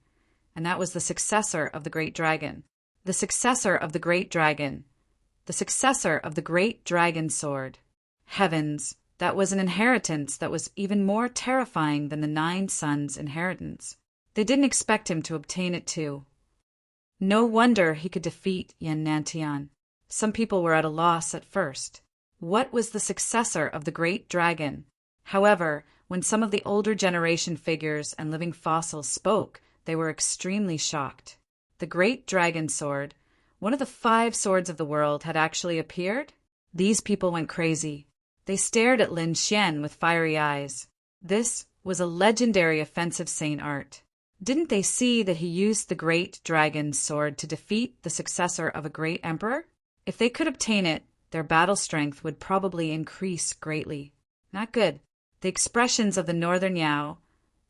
and that was the successor of the Great Dragon. The successor of the Great Dragon. The successor of the Great Dragon Sword. Heavens, that was an inheritance that was even more terrifying than the 9 sons' inheritance. They didn't expect him to obtain it too. No wonder he could defeat Yan Nantian. Some people were at a loss at first. What was the successor of the great dragon? However, when some of the older generation figures and living fossils spoke, they were extremely shocked. The great dragon sword, one of the 5 swords of the world, had actually appeared? These people went crazy. They stared at Lin Xian with fiery eyes. This was a legendary offensive saint art. Didn't they see that he used the great dragon's sword to defeat the successor of a great emperor? If they could obtain it, their battle strength would probably increase greatly. Not good. The expressions of the northern Yao,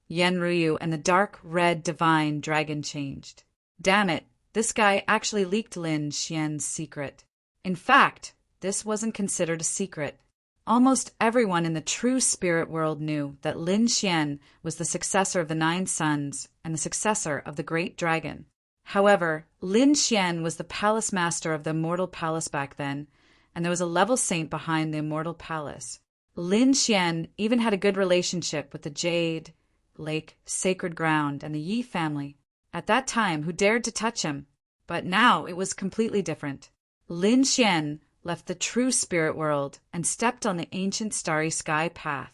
Yen Ruyu, and the dark red divine dragon changed. Damn it, this guy actually leaked Lin Xian's secret. In fact, this wasn't considered a secret. Almost everyone in the true spirit world knew that Lin Xian was the successor of the 9 sons and the successor of the great dragon. However, Lin Xian was the palace master of the immortal palace back then, and there was a level saint behind the immortal palace. Lin Xian even had a good relationship with the Jade, Lake, Sacred Ground, and the Yi family at that time who dared to touch him. But now it was completely different. Lin Xian left the true spirit world and stepped on the ancient starry sky path.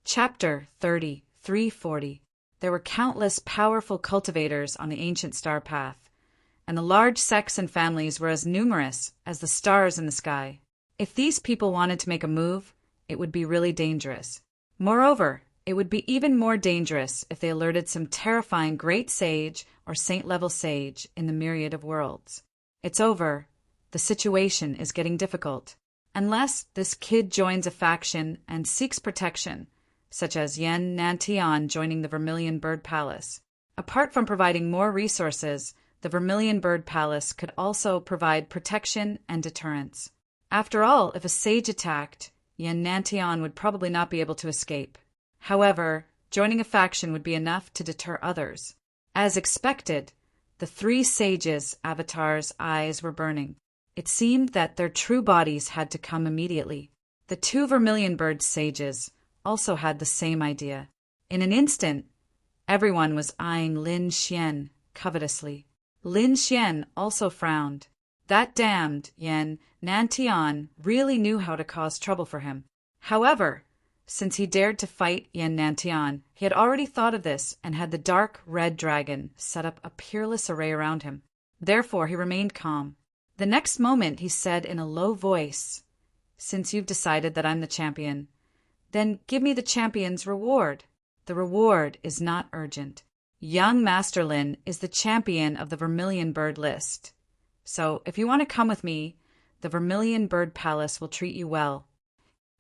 Chapter 30, 340. There were countless powerful cultivators on the ancient star path, and the large sects and families were as numerous as the stars in the sky. If these people wanted to make a move, it would be really dangerous. Moreover, it would be even more dangerous if they alerted some terrifying great sage or saint-level sage in the myriad of worlds. It's over. The situation is getting difficult. Unless this kid joins a faction and seeks protection, such as Yan Nantian joining the Vermilion Bird Palace. Apart from providing more resources, the Vermilion Bird Palace could also provide protection and deterrence. After all, if a sage attacked, Yan Nantian would probably not be able to escape. However, joining a faction would be enough to deter others. As expected, the 3 sages' avatars' eyes were burning. It seemed that their true bodies had to come immediately. The 2 Vermilion Bird sages also had the same idea. In an instant, everyone was eyeing Lin Xian covetously. Lin Xian also frowned. That damned Yan Nantian really knew how to cause trouble for him. However, since he dared to fight Yan Nantian, he had already thought of this and had the dark red dragon set up a peerless array around him. Therefore, he remained calm. The next moment he said in a low voice, "Since you've decided that I'm the champion, then give me the champion's reward. The reward is not urgent. Young Master Lin is the champion of the Vermilion Bird list. So if you want to come with me, the Vermilion Bird Palace will treat you well."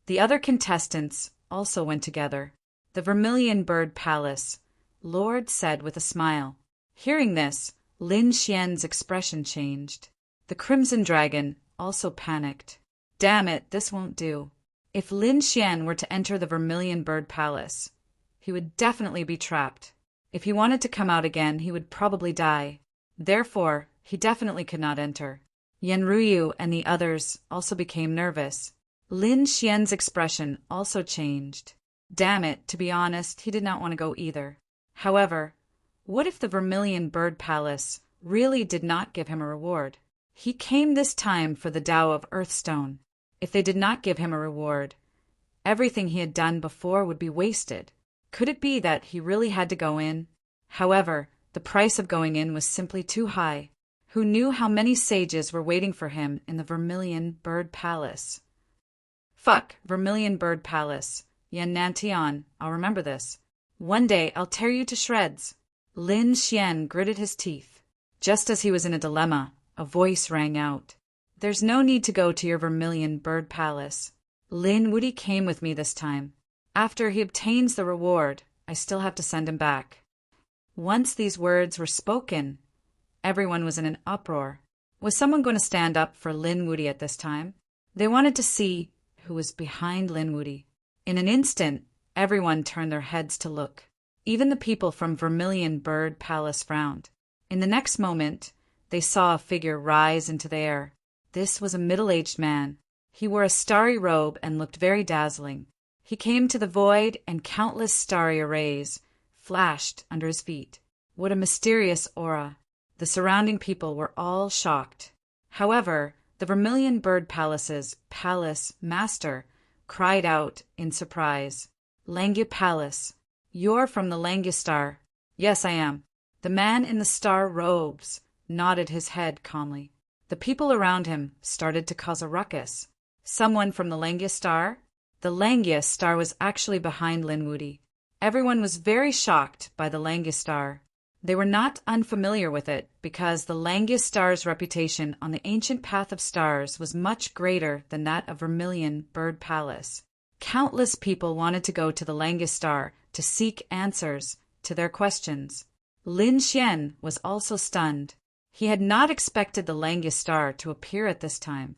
The other contestants also went together. The Vermilion Bird Palace, Lord said with a smile. Hearing this, Lin Xian's expression changed. The Crimson Dragon also panicked. Damn it, this won't do. If Lin Xian were to enter the Vermilion Bird Palace, he would definitely be trapped. If he wanted to come out again, he would probably die. Therefore, he definitely could not enter. Yen Ruyu and the others also became nervous. Lin Xian's expression also changed. Damn it, to be honest, he did not want to go either. However, what if the Vermilion Bird Palace really did not give him a reward? He came this time for the Tao of Earthstone. If they did not give him a reward, everything he had done before would be wasted. Could it be that he really had to go in? However, the price of going in was simply too high. Who knew how many sages were waiting for him in the Vermilion Bird Palace? Fuck, Vermilion Bird Palace. Yan Nantian, I'll remember this. One day I'll tear you to shreds. Lin Xian gritted his teeth. Just as he was in a dilemma, a voice rang out. There's no need to go to your Vermilion Bird Palace. Lin Wuti came with me this time. After he obtains the reward, I still have to send him back. Once these words were spoken, everyone was in an uproar. Was someone going to stand up for Lin Wuti at this time? They wanted to see who was behind Lin Wuti. In an instant, everyone turned their heads to look. Even the people from Vermilion Bird Palace frowned. In the next moment, they saw a figure rise into the air. This was a middle-aged man. He wore a starry robe and looked very dazzling. He came to the void, and countless starry arrays flashed under his feet. What a mysterious aura. The surrounding people were all shocked. However, the Vermilion Bird Palace's palace master cried out in surprise, "Langia Palace, you're from the Langia Star." "Yes, I am." The man in the star robes nodded his head calmly. The people around him started to cause a ruckus. "Someone from the Langia Star?" The Langia Star was actually behind Linwoody. Everyone was very shocked by the Langia Star. They were not unfamiliar with it because the Langia Star's reputation on the ancient path of stars was much greater than that of Vermilion Bird Palace. Countless people wanted to go to the Langia Star to seek answers to their questions. Lin Xian was also stunned. He had not expected the Langia Star to appear at this time.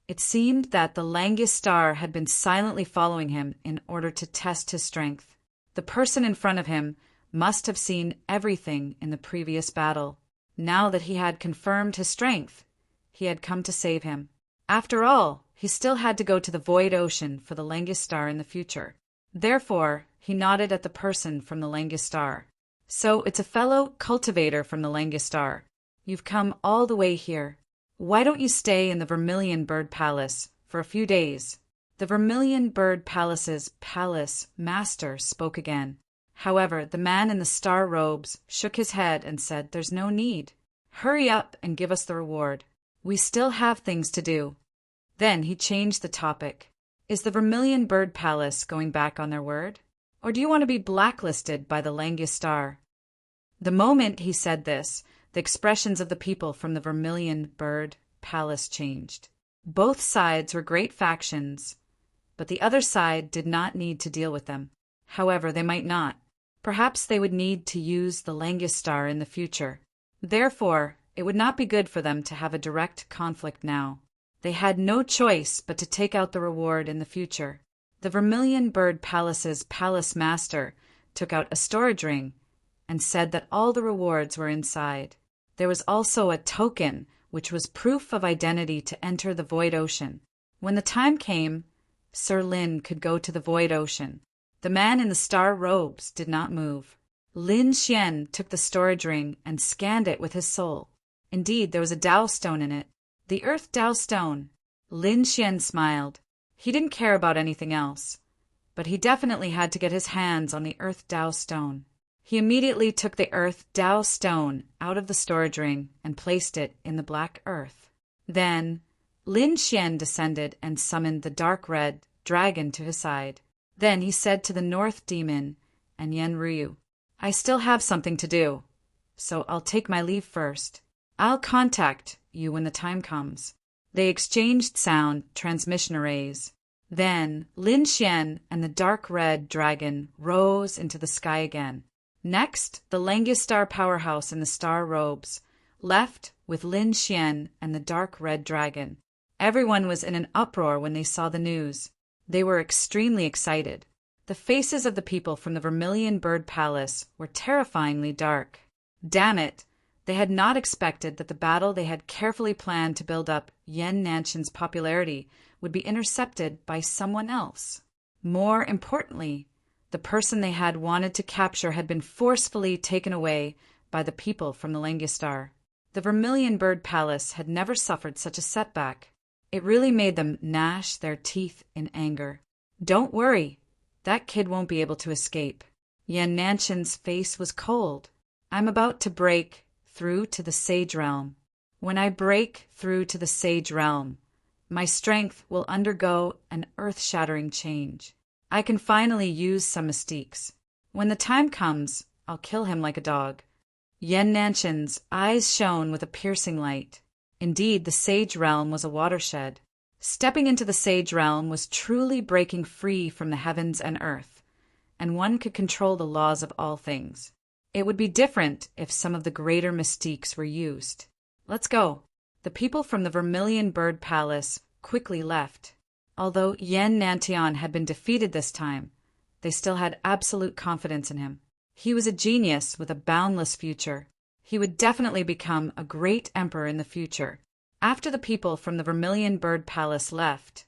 It seemed that the Langia Star had been silently following him in order to test his strength. The person in front of him must have seen everything in the previous battle. Now that he had confirmed his strength, he had come to save him. After all, he still had to go to the Void Ocean for the Langia Star in the future. Therefore, he nodded at the person from the Langia Star. "So it's a fellow cultivator from the Langia Star. You've come all the way here. Why don't you stay in the Vermilion Bird Palace for a few days?" The Vermilion Bird Palace's palace master spoke again. However, the man in the star robes shook his head and said, "There's no need. Hurry up and give us the reward. We still have things to do." Then he changed the topic. "Is the Vermilion Bird Palace going back on their word? Or do you want to be blacklisted by the Langia Star?" The moment he said this, the expressions of the people from the Vermilion Bird Palace changed. Both sides were great factions, but the other side did not need to deal with them. However, they might not. Perhaps they would need to use the Langia Star in the future. Therefore, it would not be good for them to have a direct conflict now. They had no choice but to take out the reward in the future. The Vermilion Bird Palace's palace master took out a storage ring and said that all the rewards were inside. There was also a token, which was proof of identity to enter the Void Ocean. When the time came, Sir Lin could go to the Void Ocean. The man in the star robes did not move. Lin Xian took the storage ring and scanned it with his soul. Indeed, there was a Tao stone in it. The Earth Tao stone. Lin Xian smiled. He didn't care about anything else, but he definitely had to get his hands on the Earth Tao stone. He immediately took the Earth Tao stone out of the storage ring and placed it in the black earth. Then Lin Xian descended and summoned the dark red dragon to his side. Then he said to the North Demon and Yen Ryu, "I still have something to do, so I'll take my leave first. I'll contact you when the time comes." They exchanged sound transmission arrays. Then Lin Xian and the dark red dragon rose into the sky again. Next, the Langia Star powerhouse in the star robes left with Lin Xian and the dark red dragon. Everyone was in an uproar when they saw the news. They were extremely excited. The faces of the people from the Vermilion Bird Palace were terrifyingly dark. Damn it! They had not expected that the battle they had carefully planned to build up Yan Nanshan's popularity would be intercepted by someone else. More importantly, the person they had wanted to capture had been forcefully taken away by the people from the Langia Star. The Vermilion Bird Palace had never suffered such a setback. It really made them gnash their teeth in anger. "Don't worry, that kid won't be able to escape." Yan Nanshan's face was cold. "I'm about to break through to the Sage Realm. When I break through to the Sage Realm, my strength will undergo an earth-shattering change. I can finally use some mystiques. When the time comes, I'll kill him like a dog." Yan Nanshan's eyes shone with a piercing light. Indeed, the Sage Realm was a watershed. Stepping into the Sage Realm was truly breaking free from the heavens and earth, and one could control the laws of all things. It would be different if some of the greater mystiques were used. "Let's go." The people from the Vermilion Bird Palace quickly left. Although Yan Nantian had been defeated this time, they still had absolute confidence in him. He was a genius with a boundless future. He would definitely become a great emperor in the future. After the people from the Vermilion Bird Palace left,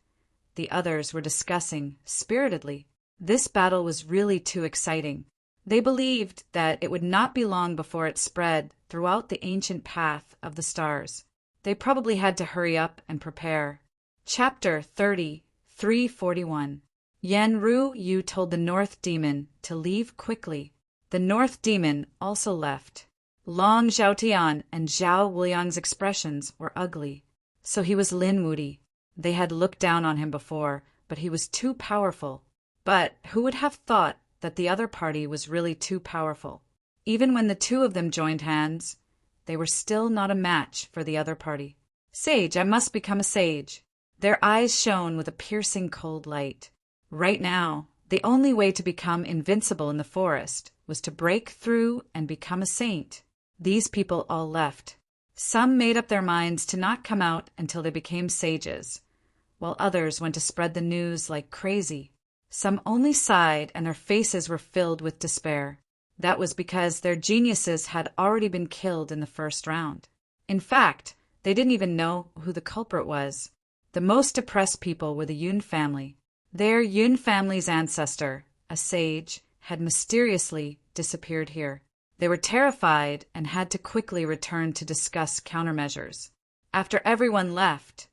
the others were discussing spiritedly. This battle was really too exciting. They believed that it would not be long before it spread throughout the ancient path of the stars. They probably had to hurry up and prepare. Chapter 30, 341. Yan Yu told the North Demon to leave quickly. The North Demon also left. Long Zhaotian and Zhao Wuliang's expressions were ugly. So he was Lin Wuti. They had looked down on him before, but he was too powerful. But who would have thought that the other party was really too powerful? Even when the two of them joined hands, they were still not a match for the other party. Sage, I must become a sage. Their eyes shone with a piercing cold light. Right now, the only way to become invincible in the forest was to break through and become a saint. These people all left. Some made up their minds to not come out until they became sages, while others went to spread the news like crazy. Some only sighed and their faces were filled with despair. That was because their geniuses had already been killed in the first round. In fact, they didn't even know who the culprit was. The most depressed people were the Yun family. Their Yun family's ancestor, a sage, had mysteriously disappeared here. They were terrified and had to quickly return to discuss countermeasures. After everyone left,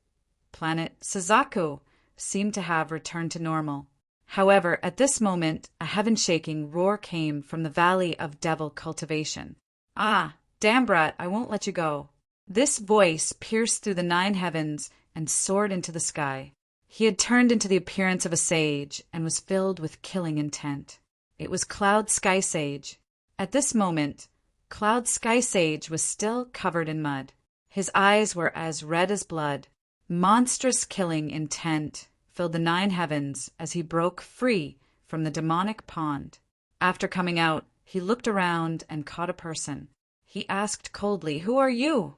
planet Suzaku seemed to have returned to normal. However, at this moment, a heaven-shaking roar came from the Valley of Devil Cultivation. Ah, damn brat, I won't let you go. This voice pierced through the 9 heavens and soared into the sky. He had turned into the appearance of a sage and was filled with killing intent. It was Cloud Sky Sage. At this moment, Cloud Sky Sage was still covered in mud. His eyes were as red as blood. Monstrous killing intent filled the 9 heavens as he broke free from the demonic pond. After coming out, he looked around and caught a person. He asked coldly, "Who are you?"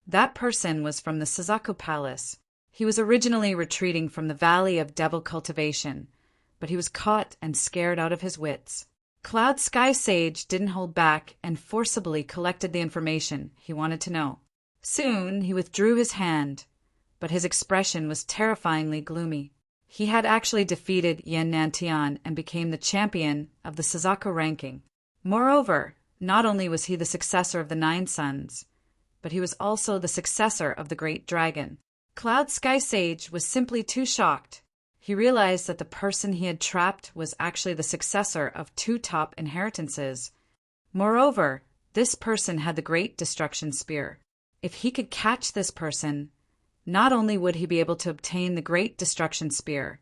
That person was from the Suzaku Palace. He was originally retreating from the Valley of Devil Cultivation, but he was caught and scared out of his wits. Cloud Sky Sage didn't hold back and forcibly collected the information he wanted to know. Soon he withdrew his hand, but his expression was terrifyingly gloomy. He had actually defeated Yan Nantian and became the champion of the Suzaku ranking. Moreover, not only was he the successor of the 9 sons, but he was also the successor of the Great Dragon. Cloud Sky Sage was simply too shocked. He realized that the person he had trapped was actually the successor of 2 top inheritances. Moreover, this person had the Great Destruction Spear. If he could catch this person, not only would he be able to obtain the Great Destruction Spear,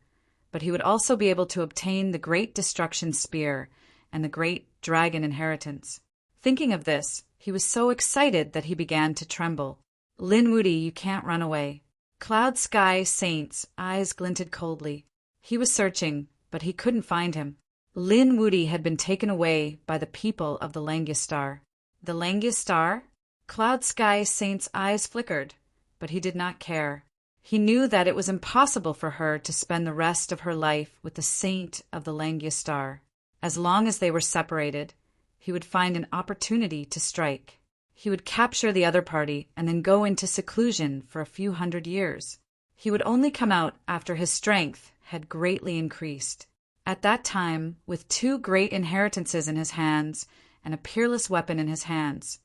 but he would also be able to obtain the Great Destruction Spear and the Great Dragon Inheritance. Thinking of this, he was so excited that he began to tremble. Lin Wuti, you can't run away. Cloud Sky Saint's eyes glinted coldly. He was searching, but he couldn't find him. Lin Wuti had been taken away by the people of the Langia Star. The Langia Star? Cloud Sky Saint's eyes flickered, but he did not care. He knew that it was impossible for her to spend the rest of her life with the Saint of the Langia Star. As long as they were separated, he would find an opportunity to strike. He would capture the other party and then go into seclusion for a few 100 years. He would only come out after his strength had greatly increased. At that time, with 2 great inheritances in his hands and a peerless weapon in his hands,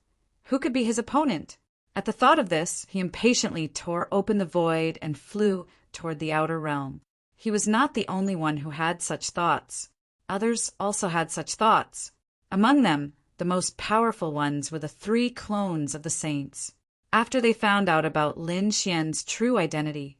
who could be his opponent? At the thought of this, he impatiently tore open the void and flew toward the outer realm. He was not the only one who had such thoughts. Others also had such thoughts. Among them, the most powerful ones were the 3 clones of the saints. After they found out about Lin Xian's true identity,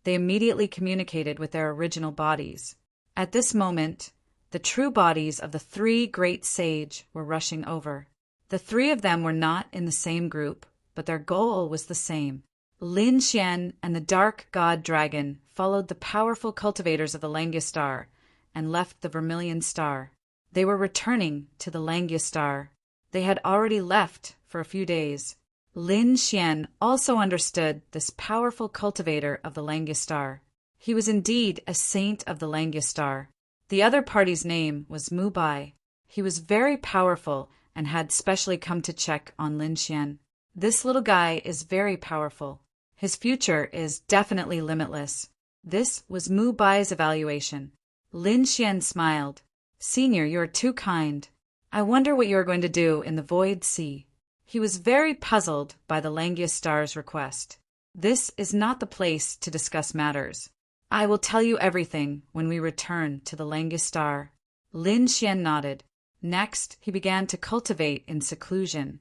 they immediately communicated with their original bodies. At this moment, the true bodies of the 3 great sage were rushing over. The 3 of them were not in the same group, but their goal was the same. Lin Xian and the Dark God Dragon followed the powerful cultivators of the Langia Star and left the Vermilion Star. They were returning to the Langia Star. They had already left for a few days. Lin Xian also understood this powerful cultivator of the Langia Star. He was indeed a saint of the Langia Star. The other party's name was Mu Bai. He was very powerful and had specially come to check on Lin Xian. This little guy is very powerful. His future is definitely limitless. This was Mu Bai's evaluation. Lin Xian smiled. Senior, you are too kind. I wonder what you are going to do in the void sea. He was very puzzled by the Langia star's request. This is not the place to discuss matters. I will tell you everything when we return to the Langia star. Lin Xian nodded. Next, he began to cultivate in seclusion.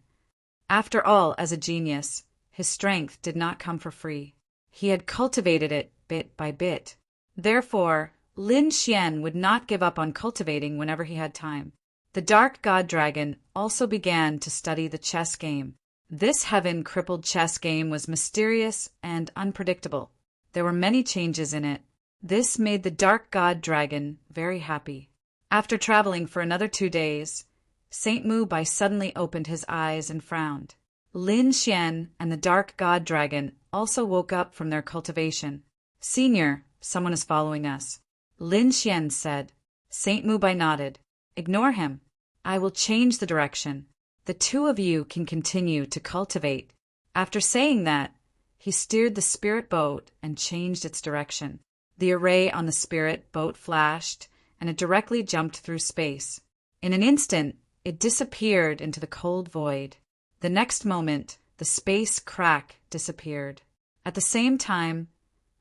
After all, as a genius, his strength did not come for free. He had cultivated it bit by bit. Therefore, Lin Xian would not give up on cultivating whenever he had time. The dark god dragon also began to study the chess game. This heaven-crippled chess game was mysterious and unpredictable. There were many changes in it. This made the dark god dragon very happy. After traveling for another 2 days, Saint Mu suddenly opened his eyes and frowned. Lin Xian and the dark god dragon also woke up from their cultivation. Senior, someone is following us, Lin Xian said. Saint Mu nodded. Ignore him. I will change the direction. The two of you can continue to cultivate. After saying that, he steered the spirit boat and changed its direction. The array on the spirit boat flashed, and it directly jumped through space. In an instant, it disappeared into the cold void. The next moment, the space crack disappeared. At the same time,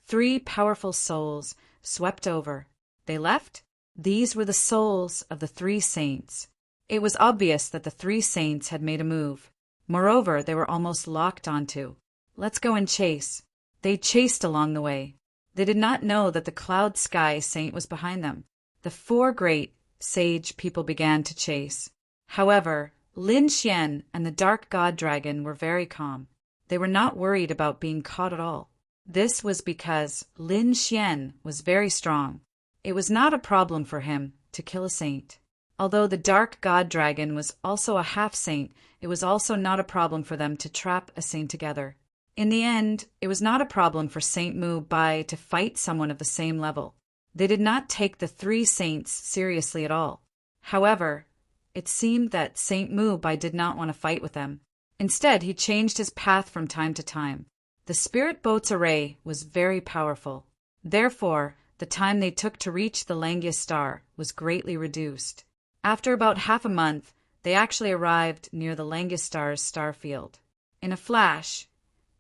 3 powerful souls swept over. They left? These were the souls of the 3 saints. It was obvious that the 3 saints had made a move. Moreover, they were almost locked onto. Let's go and chase. They chased along the way. They did not know that the cloud sky saint was behind them. The 4 great, sage people began to chase. However, Lin Xian and the dark god dragon were very calm. They were not worried about being caught at all. This was because Lin Xian was very strong. It was not a problem for him to kill a saint. Although the dark god dragon was also a half-saint, it was also not a problem for them to trap a saint together. In the end, it was not a problem for Saint Mu to fight someone of the same level. They did not take the 3 saints seriously at all. However, it seemed that Saint Mu did not want to fight with them. Instead, he changed his path from time to time. The spirit boat's array was very powerful. Therefore, the time they took to reach the Langia star was greatly reduced. After about half a month, they actually arrived near the Langia star's star field. In a flash,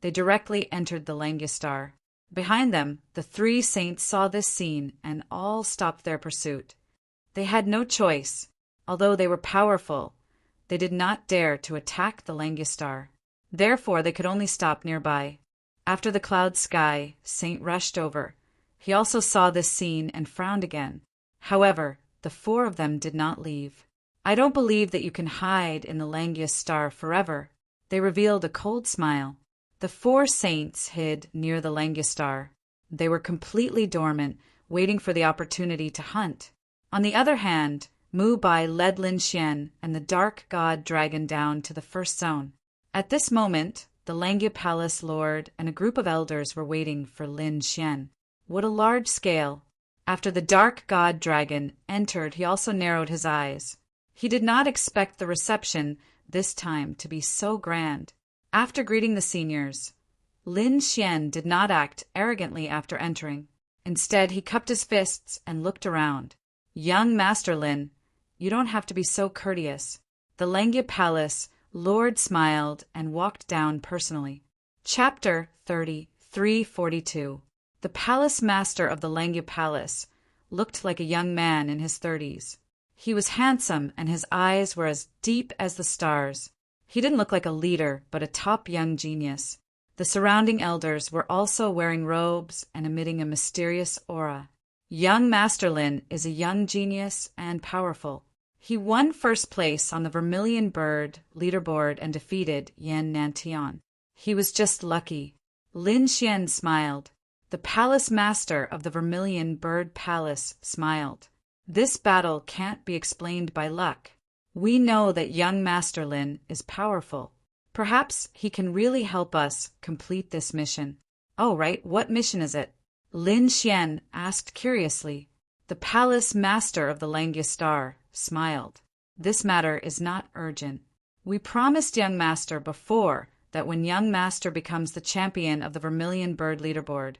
they directly entered the Langia star. Behind them, the 3 saints saw this scene and all stopped their pursuit. They had no choice. Although they were powerful, they did not dare to attack the Langia star. Therefore, they could only stop nearby. After the cloud sky saint rushed over. He also saw this scene and frowned again. However, the 4 of them did not leave. I don't believe that you can hide in the Langia star forever. They revealed a cold smile. The 4 saints hid near the Langia star. They were completely dormant, waiting for the opportunity to hunt. On the other hand, Mu led Lin Xian and the dark god dragon down to the first zone. At this moment, the Langia palace lord and a group of elders were waiting for Lin Xian. What a large scale! After the dark god dragon entered, he also narrowed his eyes. He did not expect the reception this time to be so grand. After greeting the seniors, Lin Xian did not act arrogantly after entering. Instead, he cupped his fists and looked around. Young Master Lin, you don't have to be so courteous. The Langia palace lord smiled and walked down personally. Chapter 3342. The palace master of the Langia palace looked like a young man in his 30s. He was handsome and his eyes were as deep as the stars. He didn't look like a leader, but a top young genius. The surrounding elders were also wearing robes and emitting a mysterious aura. Young Master Lin is a young genius and powerful. He won first place on the Vermilion Bird leaderboard and defeated Yan Nantian. He was just lucky. Lin Xian smiled. The palace master of the Vermilion Bird Palace smiled. This battle can't be explained by luck. We know that young Master Lin is powerful. Perhaps he can really help us complete this mission. Oh, right, what mission is it? Lin Xian asked curiously. The palace master of the Langia star smiled. This matter is not urgent. We promised young master before that when young master becomes the champion of the Vermilion Bird leaderboard,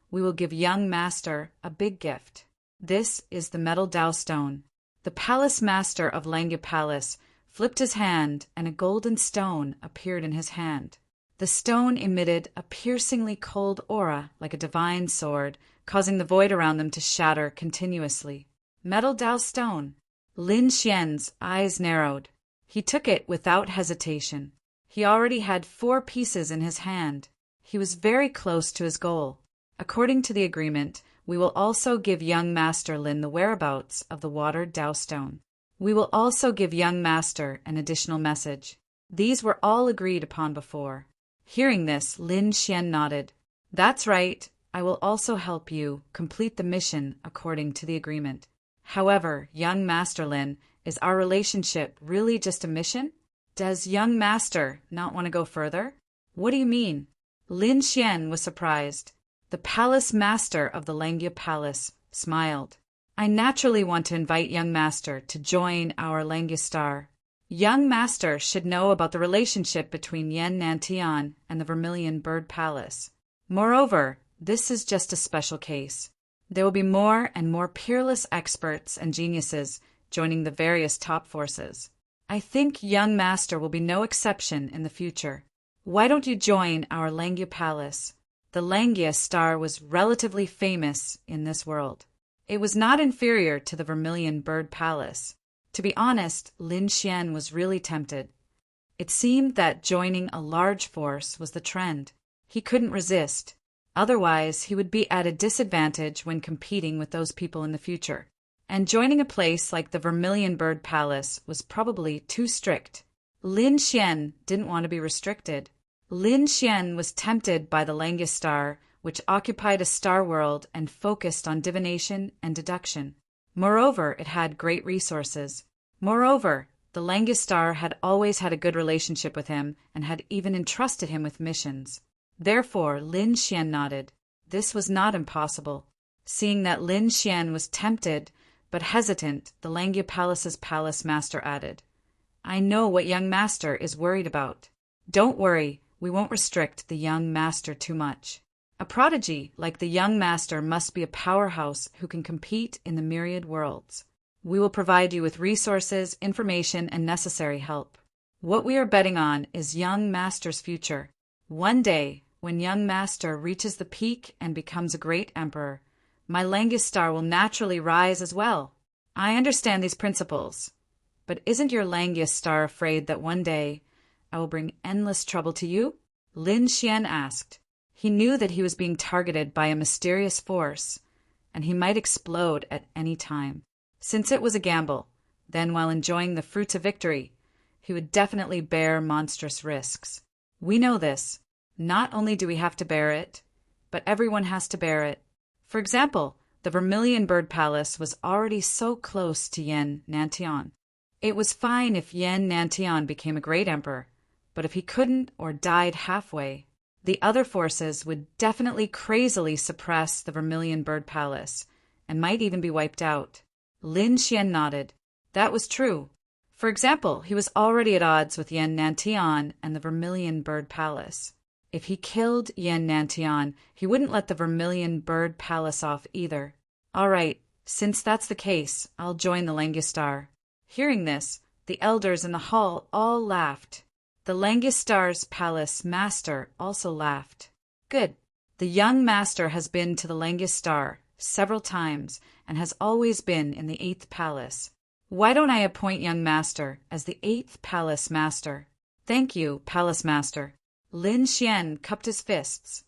we will give young master a big gift. This is the metal Dao stone. The palace master of Langya Palace flipped his hand, and a golden stone appeared in his hand. The stone emitted a piercingly cold aura like a divine sword, causing the void around them to shatter continuously. Metal Dao stone. Lin Xian's eyes narrowed. He took it without hesitation. He already had 4 pieces in his hand. He was very close to his goal. According to the agreement, we will also give young Master Lin the whereabouts of the watered Dao stone. We will also give young Master an additional message. These were all agreed upon before. Hearing this, Lin Xian nodded. That's right. I will also help you complete the mission according to the agreement. However, young Master Lin, is our relationship really just a mission? Does young Master not want to go further? What do you mean? Lin Xian was surprised. The palace master of the Langya Palace smiled. I naturally want to invite young Master to join our Langya Star. Young Master should know about the relationship between Yan Nantian and the Vermilion Bird Palace. Moreover, this is just a special case. There will be more and more peerless experts and geniuses joining the various top forces. I think young Master will be no exception in the future. Why don't you join our Langya Palace? The Langya Star was relatively famous in this world. It was not inferior to the Vermilion Bird Palace. To be honest, Lin Xian was really tempted. It seemed that joining a large force was the trend. He couldn't resist. Otherwise, he would be at a disadvantage when competing with those people in the future. And joining a place like the Vermilion Bird Palace was probably too strict. Lin Xian didn't want to be restricted. Lin Xian was tempted by the Langya Star, which occupied a star world and focused on divination and deduction. Moreover, it had great resources. Moreover, the Langya Star had always had a good relationship with him and had even entrusted him with missions. Therefore, Lin Xian nodded. This was not impossible. Seeing that Lin Xian was tempted but hesitant, the Langya Palace's palace master added, I know what young Master is worried about. Don't worry, we won't restrict the young Master too much. A prodigy like the young Master must be a powerhouse who can compete in the myriad worlds. We will provide you with resources, information, and necessary help. What we are betting on is young Master's future. One day, when young Master reaches the peak and becomes a great emperor, my Langya Star will naturally rise as well. I understand these principles. But isn't your Langya Star afraid that one day I will bring endless trouble to you? Lin Xian asked. He knew that he was being targeted by a mysterious force, and he might explode at any time. Since it was a gamble, then while enjoying the fruits of victory, he would definitely bear monstrous risks. We know this. Not only do we have to bear it, but everyone has to bear it. For example, the Vermilion Bird Palace was already so close to Yan Nantian. It was fine if Yan Nantian became a great emperor, but if he couldn't or died halfway, the other forces would definitely crazily suppress the Vermilion Bird Palace, and might even be wiped out. Lin Xian nodded. That was true. For example, he was already at odds with Yan Nantian and the Vermilion Bird Palace. If he killed Yan Nantian, he wouldn't let the Vermilion Bird Palace off either. All right, since that's the case, I'll join the Langya Star. Hearing this, the elders in the hall all laughed. The Langya Star's palace master also laughed. Good. The young Master has been to the Langya Star several times and has always been in the 8th palace. Why don't I appoint young Master as the 8th palace master? Thank you, palace master. Lin Xian cupped his fists.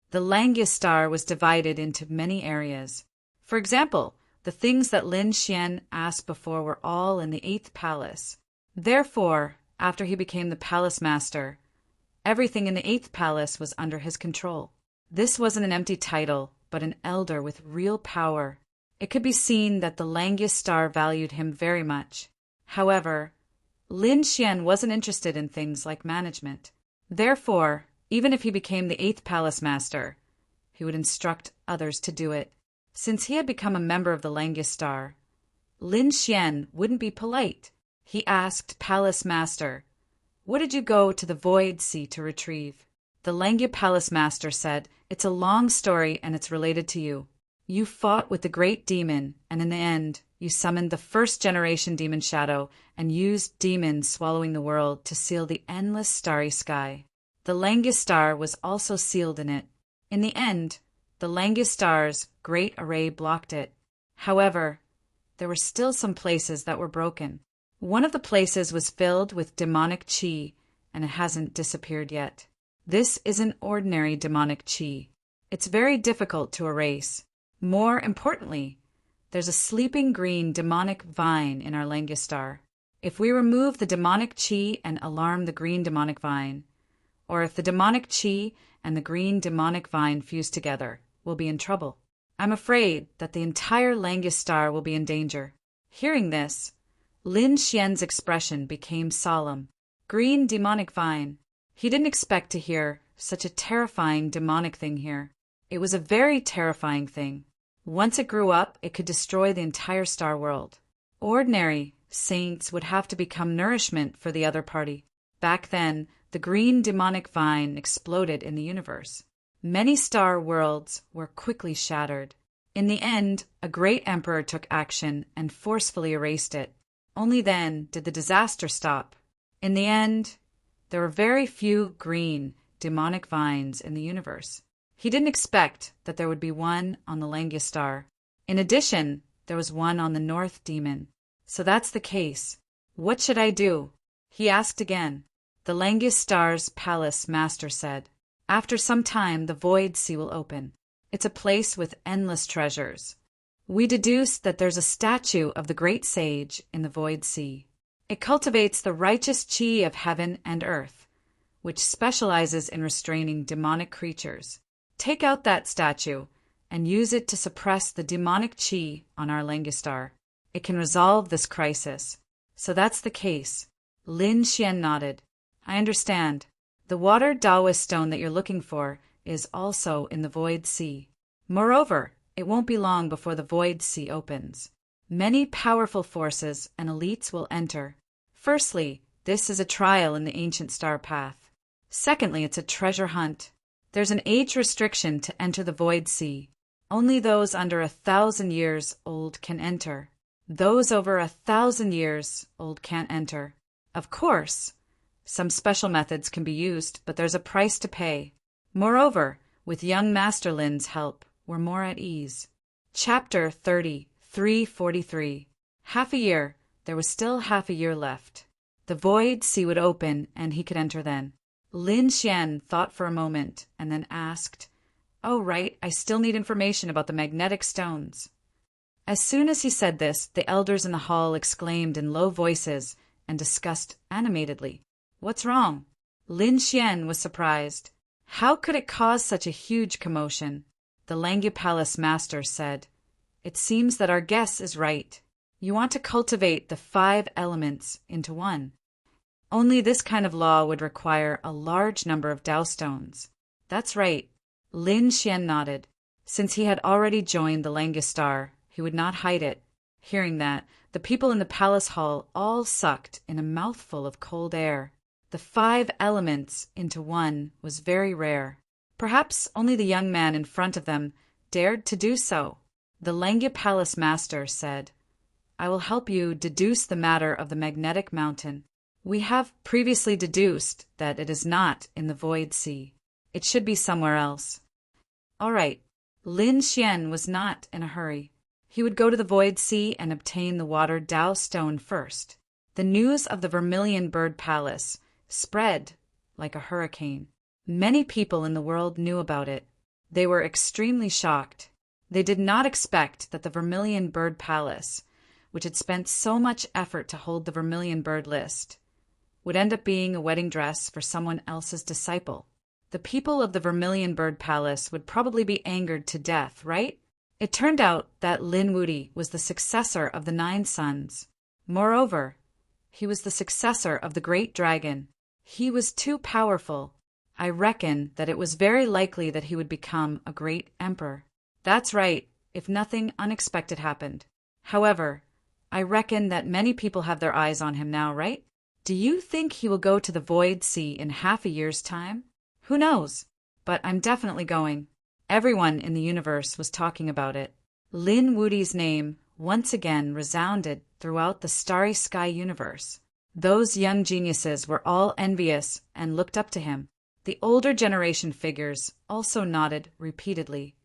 The Langya Star was divided into many areas. For example, the things that Lin Xian asked before were all in the 8th palace. Therefore, after he became the palace master, everything in the 8th palace was under his control. This wasn't an empty title, but an elder with real power. It could be seen that the Langya Star valued him very much. However, Lin Xian wasn't interested in things like management. Therefore, even if he became the 8th palace master, he would instruct others to do it. Since he had become a member of the Langya Star, Lin Xian wouldn't be polite. He asked Palace Master, "What did you go to the Void Sea to retrieve?" The Langya Palace Master said, "It's a long story and it's related to you. You fought with the great demon, and in the end, you summoned the first generation demon shadow and used demons swallowing the world to seal the endless starry sky. The Langus star was also sealed in it. In the end, the Langus star's great array blocked it. However, there were still some places that were broken. One of the places was filled with demonic chi, and it hasn't disappeared yet. This isn't ordinary demonic chi. It's very difficult to erase. More importantly, there's a sleeping green demonic vine in our Langus star. If we remove the demonic chi and alarm the green demonic vine, or if the demonic chi and the green demonic vine fuse together, we'll be in trouble. I'm afraid that the entire Langus star will be in danger. Hearing this, Lin Xian's expression became solemn. Green demonic vine. He didn't expect to hear such a terrifying demonic thing here. It was a very terrifying thing. Once it grew up, it could destroy the entire star world. Ordinary saints would have to become nourishment for the other party. Back then, the green demonic vine exploded in the universe. Many star worlds were quickly shattered. In the end, a great emperor took action and forcefully erased it. Only then did the disaster stop. In the end, there were very few green demonic vines in the universe. He didn't expect that there would be one on the Langus star. In addition, there was one on the North Demon. So that's the case. What should I do? He asked again. The Langus star's palace master said, after some time the Void Sea will open. It's a place with endless treasures. We deduce that there's a statue of the great sage in the Void Sea. It cultivates the righteous chi of heaven and earth, which specializes in restraining demonic creatures. Take out that statue and use it to suppress the demonic chi on our Langus star. It can resolve this crisis. So that's the case. Lin Xian nodded. I understand. The water Daoist stone that you're looking for is also in the Void Sea. Moreover, it won't be long before the Void Sea opens. Many powerful forces and elites will enter. Firstly, this is a trial in the ancient star path. Secondly, it's a treasure hunt. There's an age restriction to enter the Void Sea. Only those under 1,000 years old can enter. Those over 1,000 years old can't enter. Of course, some special methods can be used, but there's a price to pay. Moreover, with young Master Lin's help, we're more at ease. Chapter 30, 343. Half a year. There was still half a year left. The Void Sea would open, and he could enter then. Lin Xian thought for a moment, and then asked, Oh, right, I still need information about the magnetic stones. As soon as he said this, the elders in the hall exclaimed in low voices and discussed animatedly. What's wrong? Lin Xian was surprised. How could it cause such a huge commotion? The Langu Palace master said, It seems that our guess is right. You want to cultivate the 5 elements into one. Only this kind of law would require a large number of Dao stones. That's right. Lin Xian nodded. Since he had already joined the Langus star, he would not hide it. Hearing that, the people in the palace hall all sucked in a mouthful of cold air. The 5 elements into one was very rare. Perhaps only the young man in front of them dared to do so. The Langu Palace master said, I will help you deduce the matter of the magnetic mountain. We have previously deduced that it is not in the Void Sea. It should be somewhere else. All right. Lin Xian was not in a hurry. He would go to the Void Sea and obtain the water Dao stone first. The news of the Vermilion Bird Palace spread like a hurricane. Many people in the world knew about it. They were extremely shocked. They did not expect that the Vermilion Bird Palace, which had spent so much effort to hold the Vermilion Bird list, would end up being a wedding dress for someone else's disciple. The people of the Vermilion Bird Palace would probably be angered to death, right? It turned out that Lin Wudi was the successor of the 9 sons. Moreover, he was the successor of the great dragon. He was too powerful. I reckon that it was very likely that he would become a great emperor. That's right, if nothing unexpected happened. However, I reckon that many people have their eyes on him now, right? Do you think he will go to the Void Sea in half a year's time? Who knows? But I'm definitely going. Everyone in the universe was talking about it. Lin Wudi's name once again resounded throughout the starry sky universe. Those young geniuses were all envious and looked up to him. The older generation figures also nodded repeatedly.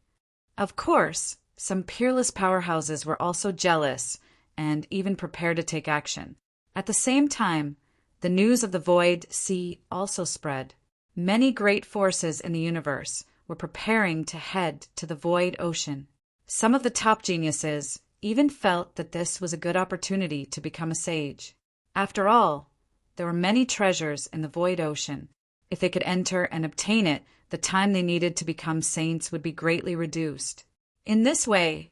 Of course, some peerless powerhouses were also jealous and even prepared to take action. At the same time, the news of the Void Sea also spread. Many great forces in the universe were preparing to head to the Void Ocean. Some of the top geniuses even felt that this was a good opportunity to become a sage. After all, there were many treasures in the Void Ocean. If they could enter and obtain it, the time they needed to become saints would be greatly reduced. In this way,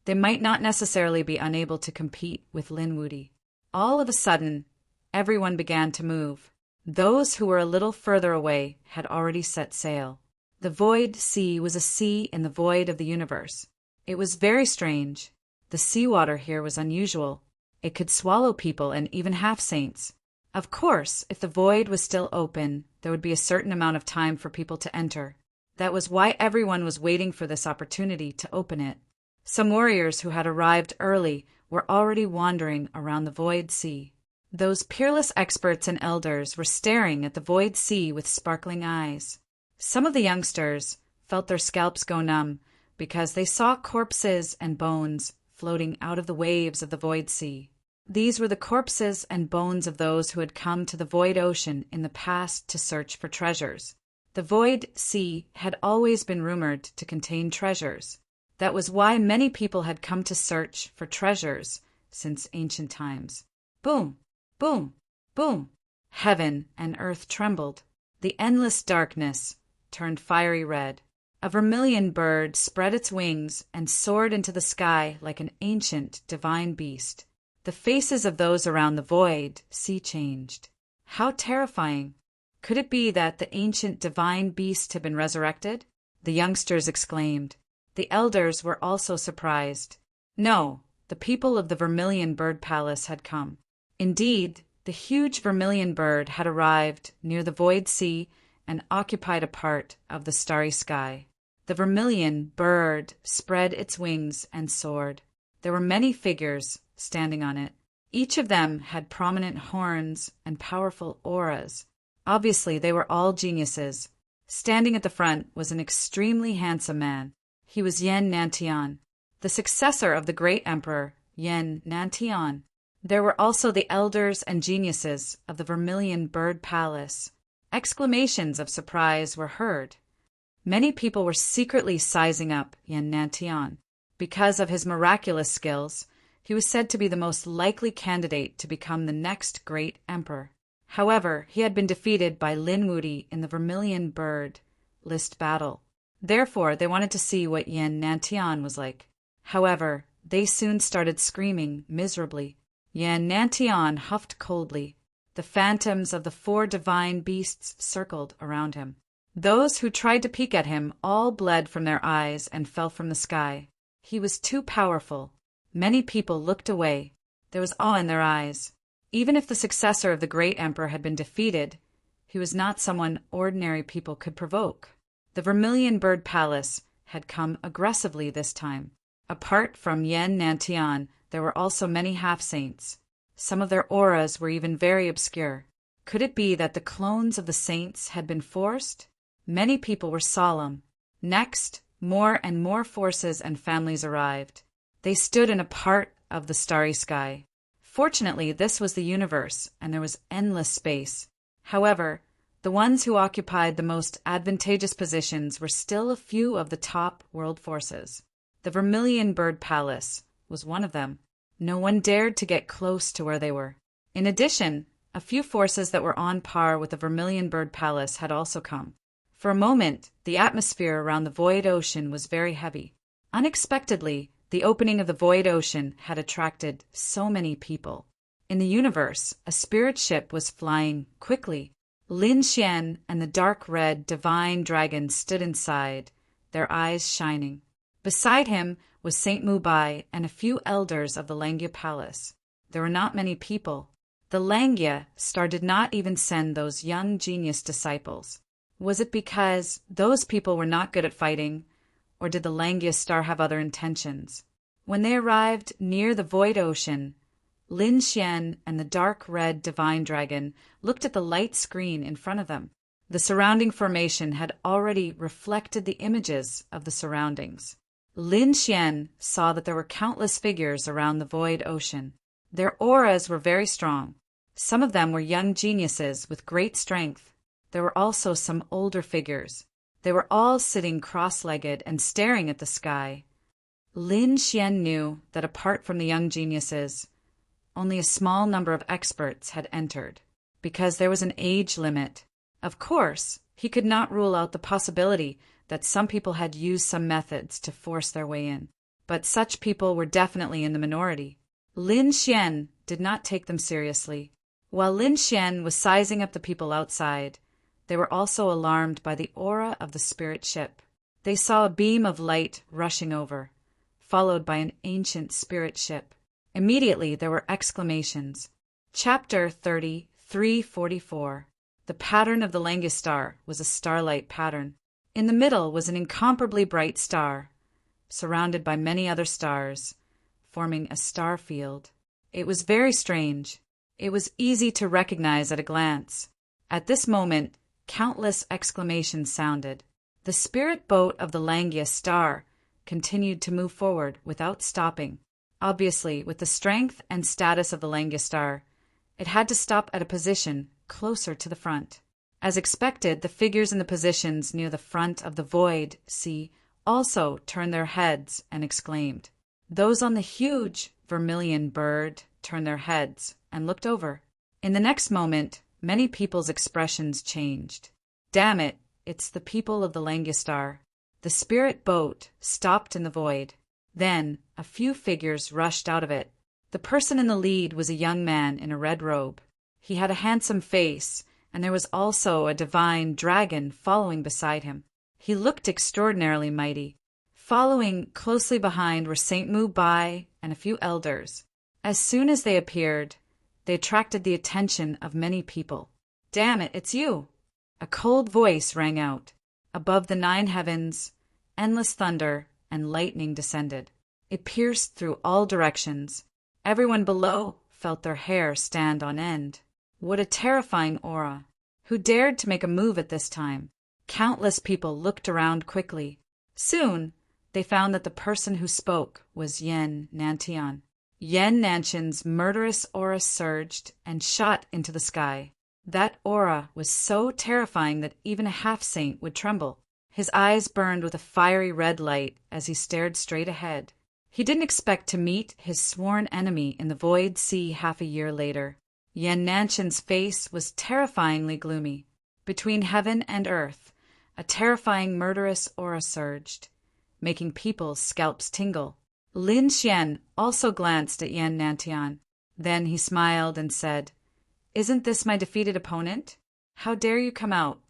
they might not necessarily be unable to compete with Lin Wudi. All of a sudden, everyone began to move. Those who were a little further away had already set sail. The Void Sea was a sea in the void of the universe. It was very strange. The seawater here was unusual. It could swallow people and even half-saints. Of course, if the void was still open, there would be a certain amount of time for people to enter. That was why everyone was waiting for this opportunity to open it. Some warriors who had arrived early were already wandering around the Void Sea. Those peerless experts and elders were staring at the Void Sea with sparkling eyes. Some of the youngsters felt their scalps go numb because they saw corpses and bones floating out of the waves of the Void Sea. These were the corpses and bones of those who had come to the Void Ocean in the past to search for treasures. The Void Sea had always been rumored to contain treasures. That was why many people had come to search for treasures since ancient times. Boom, boom, boom. Heaven and earth trembled. The endless darkness turned fiery red. A vermilion bird spread its wings and soared into the sky like an ancient divine beast. The faces of those around the Void Sea changed. How terrifying! Could it be that the ancient divine beast had been resurrected? The youngsters exclaimed. The elders were also surprised. No, the people of the Vermilion Bird Palace had come. Indeed, the huge vermilion bird had arrived near the Void Sea and occupied a part of the starry sky. The vermilion bird spread its wings and soared. There were many figures standing on it. Each of them had prominent horns and powerful auras. Obviously, they were all geniuses. Standing at the front was an extremely handsome man. He was Yen Nantian, the successor of the great emperor, Yen Nantian. There were also the elders and geniuses of the Vermilion Bird Palace. Exclamations of surprise were heard. Many people were secretly sizing up Yen Nantian. Because of his miraculous skills, he was said to be the most likely candidate to become the next great emperor. However, he had been defeated by Lin Wudi in the Vermilion Bird list battle. Therefore, they wanted to see what Yen Nantian was like. However, they soon started screaming miserably. Yen Nantian huffed coldly. The phantoms of the 4 divine beasts circled around him. Those who tried to peek at him all bled from their eyes and fell from the sky. He was too powerful. Many people looked away. There was awe in their eyes. Even if the successor of the great emperor had been defeated, he was not someone ordinary people could provoke. The Vermilion Bird Palace had come aggressively this time. Apart from Yen Nantian, there were also many half-saints. Some of their auras were even very obscure. Could it be that the clones of the saints had been forced? Many people were solemn. Next, more and more forces and families arrived. They stood in a part of the starry sky. Fortunately, this was the universe, and there was endless space. However, the ones who occupied the most advantageous positions were still a few of the top world forces. The Vermilion Bird Palace was one of them. No one dared to get close to where they were. In addition, a few forces that were on par with the Vermilion Bird Palace had also come. For a moment, the atmosphere around the Void Ocean was very heavy. Unexpectedly, the opening of the Void Ocean had attracted so many people. In the universe, a spirit ship was flying quickly. Lin Xian and the dark red divine dragon stood inside, their eyes shining. Beside him was Saint Mubai and a few elders of the Langya Palace. There were not many people. The Langya Star did not even send those young genius disciples. Was it because those people were not good at fighting, or did the Langya Star have other intentions? When they arrived near the void ocean, Lin Xian and the dark red divine dragon looked at the light screen in front of them. The surrounding formation had already reflected the images of the surroundings. Lin Xian saw that there were countless figures around the void ocean. Their auras were very strong. Some of them were young geniuses with great strength. There were also some older figures. They were all sitting cross-legged and staring at the sky. Lin Xian knew that apart from the young geniuses, only a small number of experts had entered, because there was an age limit. Of course, he could not rule out the possibility that some people had used some methods to force their way in, but such people were definitely in the minority. Lin Xian did not take them seriously. While Lin Xian was sizing up the people outside, they were also alarmed by the aura of the spirit ship. They saw a beam of light rushing over, followed by an ancient spirit ship. Immediately there were exclamations. Chapter 3344. The pattern of the Langus star was a starlight pattern. In the middle was an incomparably bright star, surrounded by many other stars, forming a star field. It was very strange. It was easy to recognize at a glance. At this moment, countless exclamations sounded. The spirit boat of the Langus star continued to move forward without stopping. Obviously, with the strength and status of the Langus star, it had to stop at a position closer to the front. As expected, the figures in the positions near the front of the void sea also turned their heads and exclaimed. Those on the huge vermilion bird turned their heads and looked over. In the next moment, many people's expressions changed. Damn it, it's the people of the Langus star. The spirit boat stopped in the void. Then a few figures rushed out of it. The person in the lead was a young man in a red robe. He had a handsome face, and there was also a divine dragon following beside him. He looked extraordinarily mighty. Following closely behind were Saint Mu Bai and a few elders. As soon as they appeared, they attracted the attention of many people. Damn it, it's you! A cold voice rang out. Above the 9 heavens, endless thunder and lightning descended. It pierced through all directions. Everyone below felt their hair stand on end. What a terrifying aura! Who dared to make a move at this time? Countless people looked around quickly. Soon, they found that the person who spoke was Yan Nantian. Yan Nantian's murderous aura surged and shot into the sky. That aura was so terrifying that even a half-saint would tremble. His eyes burned with a fiery red light as he stared straight ahead. He didn't expect to meet his sworn enemy in the void sea half a year later. Yan Nantian's face was terrifyingly gloomy. Between heaven and earth, a terrifying murderous aura surged, making people's scalps tingle. Lin Xian also glanced at Yan Nantian. Then he smiled and said, "Isn't this my defeated opponent? How dare you come out?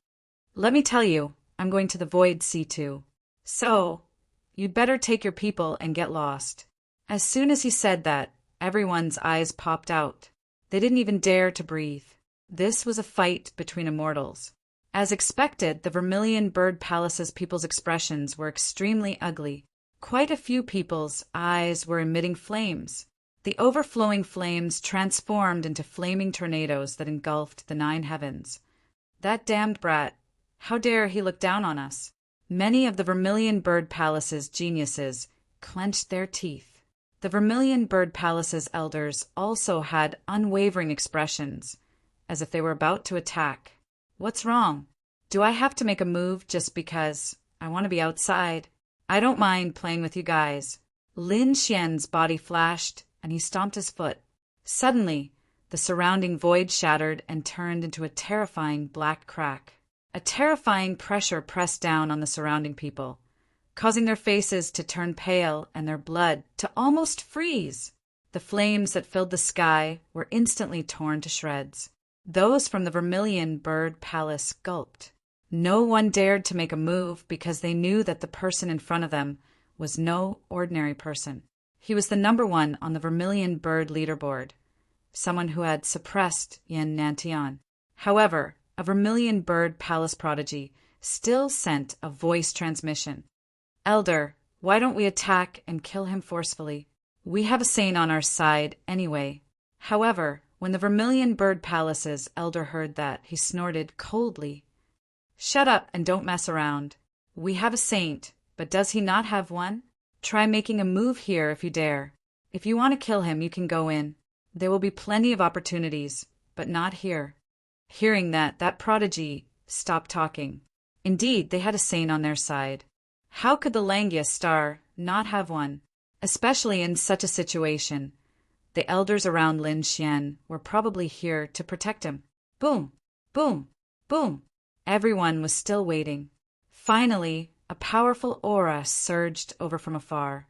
Let me tell you, I'm going to the void sea too. So, you'd better take your people and get lost." As soon as he said that, everyone's eyes popped out. They didn't even dare to breathe. This was a fight between immortals. As expected, the Vermilion Bird Palace's people's expressions were extremely ugly. Quite a few people's eyes were emitting flames. The overflowing flames transformed into flaming tornadoes that engulfed the 9 heavens. That damned brat! How dare he look down on us? Many of the Vermilion Bird Palace's geniuses clenched their teeth. The Vermilion Bird Palace's elders also had unwavering expressions, as if they were about to attack. What's wrong? Do I have to make a move just because I want to be outside? I don't mind playing with you guys. Lin Xian's body flashed, and he stomped his foot. Suddenly, the surrounding void shattered and turned into a terrifying black crack. A terrifying pressure pressed down on the surrounding people, causing their faces to turn pale and their blood to almost freeze. The flames that filled the sky were instantly torn to shreds. Those from the Vermilion Bird Palace gulped. No one dared to make a move because they knew that the person in front of them was no ordinary person. He was the number 1 on the Vermilion Bird leaderboard, someone who had suppressed Yan Nantian. However, a Vermilion Bird Palace prodigy still sent a voice transmission. "Elder, Why don't we attack and kill him forcefully? We have a saint on our side anyway. However, when the Vermilion Bird Palace's elder heard that, he snorted coldly. Shut up and don't mess around. We have a saint, but does he not have one? Try making a move here if you dare. If you want to kill him, you can go in. There will be plenty of opportunities, but not here. Hearing that, that prodigy stopped talking. Indeed, they had a saint on their side. How could the Langia star not have one? Especially in such a situation. The elders around Lin Xian were probably here to protect him. Boom! Boom! Boom! Everyone was still waiting. Finally, a powerful aura surged over from afar,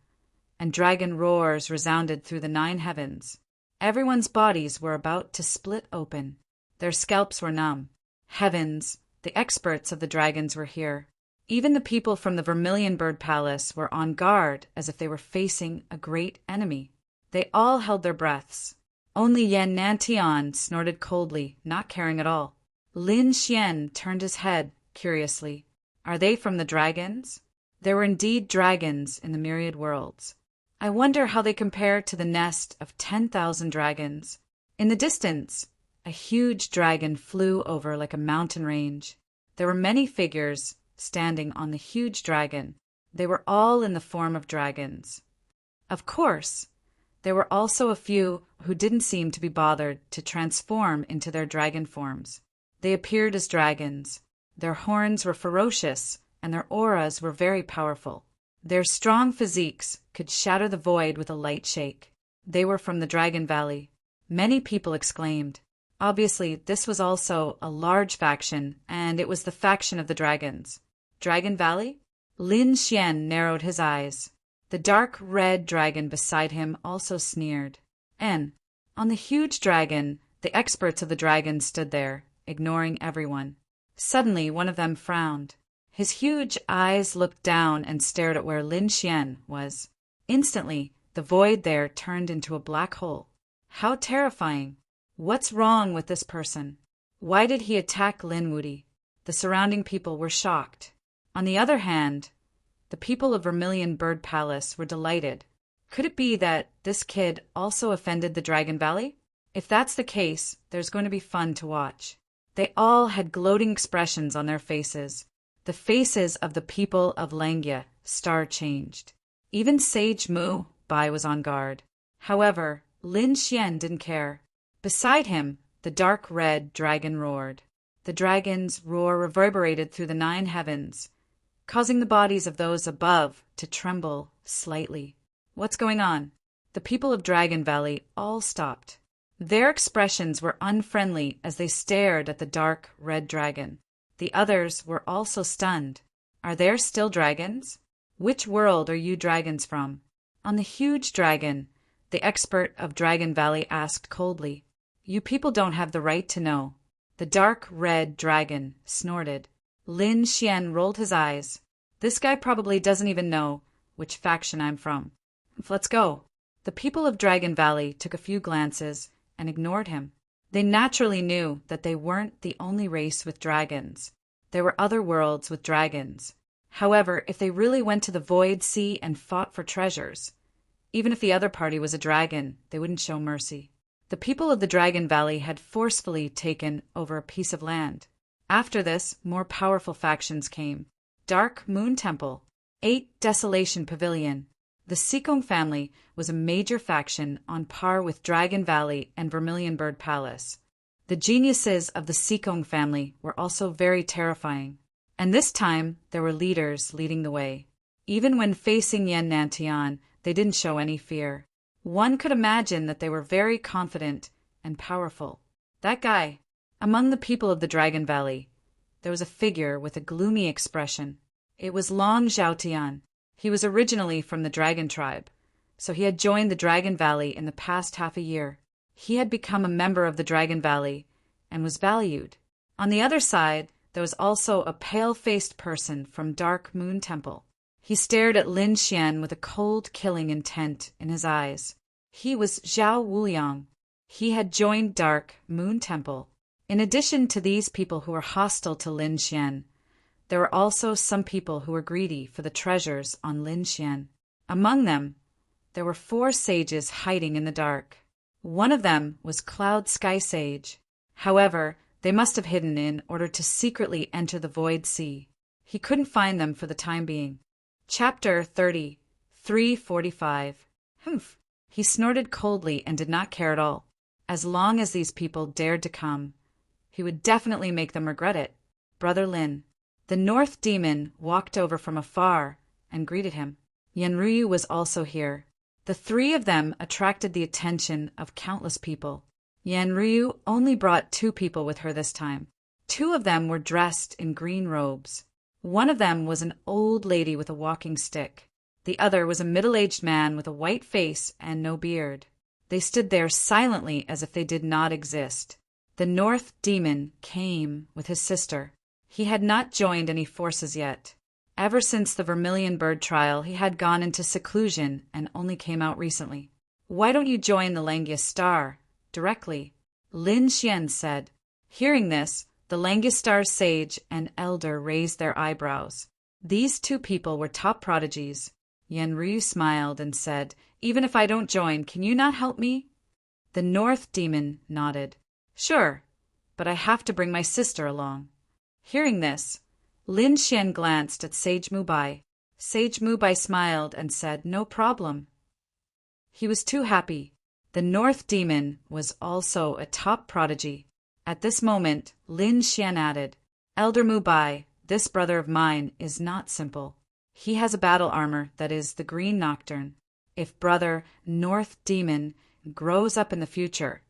and dragon roars resounded through the 9 heavens. Everyone's bodies were about to split open. Their scalps were numb. Heavens, the experts of the dragons were here. Even the people from the Vermilion Bird Palace were on guard as if they were facing a great enemy. They all held their breaths. Only Yan Nantian snorted coldly, not caring at all. Lin Xian turned his head curiously. Are they from the dragons? There were indeed dragons in the myriad worlds. I wonder how they compare to the nest of 10,000 dragons. In the distance, a huge dragon flew over like a mountain range. There were many figures standing on the huge dragon. They were all in the form of dragons. Of course, there were also a few who didn't seem to be bothered to transform into their dragon forms. They appeared as dragons. Their horns were ferocious, and their auras were very powerful. Their strong physiques could shatter the void with a light shake. They were from the Dragon Valley. Many people exclaimed. Obviously, this was also a large faction, and it was the faction of the dragons. Dragon Valley? Lin Xian narrowed his eyes. The dark red dragon beside him also sneered. On the huge dragon, the experts of the dragons stood there, ignoring everyone. Suddenly, one of them frowned. His huge eyes looked down and stared at where Lin Xian was. Instantly, the void there turned into a black hole. How terrifying! What's wrong with this person? Why did he attack Lin Wudi? The surrounding people were shocked. On the other hand, the people of Vermilion Bird Palace were delighted. Could it be that this kid also offended the Dragon Valley? If that's the case, there's going to be fun to watch. They all had gloating expressions on their faces. The faces of the people of Langia star-changed. Even Sage Mu Bai was on guard. However, Lin Xian didn't care. Beside him, the dark red dragon roared. The dragon's roar reverberated through the 9 heavens, causing the bodies of those above to tremble slightly. What's going on? The people of Dragon Valley all stopped. Their expressions were unfriendly as they stared at the dark red dragon. The others were also stunned. Are there still dragons? Which world are you dragons from? On the huge dragon, the expert of Dragon Valley asked coldly. You people don't have the right to know. The dark red dragon snorted. Lin Xian rolled his eyes. This guy probably doesn't even know which faction I'm from. Let's go. The people of Dragon Valley took a few glances and ignored him. They naturally knew that they weren't the only race with dragons. There were other worlds with dragons. However, if they really went to the Void Sea and fought for treasures, even if the other party was a dragon, they wouldn't show mercy. The people of the Dragon Valley had forcefully taken over a piece of land. After this, more powerful factions came. Dark Moon Temple, 8 Desolation Pavilion. The Sikong family was a major faction on par with Dragon Valley and Vermilion Bird Palace. The geniuses of the Sikong family were also very terrifying. And this time, there were leaders leading the way. Even when facing Yan Nantian, they didn't show any fear. One could imagine that they were very confident and powerful. That guy, among the people of the Dragon Valley, there was a figure with a gloomy expression. It was Long Zhaotian. He was originally from the Dragon Tribe, so he had joined the Dragon Valley in the past half a year. He had become a member of the Dragon Valley and was valued. On the other side, there was also a pale-faced person from Dark Moon Temple. He stared at Lin Xian with a cold, killing intent in his eyes. He was Zhao Wuliang. He had joined Dark Moon Temple. In addition to these people who were hostile to Lin Xian, there were also some people who were greedy for the treasures on Lin Xian. Among them, there were 4 sages hiding in the dark. One of them was Cloud Sky Sage. However, they must have hidden in order to secretly enter the Void Sea. He couldn't find them for the time being. Chapter 30, 345. Humph! He snorted coldly and did not care at all. As long as these people dared to come, he would definitely make them regret it. Brother Lin. The North Demon walked over from afar and greeted him. Yanryu was also here. The 3 of them attracted the attention of countless people. Yanryu only brought 2 people with her this time. 2 of them were dressed in green robes. One of them was an old lady with a walking stick. The other was a middle-aged man with a white face and no beard. They stood there silently as if they did not exist. The North Demon came with his sister. He had not joined any forces yet. Ever since the Vermilion Bird trial, he had gone into seclusion and only came out recently. "Why don't you join the Langius Star directly?" Lin Xian said. Hearing this, the Langius Star's sage and elder raised their eyebrows. These 2 people were top prodigies. Yanryu smiled and said, "Even if I don't join, can you not help me?" The North Demon nodded. "Sure, but I have to bring my sister along." Hearing this, Lin Xian glanced at Sage Mubai. Sage Mubai smiled and said, "No problem." He was too happy. The North Demon was also a top prodigy. At this moment, Lin Xian added, "Elder Mubai, this brother of mine is not simple. He has a battle armor that is the Green Nocturne. If brother North Demon grows up in the future,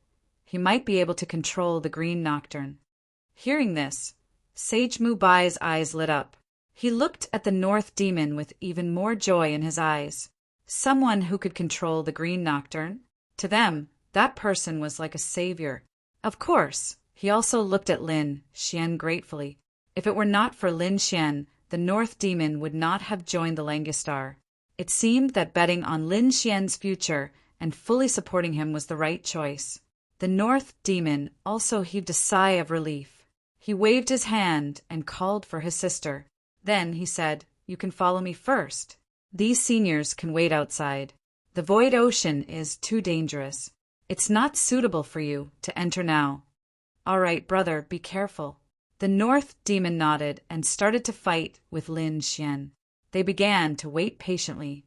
he might be able to control the Green Nocturne." Hearing this, Sage Mubai's eyes lit up. He looked at the North Demon with even more joy in his eyes. Someone who could control the Green Nocturne? To them, that person was like a savior. Of course, he also looked at Lin Xian gratefully. If it were not for Lin Xian, the North Demon would not have joined the Langius Star. It seemed that betting on Lin Xian's future and fully supporting him was the right choice. The North Demon also heaved a sigh of relief. He waved his hand and called for his sister. Then he said, "You can follow me first. These seniors can wait outside. The Void Ocean is too dangerous. It's not suitable for you to enter now." "All right, brother, be careful." The North Demon nodded and started to fight with Lin Xian. They began to wait patiently.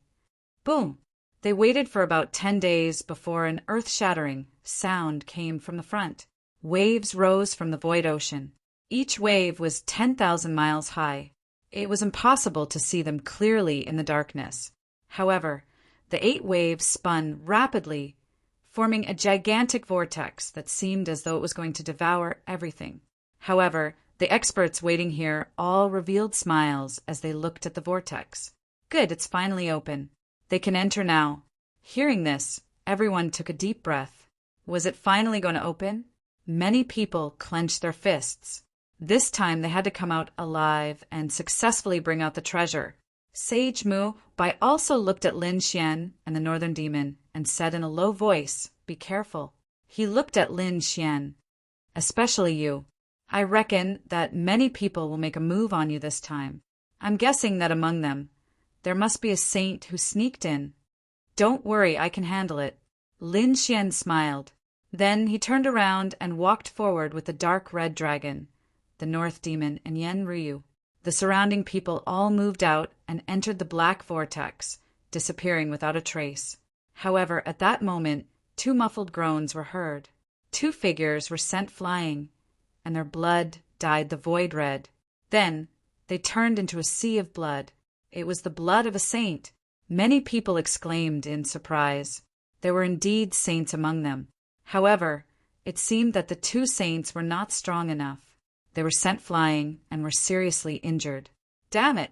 Boom! They waited for about 10 days before an earth-shattering sound came from the front. Waves rose from the Void Ocean. Each wave was 10,000 miles high. It was impossible to see them clearly in the darkness. However, the 8 waves spun rapidly, forming a gigantic vortex that seemed as though it was going to devour everything. However, the experts waiting here all revealed smiles as they looked at the vortex. Good, it's finally open. They can enter now. Hearing this, everyone took a deep breath. Was it finally going to open? Many people clenched their fists. This time they had to come out alive and successfully bring out the treasure. Sage Mu Bai also looked at Lin Xian and the Northern Demon and said in a low voice, "Be careful." He looked at Lin Xian. "Especially you. I reckon that many people will make a move on you this time. I'm guessing that among them, there must be a saint who sneaked in." "Don't worry, I can handle it." Lin Xian smiled. Then he turned around and walked forward with the dark red dragon, the North Demon, and Yanryu. The surrounding people all moved out and entered the black vortex, disappearing without a trace. However, at that moment, 2 muffled groans were heard. 2 figures were sent flying, and their blood dyed the void red. Then they turned into a sea of blood. It was the blood of a saint. Many people exclaimed in surprise. There were indeed saints among them. However, it seemed that the 2 saints were not strong enough. They were sent flying and were seriously injured. Damn it!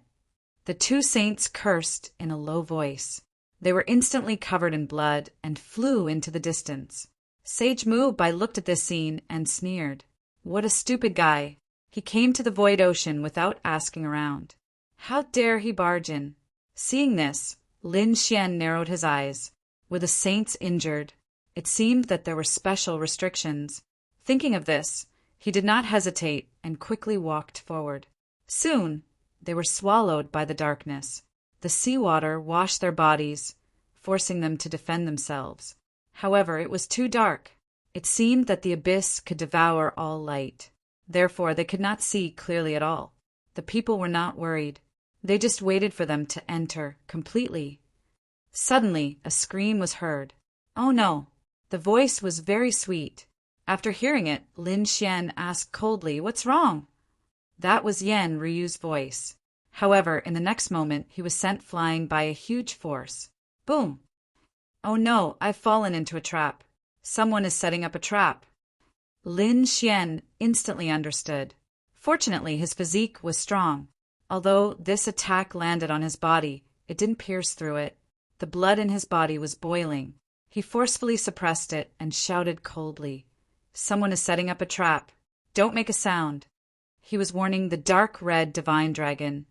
The 2 saints cursed in a low voice. They were instantly covered in blood and flew into the distance. Sage Mu Bai looked at this scene and sneered. What a stupid guy. He came to the Void Ocean without asking around. How dare he barge in? Seeing this, Lin Xian narrowed his eyes. Were the saints injured? It seemed that there were special restrictions. Thinking of this, he did not hesitate and quickly walked forward. Soon, they were swallowed by the darkness. The seawater washed their bodies, forcing them to defend themselves. However, it was too dark. It seemed that the abyss could devour all light. Therefore, they could not see clearly at all. The people were not worried. They just waited for them to enter completely. Suddenly, a scream was heard. Oh no! The voice was very sweet. After hearing it, Lin Xian asked coldly, "What's wrong?" That was Yan Ryu's voice. However, in the next moment, he was sent flying by a huge force. Boom! Oh no, I've fallen into a trap. Someone is setting up a trap. Lin Xian instantly understood. Fortunately, his physique was strong. Although this attack landed on his body, it didn't pierce through it. The blood in his body was boiling. He forcefully suppressed it and shouted coldly, "Someone is setting up a trap. Don't make a sound." He was warning the dark red divine dragon,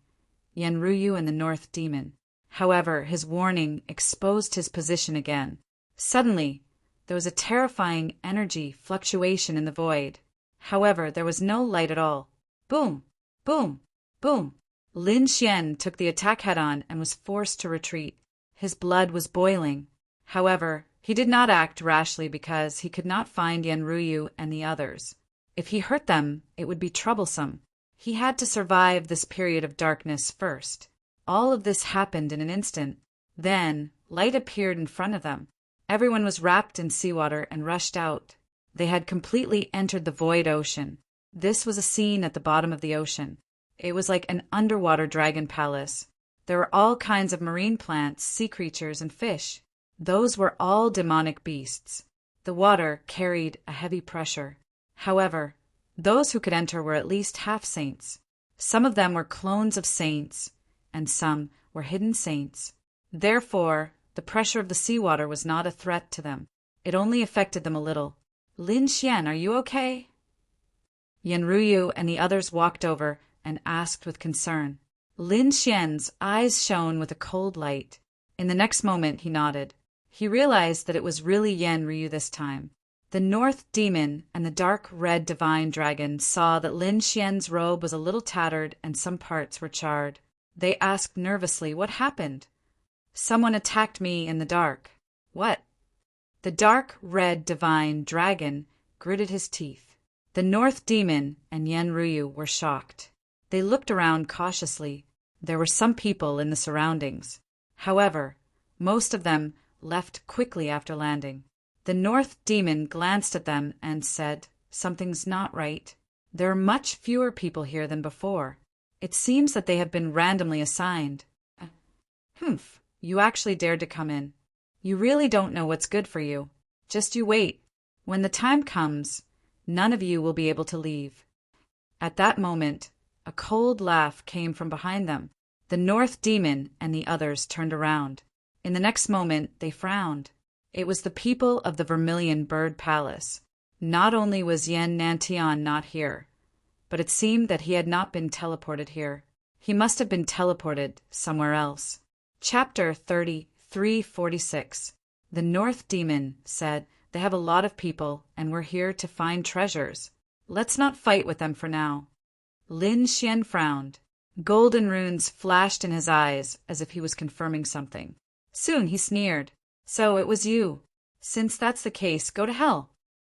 Yanryu and the North Demon. However, his warning exposed his position again. Suddenly, there was a terrifying energy fluctuation in the void. However, there was no light at all. Boom! Boom! Boom! Lin Xian took the attack head-on and was forced to retreat. His blood was boiling. However, he did not act rashly because he could not find Yanryu and the others. If he hurt them, it would be troublesome. He had to survive this period of darkness first. All of this happened in an instant. Then, light appeared in front of them. Everyone was wrapped in seawater and rushed out. They had completely entered the void ocean. This was a scene at the bottom of the ocean. It was like an underwater dragon palace. There were all kinds of marine plants, sea creatures, and fish. Those were all demonic beasts. The water carried a heavy pressure. However, those who could enter were at least half saints. Some of them were clones of saints, and some were hidden saints. Therefore, the pressure of the seawater was not a threat to them. It only affected them a little. "Lin Xian, are you okay?" Yanryu and the others walked over and asked with concern. Lin Xian's eyes shone with a cold light. In the next moment, he nodded. He realized that it was really Yanryu this time. The North Demon and the dark red divine dragon saw that Lin Xian's robe was a little tattered and some parts were charred. They asked nervously, "What happened?" "Someone attacked me in the dark." "What?" The dark red divine dragon gritted his teeth. The North Demon and Yanryu were shocked. They looked around cautiously. There were some people in the surroundings. However, most of them left quickly after landing. The North Demon glanced at them and said, "Something's not right. There are much fewer people here than before. It seems that they have been randomly assigned." "Humph, you actually dared to come in. You really don't know what's good for you. Just you wait. When the time comes, none of you will be able to leave." At that moment, a cold laugh came from behind them. The North Demon and the others turned around. In the next moment, they frowned. It was the people of the Vermilion Bird Palace. Not only was Yan Nantian not here, but it seemed that he had not been teleported here. He must have been teleported somewhere else. Chapter 3346. The North Demon said, "They have a lot of people, and we're here to find treasures. Let's not fight with them for now." Lin Xian frowned. Golden runes flashed in his eyes as if he was confirming something. Soon he sneered. "So it was you. Since that's the case, go to hell."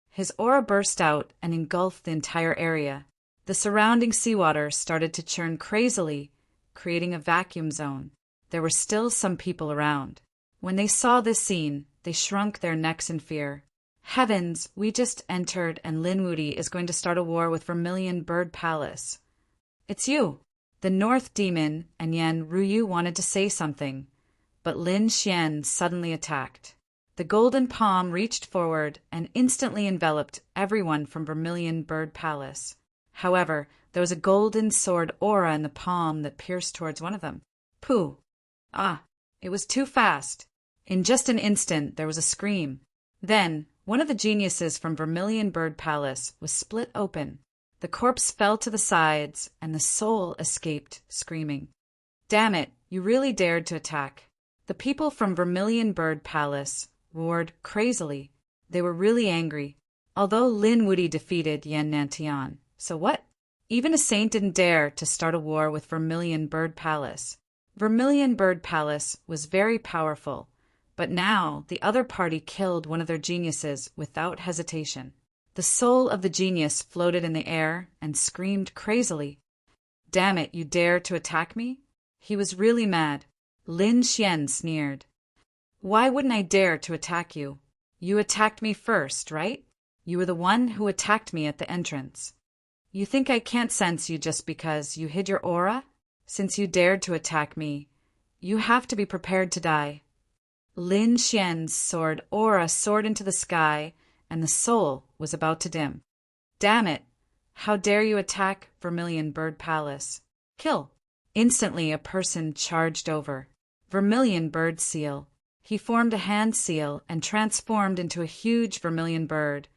His aura burst out and engulfed the entire area. The surrounding seawater started to churn crazily, creating a vacuum zone. There were still some people around. When they saw this scene, they shrunk their necks in fear. "Heavens, we just entered and Lin Wudi is going to start a war with Vermilion Bird Palace." "It's you." The North Demon and Yan Ryu wanted to say something, but Lin Xian suddenly attacked. The golden palm reached forward and instantly enveloped everyone from Vermilion Bird Palace. However, there was a golden sword aura in the palm that pierced towards one of them. Pooh! Ah! It was too fast. In just an instant, there was a scream. Then, one of the geniuses from Vermilion Bird Palace was split open. The corpse fell to the sides, and the soul escaped, screaming. "Damn it, you really dared to attack." The people from Vermilion Bird Palace roared crazily. They were really angry. Although Lin Wudi defeated Yan Nantian. So what? Even a saint didn't dare to start a war with Vermilion Bird Palace. Vermilion Bird Palace was very powerful, but now the other party killed one of their geniuses without hesitation. The soul of the genius floated in the air and screamed crazily. "Damn it, you dare to attack me?" He was really mad. Lin Xian sneered. "Why wouldn't I dare to attack you? You attacked me first, right? You were the one who attacked me at the entrance. You think I can't sense you just because you hid your aura? Since you dared to attack me, you have to be prepared to die." Lin Xian's aura soared into the sky, and the soul was about to dim. "Damn it! How dare you attack Vermilion Bird Palace? Kill!" Instantly a person charged over. Vermilion Bird Seal. He formed a hand seal and transformed into a huge vermilion bird,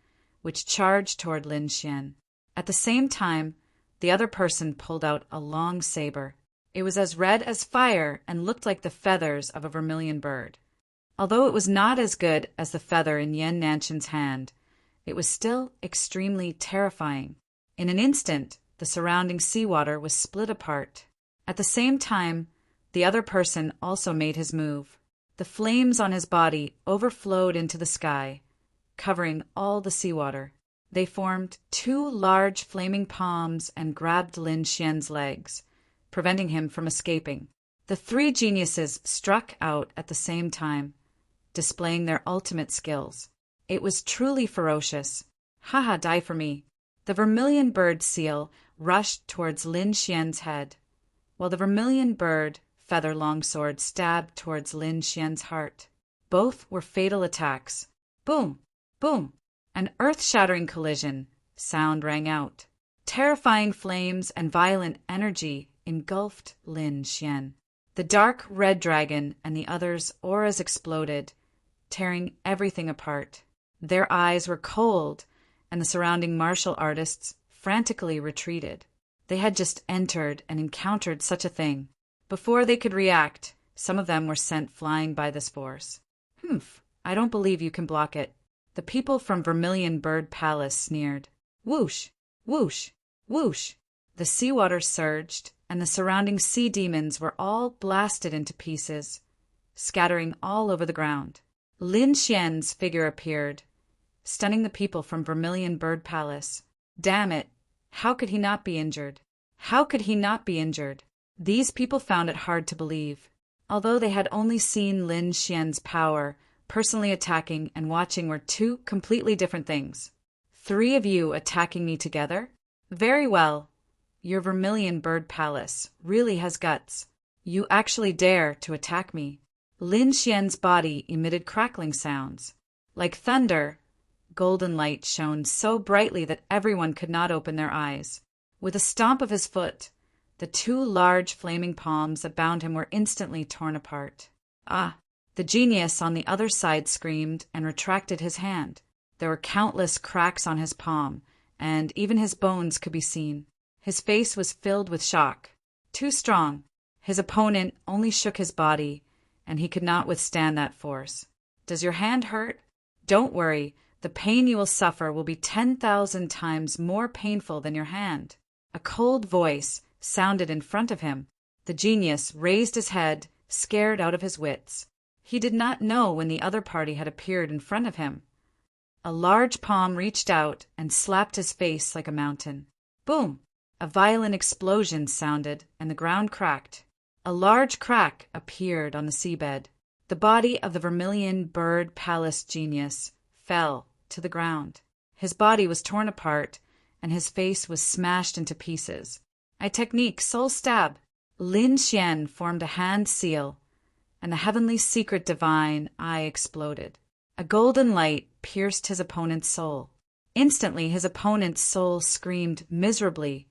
which charged toward Lin Xian. At the same time, the other person pulled out a long saber. It was as red as fire and looked like the feathers of a vermilion bird. Although it was not as good as the feather in Yan Nanshan's hand, it was still extremely terrifying. In an instant, the surrounding seawater was split apart. At the same time, the other person also made his move. The flames on his body overflowed into the sky, covering all the seawater. They formed two large flaming palms and grabbed Lin Xian's legs, preventing him from escaping. The three geniuses struck out at the same time, displaying their ultimate skills. It was truly ferocious. "Haha, die for me." The Vermilion Bird Seal rushed towards Lin Xian's head, while the Vermilion Bird Feather Longsword stabbed towards Lin Xian's heart. Both were fatal attacks. Boom! Boom! An earth-shattering collision sound rang out. Terrifying flames and violent energy engulfed Lin Xian. The dark red dragon and the others' auras exploded, tearing everything apart. Their eyes were cold, and the surrounding martial artists frantically retreated. They had just entered and encountered such a thing. Before they could react, some of them were sent flying by this force. "Humph, I don't believe you can block it." The people from Vermilion Bird Palace sneered. Whoosh! Whoosh! Whoosh! The seawater surged, and the surrounding sea demons were all blasted into pieces, scattering all over the ground. Lin Xian's figure appeared, stunning the people from Vermilion Bird Palace. Damn it! How could he not be injured? How could he not be injured? These people found it hard to believe. Although they had only seen Lin Xian's power, personally attacking and watching were two completely different things. "Three of you attacking me together? Very well. Your Vermilion Bird Palace really has guts. You actually dare to attack me." Lin Xian's body emitted crackling sounds. Like thunder, golden light shone so brightly that everyone could not open their eyes. With a stomp of his foot, the two large flaming palms that bound him were instantly torn apart. "Ah!" The genius on the other side screamed and retracted his hand. There were countless cracks on his palm, and even his bones could be seen. His face was filled with shock. Too strong. His opponent only shook his body, and he could not withstand that force. "Does your hand hurt? Don't worry. The pain you will suffer will be 10,000 times more painful than your hand." A cold voice sounded in front of him. The genius raised his head, scared out of his wits. He did not know when the other party had appeared in front of him. A large palm reached out and slapped his face like a mountain. Boom! A violent explosion sounded, and the ground cracked. A large crack appeared on the seabed. The body of the Vermilion Bird Palace genius fell to the ground. His body was torn apart, and his face was smashed into pieces. A technique, soul stab. Lin Xian formed a hand seal, and the heavenly secret divine eye exploded. A golden light pierced his opponent's soul. Instantly, his opponent's soul screamed miserably,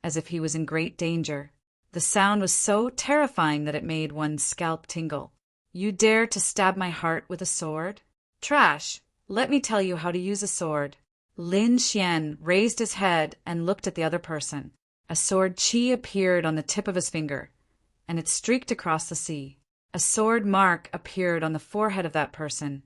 as if he was in great danger. The sound was so terrifying that it made one's scalp tingle. "You dare to stab my heart with a sword? Trash! Let me tell you how to use a sword." Lin Xian raised his head and looked at the other person. A sword chi appeared on the tip of his finger, and it streaked across the sea. A sword mark appeared on the forehead of that person,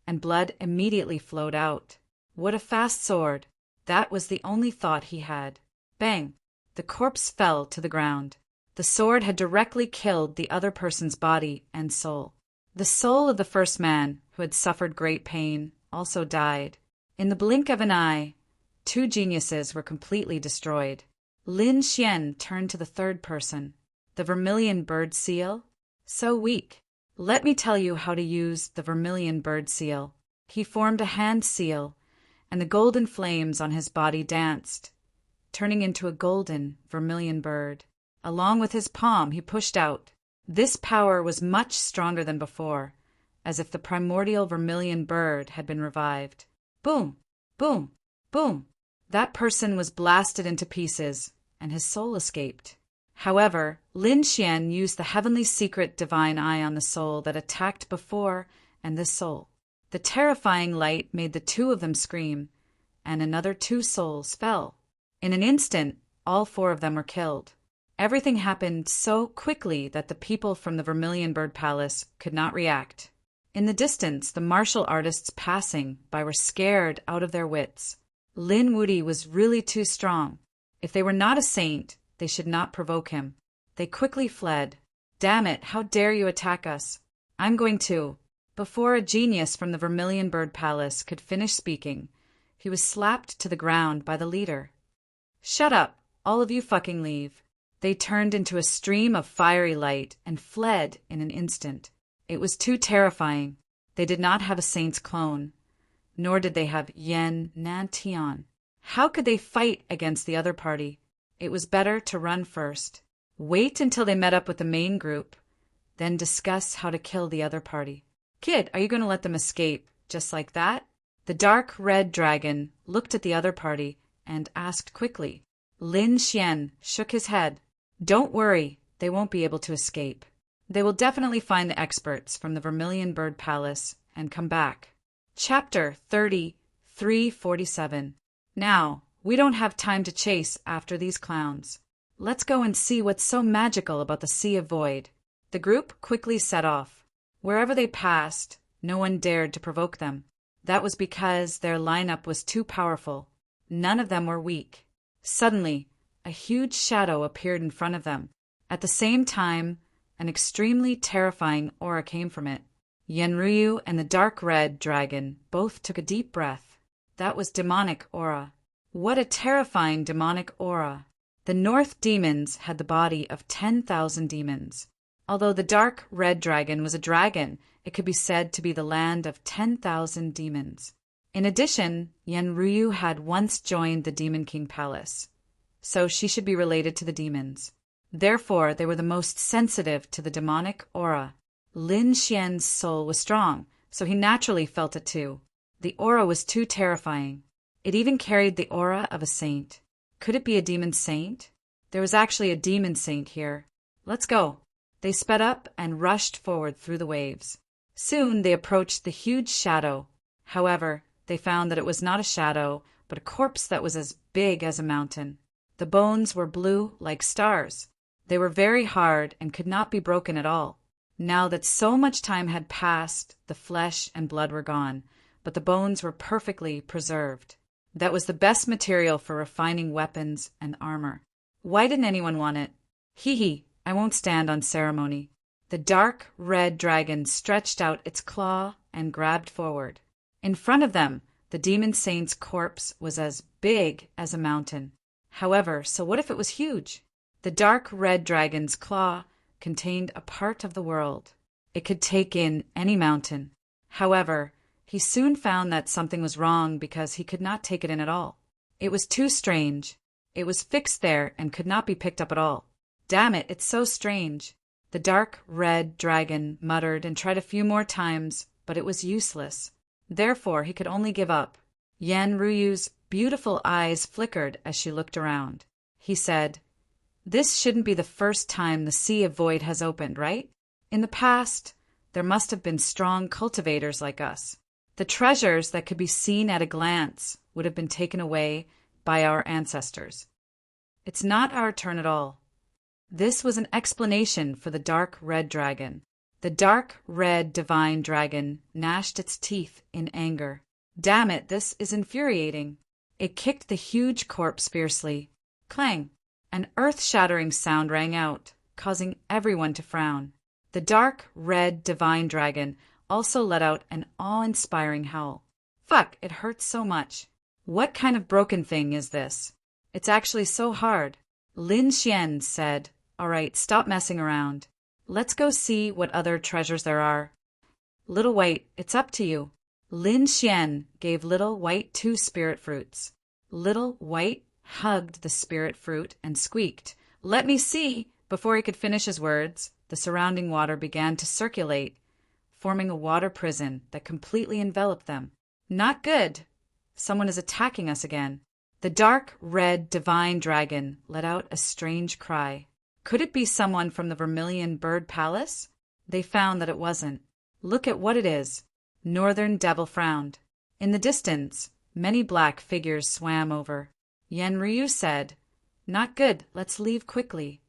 and blood immediately flowed out. What a fast sword! That was the only thought he had. Bang! The corpse fell to the ground. The sword had directly killed the other person's body and soul. The soul of the first man, who had suffered great pain, also died. In the blink of an eye, two geniuses were completely destroyed. Lin Xian turned to the third person. The vermilion bird seal? So weak. Let me tell you how to use the vermilion bird seal. He formed a hand seal, and the golden flames on his body danced, turning into a golden vermilion bird. Along with his palm, he pushed out. This power was much stronger than before, as if the primordial vermilion bird had been revived. Boom! Boom! Boom! That person was blasted into pieces, and his soul escaped. However, Lin Xian used the heavenly secret divine eye on the soul that attacked before and this soul. The terrifying light made the two of them scream, and another two souls fell. In an instant, all four of them were killed. Everything happened so quickly that the people from the Vermilion Bird Palace could not react. In the distance, the martial artists passing by were scared out of their wits. Lin Wudi was really too strong. If they were not a saint, they should not provoke him. They quickly fled. Damn it, how dare you attack us? I'm going to. Before a genius from the Vermilion Bird Palace could finish speaking, he was slapped to the ground by the leader. Shut up, all of you fucking leave. They turned into a stream of fiery light and fled in an instant. It was too terrifying. They did not have a saint's clone, nor did they have Yen Nantian. How could they fight against the other party? It was better to run first. Wait until they met up with the main group, then discuss how to kill the other party. Kid, are you going to let them escape just like that? The dark red dragon looked at the other party and asked quickly. Lin Xian shook his head. Don't worry, they won't be able to escape. They will definitely find the experts from the Vermilion Bird Palace and come back. Chapter 3347. Now, we don't have time to chase after these clowns. Let's go and see what's so magical about the Sea of Void. The group quickly set off. Wherever they passed, no one dared to provoke them. That was because their lineup was too powerful. None of them were weak. Suddenly, a huge shadow appeared in front of them. At the same time, an extremely terrifying aura came from it. Yenryu and the dark red dragon both took a deep breath. That was demonic aura. What a terrifying demonic aura. The North demons had the body of 10,000 demons. Although the dark red dragon was a dragon, it could be said to be the land of 10,000 demons. In addition, Yenryu had once joined the Demon King Palace, so she should be related to the demons. Therefore, they were the most sensitive to the demonic aura. Lin Xian's soul was strong, so he naturally felt it too. The aura was too terrifying. It even carried the aura of a saint. Could it be a demon saint? There was actually a demon saint here. Let's go. They sped up and rushed forward through the waves. Soon they approached the huge shadow. However, they found that it was not a shadow, but a corpse that was as big as a mountain. The bones were blue like stars. They were very hard and could not be broken at all. Now that so much time had passed, the flesh and blood were gone, but the bones were perfectly preserved. That was the best material for refining weapons and armor. Why didn't anyone want it? Hee, I won't stand on ceremony. The dark red dragon stretched out its claw and grabbed forward. In front of them, the demon saint's corpse was as big as a mountain. However, so what if it was huge? The dark red dragon's claw contained a part of the world. It could take in any mountain. However, he soon found that something was wrong because he could not take it in at all. It was too strange. It was fixed there and could not be picked up at all. Damn it, it's so strange. The dark red dragon muttered and tried a few more times, but it was useless. Therefore, he could only give up. Yenryu's beautiful eyes flickered as she looked around. He said, "This shouldn't be the first time the Sea of Void has opened, right? In the past, there must have been strong cultivators like us. The treasures that could be seen at a glance would have been taken away by our ancestors. It's not our turn at all." This was an explanation for the dark red dragon. The dark red divine dragon gnashed its teeth in anger. Damn it, this is infuriating. It kicked the huge corpse fiercely. Clang! An earth-shattering sound rang out, causing everyone to frown. The dark, red, divine dragon also let out an awe-inspiring howl. Fuck, it hurts so much. What kind of broken thing is this? It's actually so hard. Lin Xian said, "All right, stop messing around. Let's go see what other treasures there are." Little White, it's up to you. Lin Xian gave Little White 2 spirit fruits. Little White hugged the spirit fruit and squeaked, "Let me see!" Before he could finish his words, the surrounding water began to circulate, forming a water prison that completely enveloped them. Not good. Someone is attacking us again. The dark, red, divine dragon let out a strange cry. Could it be someone from the Vermilion Bird Palace? They found that it wasn't. Look at what it is. Northern Devil frowned. In the distance, many black figures swam over. Yen Ryu said, "Not good, let's leave quickly."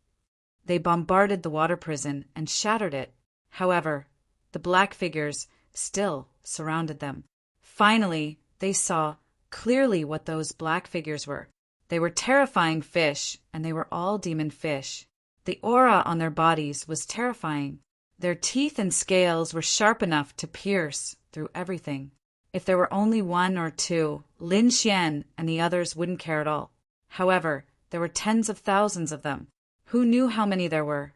They bombarded the water prison and shattered it. However, the black figures still surrounded them. Finally, they saw clearly what those black figures were. They were terrifying fish, and they were all demon fish. The aura on their bodies was terrifying. Their teeth and scales were sharp enough to pierce through everything. If there were only 1 or 2, Lin Xian and the others wouldn't care at all. However, there were tens of thousands of them. Who knew how many there were?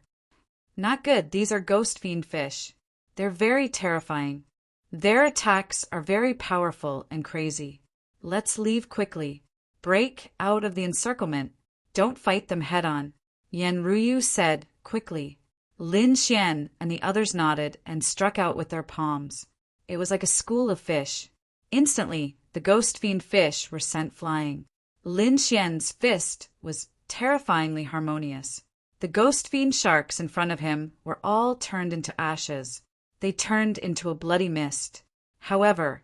Not good, these are ghost fiend fish. They're very terrifying. Their attacks are very powerful and crazy. Let's leave quickly. Break out of the encirclement. Don't fight them head-on. Yen Ryu said quickly. Lin Xian and the others nodded and struck out with their palms. It was like a school of fish. Instantly, the ghost fiend fish were sent flying. Lin Xian's fist was terrifyingly harmonious. The ghost fiend sharks in front of him were all turned into ashes. They turned into a bloody mist. However,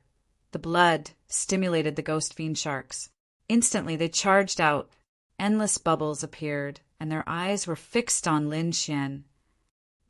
the blood stimulated the ghost fiend sharks. Instantly, they charged out. Endless bubbles appeared, and their eyes were fixed on Lin Xian.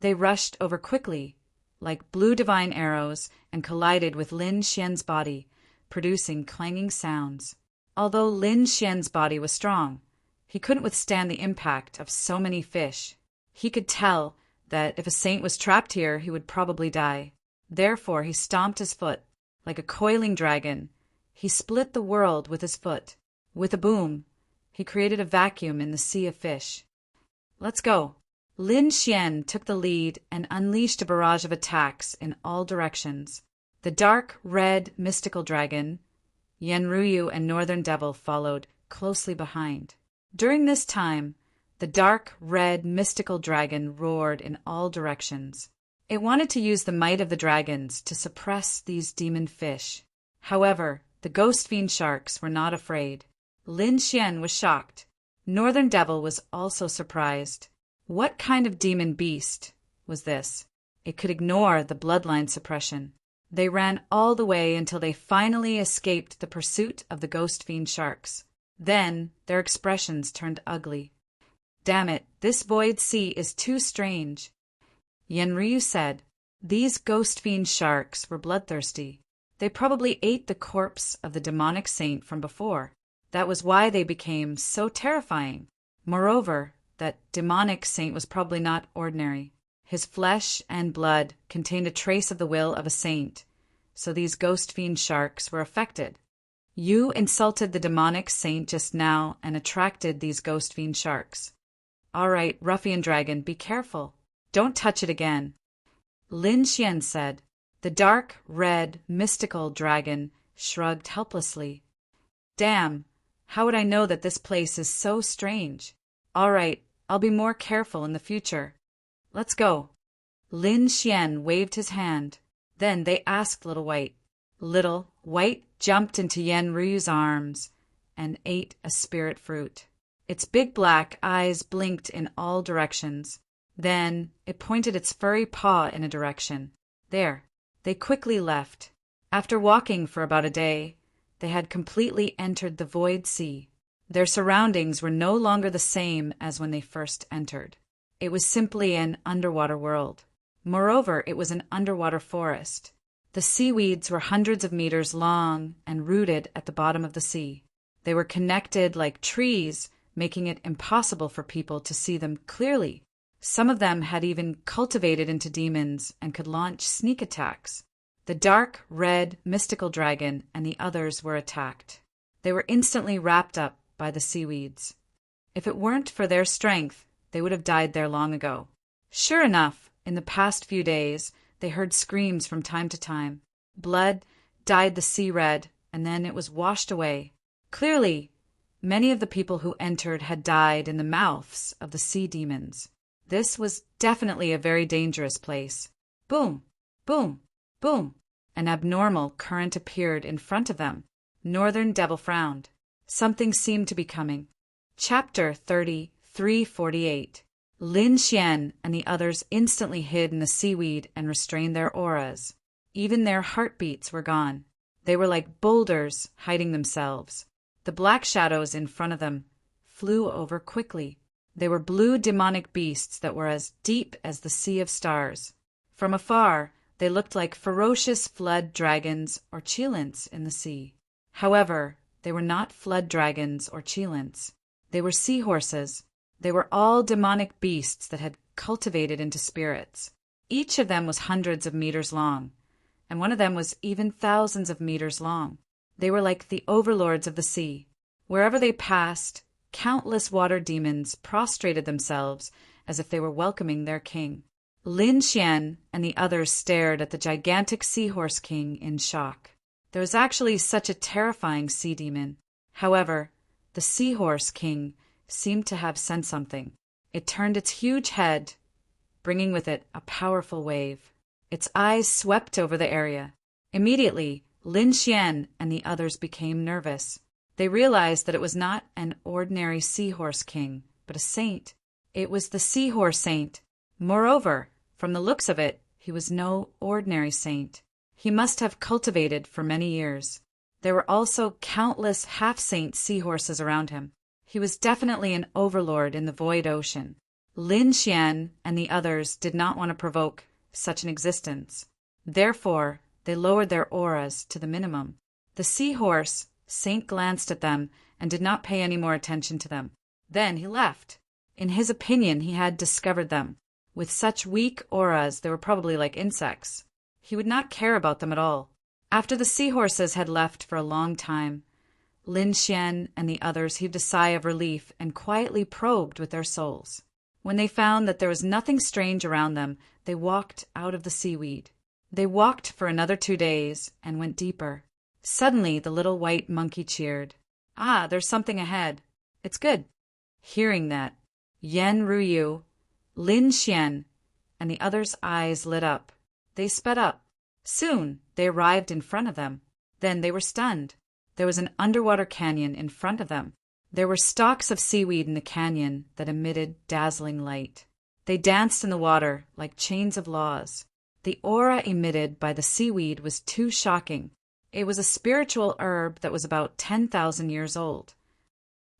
They rushed over quickly, like blue divine arrows, and collided with Lin Xian's body, producing clanging sounds. Although Lin Xian's body was strong, he couldn't withstand the impact of so many fish. He could tell that if a saint was trapped here, he would probably die. Therefore, he stomped his foot. Like a coiling dragon, he split the world with his foot. With a boom, he created a vacuum in the sea of fish. Let's go. Lin Xian took the lead and unleashed a barrage of attacks in all directions. The dark, red, mystical dragon, Yen Ryu and Northern Devil followed closely behind. During this time, the dark, red, mystical dragon roared in all directions. It wanted to use the might of the dragons to suppress these demon fish. However, the ghost fiend sharks were not afraid. Lin Xian was shocked. Northern Devil was also surprised. What kind of demon beast was this? It could ignore the bloodline suppression. They ran all the way until they finally escaped the pursuit of the ghost fiend sharks. Then their expressions turned ugly. Damn it, this void sea is too strange. Yen Ryu said, "These ghost fiend sharks were bloodthirsty. They probably ate the corpse of the demonic saint from before. That was why they became so terrifying. Moreover, that demonic saint was probably not ordinary. His flesh and blood contained a trace of the will of a saint, so these ghost fiend sharks were affected. You insulted the demonic saint just now and attracted these ghost fiend sharks. All right, ruffian dragon, be careful. Don't touch it again." Lin Xian said. The dark, red, mystical dragon shrugged helplessly. "Damn, how would I know that this place is so strange? All right, I'll be more careful in the future. Let's go." Lin Xian waved his hand. Then they asked Little White. Little White jumped into Yen Ryu's arms and ate a spirit fruit. Its big black eyes blinked in all directions. Then it pointed its furry paw in a direction. There, they quickly left. After walking for about a day, they had completely entered the void sea. Their surroundings were no longer the same as when they first entered. It was simply an underwater world. Moreover, it was an underwater forest. The seaweeds were hundreds of meters long and rooted at the bottom of the sea. They were connected like trees making it impossible for people to see them clearly. Some of them had even cultivated into demons and could launch sneak attacks. The dark, red, mystical dragon and the others were attacked. They were instantly wrapped up by the seaweeds. If it weren't for their strength, they would have died there long ago. Sure enough, in the past few days, they heard screams from time to time. Blood dyed the sea red, and then it was washed away. Clearly, many of the people who entered had died in the mouths of the sea demons. This was definitely a very dangerous place. Boom, boom, boom. An abnormal current appeared in front of them. Northern Devil frowned. Something seemed to be coming. Chapter 33:48. Lin Xian and the others instantly hid in the seaweed and restrained their auras. Even their heartbeats were gone. They were like boulders hiding themselves. The black shadows in front of them flew over quickly. They were blue demonic beasts that were as deep as the sea of stars. From afar, they looked like ferocious flood dragons or cheilants in the sea. However, they were not flood dragons or cheilants. They were seahorses. They were all demonic beasts that had cultivated into spirits. Each of them was hundreds of meters long, and one of them was even thousands of meters long. They were like the overlords of the sea. Wherever they passed, countless water demons prostrated themselves as if they were welcoming their king. Lin Xian and the others stared at the gigantic seahorse king in shock. There was actually such a terrifying sea demon. However, the seahorse king seemed to have sensed something. It turned its huge head, bringing with it a powerful wave. Its eyes swept over the area. Immediately, Lin Xian and the others became nervous. They realized that it was not an ordinary seahorse king, but a saint. It was the seahorse saint. Moreover, from the looks of it, he was no ordinary saint. He must have cultivated for many years. There were also countless half-saint seahorses around him. He was definitely an overlord in the void ocean. Lin Xian and the others did not want to provoke such an existence. Therefore, they lowered their auras to the minimum. The seahorse saint glanced at them and did not pay any more attention to them. Then he left. In his opinion, he had discovered them. With such weak auras, they were probably like insects. He would not care about them at all. After the seahorses had left for a long time, Lin Xian and the others heaved a sigh of relief and quietly probed with their souls. When they found that there was nothing strange around them, they walked out of the seaweed. They walked for another 2 days and went deeper. Suddenly, the little white monkey cheered. "Ah, there's something ahead. It's good." Hearing that, Yan Ruyu, Lin Xian, and the others' eyes lit up. They sped up. Soon, they arrived in front of them. Then they were stunned. There was an underwater canyon in front of them. There were stalks of seaweed in the canyon that emitted dazzling light. They danced in the water like chains of laws. The aura emitted by the seaweed was too shocking. It was a spiritual herb that was about 10,000 years old.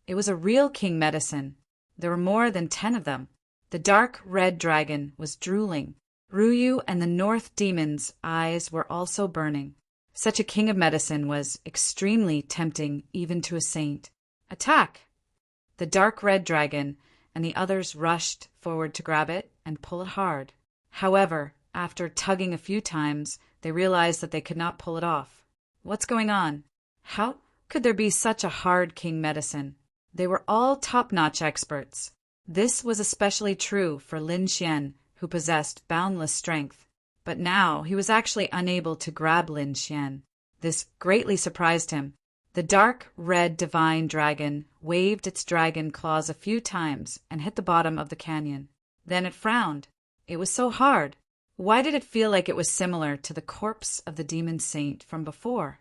It was a real king medicine. There were more than 10 of them. The dark red dragon was drooling. Ruyu and the North Demon's eyes were also burning. Such a king of medicine was extremely tempting even to a saint. Attack! The dark red dragon and the others rushed forward to grab it and pull it hard. However, after tugging a few times, they realized that they could not pull it off. What's going on? How could there be such a hard king medicine? They were all top-notch experts. This was especially true for Lin Xian, who possessed boundless strength. But now he was actually unable to grab Lin Xian. This greatly surprised him. The dark red divine dragon waved its dragon claws a few times and hit the bottom of the canyon. Then it frowned. It was so hard. Why did it feel like it was similar to the corpse of the demon saint from before?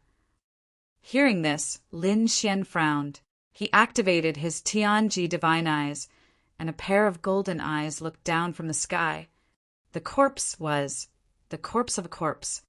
Hearing this, Lin Xian frowned. He activated his Tianji divine eyes, and a pair of golden eyes looked down from the sky. The corpse was the corpse of a corpse.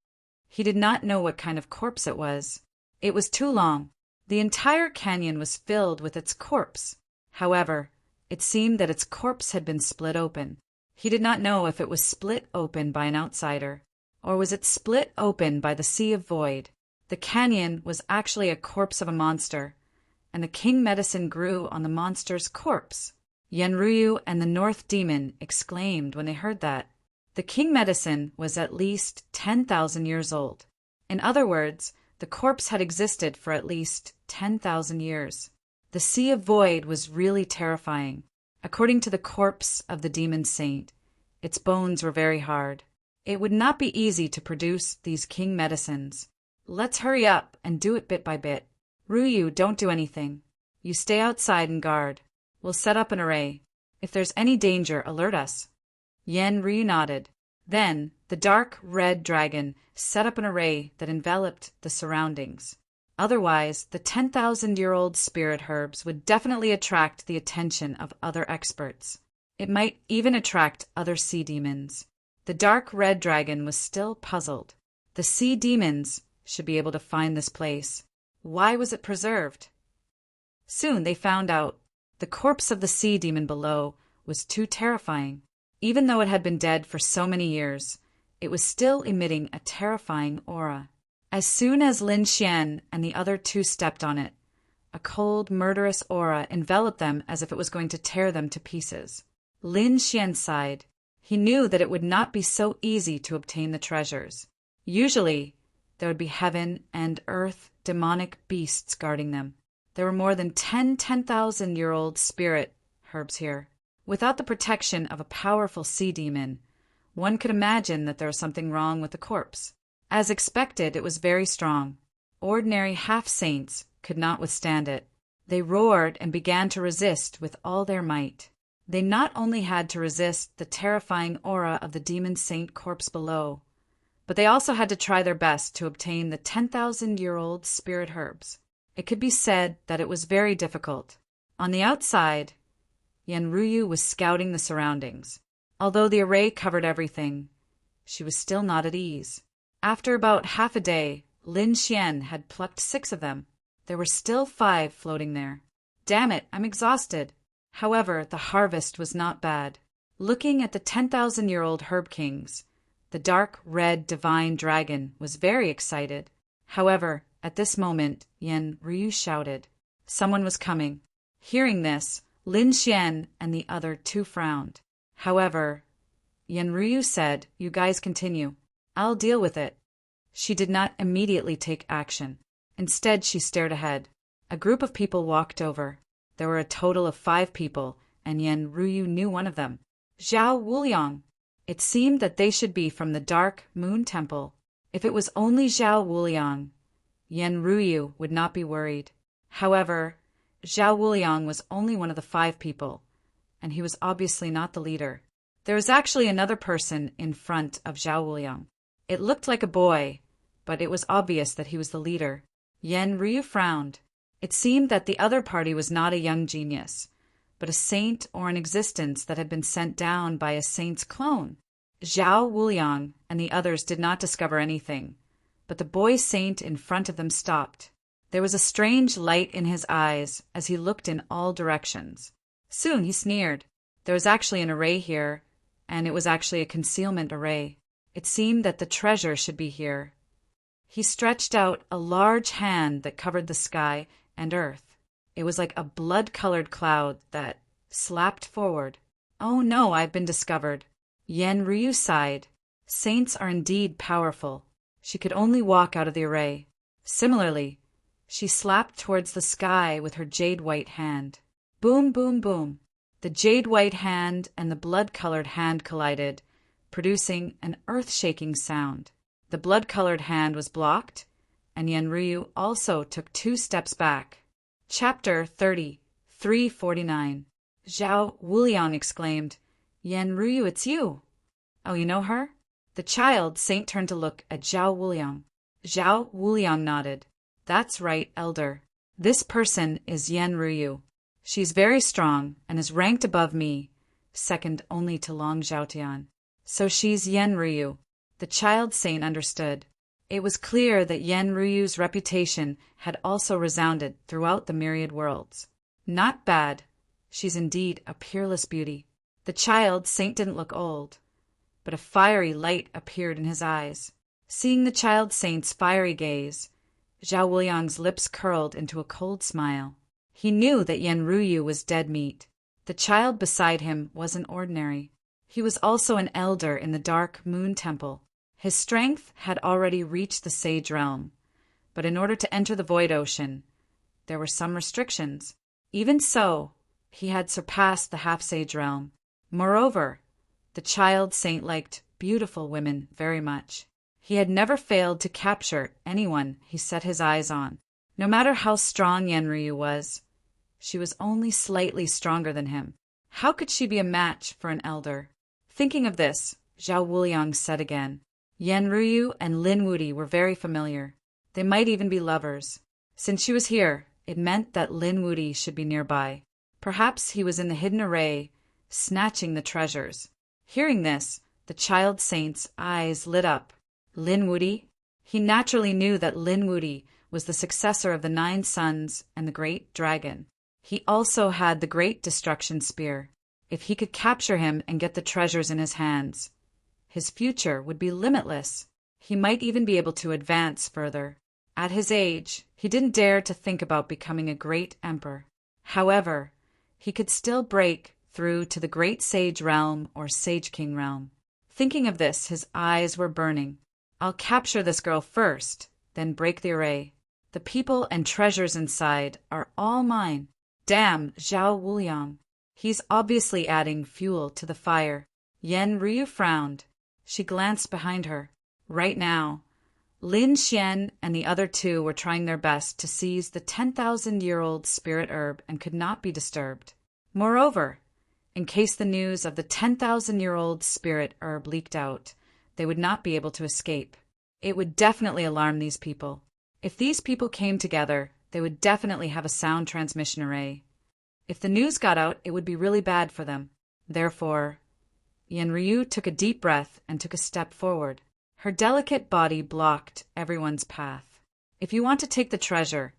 He did not know what kind of corpse it was. It was too long. The entire canyon was filled with its corpse. However, it seemed that its corpse had been split open. He did not know if it was split open by an outsider, or was it split open by the sea of void. The canyon was actually a corpse of a monster, and the king medicine grew on the monster's corpse. Yenryu and the North Demon exclaimed when they heard that. The king medicine was at least 10,000 years old. In other words, the corpse had existed for at least 10,000 years. The Sea of Void was really terrifying. According to the corpse of the demon saint, its bones were very hard. It would not be easy to produce these king medicines. Let's hurry up and do it bit by bit. Ryu, don't do anything. You stay outside and guard. We'll set up an array. If there's any danger, alert us. Yenryu nodded. Then, the dark red dragon set up an array that enveloped the surroundings. Otherwise, the 10,000-year-old spirit herbs would definitely attract the attention of other experts. It might even attract other sea demons. The dark red dragon was still puzzled. The sea demons should be able to find this place. Why was it preserved? Soon they found out. The corpse of the sea demon below was too terrifying. Even though it had been dead for so many years, it was still emitting a terrifying aura. As soon as Lin Xian and the other two stepped on it, a cold, murderous aura enveloped them as if it was going to tear them to pieces. Lin Xian sighed. He knew that it would not be so easy to obtain the treasures. Usually, there would be heaven and earth demonic beasts guarding them. There were more than 10,000-year-old spirit herbs here. Without the protection of a powerful sea demon, one could imagine that there was something wrong with the corpse. As expected, it was very strong. Ordinary half-saints could not withstand it. They roared and began to resist with all their might. They not only had to resist the terrifying aura of the demon saint corpse below, but they also had to try their best to obtain the 10,000-year-old spirit herbs. It could be said that it was very difficult. On the outside, Yenryu was scouting the surroundings. Although the array covered everything, she was still not at ease. After about half a day, Lin Xian had plucked 6 of them. There were still 5 floating there. Damn it, I'm exhausted. However, the harvest was not bad. Looking at the 10,000-year-old herb kings, the dark red divine dragon was very excited. However, at this moment, Yenryu shouted. Someone was coming. Hearing this, Lin Xian and the other 2 frowned. However, Yenryu said, "You guys continue. I'll deal with it." She did not immediately take action. Instead, she stared ahead. A group of people walked over. There were a total of 5 people, and Yenryu knew one of them. Zhao Wuliang. It seemed that they should be from the Dark Moon Temple. If it was only Zhao Wuliang, Yenryu would not be worried. However, Zhao Wuliang was only one of the 5 people, and he was obviously not the leader. There was actually another person in front of Zhao Wuliang. It looked like a boy, but it was obvious that he was the leader. Yenryu frowned. It seemed that the other party was not a young genius, but a saint or an existence that had been sent down by a saint's clone. Zhao Wuliang and the others did not discover anything, but the boy saint in front of them stopped. There was a strange light in his eyes as he looked in all directions. Soon he sneered. There was actually an array here, and it was actually a concealment array. It seemed that the treasure should be here. He stretched out a large hand that covered the sky and earth. It was like a blood-colored cloud that slapped forward. "Oh no, I've been discovered." Yenryu sighed. Saints are indeed powerful. She could only walk out of the array. Similarly, she slapped towards the sky with her jade-white hand. Boom, boom, boom. The jade-white hand and the blood-colored hand collided, producing an earth-shaking sound. The blood-colored hand was blocked, and Yenryu also took 2 steps back. Chapter 30, 349. Zhao Wuliang exclaimed, "Yenryu, it's you." "Oh, you know her?" The child saint turned to look at Zhao Wuliang. Zhao Wuliang nodded. "That's right, elder. This person is Yenryu. She's very strong and is ranked above me, second only to Long Zhaotian. So she's Yenryu." The child saint understood. It was clear that Yenryu's reputation had also resounded throughout the myriad worlds. Not bad. She's indeed a peerless beauty. The child saint didn't look old, but a fiery light appeared in his eyes. Seeing the child saint's fiery gaze, Zhao Wuliang's lips curled into a cold smile. He knew that Yen Ruyu was dead meat. The child beside him wasn't ordinary. He was also an elder in the Dark Moon Temple. His strength had already reached the Sage Realm, but in order to enter the Void Ocean, there were some restrictions. Even so, he had surpassed the Half-Sage Realm. Moreover, the child saint liked beautiful women very much. He had never failed to capture anyone he set his eyes on. No matter how strong Yenryu was, she was only slightly stronger than him. How could she be a match for an elder? Thinking of this, Zhao Wuliang said again. Yenryu and Lin Wudi were very familiar. They might even be lovers. Since she was here, it meant that Lin Wudi should be nearby. Perhaps he was in the hidden array, snatching the treasures. Hearing this, the child saint's eyes lit up. Lin Wudi? He naturally knew that Lin Wudi was the successor of the 9 sons and the great dragon. He also had the great destruction spear. If he could capture him and get the treasures in his hands, his future would be limitless. He might even be able to advance further. At his age, he didn't dare to think about becoming a great emperor. However, he could still break through to the Great Sage Realm or Sage King Realm. Thinking of this, his eyes were burning. I'll capture this girl first, then break the array. The people and treasures inside are all mine. Damn Zhao Wuliang. He's obviously adding fuel to the fire. Yen Ryu frowned. She glanced behind her. Right now, Lin Xian and the other 2 were trying their best to seize the 10,000-year-old spirit herb and could not be disturbed. Moreover, in case the news of the 10,000-year-old spirit herb leaked out, they would not be able to escape. It would definitely alarm these people. If these people came together, they would definitely have a sound transmission array. If the news got out, it would be really bad for them. Therefore, Yenryu took a deep breath and took a step forward. Her delicate body blocked everyone's path. If you want to take the treasure,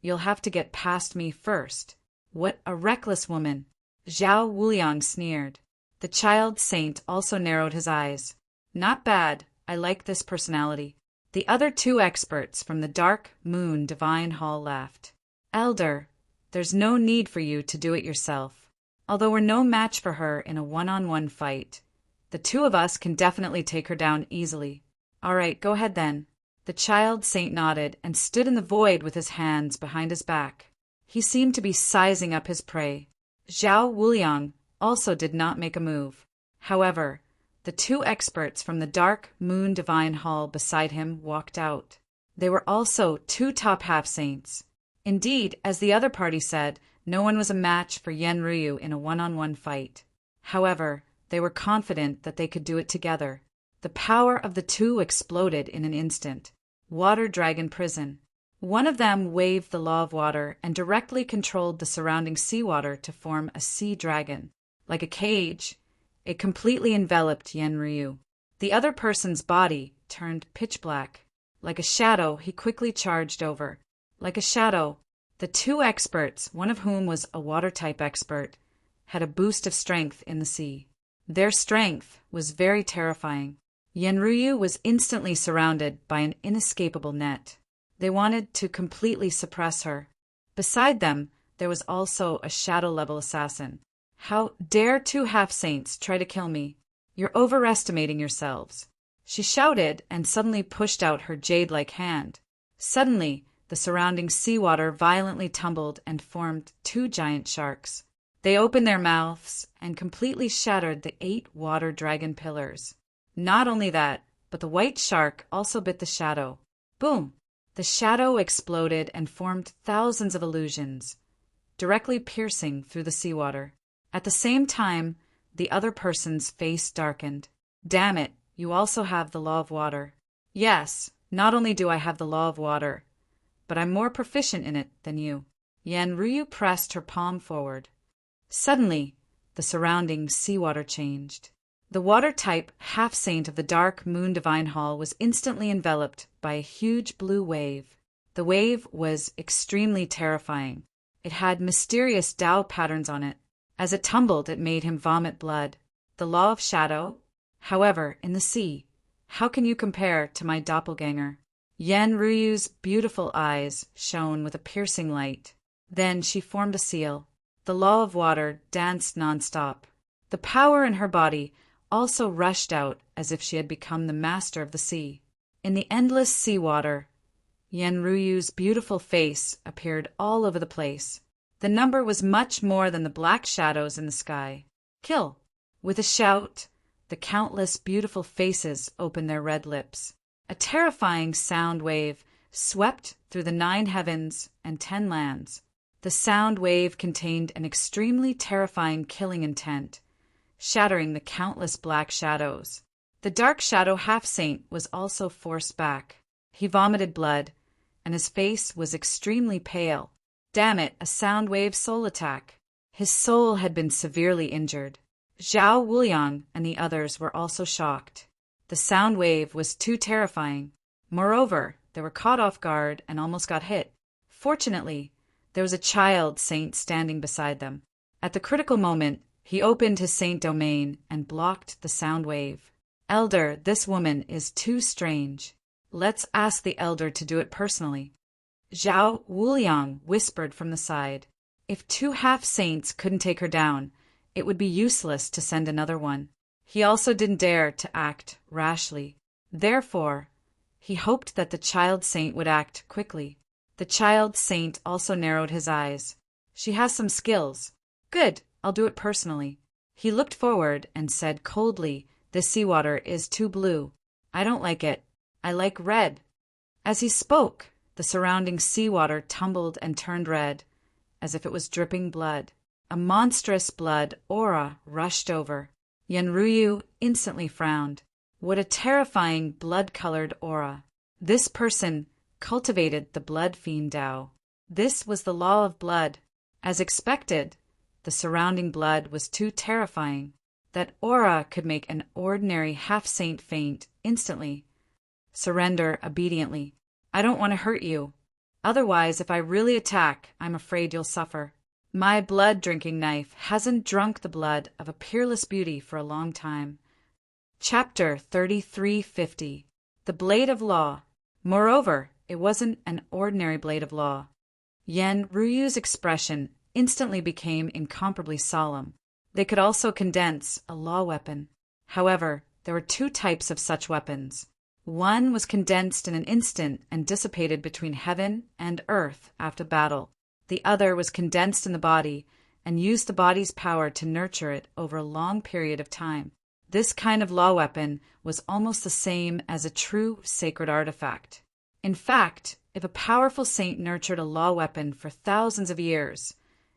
you'll have to get past me first. What a reckless woman! Zhao Wuliang sneered. The child saint also narrowed his eyes. Not bad. I like this personality. The other 2 experts from the Dark Moon Divine Hall laughed. Elder, there's no need for you to do it yourself. Although we're no match for her in a one-on-one fight, the 2 of us can definitely take her down easily. All right, go ahead then. The child saint nodded and stood in the void with his hands behind his back. He seemed to be sizing up his prey. Zhao Wuliang also did not make a move. However, the 2 experts from the Dark Moon Divine Hall beside him walked out. They were also 2 top half-saints. Indeed, as the other party said, no one was a match for Yen Ryu in a one-on-one fight. However, they were confident that they could do it together. The power of the 2 exploded in an instant. Water Dragon Prison. One of them waved the law of water and directly controlled the surrounding seawater to form a sea dragon. Like a cage, it completely enveloped Yen Ryu. The other person's body turned pitch black. Like a shadow, he quickly charged over. Like a shadow, the 2 experts, one of whom was a water-type expert, had a boost of strength in the sea. Their strength was very terrifying. Yen Ryu was instantly surrounded by an inescapable net. They wanted to completely suppress her. Beside them, there was also a shadow-level assassin. How dare 2 half-saints try to kill me? You're overestimating yourselves. She shouted and suddenly pushed out her jade-like hand. Suddenly, the surrounding seawater violently tumbled and formed 2 giant sharks. They opened their mouths and completely shattered the 8 water dragon pillars. Not only that, but the white shark also bit the shadow. Boom! The shadow exploded and formed thousands of illusions, directly piercing through the seawater. At the same time, the other person's face darkened. Damn it, you also have the law of water. Yes, not only do I have the law of water, but I'm more proficient in it than you. Yen Ryu pressed her palm forward. Suddenly, the surrounding seawater changed. The water-type half-saint of the Dark Moon Divine Hall was instantly enveloped by a huge blue wave. The wave was extremely terrifying. It had mysterious Dao patterns on it. As it tumbled, it made him vomit blood. The law of shadow? However, in the sea, how can you compare to my doppelganger? Yen Ryu's beautiful eyes shone with a piercing light. Then she formed a seal. The law of water danced nonstop. The power in her body also rushed out as if she had become the master of the sea. In the endless seawater, Yenryu's beautiful face appeared all over the place. The number was much more than the black shadows in the sky. Kill! With a shout, the countless beautiful faces opened their red lips. A terrifying sound wave swept through the 9 heavens and 10 lands. The sound wave contained an extremely terrifying killing intent, shattering the countless black shadows. The dark shadow half-saint was also forced back. He vomited blood, and his face was extremely pale. Damn it, a sound wave soul attack. His soul had been severely injured. Zhao Wuliang and the others were also shocked. The sound wave was too terrifying. Moreover, they were caught off guard and almost got hit. Fortunately, there was a child saint standing beside them. At the critical moment, he opened his saint domain and blocked the sound wave. Elder, this woman is too strange. Let's ask the elder to do it personally. Zhao Wuliang whispered from the side. If 2 half-saints couldn't take her down, it would be useless to send another one. He also didn't dare to act rashly. Therefore, he hoped that the child saint would act quickly. The child saint also narrowed his eyes. She has some skills. Good, I'll do it personally. He looked forward and said coldly, "This seawater is too blue. I don't like it. I like red." As he spoke, the surrounding seawater tumbled and turned red, as if it was dripping blood. A monstrous blood aura rushed over. Yenryu instantly frowned. What a terrifying blood-colored aura. This person cultivated the blood fiend Dao. This was the law of blood. As expected, the surrounding blood was too terrifying. That aura could make an ordinary half-saint faint instantly. Surrender obediently. I don't want to hurt you. Otherwise, if I really attack, I'm afraid you'll suffer. My blood-drinking knife hasn't drunk the blood of a peerless beauty for a long time. Chapter 3350. The Blade of Law. Moreover, it wasn't an ordinary blade of law. Yenryu's expression instantly became incomparably solemn. They could also condense a law weapon. However, there were 2 types of such weapons. One was condensed in an instant and dissipated between heaven and earth after battle. The other was condensed in the body and used the body's power to nurture it over a long period of time. This kind of law weapon was almost the same as a true sacred artifact. In fact, if a powerful saint nurtured a law weapon for thousands of years,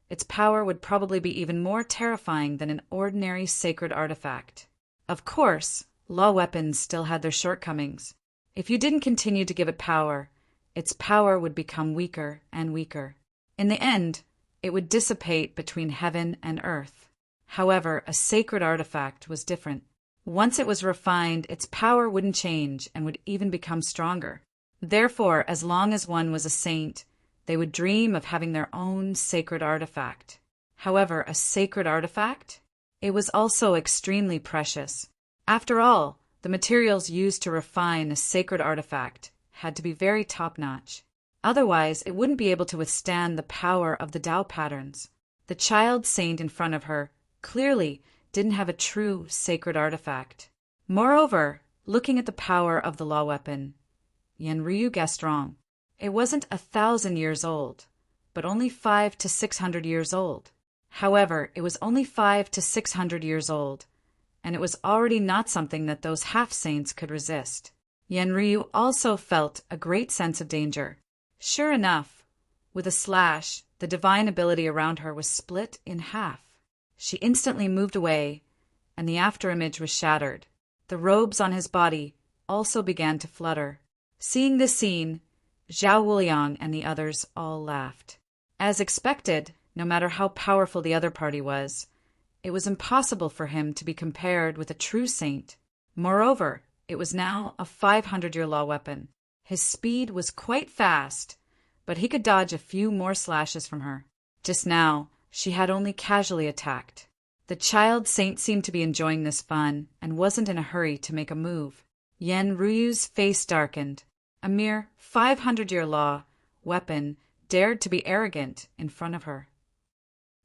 its power would probably be even more terrifying than an ordinary sacred artifact. Of course, law weapons still had their shortcomings. If you didn't continue to give it power, its power would become weaker and weaker. In the end, it would dissipate between heaven and earth. However, a sacred artifact was different. Once it was refined, its power wouldn't change and would even become stronger. Therefore, as long as one was a saint, they would dream of having their own sacred artifact. However, a sacred artifact? It was also extremely precious. After all, the materials used to refine a sacred artifact had to be very top-notch. Otherwise, it wouldn't be able to withstand the power of the Tao patterns. The child saint in front of her clearly didn't have a true sacred artifact. Moreover, looking at the power of the law weapon, Yenryu guessed wrong. It wasn't 1,000 years old, but only 500 to 600 years old. However, it was only 500 to 600 years old, and it was already not something that those half-saints could resist. Yenryu also felt a great sense of danger. Sure enough, with a slash, the divine ability around her was split in half. She instantly moved away, and the afterimage was shattered. The robes on his body also began to flutter. Seeing this scene, Zhao Wuliang and the others all laughed. As expected, no matter how powerful the other party was, it was impossible for him to be compared with a true saint. Moreover, it was now a 500-year law weapon. His speed was quite fast, but he could dodge a few more slashes from her. Just now, she had only casually attacked. The child saint seemed to be enjoying this fun and wasn't in a hurry to make a move. Yenryu's face darkened. A mere 500-year law weapon dared to be arrogant in front of her.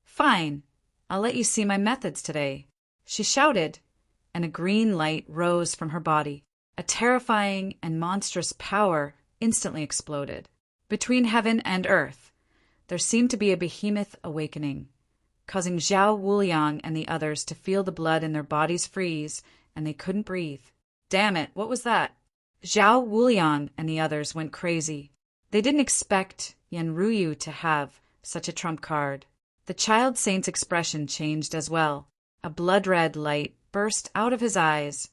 "Fine, I'll let you see my methods today," she shouted, and a green light rose from her body. A terrifying and monstrous power instantly exploded. Between heaven and earth, there seemed to be a behemoth awakening, causing Zhao Wuliang and the others to feel the blood in their bodies freeze, and they couldn't breathe. Damn it, what was that? Zhao Wuliang and the others went crazy. They didn't expect Yan Ruyu to have such a trump card. The child saint's expression changed as well. A blood-red light burst out of his eyes,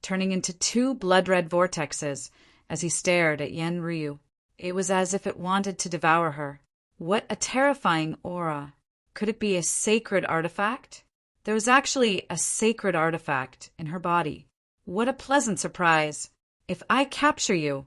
turning into 2 blood-red vortexes as he stared at Yan Ruyu. It was as if it wanted to devour her. What a terrifying aura. Could it be a sacred artifact? There was actually a sacred artifact in her body. What a pleasant surprise. If I capture you,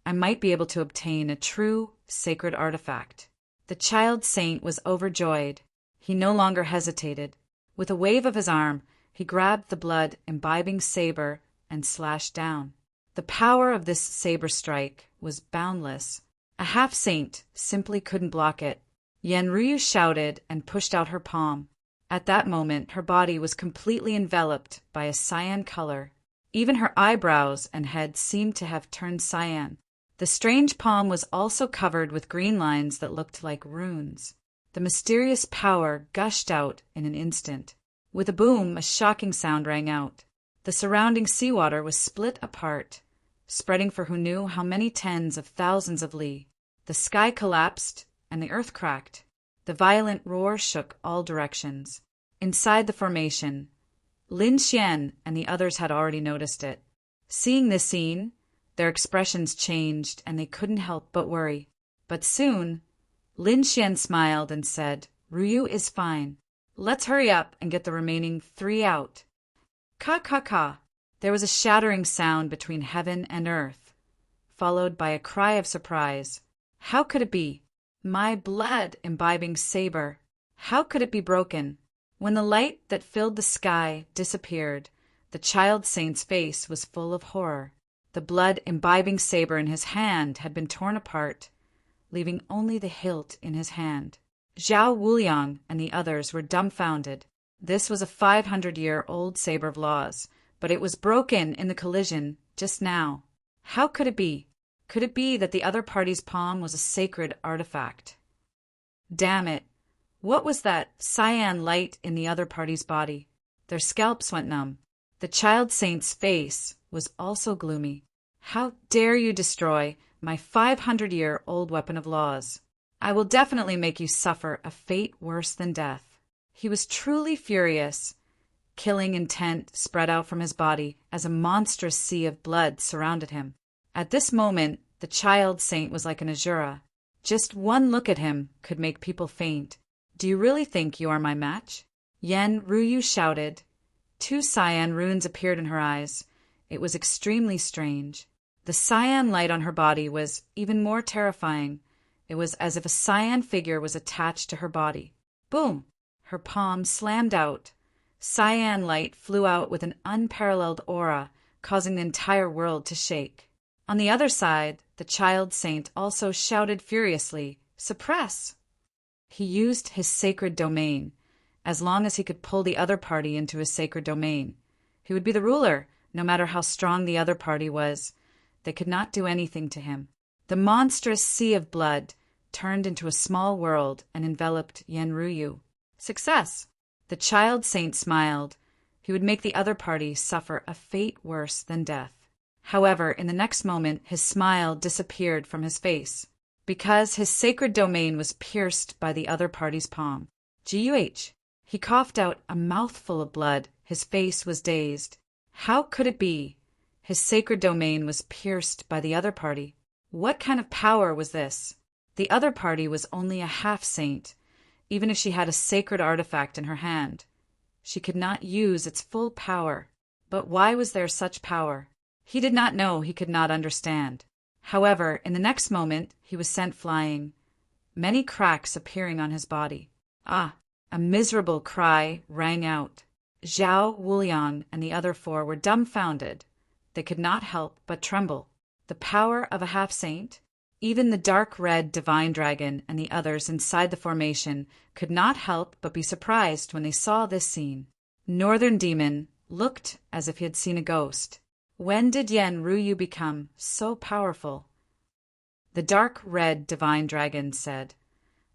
I might be able to obtain a true sacred artifact. The child saint was overjoyed. He no longer hesitated. With a wave of his arm, he grabbed the blood-imbibing saber and slashed down. The power of this saber strike was boundless. A half-saint simply couldn't block it. Yan Ruyu shouted and pushed out her palm. At that moment, her body was completely enveloped by a cyan color. Even her eyebrows and head seemed to have turned cyan. The strange palm was also covered with green lines that looked like runes. The mysterious power gushed out in an instant. With a boom, a shocking sound rang out. The surrounding seawater was split apart, spreading for who knew how many tens of thousands of li. The sky collapsed, and the earth cracked. The violent roar shook all directions. Inside the formation, Lin Xian and the others had already noticed it. Seeing this scene, their expressions changed, and they couldn't help but worry. But soon, Lin Xian smiled and said, "Ruyu is fine. Let's hurry up and get the remaining 3 out." Ka. There was a shattering sound between heaven and earth, followed by a cry of surprise. How could it be? My blood-imbibing saber. How could it be broken? When the light that filled the sky disappeared, the child saint's face was full of horror. The blood-imbibing saber in his hand had been torn apart, leaving only the hilt in his hand. Zhao Wuliang and the others were dumbfounded. This was a 500-year-old saber of laws, but it was broken in the collision just now. How could it be? Could it be that the other party's palm was a sacred artifact? Damn it! What was that cyan light in the other party's body? Their scalps went numb. The child saint's face was also gloomy. How dare you destroy my 500-year-old weapon of laws? I will definitely make you suffer a fate worse than death. He was truly furious. Killing intent spread out from his body as a monstrous sea of blood surrounded him. At this moment, the child saint was like an Azura. Just one look at him could make people faint. Do you really think you are my match? Yan Ruyu shouted. 2 cyan runes appeared in her eyes. It was extremely strange. The cyan light on her body was even more terrifying. It was as if a cyan figure was attached to her body. Boom! Her palm slammed out. Cyan light flew out with an unparalleled aura, causing the entire world to shake. On the other side, the child saint also shouted furiously, "Suppress!" He used his sacred domain. As long as he could pull the other party into his sacred domain, he would be the ruler, no matter how strong the other party was. They could not do anything to him. The monstrous sea of blood turned into a small world and enveloped Yan Ruyu. Success! The child saint smiled. He would make the other party suffer a fate worse than death. However, in the next moment, his smile disappeared from his face, because his sacred domain was pierced by the other party's palm. Guh! He coughed out a mouthful of blood. His face was dazed. How could it be? His sacred domain was pierced by the other party. What kind of power was this? The other party was only a half-saint. Even if she had a sacred artifact in her hand, she could not use its full power. But why was there such power? He did not know, he could not understand. However, in the next moment, he was sent flying, many cracks appearing on his body. Ah! A miserable cry rang out. Zhao Wuliang and the other 4 were dumbfounded. They could not help but tremble. The power of a half-saint? Even the dark red divine dragon and the others inside the formation could not help but be surprised when they saw this scene. Northern Demon looked as if he had seen a ghost. When did Yen Ruyu become so powerful? The dark red divine dragon said,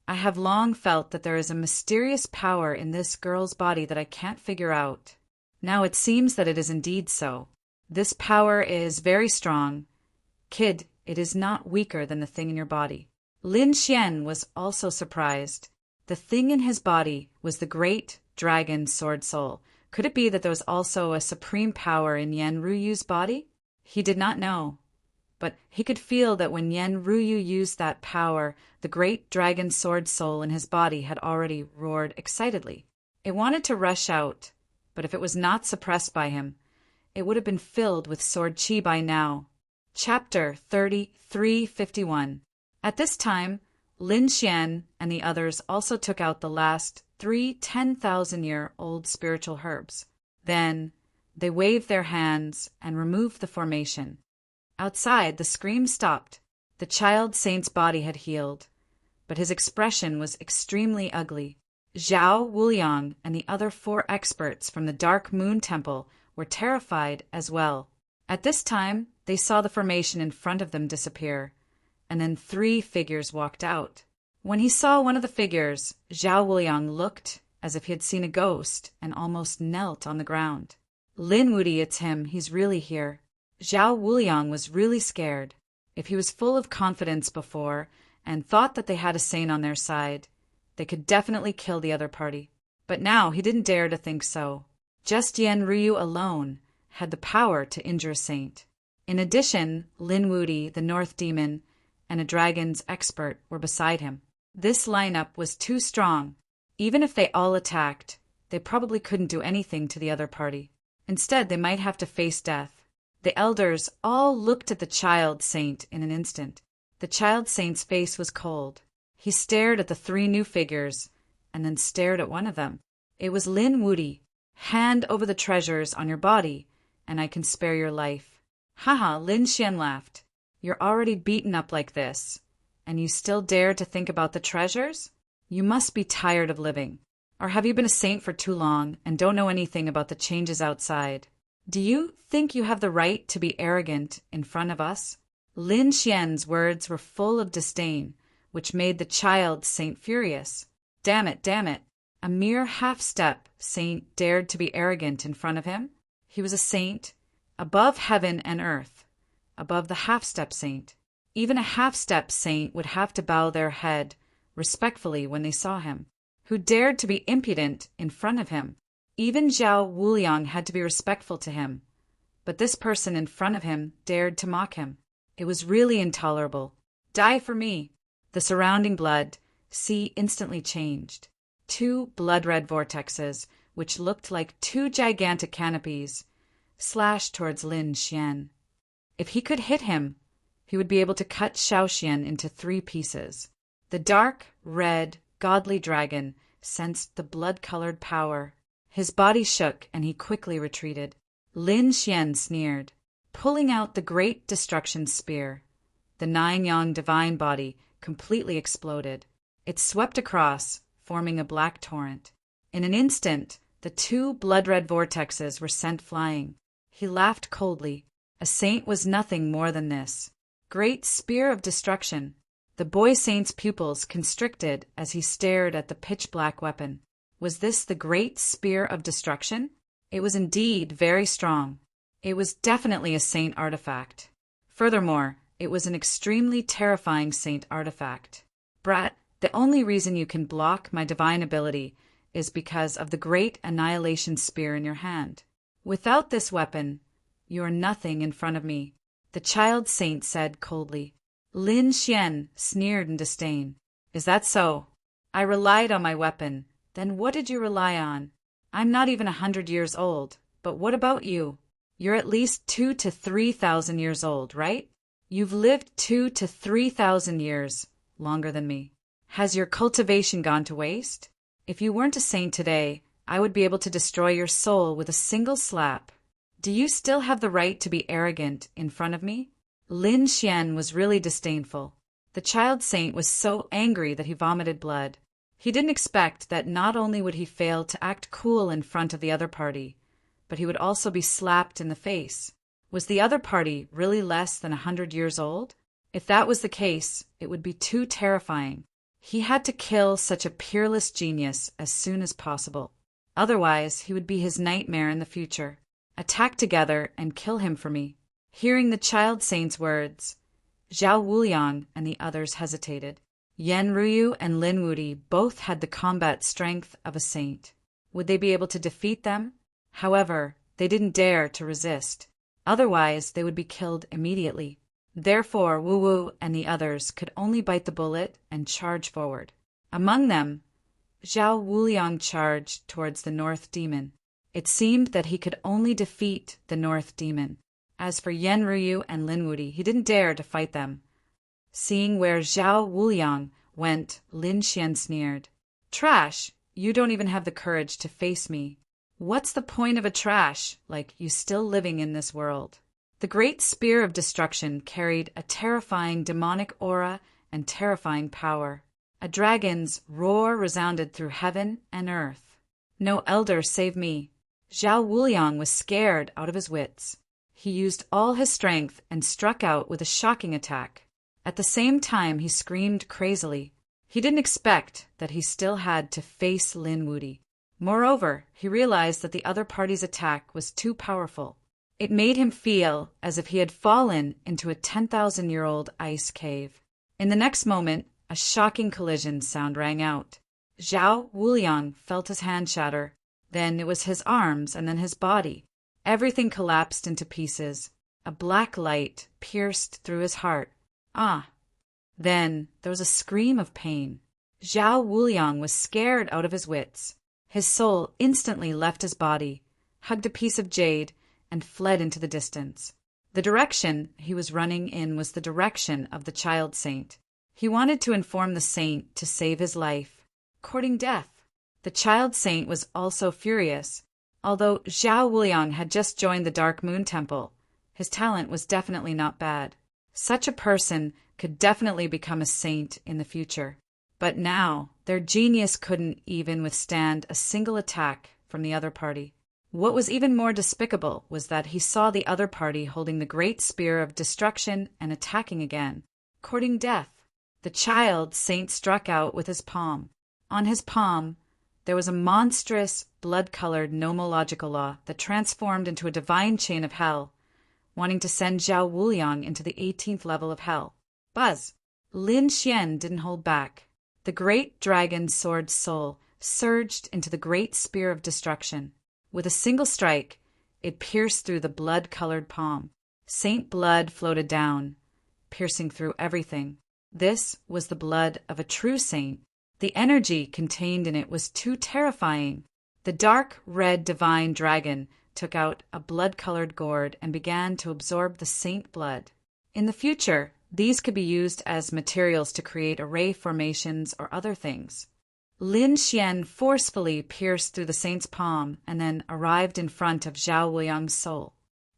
I have long felt that there is a mysterious power in this girl's body that I can't figure out. Now it seems that it is indeed so. This power is very strong. Kid, it is not weaker than the thing in your body. Lin Xian was also surprised. The thing in his body was the great dragon sword soul. Could it be that there was also a supreme power in Yen Ruyu's body? He did not know. But he could feel that when Yen Ruyu used that power, the great dragon sword soul in his body had already roared excitedly. It wanted to rush out, but if it was not suppressed by him, it would have been filled with sword chi by now. Chapter 3351. At this time, Lin Xian and the others also took out the last 3 10,000-year-old spiritual herbs. Then they waved their hands and removed the formation. Outside, the scream stopped. The child saint's body had healed, but his expression was extremely ugly. Zhao Wuliang and the other 4 experts from the Dark Moon Temple were terrified as well. At this time, they saw the formation in front of them disappear, and then 3 figures walked out. When he saw one of the figures, Zhao Wuliang looked as if he had seen a ghost and almost knelt on the ground. Lin Wudi, it's him. He's really here. Zhao Wuliang was really scared. If he was full of confidence before and thought that they had a saint on their side, they could definitely kill the other party. But now he didn't dare to think so. Just Yen Ryu alone had the power to injure a saint. In addition, Lin Wudi, the North Demon, and a dragon's expert were beside him. This lineup was too strong. Even if they all attacked, they probably couldn't do anything to the other party. Instead, they might have to face death. The elders all looked at the child saint in an instant. The child saint's face was cold. He stared at the 3 new figures, and then stared at one of them. It was Lin Wudi. Hand over the treasures on your body, and I can spare your life. Haha, Lin Xian laughed. You're already beaten up like this, and you still dare to think about the treasures? You must be tired of living. Or have you been a saint for too long and don't know anything about the changes outside? Do you think you have the right to be arrogant in front of us? Lin Xian's words were full of disdain, which made the child saint furious. Damn it, damn it. A mere half-step saint dared to be arrogant in front of him? He was a saint, above heaven and earth, above the half-step saint. Even a half-step saint would have to bow their head respectfully when they saw him. Who dared to be impudent in front of him? Even Zhao Wuliang had to be respectful to him, but this person in front of him dared to mock him. It was really intolerable. Die for me. The surrounding blood sea instantly changed. 2 blood-red vortexes, which looked like 2 gigantic canopies, slashed towards Lin Xian. If he could hit him, he would be able to cut Xiaoxian into 3 pieces. The dark, red, godly dragon sensed the blood-colored power. His body shook, and he quickly retreated. Lin Xian sneered, pulling out the great destruction spear. The Nine-Yang divine body completely exploded. It swept across, forming a black torrent. In an instant, the 2 blood-red vortexes were sent flying. He laughed coldly. A saint was nothing more than this. Great spear of destruction. The boy saint's pupils constricted as he stared at the pitch-black weapon. Was this the great spear of destruction? It was indeed very strong. It was definitely a saint artifact. Furthermore, it was an extremely terrifying saint artifact. Brat, the only reason you can block my divine ability is because of the great annihilation spear in your hand. Without this weapon, you are nothing in front of me, the child saint said coldly. Lin Xian sneered in disdain. Is that so? I relied on my weapon. Then what did you rely on? I'm not even 100 years old, but what about you? You're at least 2,000 to 3,000 years old, right? You've lived 2,000 to 3,000 years longer than me. Has your cultivation gone to waste? If you weren't a saint today, I would be able to destroy your soul with a single slap. Do you still have the right to be arrogant in front of me? Lin Xian was really disdainful. The child saint was so angry that he vomited blood. He didn't expect that not only would he fail to act cool in front of the other party, but he would also be slapped in the face. Was the other party really less than 100 years old? If that was the case, it would be too terrifying. He had to kill such a peerless genius as soon as possible. Otherwise, he would be his nightmare in the future. Attack together and kill him for me. Hearing the child saint's words, Zhao Wuliang and the others hesitated. Yan Ruyu and Lin Wuti both had the combat strength of a saint. Would they be able to defeat them? However, they didn't dare to resist. Otherwise, they would be killed immediately. Therefore, Wu Wu and the others could only bite the bullet and charge forward. Among them, Zhao Wuliang charged towards the North Demon. It seemed that he could only defeat the North Demon. As for Yan Ruyu and Lin Wuti, he didn't dare to fight them. Seeing where Zhao Wuliang went, Lin Xian sneered. "Trash! You don't even have the courage to face me. What's the point of a trash like you still living in this world?" The great spear of destruction carried a terrifying demonic aura and terrifying power. A dragon's roar resounded through heaven and earth. "No elder save me." Zhao Wuliang was scared out of his wits. He used all his strength and struck out with a shocking attack. At the same time, he screamed crazily. He didn't expect that he still had to face Lin Wuti. Moreover, he realized that the other party's attack was too powerful. It made him feel as if he had fallen into a 10,000-year-old ice cave. In the next moment, a shocking collision sound rang out. Zhao Wuliang felt his hand shatter. Then it was his arms and then his body. Everything collapsed into pieces. A black light pierced through his heart. Ah! Then there was a scream of pain. Zhao Wuliang was scared out of his wits. His soul instantly left his body, hugged a piece of jade, and fled into the distance. The direction he was running in was the direction of the child saint. He wanted to inform the saint to save his life, courting death. The child saint was also furious. Although Zhao Wuliang had just joined the Dark Moon Temple, his talent was definitely not bad. Such a person could definitely become a saint in the future. But now, their genius couldn't even withstand a single attack from the other party. What was even more despicable was that he saw the other party holding the great spear of destruction and attacking again, courting death. The child saint struck out with his palm. On his palm, there was a monstrous, blood-colored nomological law that transformed into a divine chain of hell, wanting to send Zhao Wuliang into the 18th level of hell. Buzz! Lin Xian didn't hold back. The great dragon sword soul surged into the great spear of destruction. With a single strike, it pierced through the blood-colored palm. Saint blood floated down, piercing through everything. This was the blood of a true saint. The energy contained in it was too terrifying. The dark red divine dragon took out a blood-colored gourd and began to absorb the saint blood. In the future, these could be used as materials to create array formations or other things. Lin Xian forcefully pierced through the saint's palm and then arrived in front of Zhao Wuliang's soul.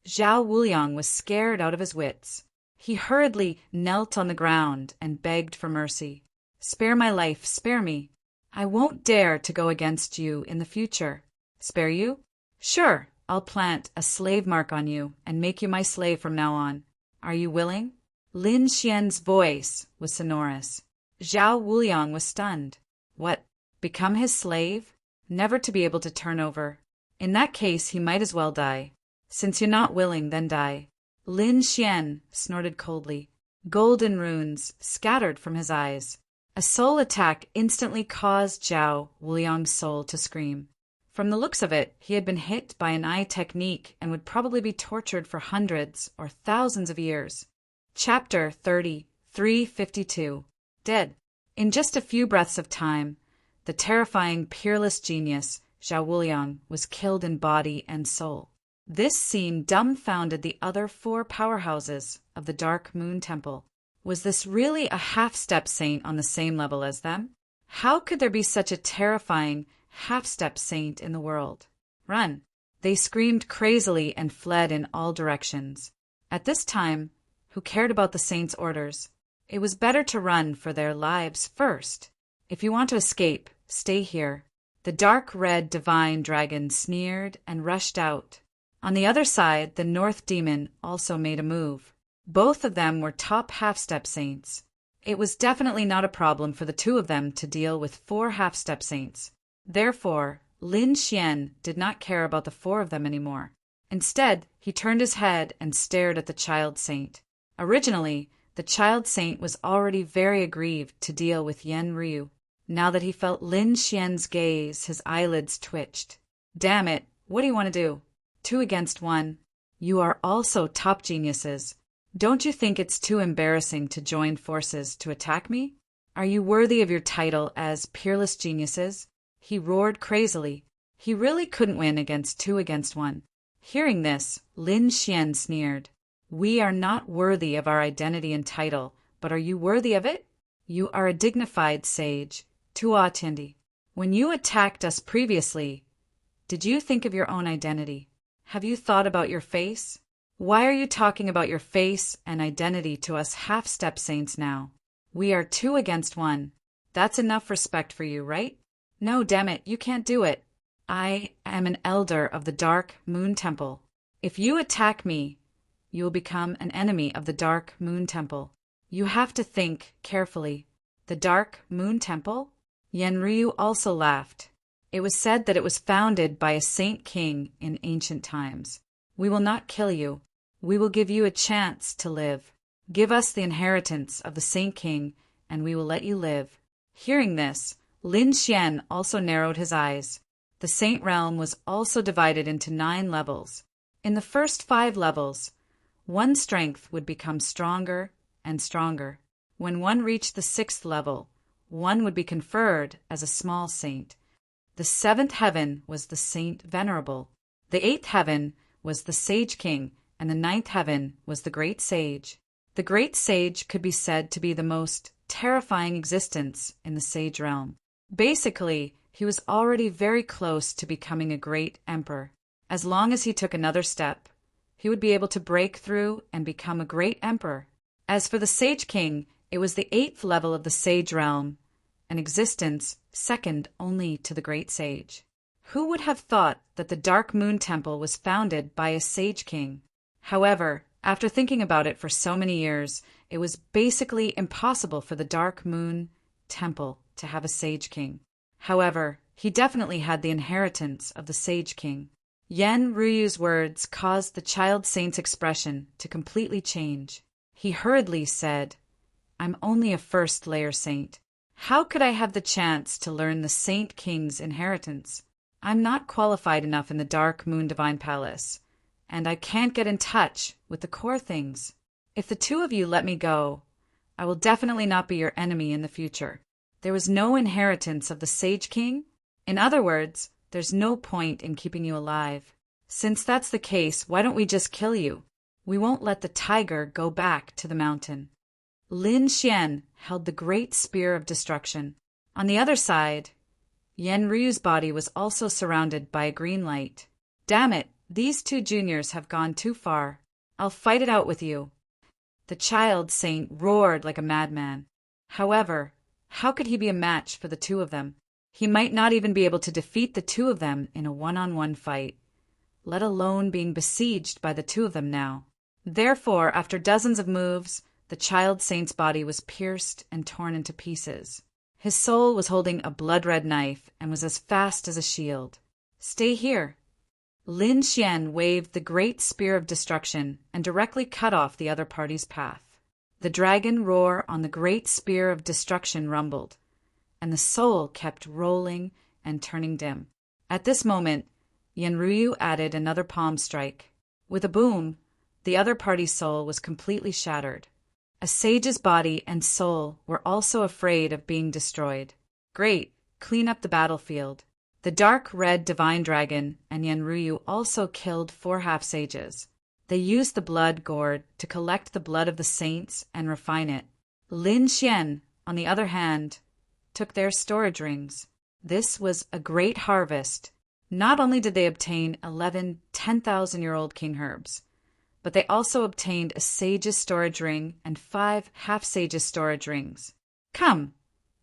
Zhao Wuliang was scared out of his wits. He hurriedly knelt on the ground and begged for mercy. "Spare my life, spare me. I won't dare to go against you in the future." "Spare you? Sure, I'll plant a slave mark on you and make you my slave from now on. Are you willing?" Lin Xian's voice was sonorous. Zhao Wuliang was stunned. What? Become his slave? Never to be able to turn over. In that case, he might as well die. "Since you're not willing, then die." Lin Xian snorted coldly. Golden runes scattered from his eyes. A soul attack instantly caused Zhao Wuliang's soul to scream. From the looks of it, he had been hit by an eye technique and would probably be tortured for hundreds or thousands of years. Chapter 30, 352. Dead. In just a few breaths of time, the terrifying, peerless genius, Zhao Wuliang, was killed in body and soul. This scene dumbfounded the other 4 powerhouses of the Dark Moon Temple. Was this really a half-step saint on the same level as them? How could there be such a terrifying half-step saint in the world? Run! They screamed crazily and fled in all directions. At this time, who cared about the saint's orders? It was better to run for their lives first. If you want to escape, stay here. The dark red divine dragon sneered and rushed out. On the other side, the North demon also made a move. Both of them were top half-step saints. It was definitely not a problem for the two of them to deal with 4 half-step saints. Therefore, Lin Xian did not care about the 4 of them anymore. Instead, he turned his head and stared at the child saint. Originally, the child saint was already very aggrieved to deal with Yan Ryu. Now that he felt Lin Xian's gaze, his eyelids twitched. Damn it, what do you want to do? 2 against 1. You are also top geniuses. Don't you think it's too embarrassing to join forces to attack me? Are you worthy of your title as peerless geniuses? He roared crazily. He really couldn't win against 2 against 1. Hearing this, Lin Xian sneered. We are not worthy of our identity and title, but are you worthy of it? You are a dignified sage. Tua Tindi. When you attacked us previously, did you think of your own identity? Have you thought about your face? Why are you talking about your face and identity to us half-step saints now? We are 2 against 1. That's enough respect for you, right? No, damn it, you can't do it. I am an elder of the Dark Moon Temple. If you attack me, you will become an enemy of the Dark Moon Temple. You have to think carefully. The Dark Moon Temple? Yenryu also laughed. It was said that it was founded by a saint king in ancient times. We will not kill you. We will give you a chance to live. Give us the inheritance of the saint king, and we will let you live. Hearing this, Lin Xian also narrowed his eyes. The saint realm was also divided into 9 levels. In the first 5 levels, one strength would become stronger and stronger. When one reached the 6th level, one would be conferred as a small saint. The 7th heaven was the Saint Venerable. The 8th heaven was the Sage King, and the 9th heaven was the Great Sage. The Great Sage could be said to be the most terrifying existence in the Sage realm. Basically, he was already very close to becoming a great emperor. As long as he took another step, he would be able to break through and become a great emperor. As for the Sage King, it was the 8th level of the Sage realm, an existence second only to the Great Sage. Who would have thought that the Dark Moon Temple was founded by a Sage King? However, after thinking about it for so many years, it was basically impossible for the Dark Moon Temple to have a Sage King. However, he definitely had the inheritance of the Sage King. Yen Ryu's words caused the child saint's expression to completely change. He hurriedly said, I'm only a first-layer saint. How could I have the chance to learn the Saint King's inheritance? I'm not qualified enough in the Dark Moon Divine Palace, and I can't get in touch with the core things. If the 2 of you let me go, I will definitely not be your enemy in the future. There was no inheritance of the Sage King. In other words, there's no point in keeping you alive. Since that's the case, why don't we just kill you? We won't let the tiger go back to the mountain. Lin Xian held the great spear of destruction. On the other side, Yen Ryu's body was also surrounded by a green light. Damn it, these 2 juniors have gone too far. I'll fight it out with you. The child saint roared like a madman. However, how could he be a match for the 2 of them? He might not even be able to defeat the 2 of them in a one-on-one fight, let alone being besieged by the 2 of them now. Therefore, after dozens of moves, the child saint's body was pierced and torn into pieces. His soul was holding a blood-red knife and was as fast as a shield. Stay here. Lin Xian waved the great spear of destruction and directly cut off the other party's path. The dragon roar on the great spear of destruction rumbled, and the soul kept rolling and turning dim. At this moment, Yenryu added another palm strike. With a boom, the other party's soul was completely shattered. A sage's body and soul were also afraid of being destroyed. Great, clean up the battlefield. The dark red divine dragon and Yenryu also killed 4 half-sages. They used the blood gourd to collect the blood of the saints and refine it. Lin Xian, on the other hand, took their storage rings. This was a great harvest. Not only did they obtain 11 10,000-year-old king herbs, but they also obtained a sage's storage ring and 5 half-sage's storage rings. Come,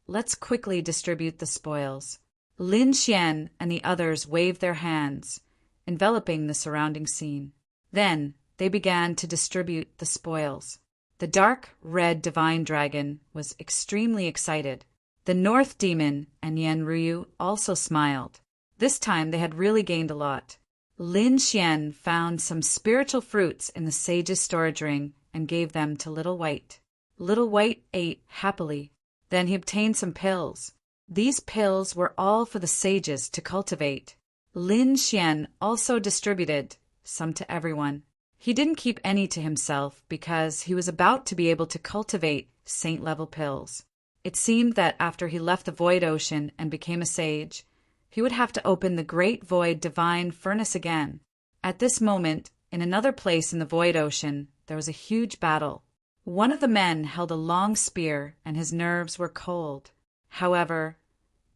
let's quickly distribute the spoils. Lin Xian and the others waved their hands, enveloping the surrounding scene. Then they began to distribute the spoils. The dark red divine dragon was extremely excited. The North Demon and Yan Ruyu also smiled. This time they had really gained a lot. Lin Xian found some spiritual fruits in the sage's storage ring and gave them to Little White. Little White ate happily. Then he obtained some pills. These pills were all for the sages to cultivate. Lin Xian also distributed some to everyone. He didn't keep any to himself because he was about to be able to cultivate saint-level pills. It seemed that after he left the Void Ocean and became a sage, he would have to open the Great Void Divine Furnace again. At this moment, in another place in the Void Ocean, there was a huge battle. One of the men held a long spear and his nerves were cold. However,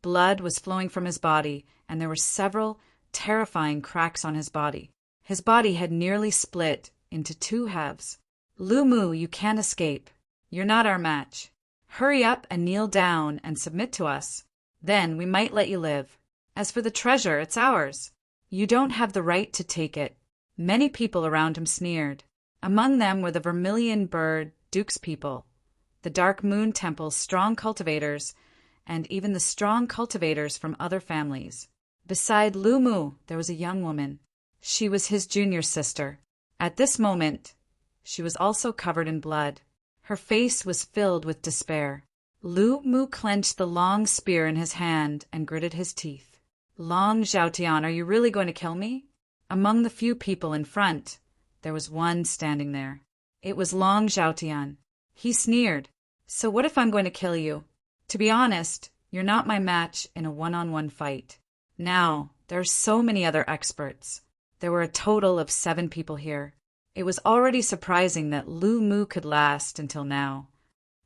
blood was flowing from his body and there were several terrifying cracks on his body. His body had nearly split into 2 halves. Lu Mu, you can't escape. You're not our match. Hurry up and kneel down and submit to us. Then we might let you live. As for the treasure, it's ours. You don't have the right to take it. Many people around him sneered. Among them were the Vermilion Bird Duke's people, the Dark Moon Temple's strong cultivators, and even the strong cultivators from other families. Beside Lu Mu, there was a young woman. She was his junior sister. At this moment, she was also covered in blood. Her face was filled with despair. Lu Mu clenched the long spear in his hand and gritted his teeth. Long Zhaotian, are you really going to kill me? Among the few people in front, there was one standing there. It was Long Zhaotian. He sneered. So what if I'm going to kill you? To be honest, you're not my match in a one-on-one fight. Now, there are so many other experts. There were a total of 7 people here. It was already surprising that Lu Mu could last until now.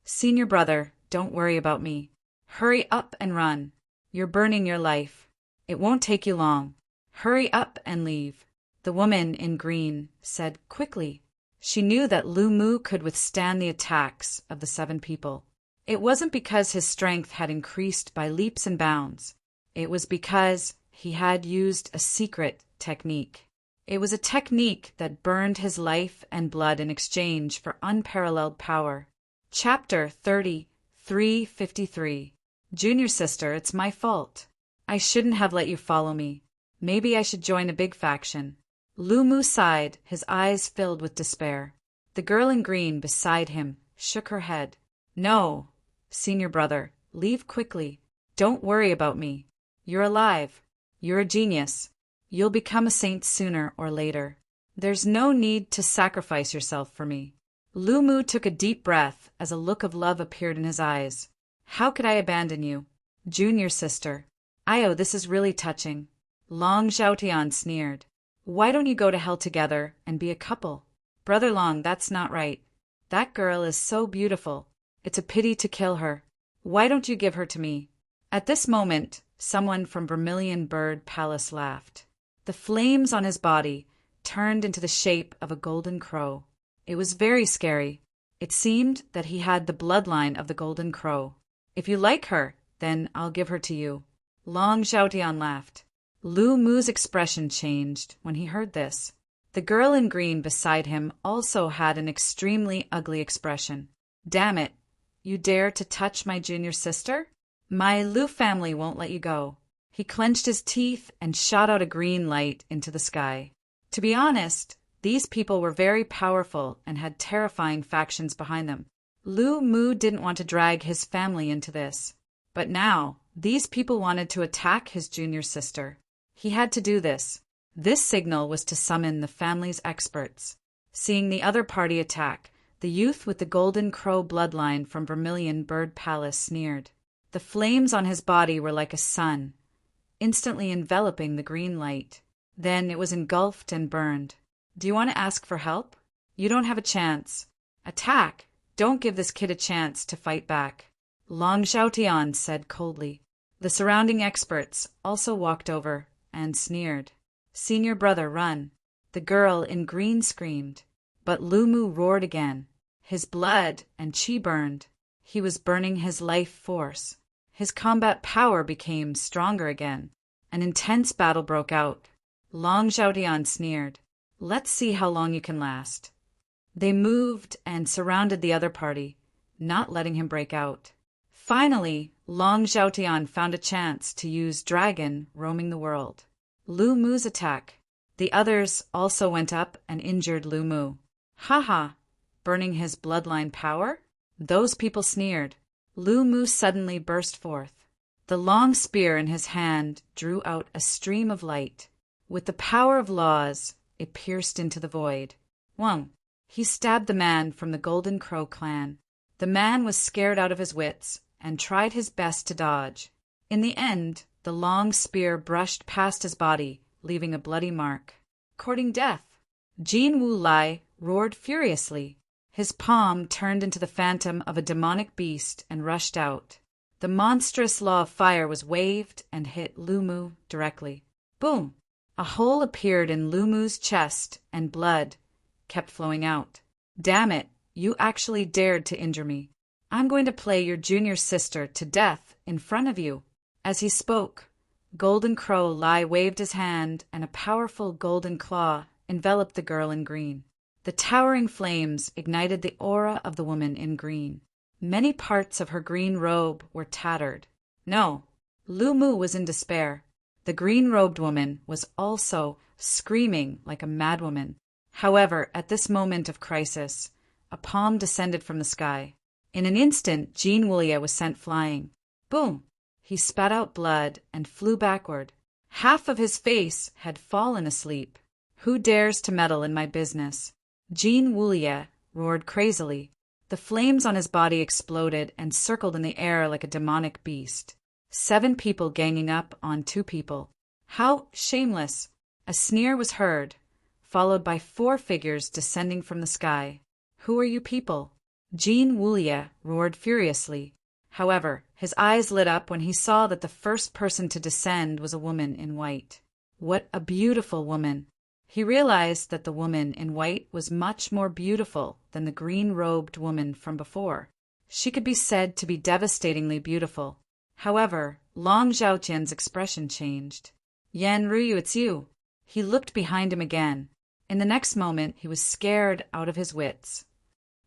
Senior brother, don't worry about me. Hurry up and run. You're burning your life. It won't take you long. Hurry up and leave. The woman in green said quickly. She knew that Lu Mu could withstand the attacks of the 7 people. It wasn't because his strength had increased by leaps and bounds. It was because he had used a secret technique. It was a technique that burned his life and blood in exchange for unparalleled power. Chapter 33:53. Junior sister, it's my fault. I shouldn't have let you follow me. Maybe I should join a big faction. Lu Mu sighed, his eyes filled with despair. The girl in green beside him shook her head. No, senior brother, leave quickly. Don't worry about me. You're alive. You're a genius. You'll become a saint sooner or later. There's no need to sacrifice yourself for me. Lu Mu took a deep breath as a look of love appeared in his eyes. How could I abandon you? Junior sister. Io, this is really touching. Long Zhaotian sneered. Why don't you go to hell together and be a couple? Brother Long, that's not right. That girl is so beautiful. It's a pity to kill her. Why don't you give her to me? At this moment, someone from Vermilion Bird Palace laughed. The flames on his body turned into the shape of a golden crow. It was very scary. It seemed that he had the bloodline of the golden crow. If you like her, then I'll give her to you. Long Zhaotian laughed. Lu Mu's expression changed when he heard this. The girl in green beside him also had an extremely ugly expression. Damn it! You dare to touch my junior sister? My Lu family won't let you go. He clenched his teeth and shot out a green light into the sky. To be honest, these people were very powerful and had terrifying factions behind them. Lu Mu didn't want to drag his family into this. But now, these people wanted to attack his junior sister. He had to do this. This signal was to summon the family's experts. Seeing the other party attack, the youth with the golden crow bloodline from Vermilion Bird Palace sneered. The flames on his body were like a sun, instantly enveloping the green light. Then it was engulfed and burned. Do you want to ask for help? You don't have a chance. Attack! Don't give this kid a chance to fight back. Long Zhaotian said coldly. The surrounding experts also walked over and sneered. Senior brother, run. The girl in green screamed. But Lu Mu roared again. His blood and chi burned. He was burning his life force. His combat power became stronger again. An intense battle broke out. Long Zhaotian sneered. Let's see how long you can last. They moved and surrounded the other party, not letting him break out. Finally, Long Zhaotian found a chance to use Dragon roaming the world. Lu Mu's attack. The others also went up and injured Lu Mu. Haha, burning his bloodline power? Those people sneered. Lu Mu suddenly burst forth. The long spear in his hand drew out a stream of light. With the power of laws, it pierced into the void. Wang. He stabbed the man from the Golden Crow clan. The man was scared out of his wits and tried his best to dodge. In the end, the long spear brushed past his body, leaving a bloody mark. Courting death. Jin Wu Lai roared furiously. His palm turned into the phantom of a demonic beast and rushed out. The monstrous law of fire was waved and hit Lu Mu directly. Boom! A hole appeared in Lu Mu's chest and blood kept flowing out. Damn it, you actually dared to injure me. I'm going to play your junior sister to death in front of you. As he spoke, Golden Crow Lai waved his hand and a powerful golden claw enveloped the girl in green. The towering flames ignited the aura of the woman in green. Many parts of her green robe were tattered. No, Lu Mu was in despair. The green-robed woman was also screaming like a madwoman. However, at this moment of crisis, a palm descended from the sky. In an instant, Jean Wulia was sent flying. Boom! He spat out blood and flew backward. Half of his face had fallen asleep. Who dares to meddle in my business? Jean Wulia roared crazily. The flames on his body exploded and circled in the air like a demonic beast. 7 people ganging up on 2 people. How shameless! A sneer was heard, followed by 4 figures descending from the sky. Who are you people? Jean Wulia roared furiously. However, his eyes lit up when he saw that the first person to descend was a woman in white. What a beautiful woman! He realized that the woman in white was much more beautiful than the green-robed woman from before. She could be said to be devastatingly beautiful. However, Long Zhaotian's expression changed. Yan Ruyu, it's you. He looked behind him again. In the next moment, he was scared out of his wits.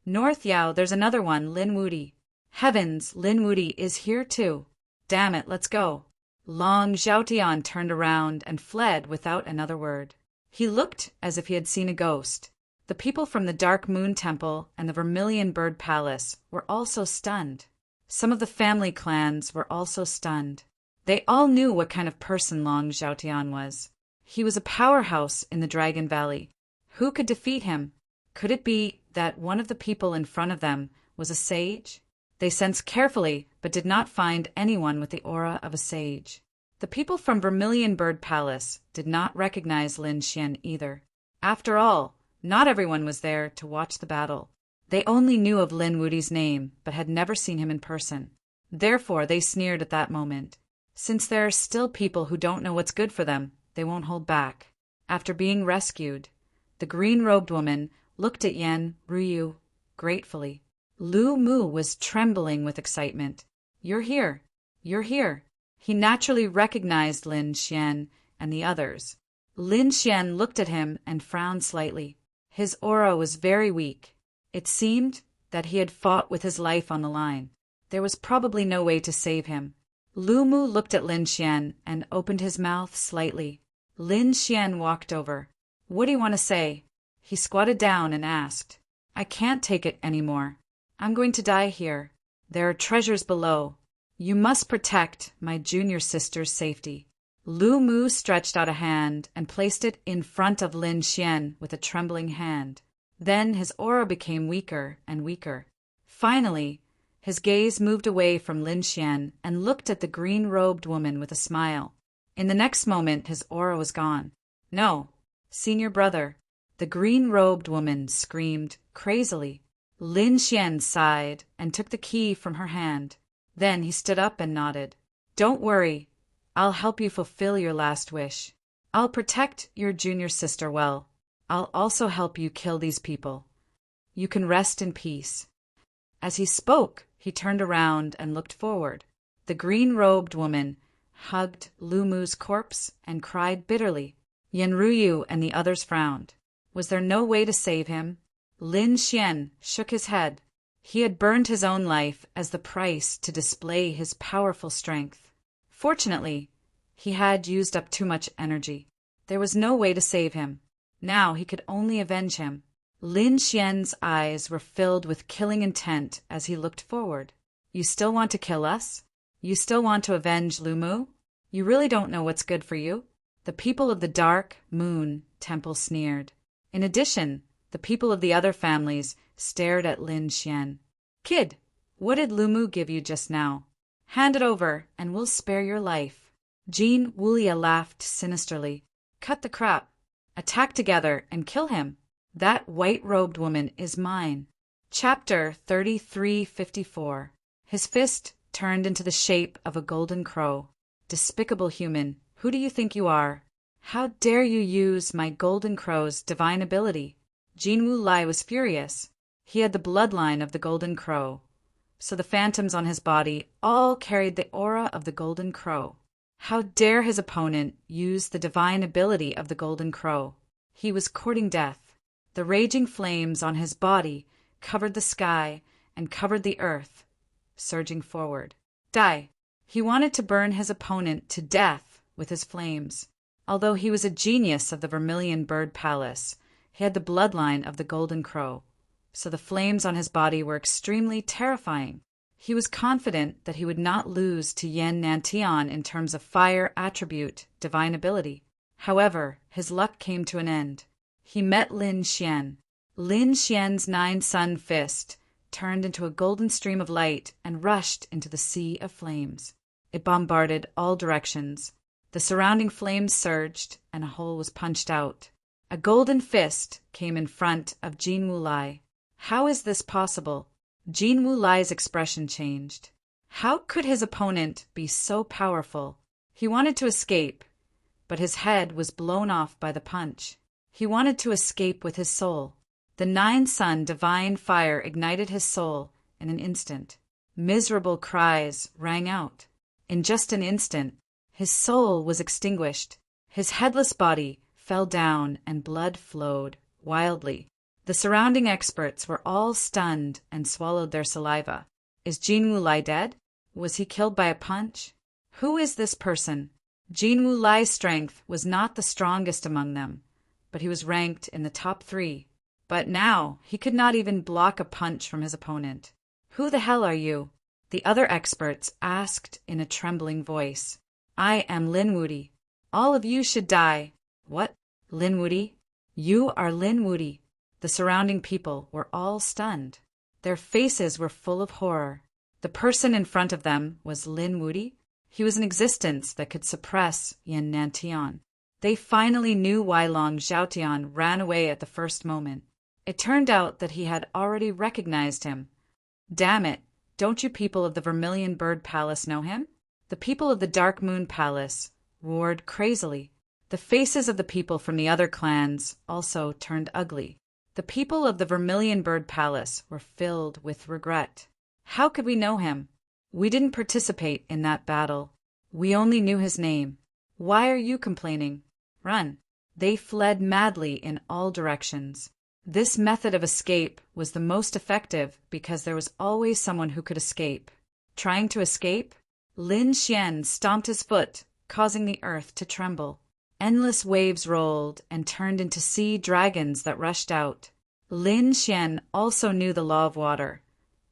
North Yao, there's another one, Lin Wudi. Heavens, Lin Wudi is here too. Damn it, let's go. Long Zhaotian turned around and fled without another word. He looked as if he had seen a ghost. The people from the Dark Moon Temple and the Vermilion Bird Palace were also stunned. Some of the family clans were also stunned. They all knew what kind of person Long Zhaotian was. He was a powerhouse in the Dragon Valley. Who could defeat him? Could it be that one of the people in front of them was a sage? They sensed carefully, but did not find anyone with the aura of a sage. The people from Vermilion Bird Palace did not recognize Lin Xian either. After all, not everyone was there to watch the battle. They only knew of Lin Wudi's name, but had never seen him in person. Therefore, they sneered at that moment. Since there are still people who don't know what's good for them, they won't hold back. After being rescued, the green-robed woman looked at Yan Ruyu gratefully. Lu Mu was trembling with excitement. You're here. You're here. He naturally recognized Lin Xian and the others. Lin Xian looked at him and frowned slightly. His aura was very weak. It seemed that he had fought with his life on the line. There was probably no way to save him. Lu Mu looked at Lin Xian and opened his mouth slightly. Lin Xian walked over. What do you want to say? He squatted down and asked. I can't take it anymore. I'm going to die here. There are treasures below. You must protect my junior sister's safety. Lu Mu stretched out a hand and placed it in front of Lin Xian with a trembling hand. Then his aura became weaker and weaker. Finally, his gaze moved away from Lin Xian and looked at the green-robed woman with a smile. In the next moment, his aura was gone. No, senior brother. The green-robed woman screamed crazily. Lin Xian sighed and took the key from her hand. Then he stood up and nodded. Don't worry. I'll help you fulfill your last wish. I'll protect your junior sister well. I'll also help you kill these people. You can rest in peace." As he spoke, he turned around and looked forward. The green-robed woman hugged Lumu's corpse and cried bitterly. Yenryu and the others frowned. Was there no way to save him? Lin Xian shook his head. He had burned his own life as the price to display his powerful strength. Fortunately, he had used up too much energy. There was no way to save him. Now he could only avenge him. Lin Xian's eyes were filled with killing intent as he looked forward. "You still want to kill us? You still want to avenge Lumu? You really don't know what's good for you?" The people of the Dark Moon Temple sneered. In addition, the people of the other families stared at Lin Xian. "Kid, what did Lumu give you just now? Hand it over, and we'll spare your life." Jean Wulia laughed sinisterly. "Cut the crap. Attack together and kill him. That white-robed woman is mine." Chapter 3354. His fist turned into the shape of a golden crow. "Despicable human, who do you think you are? How dare you use my golden crow's divine ability?" Jin Wu Lai was furious. He had the bloodline of the golden crow, so the phantoms on his body all carried the aura of the golden crow. How dare his opponent use the divine ability of the golden crow? He was courting death. The raging flames on his body covered the sky and covered the earth, surging forward. Die! He wanted to burn his opponent to death with his flames. Although he was a genius of the Vermilion Bird Palace, he had the bloodline of the Golden Crow, so the flames on his body were extremely terrifying. He was confident that he would not lose to Yan Nantian in terms of fire attribute divine ability. However, his luck came to an end. He met Lin Xian. Lin Xian's 9-sun fist turned into a golden stream of light and rushed into the sea of flames. It bombarded all directions. The surrounding flames surged, and a hole was punched out. A golden fist came in front of Jin Wu Lai. How is this possible? Jin Wu Lai's expression changed. How could his opponent be so powerful? He wanted to escape, but his head was blown off by the punch. He wanted to escape with his soul. The 9-sun divine fire ignited his soul in an instant. Miserable cries rang out. In just an instant, his soul was extinguished. His headless body fell down and blood flowed wildly. The surrounding experts were all stunned and swallowed their saliva. Is Jin Wu Lai dead? Was he killed by a punch? Who is this person? Jin Wu Lai's strength was not the strongest among them, but he was ranked in the top 3. But now he could not even block a punch from his opponent. "Who the hell are you?" the other experts asked in a trembling voice. "I am Lin Wudi. All of you should die." "What? Lin Wudi? You are Lin Wudi?" The surrounding people were all stunned. Their faces were full of horror. The person in front of them was Lin Wudi. He was an existence that could suppress Yan Nantian. They finally knew why Long Zhaotian ran away at the first moment. It turned out that he had already recognized him. "Damn it, don't you people of the Vermilion Bird Palace know him?" The people of the Dark Moon Palace roared crazily. The faces of the people from the other clans also turned ugly. The people of the Vermilion Bird Palace were filled with regret. "How could we know him? We didn't participate in that battle. We only knew his name. Why are you complaining? Run." They fled madly in all directions. This method of escape was the most effective because there was always someone who could escape. Trying to escape? Lin Xian stomped his foot, causing the earth to tremble. Endless waves rolled and turned into sea dragons that rushed out. Lin Xian also knew the law of water,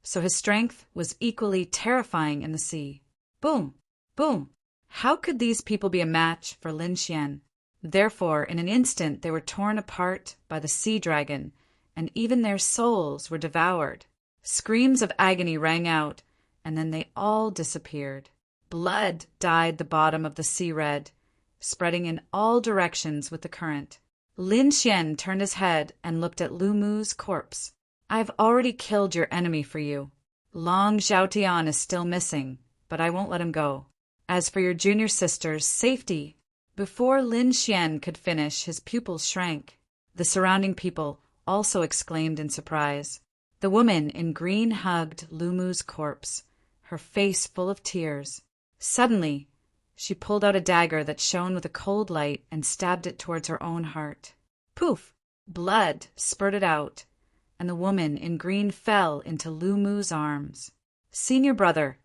so his strength was equally terrifying in the sea. Boom! Boom! How could these people be a match for Lin Xian? Therefore, in an instant they were torn apart by the sea dragon, and even their souls were devoured. Screams of agony rang out, and then they all disappeared. Blood dyed the bottom of the sea red, spreading in all directions with the current. Lin Xian turned his head and looked at Lumu's corpse. "I have already killed your enemy for you. Long Zhaotian is still missing, but I won't let him go. As for your junior sister's safety..." Before Lin Xian could finish, his pupils shrank. The surrounding people also exclaimed in surprise. The woman in green hugged Lumu's corpse, her face full of tears. Suddenly, she pulled out a dagger that shone with a cold light and stabbed it towards her own heart. Poof! Blood spurted out, and the woman in green fell into Lumu's arms. "Senior brother,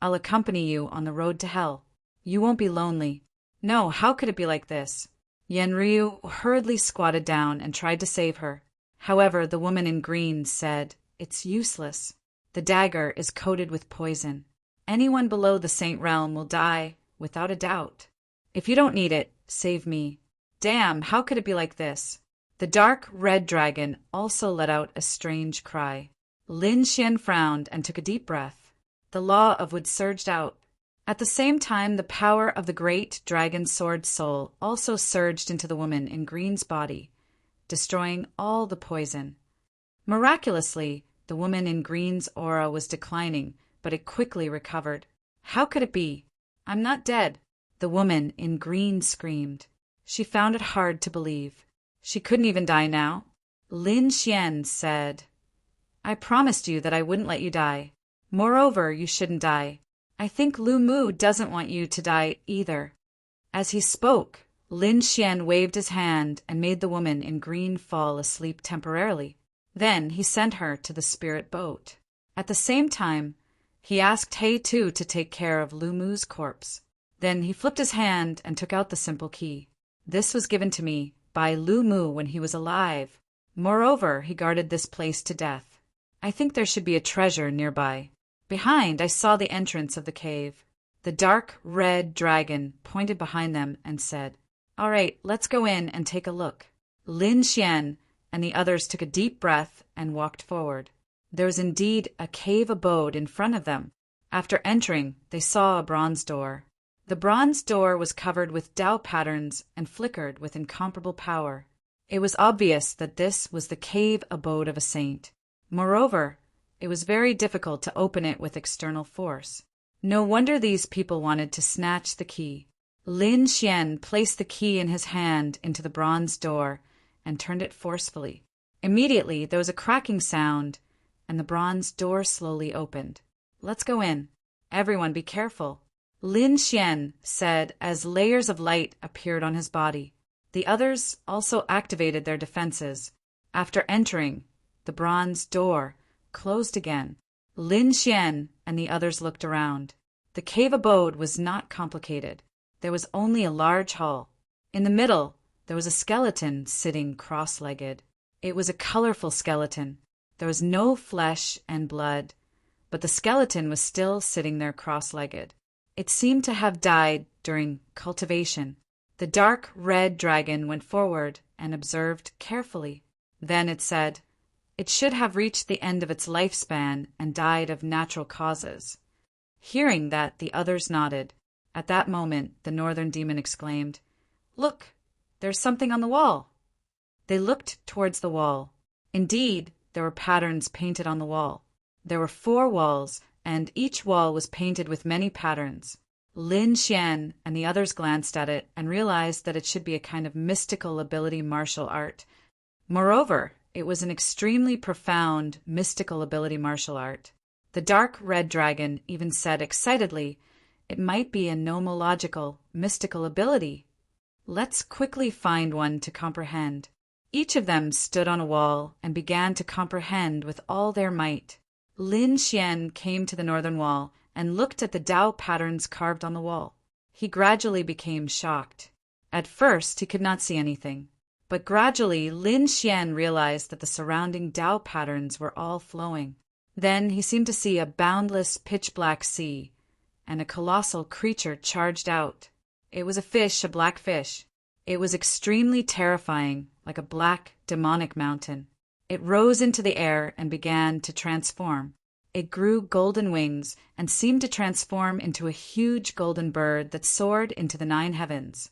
I'll accompany you on the road to hell. You won't be lonely." No, how could it be like this? Yenryu hurriedly squatted down and tried to save her. However, the woman in green said, "It's useless. The dagger is coated with poison. Anyone below the Saint Realm will die, without a doubt. If you don't need it, save me." Damn, how could it be like this? The dark red dragon also let out a strange cry. Lin Xian frowned and took a deep breath. The law of wood surged out. At the same time, the power of the great dragon sword soul also surged into the woman in green's body, destroying all the poison. Miraculously, the woman in green's aura was declining, but it quickly recovered. How could it be? "I'm not dead," the woman in green screamed. She found it hard to believe. She couldn't even die now. Lin Xian said, "I promised you that I wouldn't let you die. Moreover, you shouldn't die. I think Lu Mu doesn't want you to die either." As he spoke, Lin Xian waved his hand and made the woman in green fall asleep temporarily. Then he sent her to the spirit boat. At the same time, he asked He Tu to take care of Lu Mu's corpse. Then he flipped his hand and took out the simple key. "This was given to me by Lu Mu when he was alive. Moreover, he guarded this place to death. I think there should be a treasure nearby." Behind, I saw the entrance of the cave. The dark red dragon pointed behind them and said, "All right, let's go in and take a look." Lin Xian and the others took a deep breath and walked forward. There was indeed a cave abode in front of them. After entering, they saw a bronze door. The bronze door was covered with Tao patterns and flickered with incomparable power. It was obvious that this was the cave abode of a saint. Moreover, it was very difficult to open it with external force. No wonder these people wanted to snatch the key. Lin Xian placed the key in his hand into the bronze door and turned it forcefully. Immediately, there was a cracking sound, and the bronze door slowly opened. "Let's go in. Everyone be careful," Lin Xian said as layers of light appeared on his body. The others also activated their defenses. After entering, the bronze door closed again. Lin Xian and the others looked around. The cave abode was not complicated. There was only a large hall. In the middle, there was a skeleton sitting cross-legged. It was a colorful skeleton. There was no flesh and blood, but the skeleton was still sitting there cross-legged. It seemed to have died during cultivation. The dark red dragon went forward and observed carefully. Then it said, "It should have reached the end of its lifespan and died of natural causes." Hearing that, the others nodded. At that moment, the northern demon exclaimed, "Look, there's something on the wall." They looked towards the wall. Indeed, there were patterns painted on the wall. There were 4 walls, and each wall was painted with many patterns. Lin Xian and the others glanced at it and realized that it should be a kind of mystical ability martial art. Moreover, it was an extremely profound mystical ability martial art. The dark red dragon even said excitedly, "It might be a nomological, mystical ability. Let's quickly find one to comprehend." Each of them stood on a wall and began to comprehend with all their might. Lin Xian came to the northern wall and looked at the Tao patterns carved on the wall. He gradually became shocked. At first, he could not see anything. But gradually, Lin Xian realized that the surrounding Tao patterns were all flowing. Then he seemed to see a boundless pitch-black sea, and a colossal creature charged out. It was a fish, a black fish. It was extremely terrifying, like a black, demonic mountain. It rose into the air and began to transform. It grew golden wings and seemed to transform into a huge golden bird that soared into the 9 heavens.